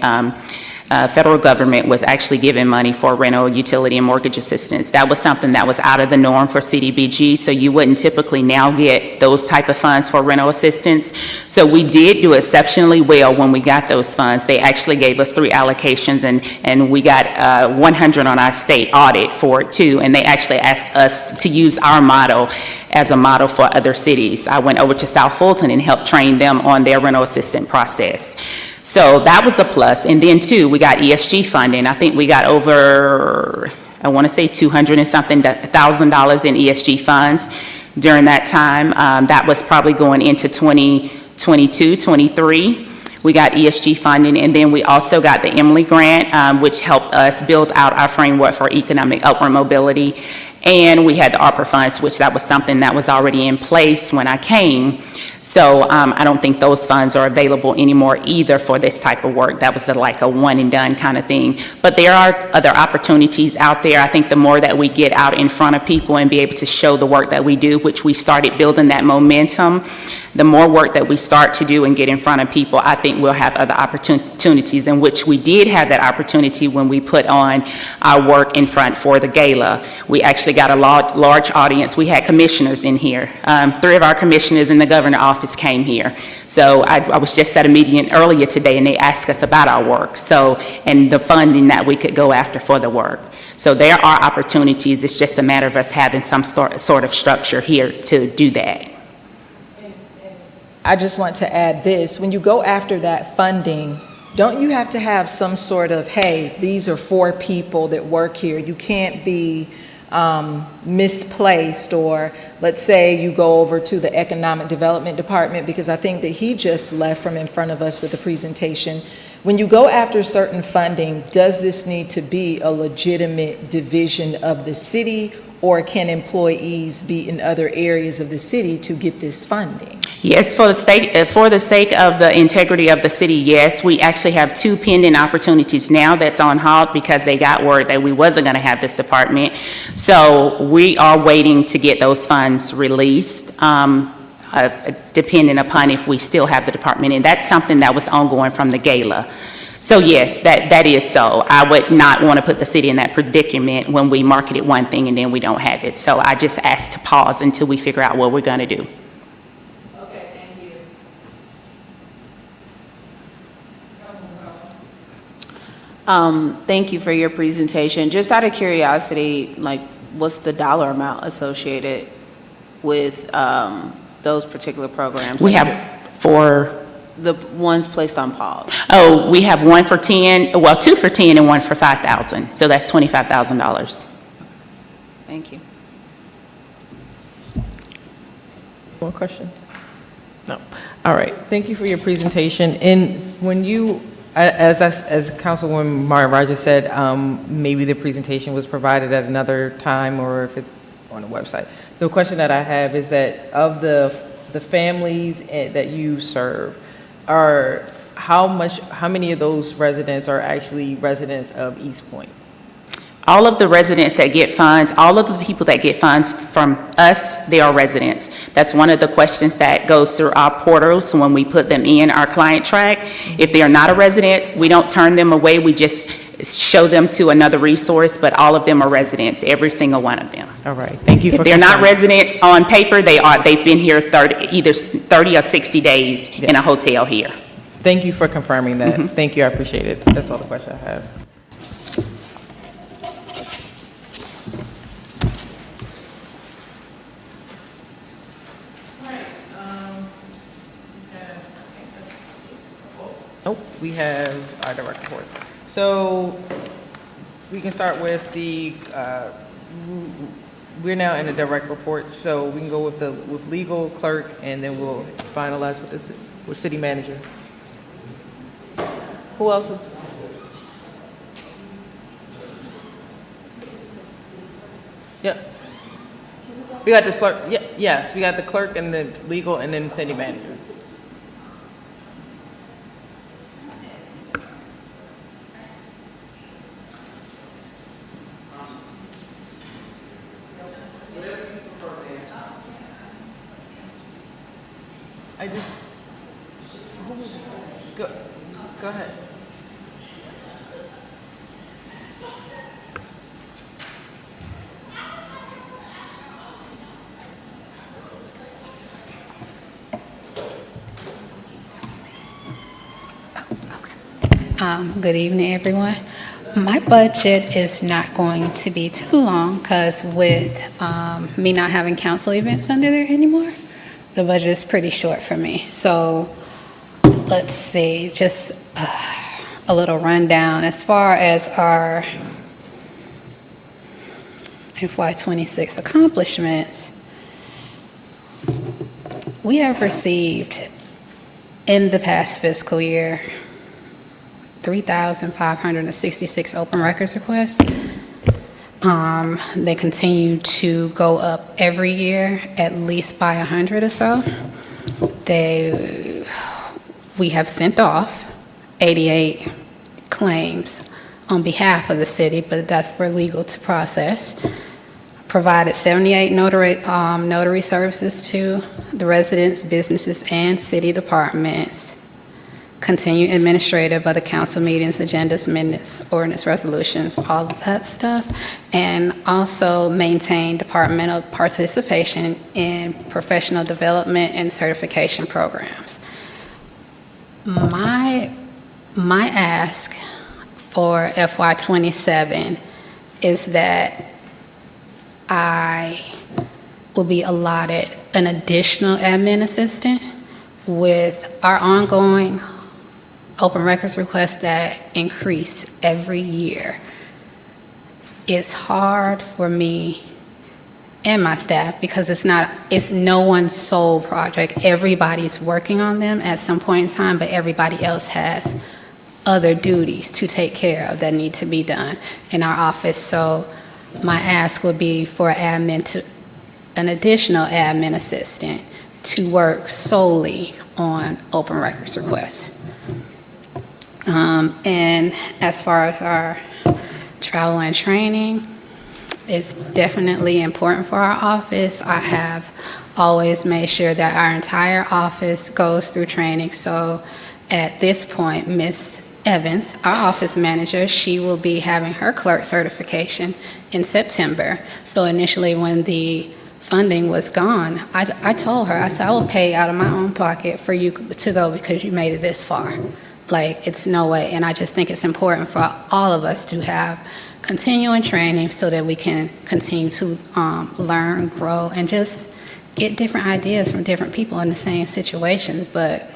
federal government was actually giving money for rental, utility, and mortgage assistance. That was something that was out of the norm for CDBG, so you wouldn't typically now get those type of funds for rental assistance. So we did do exceptionally well when we got those funds. They actually gave us 3 allocations, and we got 100 on our state audit for it too, and they actually asked us to use our model as a model for other cities. I went over to South Fulton and helped train them on their rental assistant process. So that was a plus. And then too, we got ESG funding. I think we got over, I want to say $200 and something thousand in ESG funds during that time. That was probably going into 2022, 23. We got ESG funding, and then we also got the Emily Grant, which helped us build out our framework for economic upward mobility. And we had the ARPA funds, which that was something that was already in place when I came. So I don't think those funds are available anymore either for this type of work. That was like a one and done kind of thing. But there are other opportunities out there. I think the more that we get out in front of people and be able to show the work that we do, which we started building that momentum, the more work that we start to do and get in front of people, I think we'll have other opportunities, in which we did have that opportunity when we put on our work in front for the gala. We actually got a large audience. We had commissioners in here. 3 of our commissioners in the governor's office came here. So I was just at a meeting earlier today, and they asked us about our work, so, and the funding that we could go after for the work. So there are opportunities. It's just a matter of us having some sort of structure here to do that. I just want to add this. When you go after that funding, don't you have to have some sort of, hey, these are 4 people that work here. You can't be misplaced, or let's say you go over to the Economic Development Department, because I think that he just left from in front of us with the presentation. When you go after certain funding, does this need to be a legitimate division of the city, or can employees be in other areas of the city to get this funding? Yes, for the sake of the integrity of the city, yes. We actually have 2 pending opportunities now that's on hold because they got word that we wasn't going to have this department. So we are waiting to get those funds released, depending upon if we still have the department. And that's something that was ongoing from the gala. So yes, that is so. I would not want to put the city in that predicament when we marketed one thing and then we don't have it. So I just asked to pause until we figure out what we're going to do. Okay, thank you. Thank you for your presentation. Just out of curiosity, like, what's the dollar amount associated with those particular programs? We have for the ones placed on pause. Oh, we have 1 for 10, well, 2 for 10 and 1 for 5,000. So that's $25,000. Thank you. More question? No. All right. Thank you for your presentation. And when you, as Councilwoman Martin Rogers said, maybe the presentation was provided at another time, or if it's on the website. The question that I have is that of the families that you serve, how many of those residents are actually residents of East Point? All of the residents that get funds, all of the people that get funds from us, they are residents. That's one of the questions that goes through our portals when we put them in our client track. If they are not a resident, we don't turn them away. We just show them to another resource, but all of them are residents, every single one of them. All right. Thank you. If they're not residents on paper, they've been here either 30 or 60 days in a hotel here. Thank you for confirming that. Thank you. I appreciate it. That's all the question I have. Nope, we have our direct report. So we can start with we're now in the direct report, so we can go with legal, clerk, and then we'll finalize with city manager. Who else is? Yep. We got the clerk, yes, we got the clerk and the legal and then city manager. I just, go ahead. Good evening, everyone. My budget is not going to be too long because with me not having council events under there anymore, the budget is pretty short for me. So let's see, just a little rundown. As far as our FY26 accomplishments, we have received in the past fiscal year 3,566 open records requests. They continue to go up every year, at least by 100 or so. We have sent off 88 claims on behalf of the city, but that's for legal to process. Provided 78 notary services to the residents, businesses, and city departments. Continue administrative of the council meetings, agendas, minutes, ordinance resolutions, all of that stuff. And also maintain departmental participation in professional development and certification programs. My ask for FY27 is that I will be allotted an additional admin assistant with our ongoing open records requests that increase every year. It's hard for me and my staff because it's no one's sole project. Everybody's working on them at some point in time, but everybody else has other duties to take care of that need to be done in our office. So my ask would be for an additional admin assistant to work solely on open records requests. And as far as our travel and training, it's definitely important for our office. I have always made sure that our entire office goes through training. So at this point, Ms. Evans, our office manager, she will be having her clerk certification in September. So initially when the funding was gone, I told her, I said, I will pay out of my own pocket for you to go because you made it this far. Like, it's no way. And I just think it's important for all of us to have continuing training so that we can continue to learn, grow, and just get different ideas from different people in the same situations, but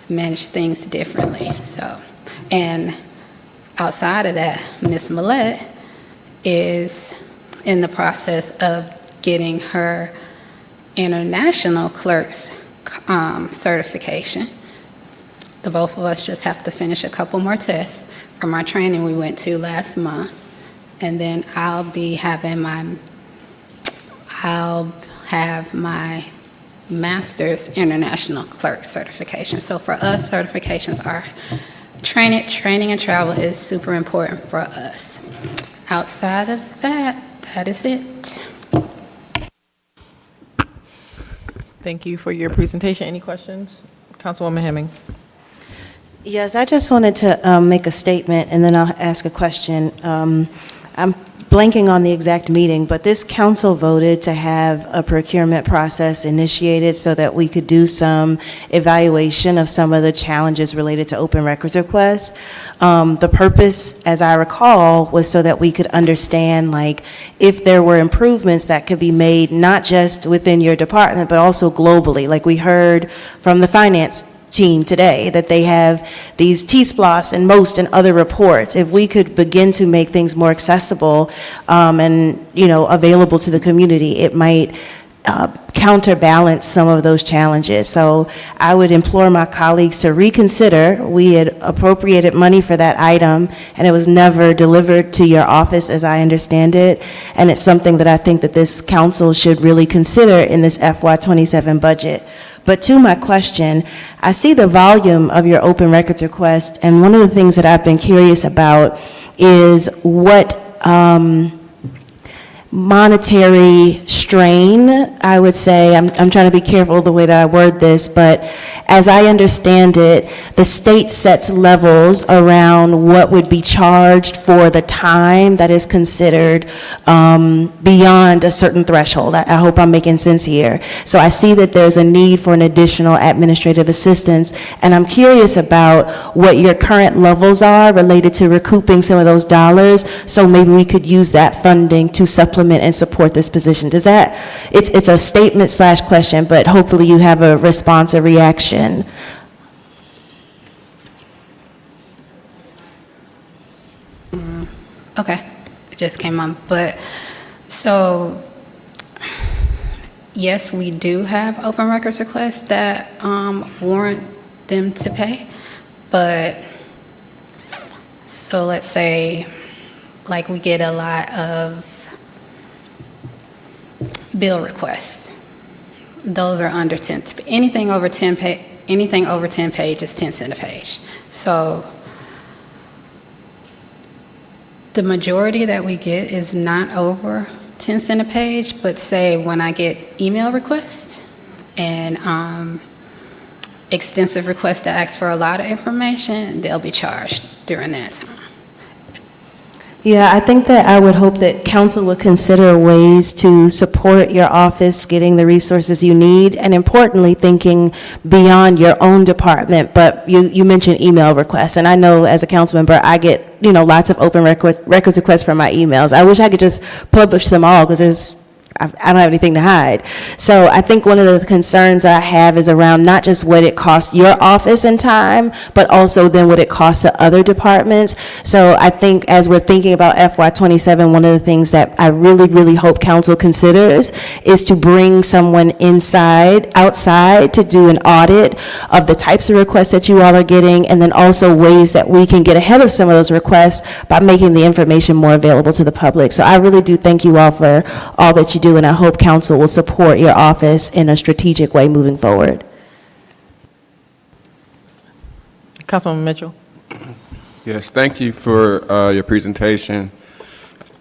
manage things differently. So, and outside of that, Ms. Millette is in the process of getting her international clerk's certification. The both of us just have to finish a couple more tests from our training we went to last month. And then I'll have my master's international clerk certification. So for us, certifications are training and travel is super important for us. Outside of that, that is it. Thank you for your presentation. Any questions? Councilwoman Hemming. Yes, I just wanted to make a statement, and then I'll ask a question. I'm blanking on the exact meeting, but this council voted to have a procurement process initiated so that we could do some evaluation of some of the challenges related to open records requests. The purpose, as I recall, was so that we could understand, like, if there were improvements that could be made, not just within your department, but also globally. Like we heard from the finance team today, that they have these T-SPLOS and MOST and other reports. If we could begin to make things more accessible and, you know, available to the community, it might counterbalance some of those challenges. So I would implore my colleagues to reconsider. We had appropriated money for that item, and it was never delivered to your office, as I understand it. And it's something that I think that this council should really consider in this FY27 budget. But to my question, I see the volume of your open records request, and one of the things that I've been curious about is what monetary strain, I would say. I'm trying to be careful the way that I word this, but as I understand it, the state sets levels around what would be charged for the time that is considered beyond a certain threshold. I hope I'm making sense here. So I see that there's a need for an additional administrative assistance, and I'm curious about what your current levels are related to recouping some of those dollars, so maybe we could use that funding to supplement and support this position. Does that, it's a statement / question, but hopefully you have a response, a reaction. Okay, it just came on, but, so, yes, we do have open records requests that warrant them to pay, but, so let's say, like, we get a lot of bill requests. Those are under 10, anything over 10 pages, 10 cents a page. So the majority that we get is not over 10 cents a page, but say when I get email requests and extensive requests that ask for a lot of information, they'll be charged during that time. Yeah, I think that I would hope that council would consider ways to support your office getting the resources you need, and importantly, thinking beyond your own department. But you mentioned email requests, and I know as a council member, I get, lots of open records requests from my emails. I wish I could just publish them all, because I don't have anything to hide. So I think one of the concerns that I have is around not just what it costs your office in time, but also then what it costs the other departments. So I think as we're thinking about FY27, one of the things that I really, really hope council considers is to bring someone outside to do an audit of the types of requests that you all are getting, and then also ways that we can get ahead of some of those requests by making the information more available to the public. So I really do thank you all for all that you do, and I hope council will support your office in a strategic way moving forward. Councilman Mitchell. Yes, thank you for your presentation.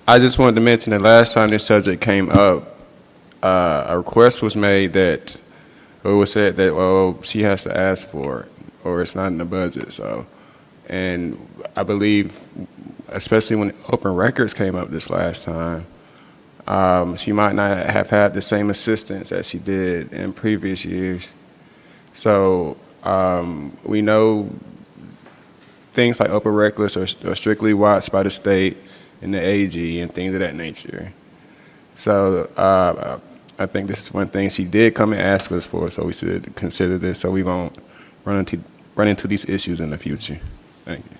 I just wanted to mention that last time this subject came up, a request was made that, or it was said that, well, she has to ask for it, or it's not in the budget. So, and I believe, especially when open records came up this last time, she might not have had the same assistance as she did in previous years. So we know things like open records are strictly watched by the state and the AG and things of that nature. So I think this is one thing she did come and ask us for, so we should consider this so we won't run into these issues in the future. Thank you.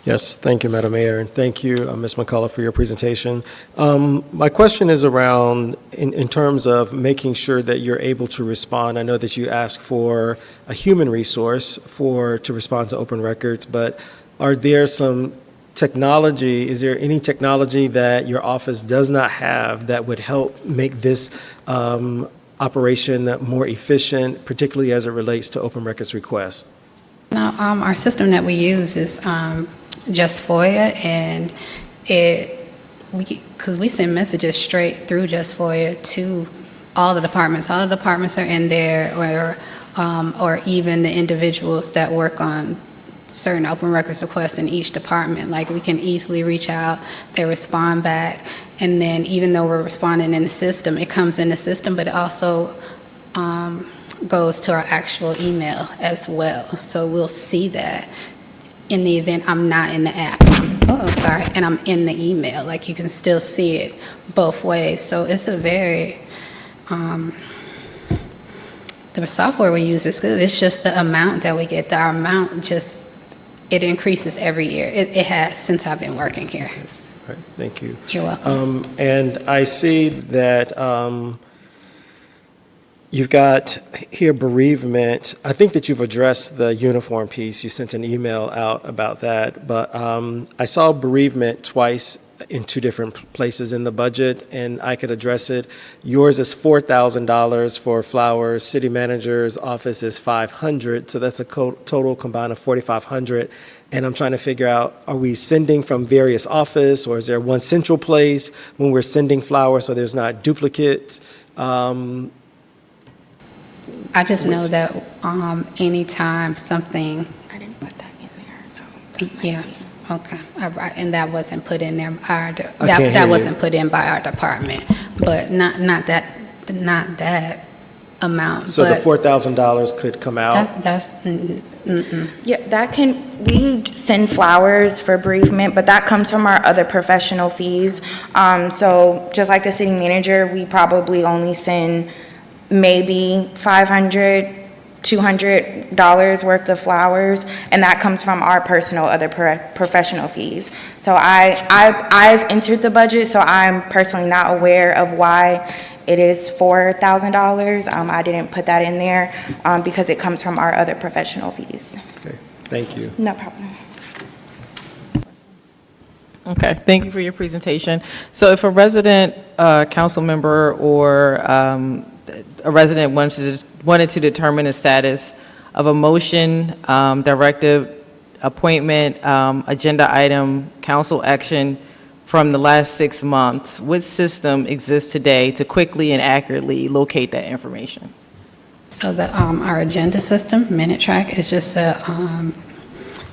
Yes, thank you, Madam Mayor, and thank you, Ms. McCullough, for your presentation. My question is around, in terms of making sure that you're able to respond. I know that you asked for a human resource to respond to open records, but are there some technology, is there any technology that your office does not have that would help make this operation more efficient, particularly as it relates to open records requests? Now, our system that we use is Just FOIA, and because we send messages straight through Just FOIA to all the departments. All the departments are in there, or even the individuals that work on certain open records requests in each department. Like, we can easily reach out, they respond back, and then even though we're responding in the system, it comes in the system, but it also goes to our actual email as well. So we'll see that in the event I'm not in the app, and I'm in the email. Like, you can still see it both ways. So it's a very, the software we use is good. It's just the amount that we get. Our amount just, it increases every year. It has since I've been working here. Right, thank you. You're welcome. And I see that you've got here bereavement. I think that you've addressed the uniform piece. You sent an email out about that, but I saw bereavement twice in two different places in the budget, and I could address it. Yours is $4,000 for flowers. City manager's office is $500, so that's a total combined of $4,500. And I'm trying to figure out, are we sending from various offices, or is there one central place when we're sending flowers so there's not duplicates? I just know that anytime something. I didn't put that in there, so. Yeah, okay, all right, and that wasn't put in there, hear wasn't put in by our department, but not that amount. So the but $4,000 could come out? That's, Yeah, we send flowers for bereavement, but that comes from our other professional fees. So just like the city manager, we probably only send maybe $500, $200 worth of flowers, and that comes from our personal other professional fees. So I've entered the budget, so I'm personally not aware of why it is $4,000. I didn't put that in there because it comes from our other professional fees. Okay, thank you. No problem. Okay, thank you for your presentation. So if a resident, council member, or a resident wanted to determine the status of a motion, directive, appointment, agenda item, council action from the last 6 months, what system exists today to quickly and accurately locate that information? So our agenda system, Minute Track, is just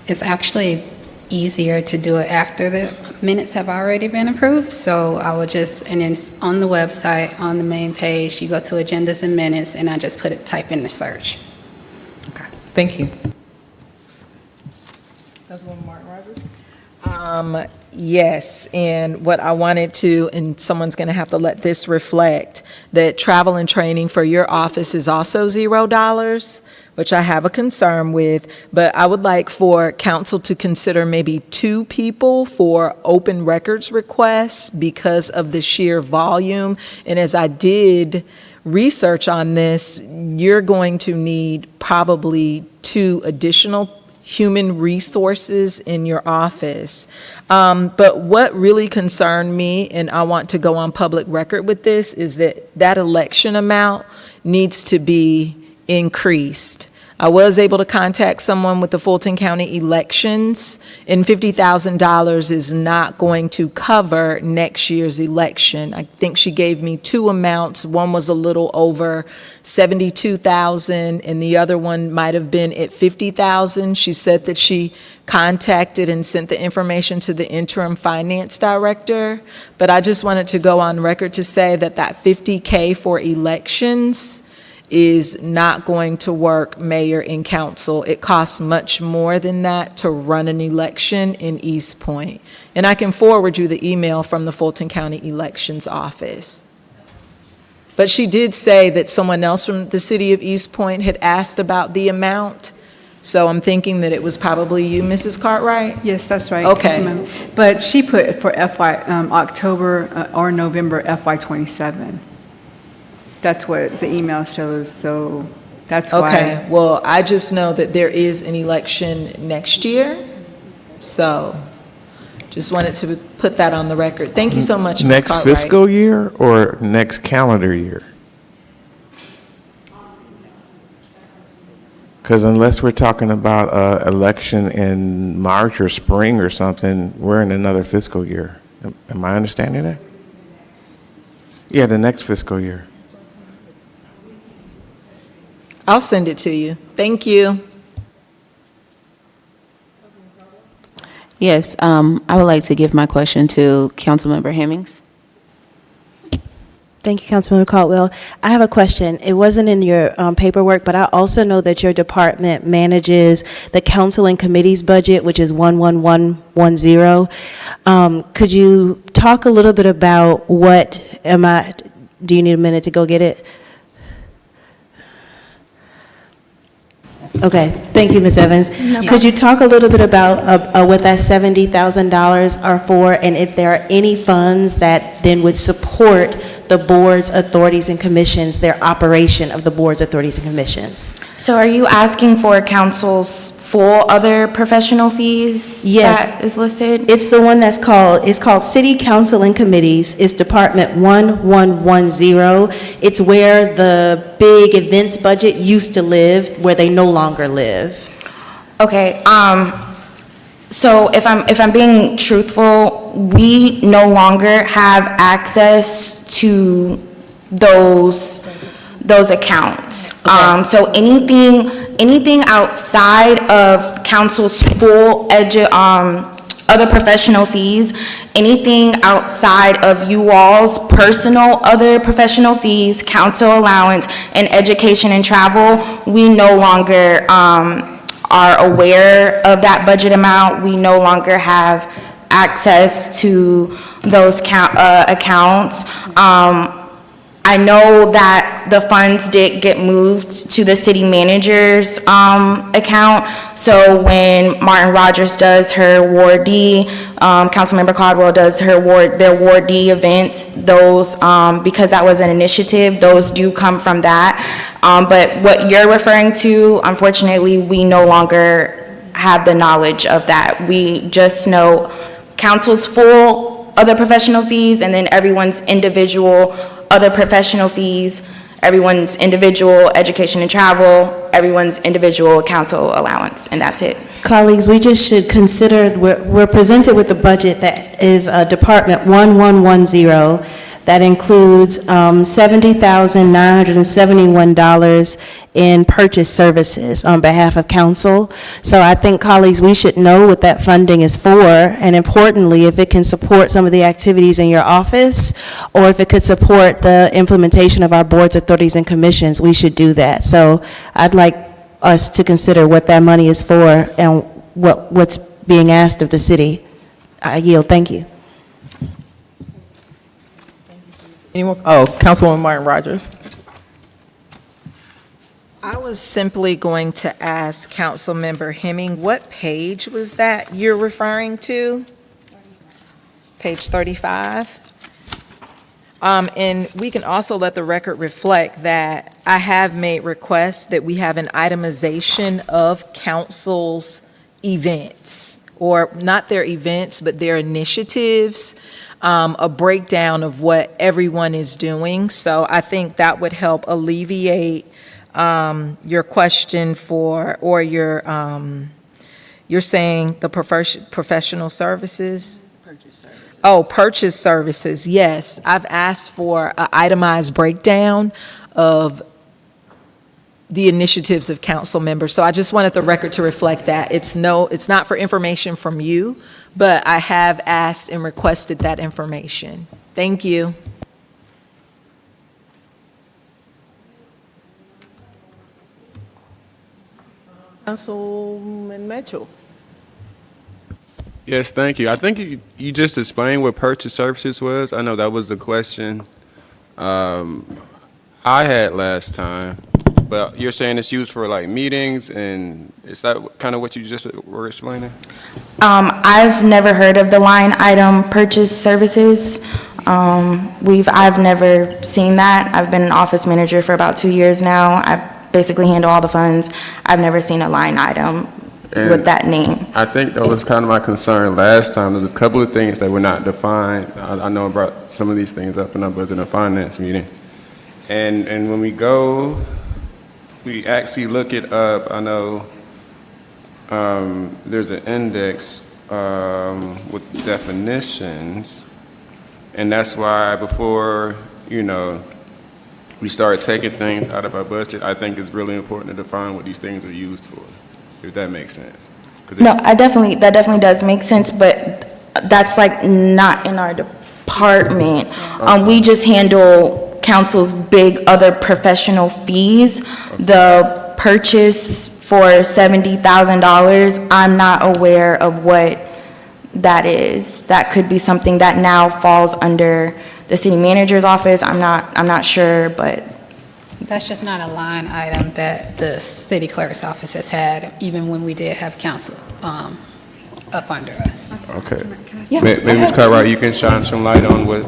it's actually easier to do it after the minutes have already been approved. So I will and it's on the website, on the main page, you go to agendas and minutes, and I just type in the search. Okay, thank you. Councilwoman Martin Rogers? Yes, and what I wanted to, and someone's going to have to let this reflect, that travel and training for your office is also $0, which I have a concern with, but I would like for council to consider maybe 2 people for open records requests because of the sheer volume. And as I did research on this, you're going to need probably 2 additional human resources in your office. But what really concerned me, and I want to go on public record with this, is that election amount needs to be increased. I was able to contact someone with the Fulton County elections, and $50,000 is not going to cover next year's election. I think she gave me 2 amounts. One was a little over $72,000, and the other one might have been at $50,000. She said that she contacted and sent the information to the interim finance director, but I just wanted to go on record to say that $50K for elections is not going to work, Mayor and Council. It costs much more than that to run an election in East Point. And I can forward you the email from the Fulton County Elections Office. But she did say that someone else from the city of East Point had asked about the amount. So I'm thinking that it was probably you, Mrs. Cartwright? Yes, that's right. Okay. Councilmember. But she put for October or November FY27. That's what the email shows, so that's why. Okay, well, I just know that there is an election next year, so just wanted to put that on the record. Thank you so much, Ms. Next Cartwright. fiscal year or next calendar year? Because unless we're talking about an election in March or spring or something, we're in another fiscal year. Am I understanding that? Yeah, the next fiscal year. I'll send it to you. Thank you. Yes, I would like to give my question to Councilmember Hemmings. Thank you, Councilmember Caldwell. I have a question. It wasn't in your paperwork, but I also know that your department manages the council and committees budget, which is 11110. Could you talk a little bit about do you need a minute to go get it? Okay, thank you, Ms. Evans. Could you talk a little bit about what that $70,000 are for, and if there are any funds that then would support the the boards, authorities, and commissions, their operation of the boards, authorities, and commissions. So are you asking for council's full other professional fees? Yes. That is listed? It's the one it's called City Council and Committees. It's Department 1110. It's where the big events budget used to live, where they no longer live. Okay, so if I'm being truthful, we no longer have access to those accounts. So anything outside of council's full other professional fees, anything outside of you all's personal other professional fees, council allowance, and education and travel, we no longer are aware of that budget amount. We no longer have access to those accounts. I know that the funds did get moved to the city manager's account. So when Martin Rogers does her Ward D, Councilmember Caldwell does their Ward D events, those, because that was an initiative, those do come from that. But what you're referring to, unfortunately, we no longer have the knowledge of that. We just know council's full other professional fees, and then everyone's individual other professional fees, everyone's individual education and travel, everyone's individual council allowance, and that's it. Colleagues, we just should consider, we're presented with a budget that is Department 1110, that includes $70,971 in purchase services on behalf of council. So I think, colleagues, we should know what that funding is for, and importantly, if it can support some of the activities in your office, or if it could support the implementation of our boards, authorities, and commissions, we should do that. So I'd like us to consider what that money is for and what's being asked of the city. I yield. Thank you. Anyone? Oh, Councilwoman Martin Rogers. I was simply going to ask Councilmember Hemming, what page was that you're referring to? Page 35? And we can also let the record reflect that I have made requests that we have an itemization of council's events, or not their events, but their initiatives, a breakdown of what everyone is doing. So I think that would help alleviate your question for, or you're saying the professional services? Oh, purchase services, yes. I've asked for an itemized breakdown of the initiatives of council members. So I just wanted the record to reflect that. It's not for information from you, but I have asked and requested that information. Thank you. Councilman Mitchell. Yes, thank you. I think you just explained what purchase services was. I know that was the question I had last time, but you're saying it's used for like meetings, and is that kind of what you just were explaining? I've never heard of the line item purchase services. I've never seen that. I've been an office manager for about 2 years now. I basically handle all the funds. I've never seen a line item with that name. I think that was kind of my concern last time. There was a couple of things that were not defined. I know I brought some of these things up in our budget and finance meeting. And when we go, we actually look it up. I know there's an index with definitions, and that's why before, we start taking things out of our budget, I think it's really important to define what these things are used for, if that makes sense. No, that definitely does make sense, but that's like not in our department. We just handle council's big other professional fees. The purchase for $70,000, I'm not aware of what that is. That could be something that now falls under the city manager's office. I'm not sure, but That's just not a line item that the city clerk's office has had, even when we did have council up under us. Okay. Maybe Ms. Cartwright, you can shine some light on what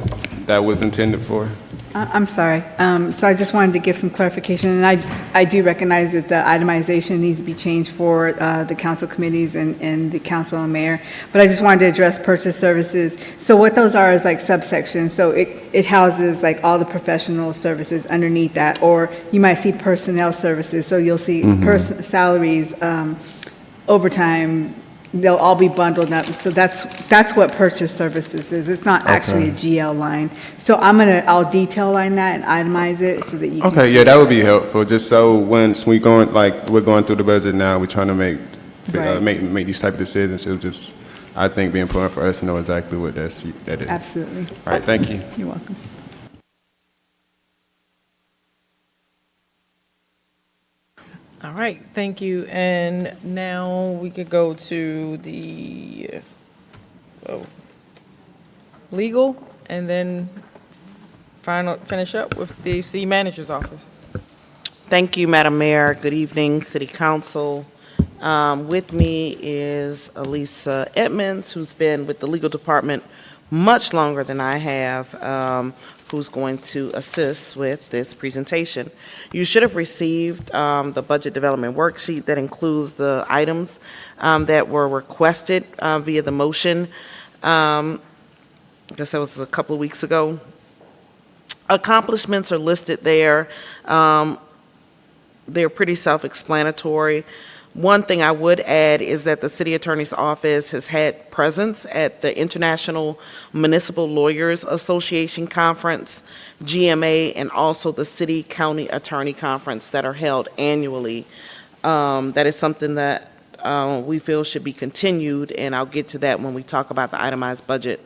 that was intended for? I'm sorry. So I just wanted to give some clarification, and I do recognize that the itemization needs to be changed for the council committees and the council and mayor, but I just wanted to address purchase services. So what those are is like subsections, so it houses like all the professional services underneath that, or you might see personnel services, so you'll see salaries, overtime, they'll all be bundled up. So that's what purchase services is. It's not actually a GL line. So I'll detail line that and itemize it so that you can Okay, see yeah, that would be helpful, just so once we're going through the budget now, we're trying to make these type of decisions. It'll just, I think, be important for us to know exactly what that is. Absolutely. All right, thank you. You're welcome. All right, thank you. And now we could go to the legal, and then finish up with the city manager's office. Thank you, Madam Mayor. Good evening, City Council. With me is Elisa Edmonds, who's been with the legal department much longer than I have, who's going to assist with this presentation. You should have received the budget development worksheet that includes the items that were requested via the motion. I guess that was a couple of weeks ago. Accomplishments are listed there. They're pretty self-explanatory. One thing I would add is that the City Attorney's Office has had presence at the International Municipal Lawyers Association Conference, GMA, and also the City County Attorney Conference that are held annually. That is something that we feel should be continued, and I'll get to that when we talk about the itemized budget.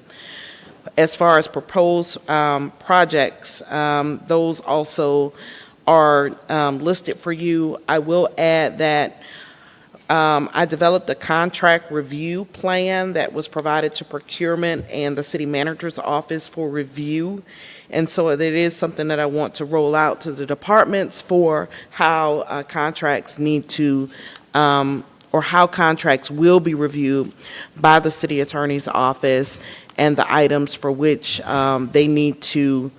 As far as proposed projects, those also are listed for you. I will add that I developed a contract review plan that was provided to procurement and the city manager's office for review. And so it is something that I want to roll out to the departments for how contracts need to, or how contracts will be reviewed by the city attorney's office, and the items for which they need to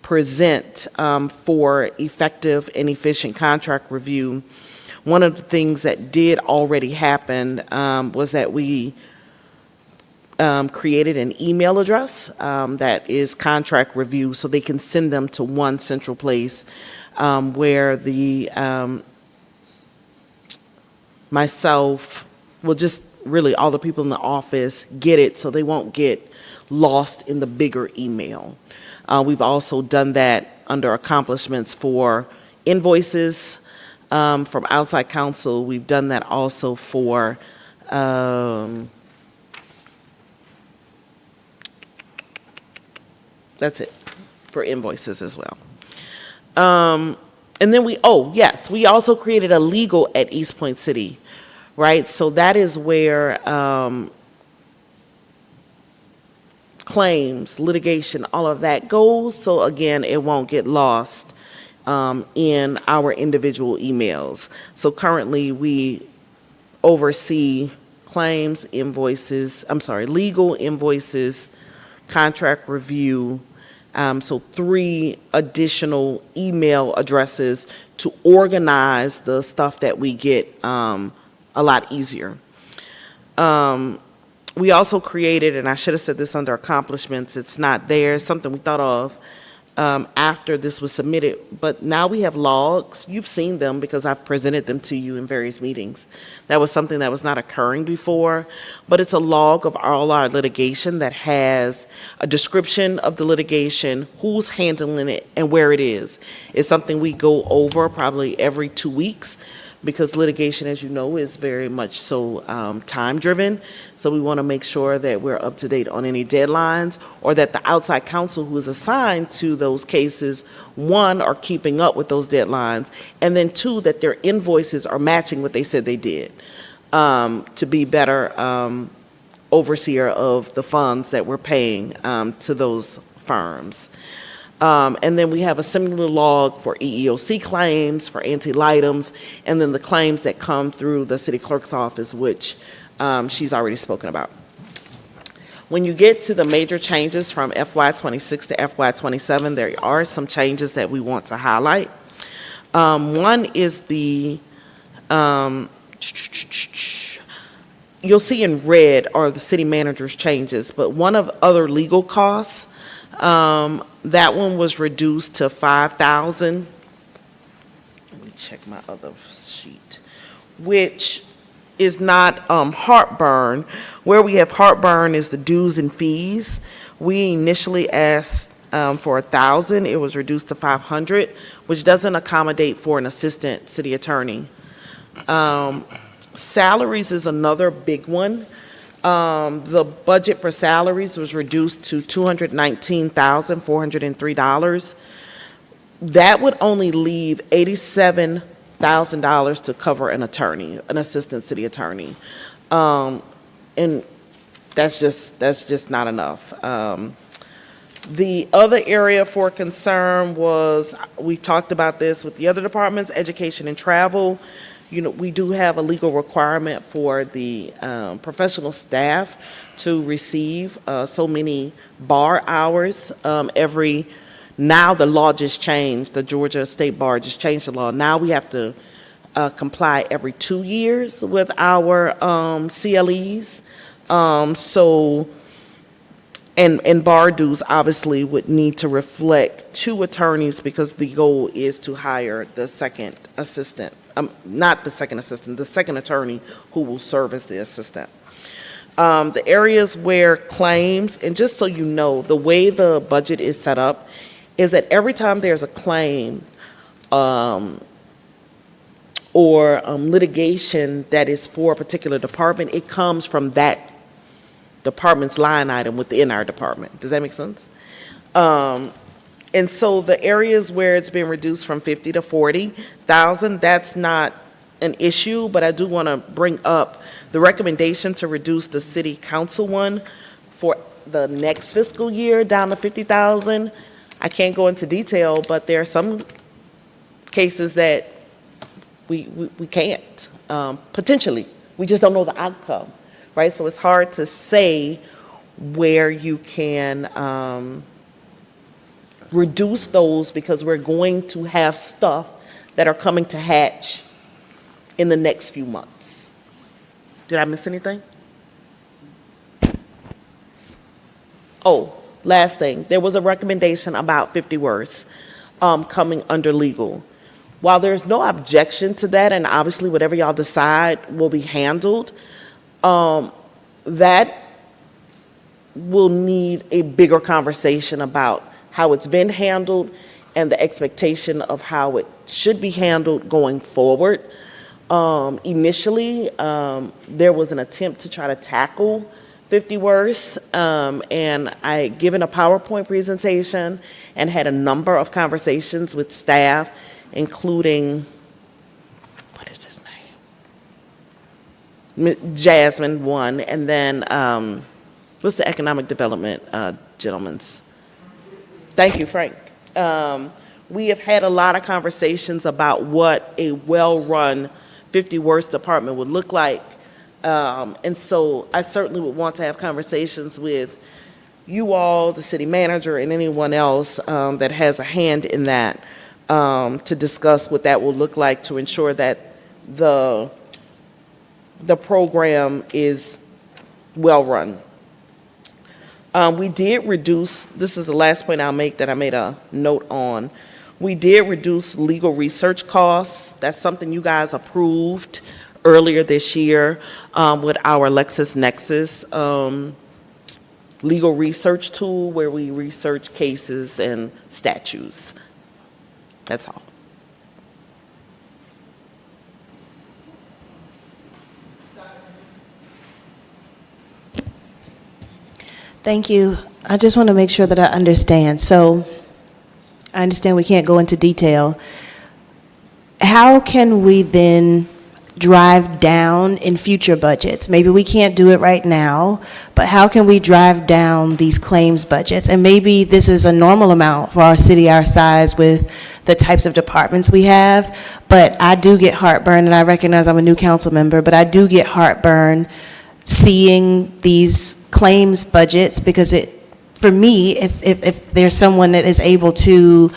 present for effective and efficient contract review. One of the things that did already happen was that we created an email address that is contract review, so they can send them to one central place where the myself, well, just really all the people in the office get it, so they won't get lost in the bigger email. We've also done that under accomplishments for invoices from outside counsel. We've done that also for that's it, for invoices as well. And then we also created a legal at East Point City, right? So that is where claims, litigation, all of that goes. So again, it won't get lost in our individual emails. So currently we oversee claims, invoices, legal, invoices, contract review. So 3 additional email addresses to organize the stuff that we get a lot easier. We also created, and I should have said this under accomplishments, it's not there, it's something we thought of after this was submitted, but now we have logs. You've seen them because I've presented them to you in various meetings. That was something that was not occurring before, but it's a log of all our litigation that has a description of the litigation, who's handling it, and where it is. It's something we go over probably every 2 weeks, because litigation, as you know, is very much so time-driven. So we want to make sure that we're up to date on any deadlines, or that the outside counsel who is assigned to those cases, 1, are keeping up with those deadlines, and then 2, that their invoices are matching what they said they did, to be better overseer of the funds that we're paying to those firms. And then we have a similar log for EEOC claims, for anti-litems, and then the claims that come through the city clerk's office, which she's already spoken about. When you get to the major changes from FY26 to FY27, there are some changes that we want to highlight. One is you'll see in red are the city manager's changes, but one of other legal costs, that one was reduced to $5,000. Let me check my other sheet, which is not heartburn. Where we have heartburn is the dues and fees. We initially asked for $1,000. It was reduced to $500, which doesn't accommodate for an assistant city attorney. Salaries is another big one. The budget for salaries was reduced to $219,403. That would only leave $87,000 to cover an attorney, an assistant city attorney. And that's just not enough. The other area for concern was, we talked about this with the other departments, education and travel. You know, we do have a legal requirement for the professional staff to receive so many bar hours now the law just changed, the Georgia State Bar just changed the law. Now we have to comply every 2 years with our CLEs. And bar dues obviously would need to reflect 2 attorneys, because the goal is to hire the second assistant, not the second assistant, the second attorney who will serve as the assistant. The areas where claims, and just so you know, the way the budget is set up is that every time there's a claim or litigation that is for a particular department, it comes from that department's line item within our department. Does that make sense? And so the areas where it's been reduced from 50 to 40,000, that's not an issue, but I do want to bring up the recommendation to reduce the city council one for the next fiscal year down to 50,000. I can't go into detail, but there are some cases that we can't, potentially. We just don't know the outcome, right? So it's hard to say where you can reduce those, because we're going to have stuff that are coming to hatch in the next few months. Did I miss anything? Oh, last thing. There was a recommendation about 50 worse coming under legal. While there's no objection to that, and obviously whatever y'all decide will be handled, that will need a bigger conversation about how it's been handled and the expectation of how it should be handled going forward. Initially, there was an attempt to try to tackle 50 worse, and I had given a PowerPoint presentation and had a number of conversations with staff, including, what is his name? Jasmine, one, and then, what's the economic development gentleman's? Thank you, Frank. We have had a lot of conversations about what a well-run 50 worst department would look like. And so I certainly would want to have conversations with you all, the city manager, and anyone else that has a hand in that, to discuss what that will look like to ensure that the program is well-run. We did reduce, this is the last point I'll make that I made a note on. We did reduce legal research costs. That's something you guys approved earlier this year with our LexisNexis legal research tool, where we research cases and statutes. That's all. Thank you. I just want to make sure that I understand. So I understand we can't go into detail. How can we then drive down in future budgets? Maybe we can't do it right now, but how can we drive down these claims budgets? And maybe this is a normal amount for our city our size with the types of departments we have, but I do get heartburn, and I recognize I'm a new council member, but I do get heartburn seeing these claims budgets, because for me, if there's someone that is able to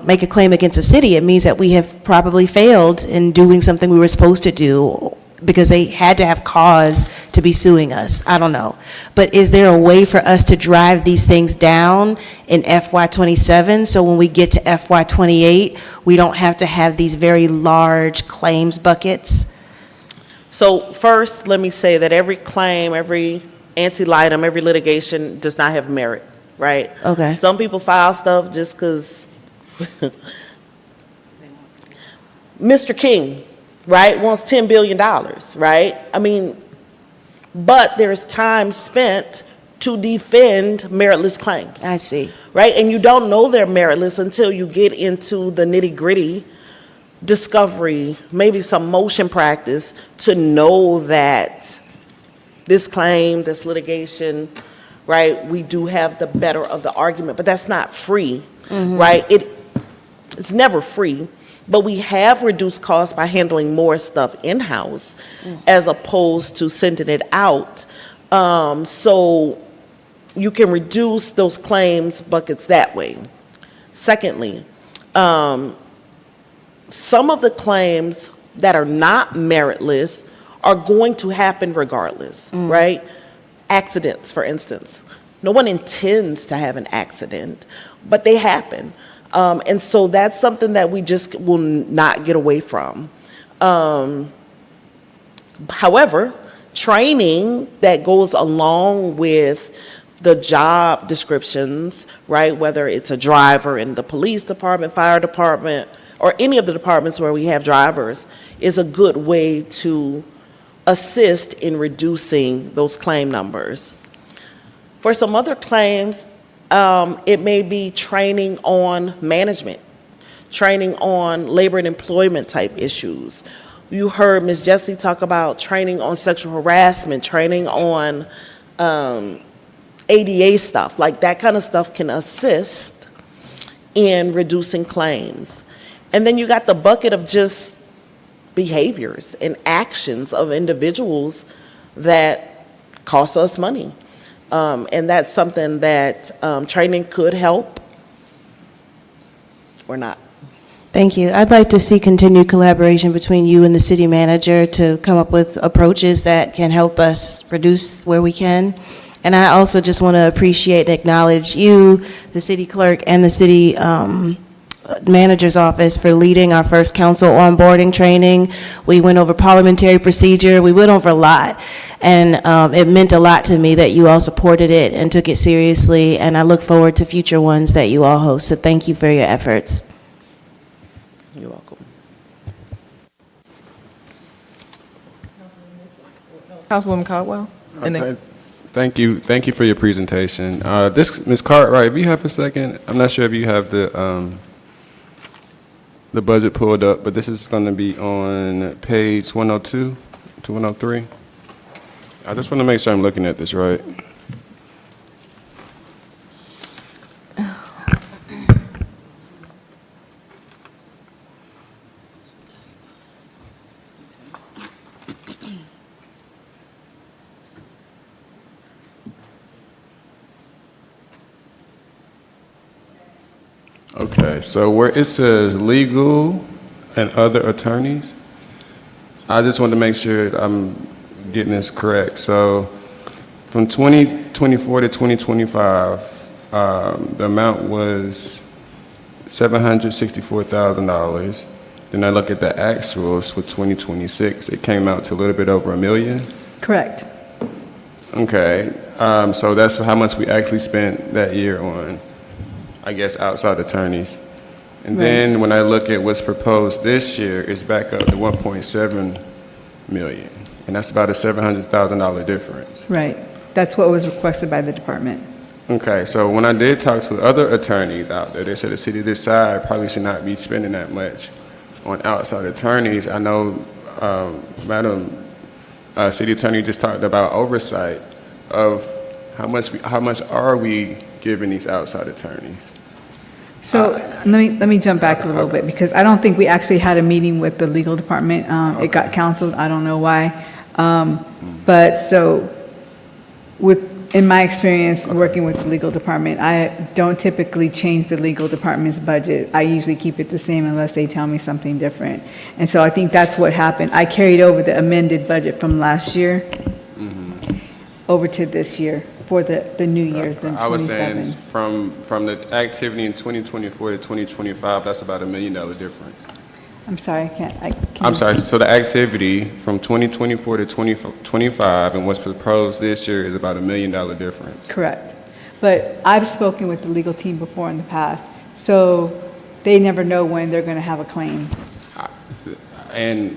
make a claim against a city, it means that we have probably failed in doing something we were supposed to do, because they had to have cause to be suing us. I don't know. But is there a way for us to drive these things down in FY27, so when we get to FY28, we don't have to have these very large claims buckets? So first, let me say that every claim, every ante-litem, every litigation does not have merit, right? Okay. Some people file stuff just because Mr. King, right, wants $10 billion, right? I mean, but there's time spent to defend meritless claims. I see. Right? And you don't know they're meritless until you get into the nitty-gritty discovery, maybe some motion practice, to know that this claim, this litigation, right, we do have the better of the argument, but that's not free, right? It's never free, but we have reduced costs by handling more stuff in-house as opposed to sending it out. So you can reduce those claims buckets that way. Secondly, some of the claims that are not meritless are going to happen regardless, right? Accidents, for instance. No one intends to have an accident, but they happen. And so that's something that we just will not get away from. However, training that goes along with the job descriptions, right, whether it's a driver in the police department, fire department, or any of the departments where we have drivers, is a good way to assist in reducing those claim numbers. For some other claims, it may be training on management, training on labor and employment type issues. You heard Ms. Jessie talk about training on sexual harassment, training on ADA stuff. Like that kind of stuff can assist in reducing claims. And then you got the bucket of just behaviors and actions of individuals that cost us money. And that's something that training could help or not. Thank you. I'd like to see continued collaboration between you and the city manager to come up with approaches that can help us reduce where we can. And I also just want to appreciate and acknowledge you, the city clerk, and the city manager's office for leading our first council onboarding training. We went over parliamentary procedure. We went over a lot. And it meant a lot to me that you all supported it and took it seriously. And I look forward to future ones that you all host. So thank you for your efforts. You're welcome. Councilwoman Caldwell? And then Thank you for your presentation. Ms. Cartwright, if you have a second, I'm not sure if you have the budget pulled up, but this is going to be on page 102 to 103. I just want to make sure I'm looking at this right. Okay, so where it says legal and other attorneys, I just want to make sure I'm getting this correct. So from 2024 to 2025, the amount was $764,000. Then I look at the actuals for 2026, it came out to a little bit over $1 million. Correct. Okay, so that's how much we actually spent that year on, I guess, outside attorneys. And then when I look at what's proposed this year, it's back up to 1.7 million. And that's about a $700,000 difference. Right. That's what was requested by the department. Okay, so when I did talk to other attorneys out there, they said the city this side probably should not be spending that much on outside attorneys. I know Madam City Attorney just talked about oversight of how much are we giving these outside attorneys. So let me jump back a little bit, because I don't think we actually had a meeting with the legal department. It got canceled. I don't know why. But so in my experience working with the legal department, I don't typically change the legal department's budget. I usually keep it the same unless they tell me something different. And so I think that's what happened. I carried over the amended budget from last year over to this year for the new year, the 27. I was saying from the activity in 2024 to 2025, that's about $1 million difference. I'm sorry, I can't. I'm sorry, so the activity from 2024 to 2025 and what's proposed this year is about $1 million difference. Correct. But I've spoken with the legal team before in the past, so they never know when they're going to have a claim. And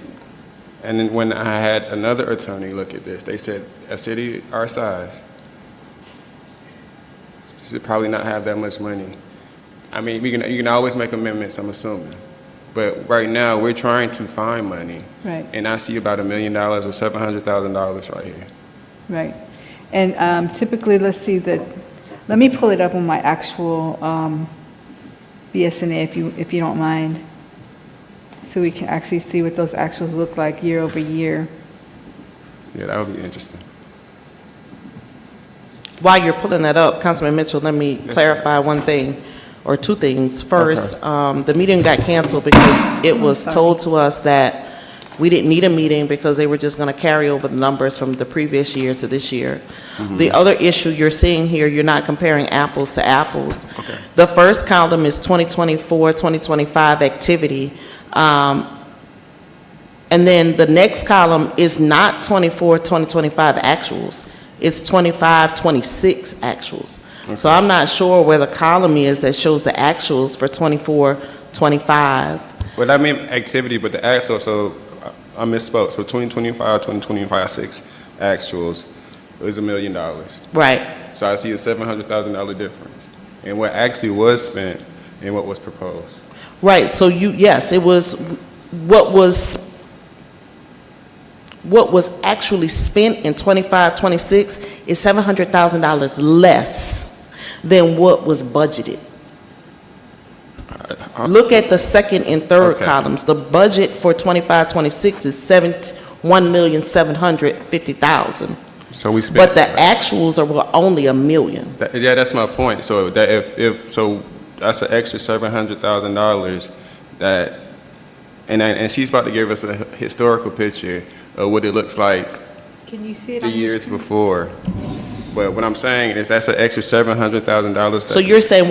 then when I had another attorney look at this, they said a city our size should probably not have that much money. I mean, you can always make amendments, I'm assuming. But right now, we're trying to find money. Right. And I see about $1 million or $700,000 right here. Right. And typically, let's see let me pull it up on my actual BSNA if you don't mind, so we can actually see what those actuals look like year over year. Yeah, that would be interesting. While you're pulling that up, Councilman Mitchell, let me clarify one thing, or two things. First, the meeting got canceled because it was told to us that we didn't need a meeting because they were just going to carry over the numbers from the previous year to this year. The other issue you're seeing here, you're not comparing apples to apples. The first column is 2024, 2025 activity. And then the next column is not 24, 2025 actuals. It's 25, 26 actuals. So I'm not sure where the column is that shows the actuals for 24, 25. Well, I mean activity, but the actual, so I misspoke. So 2025, 2025, 6 actuals is $1 million. Right. So I see a $700,000 difference in what actually was spent and what was proposed. Right, so yes, it was, what was actually spent in 25, 26 is $700,000 less than what was budgeted. Look at the second and third columns. The budget for 25, 26 is $1,750,000. So we spent. But the actuals were only $1 million. Yeah, that's my point. So that if that's an extra $700,000 that, and she's about to give us a historical picture of what it looks like. Can you see it the on years screen? before. But what I'm saying is that's an extra $700,000. So you're saying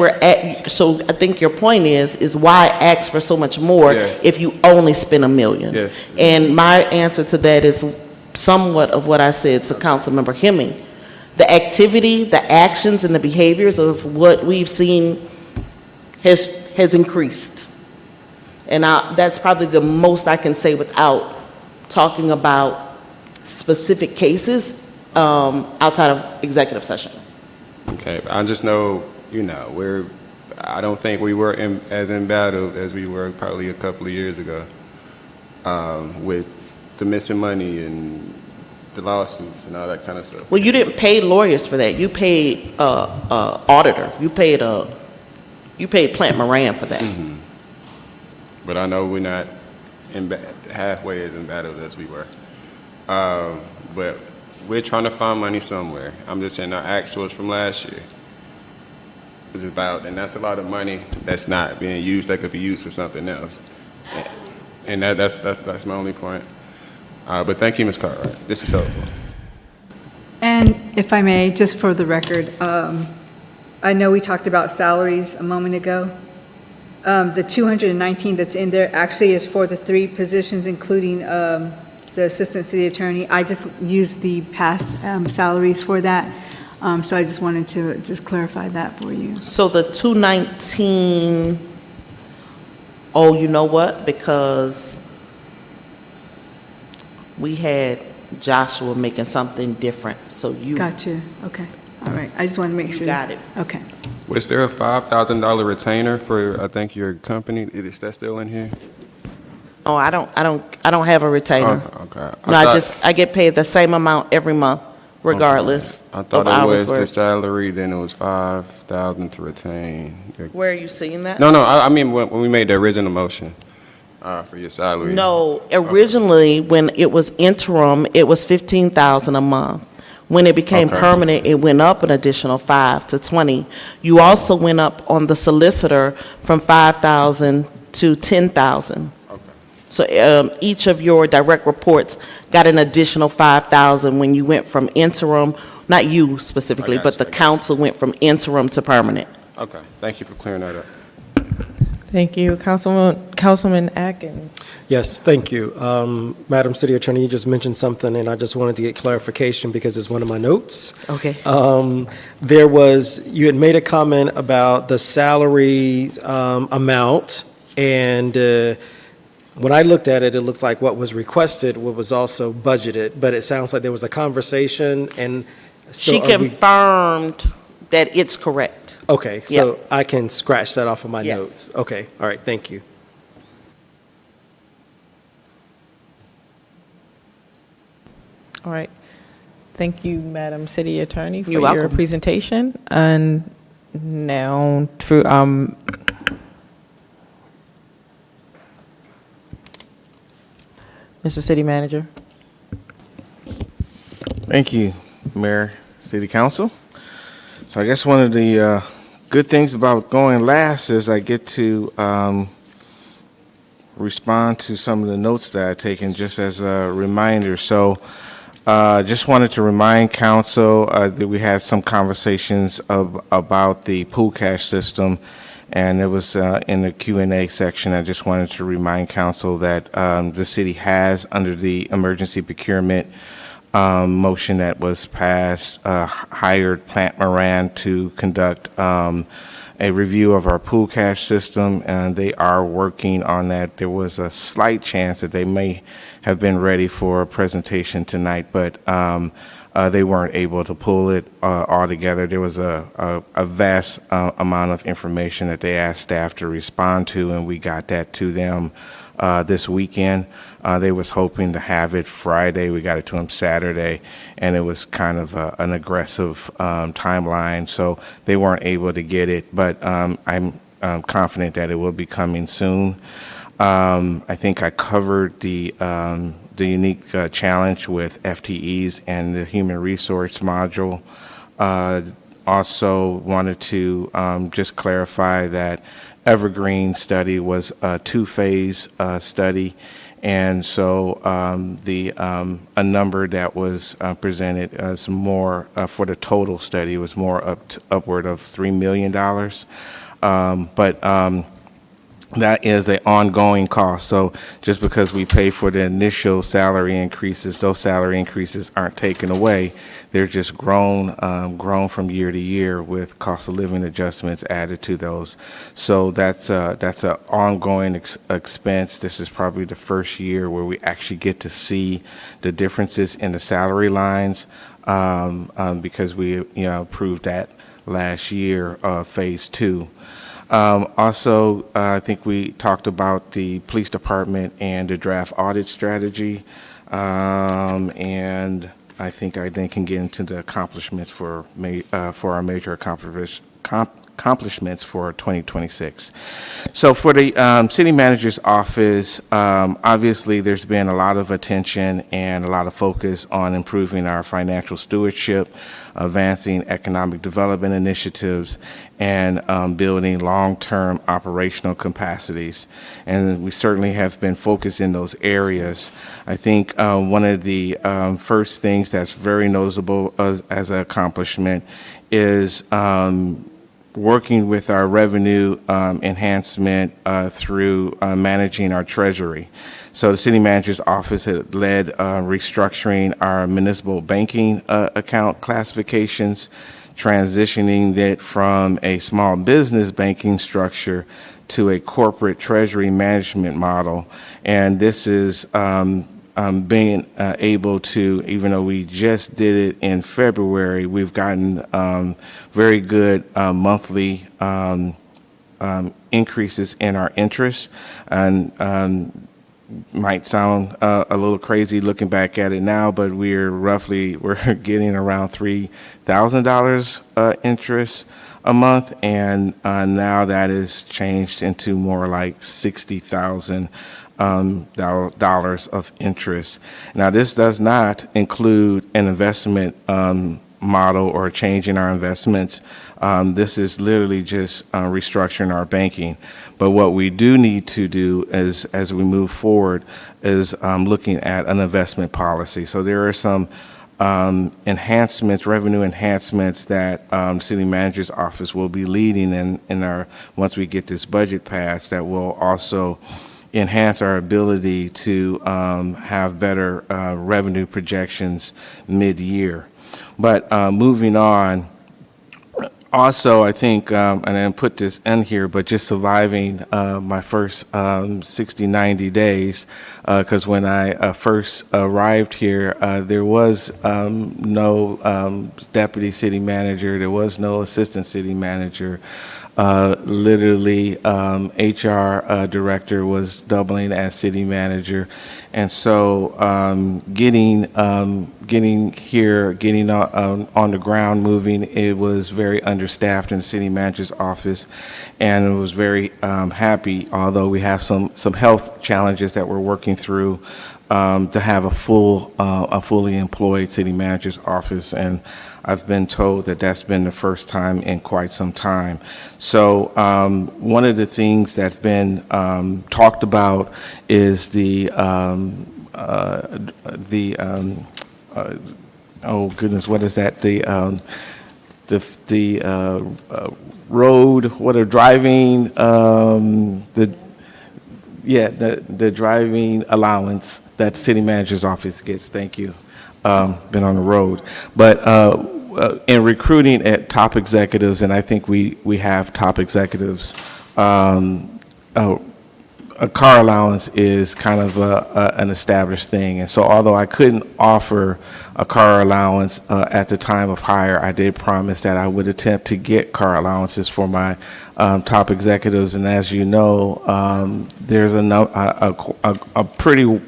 so I think your point is why ask for so much more if you only spend $1 million? Yes. And my answer to that is somewhat of what I said to Councilmember Hemming. The activity, the actions, and the behaviors of what we've seen has increased. And that's probably the most I can say without talking about specific cases outside of executive session. Okay, I just know, I don't think we were as embattled as we were probably a couple of years ago with the missing money and the lawsuits and all that kind of stuff. Well, you didn't pay lawyers for that. You paid auditor. You paid Plant Moran for that. Mm-hmm. But I know we're not halfway as embattled as we were. But we're trying to find money somewhere. I'm just saying our actuals from last year is about, and that's a lot of money that's not being used, that could be used for something else. And that's my only point. But thank you, Ms. Cartwright. This is helpful. And if I may, just for the record, I know we talked about salaries a moment ago. The 219 that's in there actually is for the 3 positions, including the assistant city attorney. I just used the past salaries for that. So I just wanted to just clarify that for you. So the 219, oh, you know what? Because we had Joshua making something different, so you. Gotcha, okay, all right. I just wanted to make sure. You got it. Okay. Was there a $5,000 retainer for, I think, your company? Is that still in here? Oh, I don't have a retainer. Oh, okay. No, I get paid the same amount every month, regardless I thought of it hours was the worked. salary, then it was $5,000 to retain. Where are you seeing that? No, I mean when we made the original motion for your salary. No, originally, when it was interim, it was $15,000 a month. When it became Okay. permanent, it went up an additional 5 to 20. You also went up on the solicitor from 5,000 to 10,000. So each of your direct reports got an additional 5,000 when you went from interim, not you specifically, but the council went from interim to permanent. Okay, thank you for clearing that up. Thank you. Councilman Atkins. Yes, thank you. Madam City Attorney, you just mentioned something, and I just wanted to get clarification because it's one of my notes. Okay. You had made a comment about the salary amount, and when I looked at it, it looked like what was requested was also budgeted, but it sounds like there was a conversation, and so She are we- confirmed that it's correct. Okay, so I can scratch that off of my Yes. notes. Okay, all right, thank you. All right. Thank you, Madam City Attorney, for You're your welcome. presentation. And now, through, Mr. City Manager. Thank you, Mayor, City Council. So I guess one of the good things about going last is I get to respond to some of the notes that I've taken just as a reminder. So just wanted to remind council that we had some conversations about the pool cash system, and it was in the Q&A section. I just wanted to remind council that the city has, under the emergency procurement motion that was passed, hired Plant Moran to conduct a review of our pool cash system, and they are working on that. There was a slight chance that they may have been ready for a presentation tonight, but they weren't able to pull it all together. There was a vast amount of information that they asked staff to respond to, and we got that to them this weekend. They was hoping to have it Friday. We got it to them Saturday, and it was kind of an aggressive timeline, so they weren't able to get it, but I'm confident that it will be coming soon. I think I covered the unique challenge with FTEs and the human resource module. Also wanted to just clarify that Evergreen study was a two-phase study, and so a number that was presented as more for the total study was more upward of $3 million. But that is an ongoing cost. So just because we pay for the initial salary increases, those salary increases aren't taken away. They're just grown from year to year with cost of living adjustments added to those. So that's an ongoing expense. This is probably the first year where we actually get to see the differences in the salary lines because we approved that last year, phase 2. Also, I think we talked about the police department and the draft audit strategy, and I think I then can get into the accomplishments for our major accomplishments for 2026. So for the city manager's office, obviously there's been a lot of attention and a lot of focus on improving our financial stewardship, advancing economic development initiatives, and building long-term operational capacities. And we certainly have been focused in those areas. I think one of the first things that's very noticeable as an accomplishment is working with our revenue enhancement through managing our treasury. So the city manager's office had led restructuring our municipal banking account classifications, transitioning it from a small business banking structure to a corporate treasury management model. And this is being able to, even though we just did it in February, we've gotten very good monthly increases in our interest. And might sound a little crazy looking back at it now, but we're getting around $3,000 interest a month, and now that is changed into more like $60,000 dollars of interest. Now, this does not include an investment model or a change in our investments. This is literally just restructuring our banking. But what we do need to do is, as we move forward, is looking at an investment policy. So there are some enhancements, revenue enhancements that City Manager's Office will be leading in our, once we get this budget passed, that will also enhance our ability to have better revenue projections mid-year. But moving on, also, I think, and I didn't put this in here, but just surviving my first 60, 90 days, because when I first arrived here, there was no deputy city manager, there was no assistant city manager. Literally, HR director was doubling as city manager. And so getting here, getting on the ground, moving, it was very understaffed in the city manager's office, and it was very happy, although we have some health challenges that we're working through, to have a fully employed city manager's office. And I've been told that that's been the first time in quite some time. So one of the things that's been talked about is oh goodness, what is that? The road, what are driving, the driving allowance that the city manager's office gets. Thank you. Been on the road. But in recruiting at top executives, and I think we have top executives, a car allowance is kind of an established thing. And so although I couldn't offer a car allowance at the time of hire, I did promise that I would attempt to get car allowances for my top executives. And as you know, there's a pretty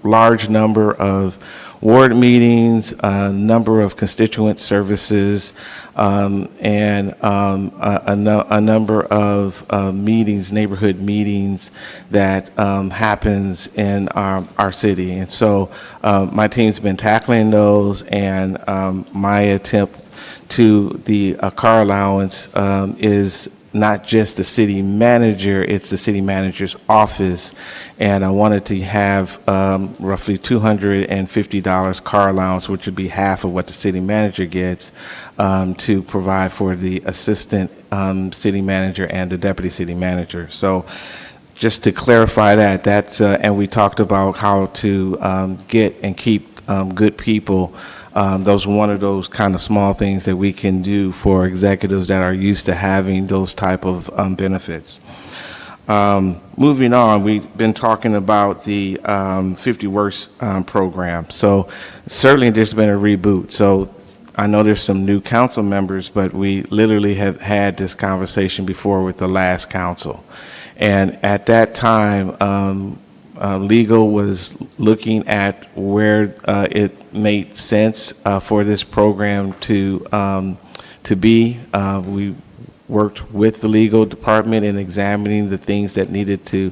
large number of ward meetings, a number of constituent services, and a number of meetings, neighborhood meetings that happens in our city. And so my team's been tackling those, and my attempt to the car allowance is not just the city manager, it's the city manager's office. And I wanted to have roughly $250 car allowance, which would be half of what the city manager gets, to provide for the assistant city manager and the deputy city manager. So just to clarify that, that's, and we talked about how to get and keep good people. Those are one of those kind of small things that we can do for executives that are used to having those type of benefits. Moving on, we've been talking about the 50 Worst program. So certainly there's been a reboot. So I know there's some new council members, but we literally have had this conversation before with the last council. And at that time, legal was looking at where it made sense for this program to be. We worked with the legal department in examining the things that needed to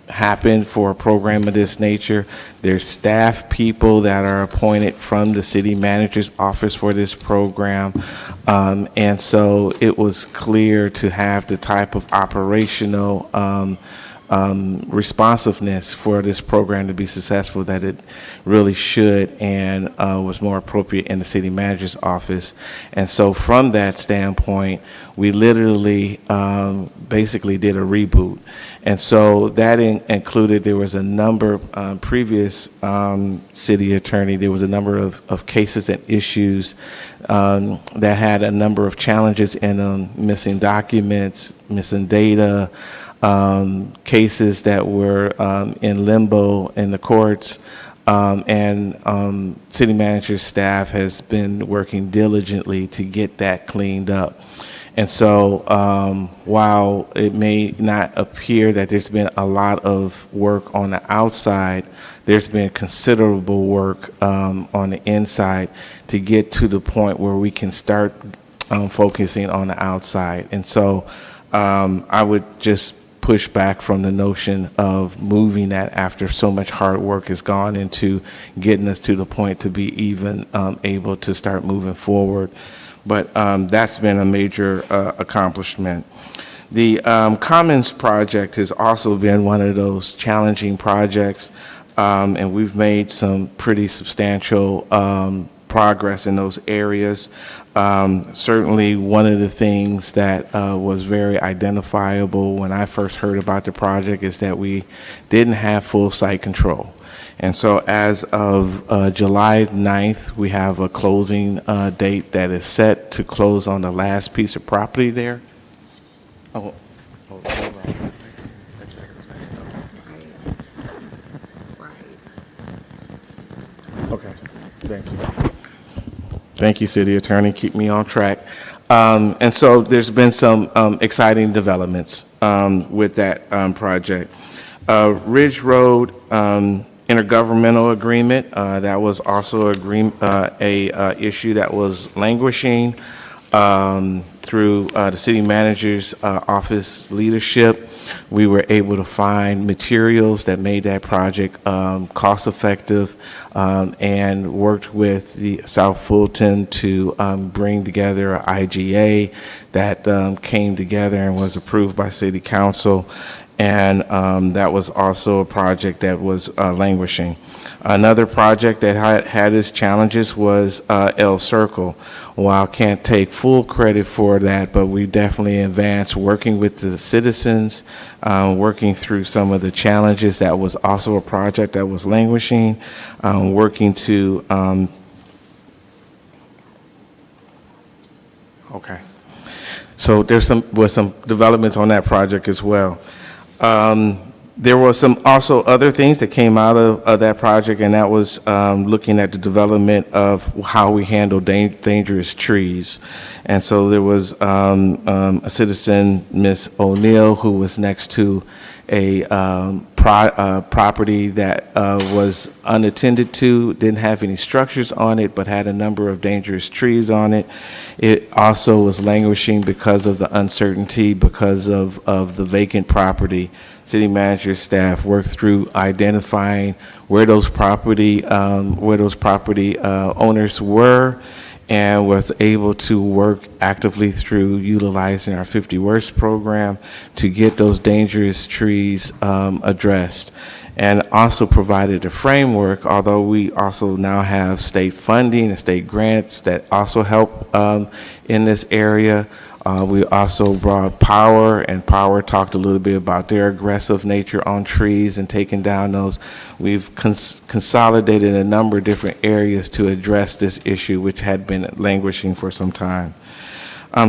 happen for a program of this nature. There's staff people that are appointed from the city manager's office for this program. And so it was clear to have the type of operational responsiveness for this program to be successful that it really should, and was more appropriate in the city manager's office. And so from that standpoint, we literally basically did a reboot. And so that included, there was a number, previous city attorney, there was a number of cases and issues that had a number of challenges in them, missing documents, missing data, cases that were in limbo in the courts, and city manager's staff has been working diligently to get that cleaned up. And so while it may not appear that there's been a lot of work on the outside, there's been considerable work on the inside to get to the point where we can start focusing on the outside. And so I would just pushback from the notion of moving that after so much hard work has gone into getting us to the point to be even able to start moving forward. But that's been a major accomplishment. The Commons project has also been one of those challenging projects, and we've made some pretty substantial progress in those areas. Certainly one of the things that was very identifiable when I first heard about the project is that we didn't have full site control. And so as of July 9th, we have a closing date that is set to close on the last piece of property there. Oh, okay, thank you. Thank you, City Attorney, keep me on track. And so there's been some exciting developments with that project. Ridge Road intergovernmental agreement, that was also a issue that was languishing through the city manager's office leadership. We were able to find materials that made that project cost effective and worked with the South Fulton to bring together an IGA that came together and was approved by City Council. And that was also a project that was languishing. Another project that had its challenges was El Circle. While I can't take full credit for that, but we definitely advanced working with the citizens, working through some of the challenges. That was also a project that was languishing, working to, okay. So was some developments on that project as well. There were some also other things that came out of that project, and that was looking at the development of how we handle dangerous trees. And so there was a citizen, Miss O'Neill, who was next to a property that was unattended to, didn't have any structures on it, but had a number of dangerous trees on it. It also was languishing because of the uncertainty, because of the vacant property. City manager staff worked through identifying where those property owners were, and was able to work actively through utilizing our 50 Worst program to get those dangerous trees addressed. And also provided a framework, although we also now have state funding and state grants that also help in this area. We also brought Power, and Power talked a little bit about their aggressive nature on trees and taking down those. We've consolidated a number of different areas to address this issue, which had been languishing for some time.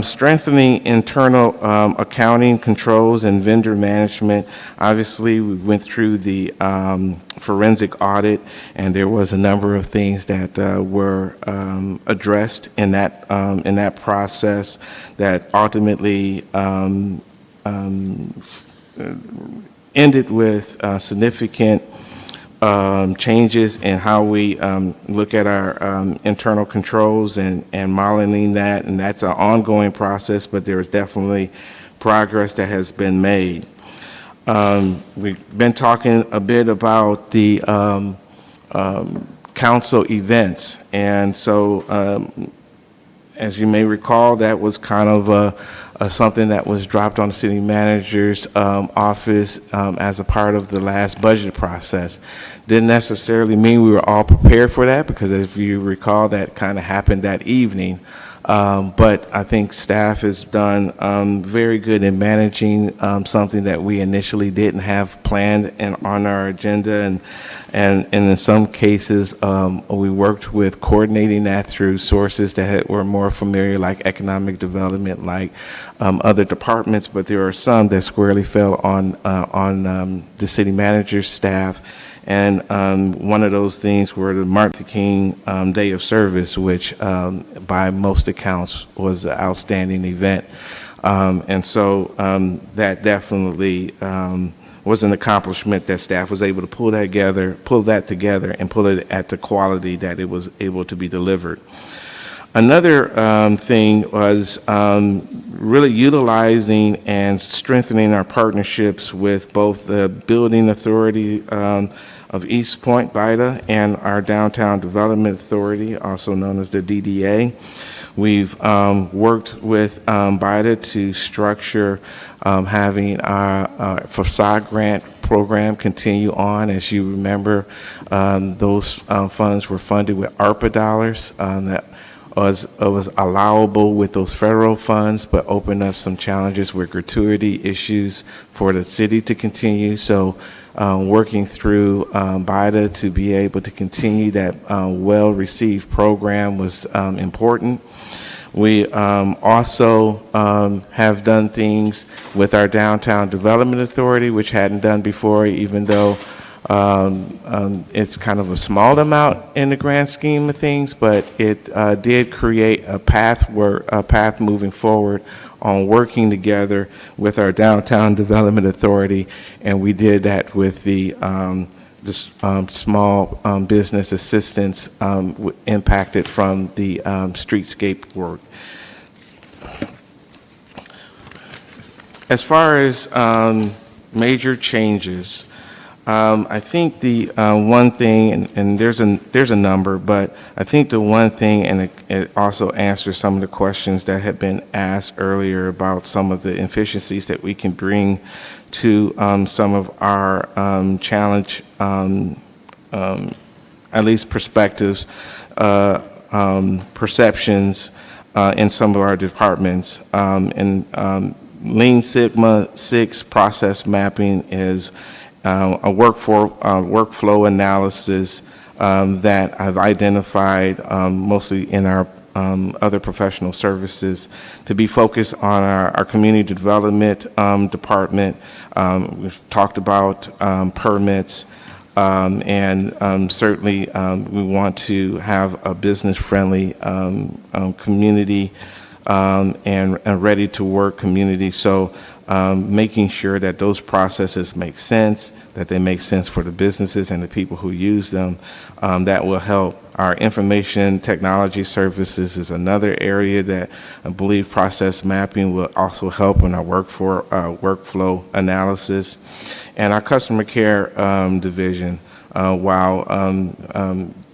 Strengthening internal accounting controls and vendor management. Obviously, we went through the forensic audit, and there was a number of things that were addressed in that process that ultimately ended with significant changes in how we look at our internal controls and modeling that, and that's an ongoing process, but there is definitely progress that has been made. We've been talking a bit about the council events, and so as you may recall, that was kind of something that was dropped on the city manager's office as a part of the last budget process. Didn't necessarily mean we were all prepared for that, because if you recall, that kind of happened that evening. But I think staff has done very good in managing something that we initially didn't have planned on our agenda, and in some cases we worked with coordinating that through sources that were more familiar, like economic development, like other departments, but there are some that squarely fell on the city manager's staff. And one of those things were the Martin Luther King Day of Service, which by most accounts was an outstanding event. And so that definitely was an accomplishment that staff was able to pull that together and pull it at the quality that it was able to be delivered. Another thing was really utilizing and strengthening our partnerships with both the Building Authority of East Point, BIDA, and our Downtown Development Authority, also known as the DDA. We've worked with BIDA to structure having our facade grant program continue on. As you remember, those funds were funded with ARPA dollars that was allowable with those federal funds, but opened up some challenges with gratuity issues for the city to continue. So working through BIDA to be able to continue that well-received program was important. We also have done things with our Downtown Development Authority, which hadn't done before, even though it's kind of a small amount in the grand scheme of things, but it did create a path moving forward on working together with our Downtown Development Authority, and we did that with the small business assistance impacted from the streetscape work. As far as major changes, I think the one thing, and there's a number, but I think the one thing, and it also answers some of the questions that have been asked earlier about some of the efficiencies that we can bring to some of our challenge, at least perspectives, perceptions in some of our departments. And Lean Sigma 6 process mapping is a workflow analysis that I've identified mostly in our other professional services to be focused on our community development department. We've talked about permits, and certainly we want to have a business-friendly community and ready-to-work community. So making sure that those processes make sense, that they make sense for the businesses and the people who use them, that will help. Our information technology services is another area that I believe process mapping will also help in our workflow analysis. And our customer care division, while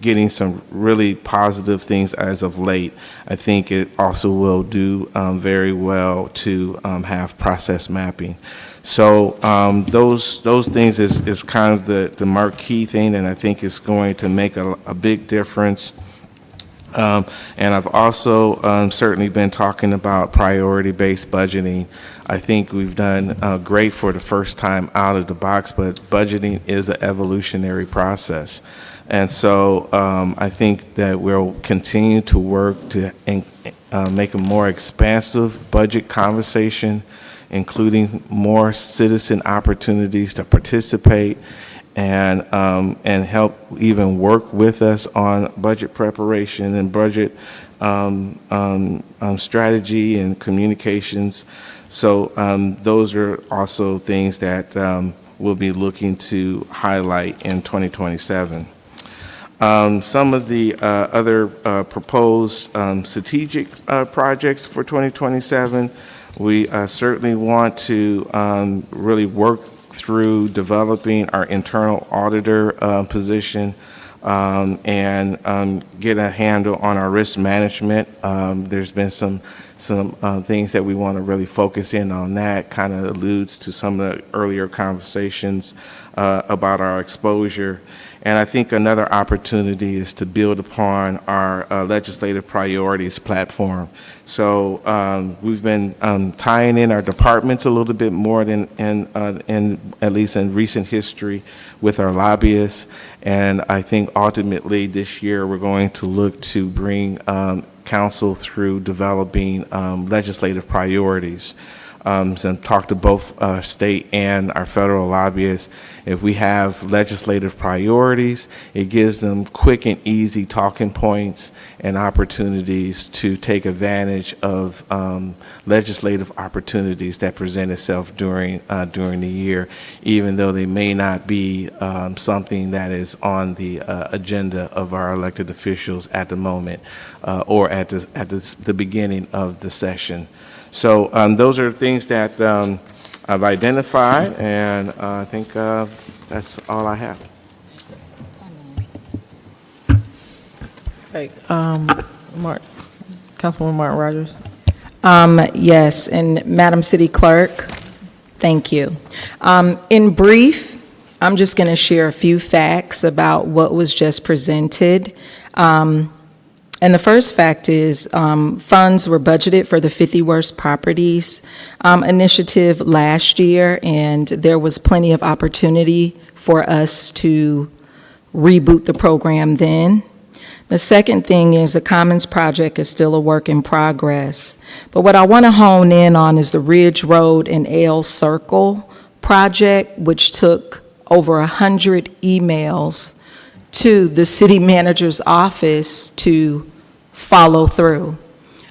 getting some really positive things as of late, I think it also will do very well to have process mapping. So those things is kind of the marquee thing, and I think it's going to make a big difference. And I've also certainly been talking about priority-based budgeting. I think we've done great for the first time out of the box, but budgeting is an evolutionary process. And so I think that we'll continue to work to make a more expansive budget conversation, including more citizen opportunities to participate and help even work with us on budget preparation and budget strategy and communications. So those are also things that we'll be looking to highlight in 2027. Some of the other proposed strategic projects for 2027, we certainly want to really work through developing our internal auditor position and get a handle on our risk management. There's been some things that we want to really focus in on. That kind of alludes to some of the earlier conversations about our exposure. And I think another opportunity is to build upon our legislative priorities platform. So we've been tying in our departments a little bit more than at least in recent history with our lobbyists. And I think ultimately this year we're going to look to bring council through developing legislative priorities. and talked to both state and our federal lobbyists. If we have legislative priorities, it gives them quick and easy talking points and opportunities to take advantage of legislative opportunities that present itself during the year, even though they may not be something that is on the agenda of our elected officials at the moment or at the beginning of the session. So those are things that I've identified, and I think that's all I have. Okay, Councilwoman Martin Rogers. Yes, and Madam City Clerk, thank you. In brief, I'm just going to share a few facts about what was just presented. And the first fact is funds were budgeted for the 50 Worst Properties initiative last year, and there was plenty of opportunity for us to reboot the program then. The second thing is the Commons project is still a work in progress. But what I want to hone in on is the Ridge Road and Ale Circle project, which took over 100 emails to the city manager's office to follow through.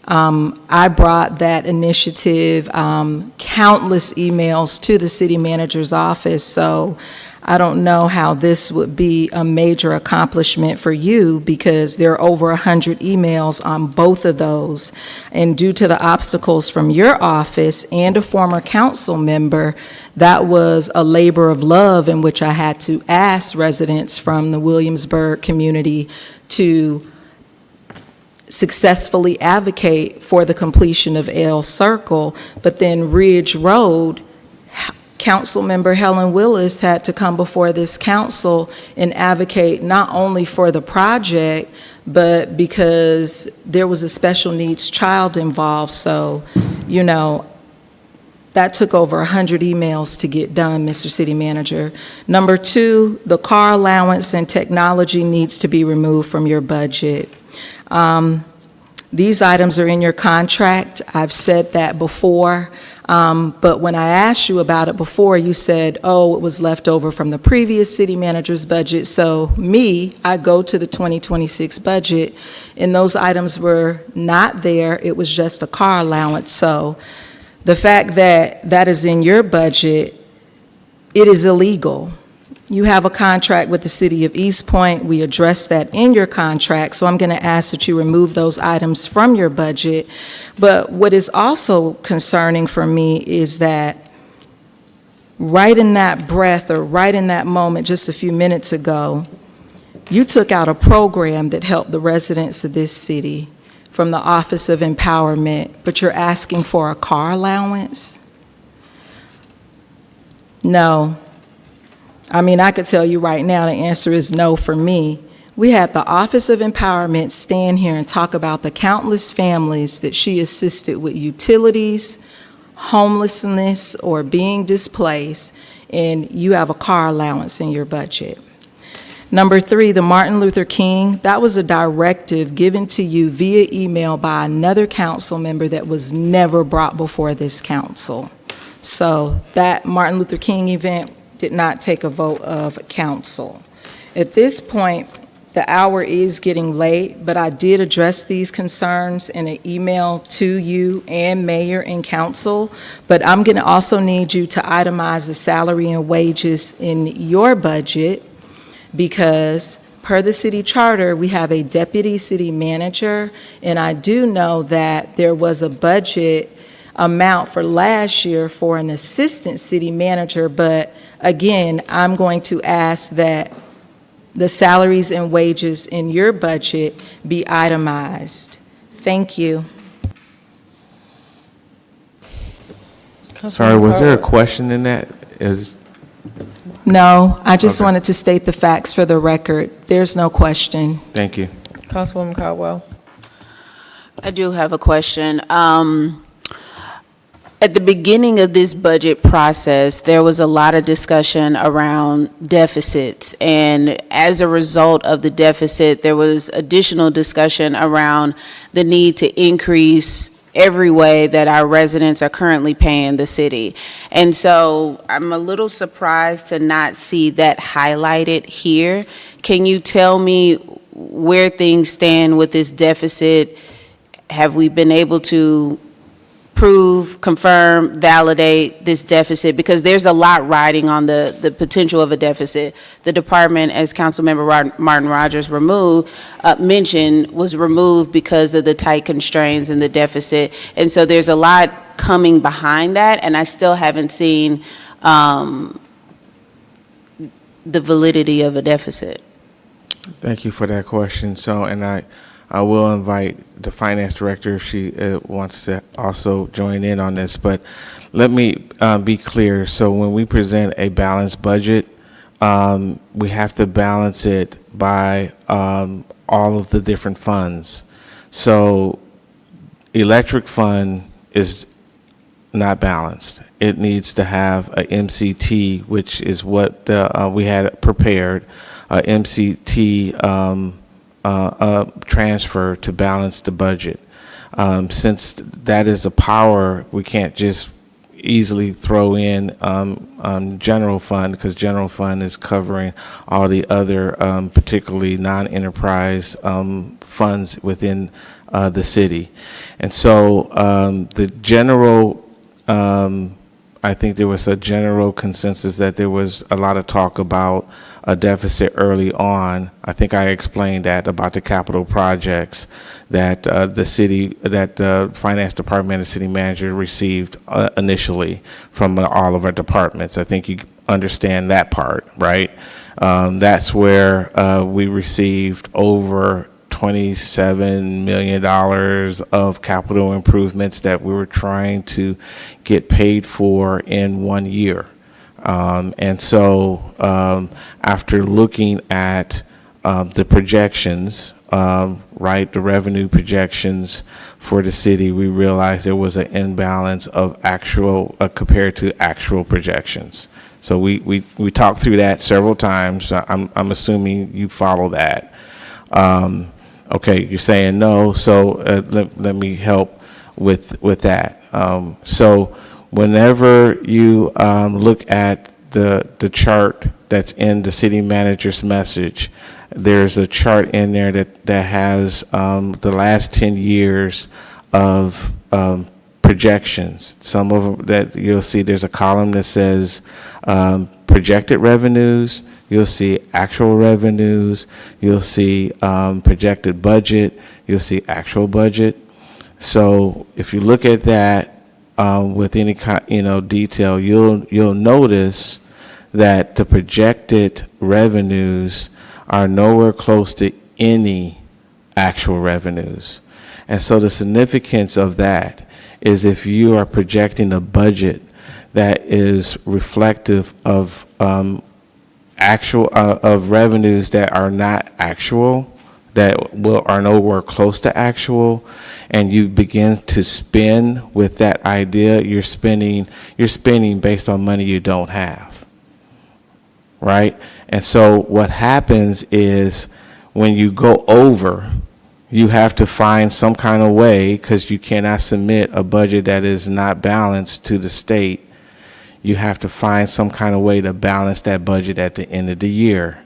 I brought that initiative, countless emails to the city manager's office, so I don't know how this would be a major accomplishment for you because there are over 100 emails on both of those. And due to the obstacles from your office and a former council member, that was a labor of love in which I had to ask residents from the Williamsburg community to successfully advocate for the completion of Ale Circle, but then Ridge Road, Councilmember Helen Willis had to come before this council and advocate not only for the project, but because there was a special needs child involved. So, you know, that took over 100 emails to get done, Mr. City Manager. Number two, the car allowance and technology needs to be removed from your budget. These items are in your contract. I've said that before. But when I asked you about it before, you said, oh, it was left over from the previous city manager's budget. So I go to the 2026 budget, and those items were not there. It was just a car allowance. So the fact that that is in your budget, it is illegal. You have a contract with the city of East Point. We addressed that in your contract, so I'm going to ask that you remove those items from your budget. But what is also concerning for me is that right in that breath or right in that moment just a few minutes ago, you took out a program that helped the residents of this city from the Office of Empowerment, but you're asking for a car allowance? No. I mean, I could tell you right now the answer is no for me. We had the Office of Empowerment stand here and talk about the countless families that she assisted with utilities, homelessness, or being displaced, and you have a car allowance in your budget. Number three, the Martin Luther King, that was a directive given to you via email by another council member that was never brought before this council. So that Martin Luther King event did not take a vote of council. At this point, the hour is getting late, but I did address these concerns in an email to you and mayor and council, but I'm going to also need you to itemize the salary and wages in your budget because per the city charter, we have a deputy city manager, and I do know that there was a budget amount for last year for an assistant city manager, but again, I'm going to ask that the salaries and wages in your budget be itemized. Thank you. Sorry, was there a question in that? No, I just Okay. wanted to state the facts for the record. There's no question. Thank you. Councilwoman Caldwell. I do have a question. At the beginning of this budget process, there was a lot of discussion around deficits, and as a result of the deficit, there was additional discussion around the need to increase every way that our residents are currently paying the city. And so I'm a little surprised to not see that highlighted here. Can you tell me where things stand with this deficit? Have we been able to prove, confirm, validate this deficit? Because there's a lot riding on the potential of a deficit. The department, as Councilmember Martin Rogers mentioned, was removed because of the tight constraints and the deficit. And so there's a lot coming behind that, and I still haven't seen the validity of a deficit. Thank you for that question. So, and I will invite the finance director if she wants to also join in on this. But let me be clear. So when we present a balanced budget, we have to balance it by all of the different funds. So electric fund is not balanced. It needs to have a MCT, which is what we had prepared, a MCT transfer to balance the budget. Since that is a power, we can't just easily throw in general fund, because general fund is covering all the other particularly non-enterprise funds within the city. And so the general, I think there was a general consensus that there was a lot of talk about a deficit early on. I think I explained that about the capital projects that the finance department and city manager received initially from all of our departments. I think you understand that part, right? That's where we received over $27 million of capital improvements that we were trying to get paid for in 1 year. And so after looking at the projections, right, the revenue projections for the city, we realized there was an imbalance of actual compared to actual projections. So we talked through that several times. I'm assuming you follow that. Okay, you're saying no, so let me help with that. So whenever you look at the chart that's in the city manager's message, there's a chart in there that has the last 10 years of projections. Some of them that you'll see, there's a column that says projected revenues. You'll see actual revenues, you'll see projected budget, you'll see actual budget. So if you look at that with any detail, you'll notice that the projected revenues are nowhere close to any actual revenues. And so the significance of that is if you are projecting a budget that is reflective of of revenues that are not actual, that are nowhere close to actual, and you begin to spend with that idea, you're spending based on money you don't have, right? And so what happens is when you go over, you have to find some kind of way, because you cannot submit a budget that is not balanced to the state. You have to find some kind of way to balance that budget at the end of the year.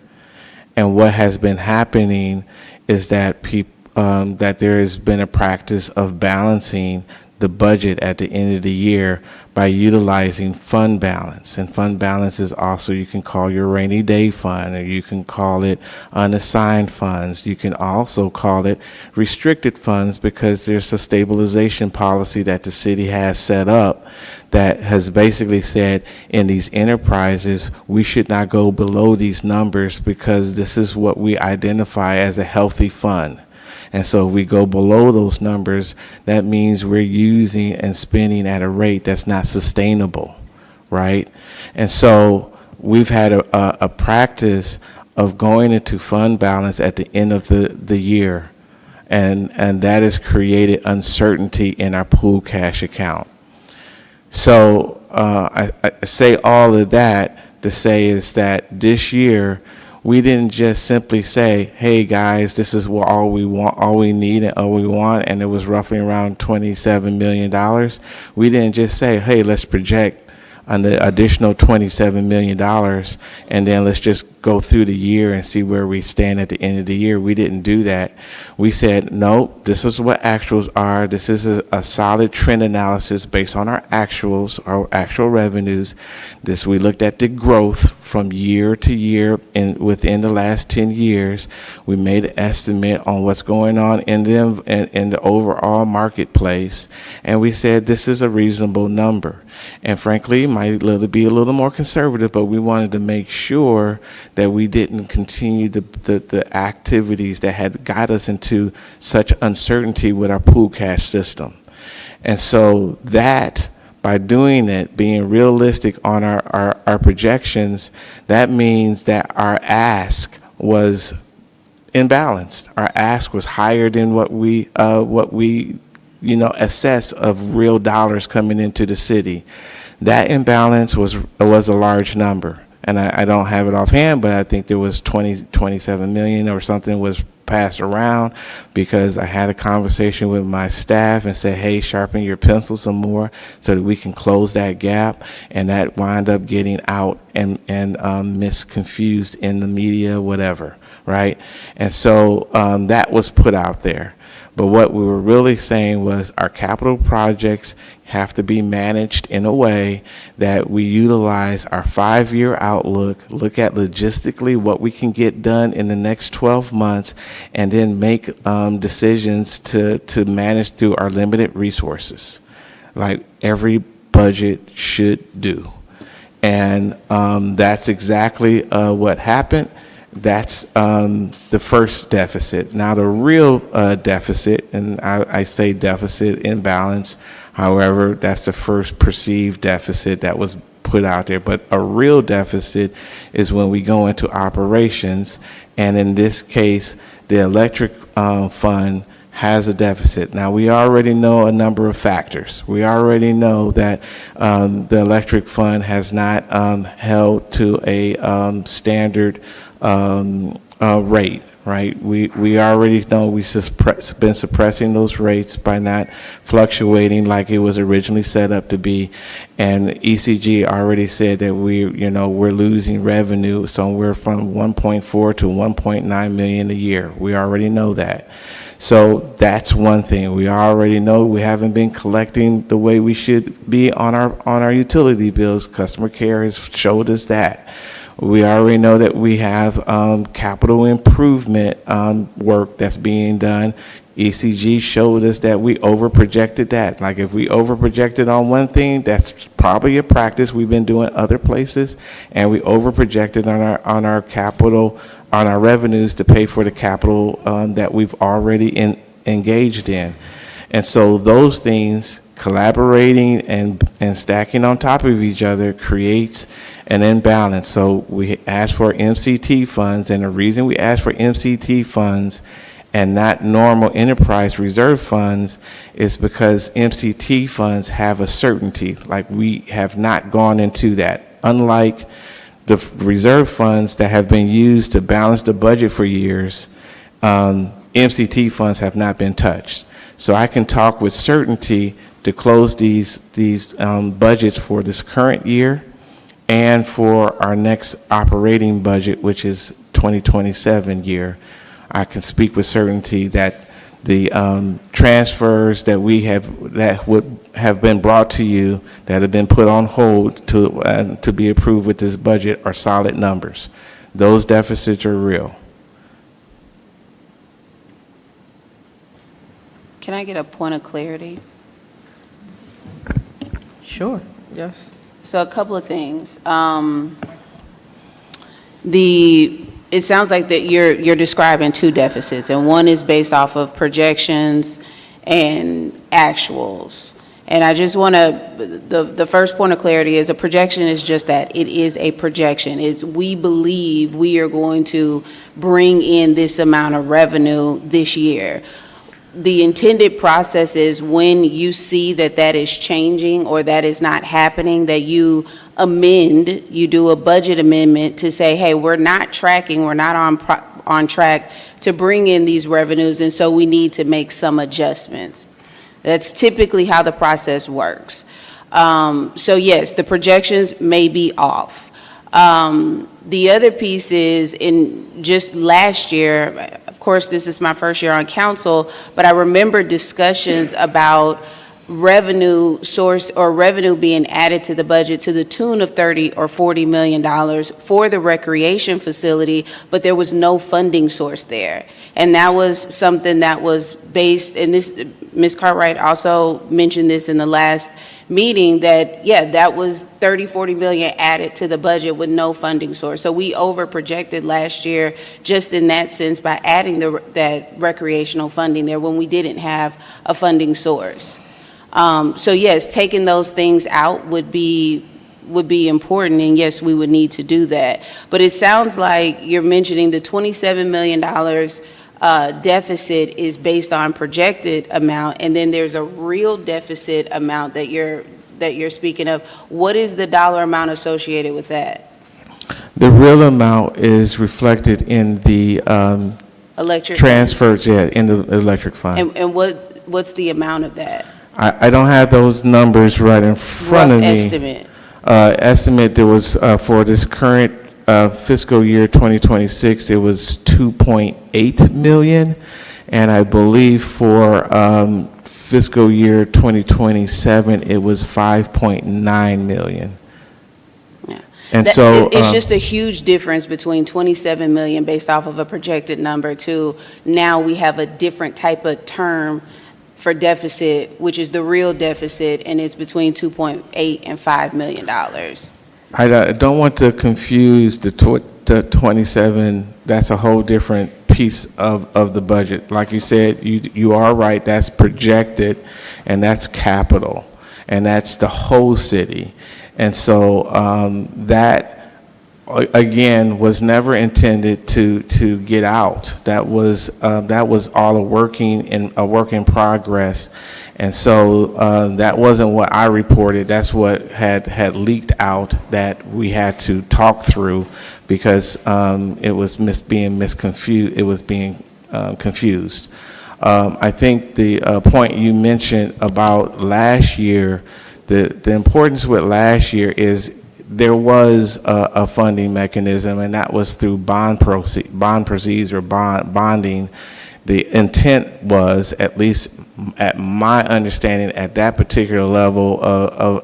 And what has been happening is that that there has been a practice of balancing the budget at the end of the year by utilizing fund balance. And fund balance is also, you can call your rainy day fund, or you can call it unassigned funds. You can also call it restricted funds, because there's a stabilization policy that the city has set up that has basically said in these enterprises, we should not go below these numbers because this is what we identify as a healthy fund. And so if we go below those numbers, that means we're using and spending at a rate that's not sustainable, right? And so we've had a practice of going into fund balance at the end of the year, and that has created uncertainty in our pool cash account. So I say all of that to say is that this year we didn't just simply say, hey, guys, this is what all we want, all we need, and all we want, and it was roughly around $27 million. We didn't just say, hey, let's project an additional $27 million, and then let's just go through the year and see where we stand at the end of the year. We didn't do that. We said, no, this is what actuals are. This is a solid trend analysis based on our actuals, our actual revenues. We looked at the growth from year to year and within the last 10 years. We made an estimate on what's going on in the overall marketplace, and we said this is a reasonable number. And frankly, might be a little more conservative, but we wanted to make sure that we didn't continue the activities that had got us into such uncertainty with our pool cash system. And so that, by doing it, being realistic on our projections, that means that our ask was imbalanced. Our ask was higher than what we assess of real dollars coming into the city. That imbalance was a large number, and I don't have it offhand, but I think there was 27 million or something was passed around, because I had a conversation with my staff and said, hey, sharpen your pencil some more so that we can close that gap, and that wound up getting out and misconfused in the media, whatever, right? And so that was put out there. But what we were really saying was our capital projects have to be managed in a way that we utilize our 5-year outlook, look at logistically what we can get done in the next 12 months, and then make decisions to manage through our limited resources, like every budget should do. And that's exactly what happened. That's the first deficit. Now the real deficit, and I say deficit imbalance, however, that's the first perceived deficit that was put out there. But a real deficit is when we go into operations, and in this case, the electric fund has a deficit. Now, we already know a number of factors. We already know that the electric fund has not held to a standard rate, right? We already know we've been suppressing those rates by not fluctuating like it was originally set up to be. And ECG already said that we're losing revenue somewhere from 1.4 to 1.9 million a year. We already know that. So that's one thing. We already know we haven't been collecting the way we should be on our utility bills. Customer care has showed us that. We already know that we have capital improvement work that's being done. ECG showed us that we overprojected that. Like if we overprojected on one thing, that's probably a practice we've been doing other places, and we overprojected on our capital, on our revenues to pay for the capital that we've already engaged in. And so those things, collaborating and stacking on top of each other, creates an imbalance. So we asked for MCT funds, and the reason we asked for MCT funds and not normal enterprise reserve funds is because MCT funds have a certainty. Like, we have not gone into that. Unlike the reserve funds that have been used to balance the budget for years, MCT funds have not been touched. So I can talk with certainty to close these budgets for this current year and for our next operating budget, which is 2027 year. I can speak with certainty that the transfers that would have been brought to you, that have been put on hold to be approved with this budget, are solid numbers. Those deficits are real. Can I get a point of clarity? Sure, yes. So a couple of things. It sounds like that you're describing two deficits, and one is based off of projections and actuals. And I just want to, the first point of clarity is a projection is just that. It is a projection. It's we believe we are going to bring in this amount of revenue this year. The intended process is when you see that that is changing or that is not happening, that you amend, you do a budget amendment to say, hey, we're not tracking, we're not on track to bring in these revenues, and so we need to make some adjustments. That's typically how the process works. So yes, the projections may be off. The other piece is, in just last year, of course, this is my first year on council, but I remember discussions about revenue source or revenue being added to the budget to the tune of $30 or $40 million for the recreation facility, but there was no funding source there. And that was something that was based, and this, Ms. Cartwright also mentioned this in the last meeting, that, yeah, that was 30, 40 million added to the budget with no funding source. So we over projected last year just in that sense by adding that recreational funding there when we didn't have a funding source. So yes, taking those things out would be important, and yes, we would need to do that. But it sounds like you're mentioning the $27 million deficit is based on projected amount, and then there's a real deficit amount that you're speaking of. What is the dollar amount associated with that? The real amount is reflected in the Electric transfers, yeah, in the electric fund. And what's the amount of that? I don't have those numbers right in front of me. Estimate. Estimate there was, for this current fiscal year 2026, it was 2.8 million. And I believe for fiscal year 2027, it was 5.9 million. Yeah. And so it's just a huge difference between 27 million based off of a projected number to now we have a different type of term for deficit, which is the real deficit, and it's between 2.8 and $5 million. I don't want to confuse the 27, that's a whole different piece of the budget. Like you said, you are right, that's projected, and that's capital, and that's the whole city. And so that, again, was never intended to get out. That was all a work in progress, and so that wasn't what I reported. That's what had leaked out that we had to talk through because it was being confused. I think the point you mentioned about last year, the importance with last year is there was a funding mechanism, and that was through bond proceeds or bonding. The intent was, at least at my understanding at that particular level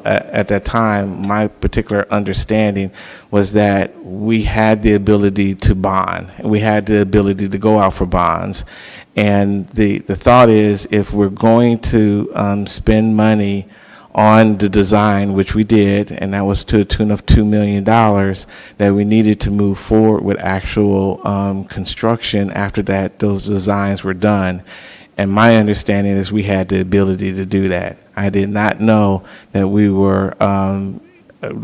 at that time, my particular understanding was that we had the ability to bond, and we had the ability to go out for bonds. And the thought is, if we're going to spend money on the design, which we did, and that was to the tune of $2 million, that we needed to move forward with actual construction after that those designs were done. And my understanding is we had the ability to do that. I did not know that we were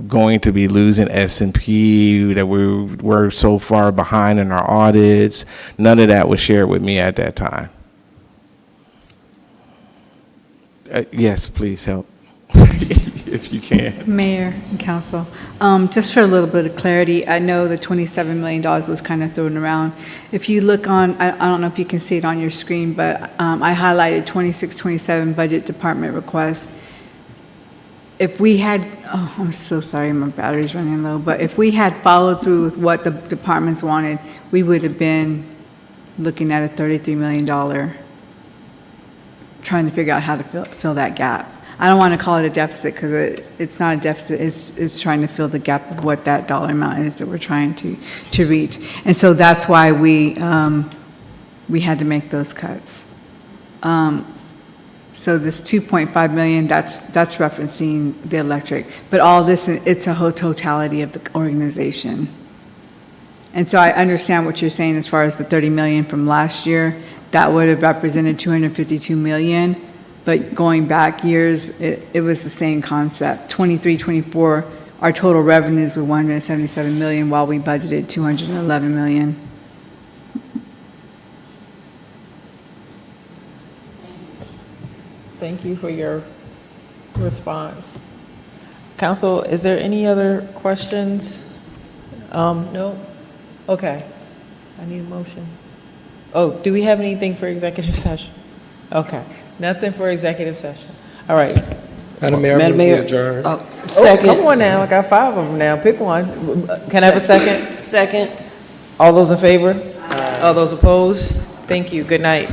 going to be losing S&P, that we were so far behind in our audits. None of that was shared with me at that time. Yes, please help. If you can. Mayor and council, just for a little bit of clarity, I know the $27 million was kind of thrown around. If you look on, I don't know if you can see it on your screen, but I highlighted 26-27 budget department requests. If we had, oh, I'm so sorry, my battery's running low, but if we had followed through with what the departments wanted, we would have been looking at a $33 million, trying to figure out how to fill that gap. I don't want to call it a deficit because it's not a deficit. It's trying to fill the gap of what that dollar amount is that we're trying to reach. And so that's why we had to make those cuts. So this 2.5 million, that's referencing the electric. But all this, it's a whole totality of the organization. And so I understand what you're saying as far as the 30 million from last year. That would have represented 252 million. But going back years, it was the same concept. 23, 24, our total revenues were 177 million while we budgeted 211 million. Thank you for your response. Council, is there any other questions? No? Okay. I need a motion. Oh, do we have anything for executive session? Okay, nothing for executive session. All right. Madam Mayor, Madam move we Mayor, adjourn. Second. Oh, come on now, I got 5 of them now, pick one. Can I have a second? Second. All those in favor? All those opposed? Thank you, good night.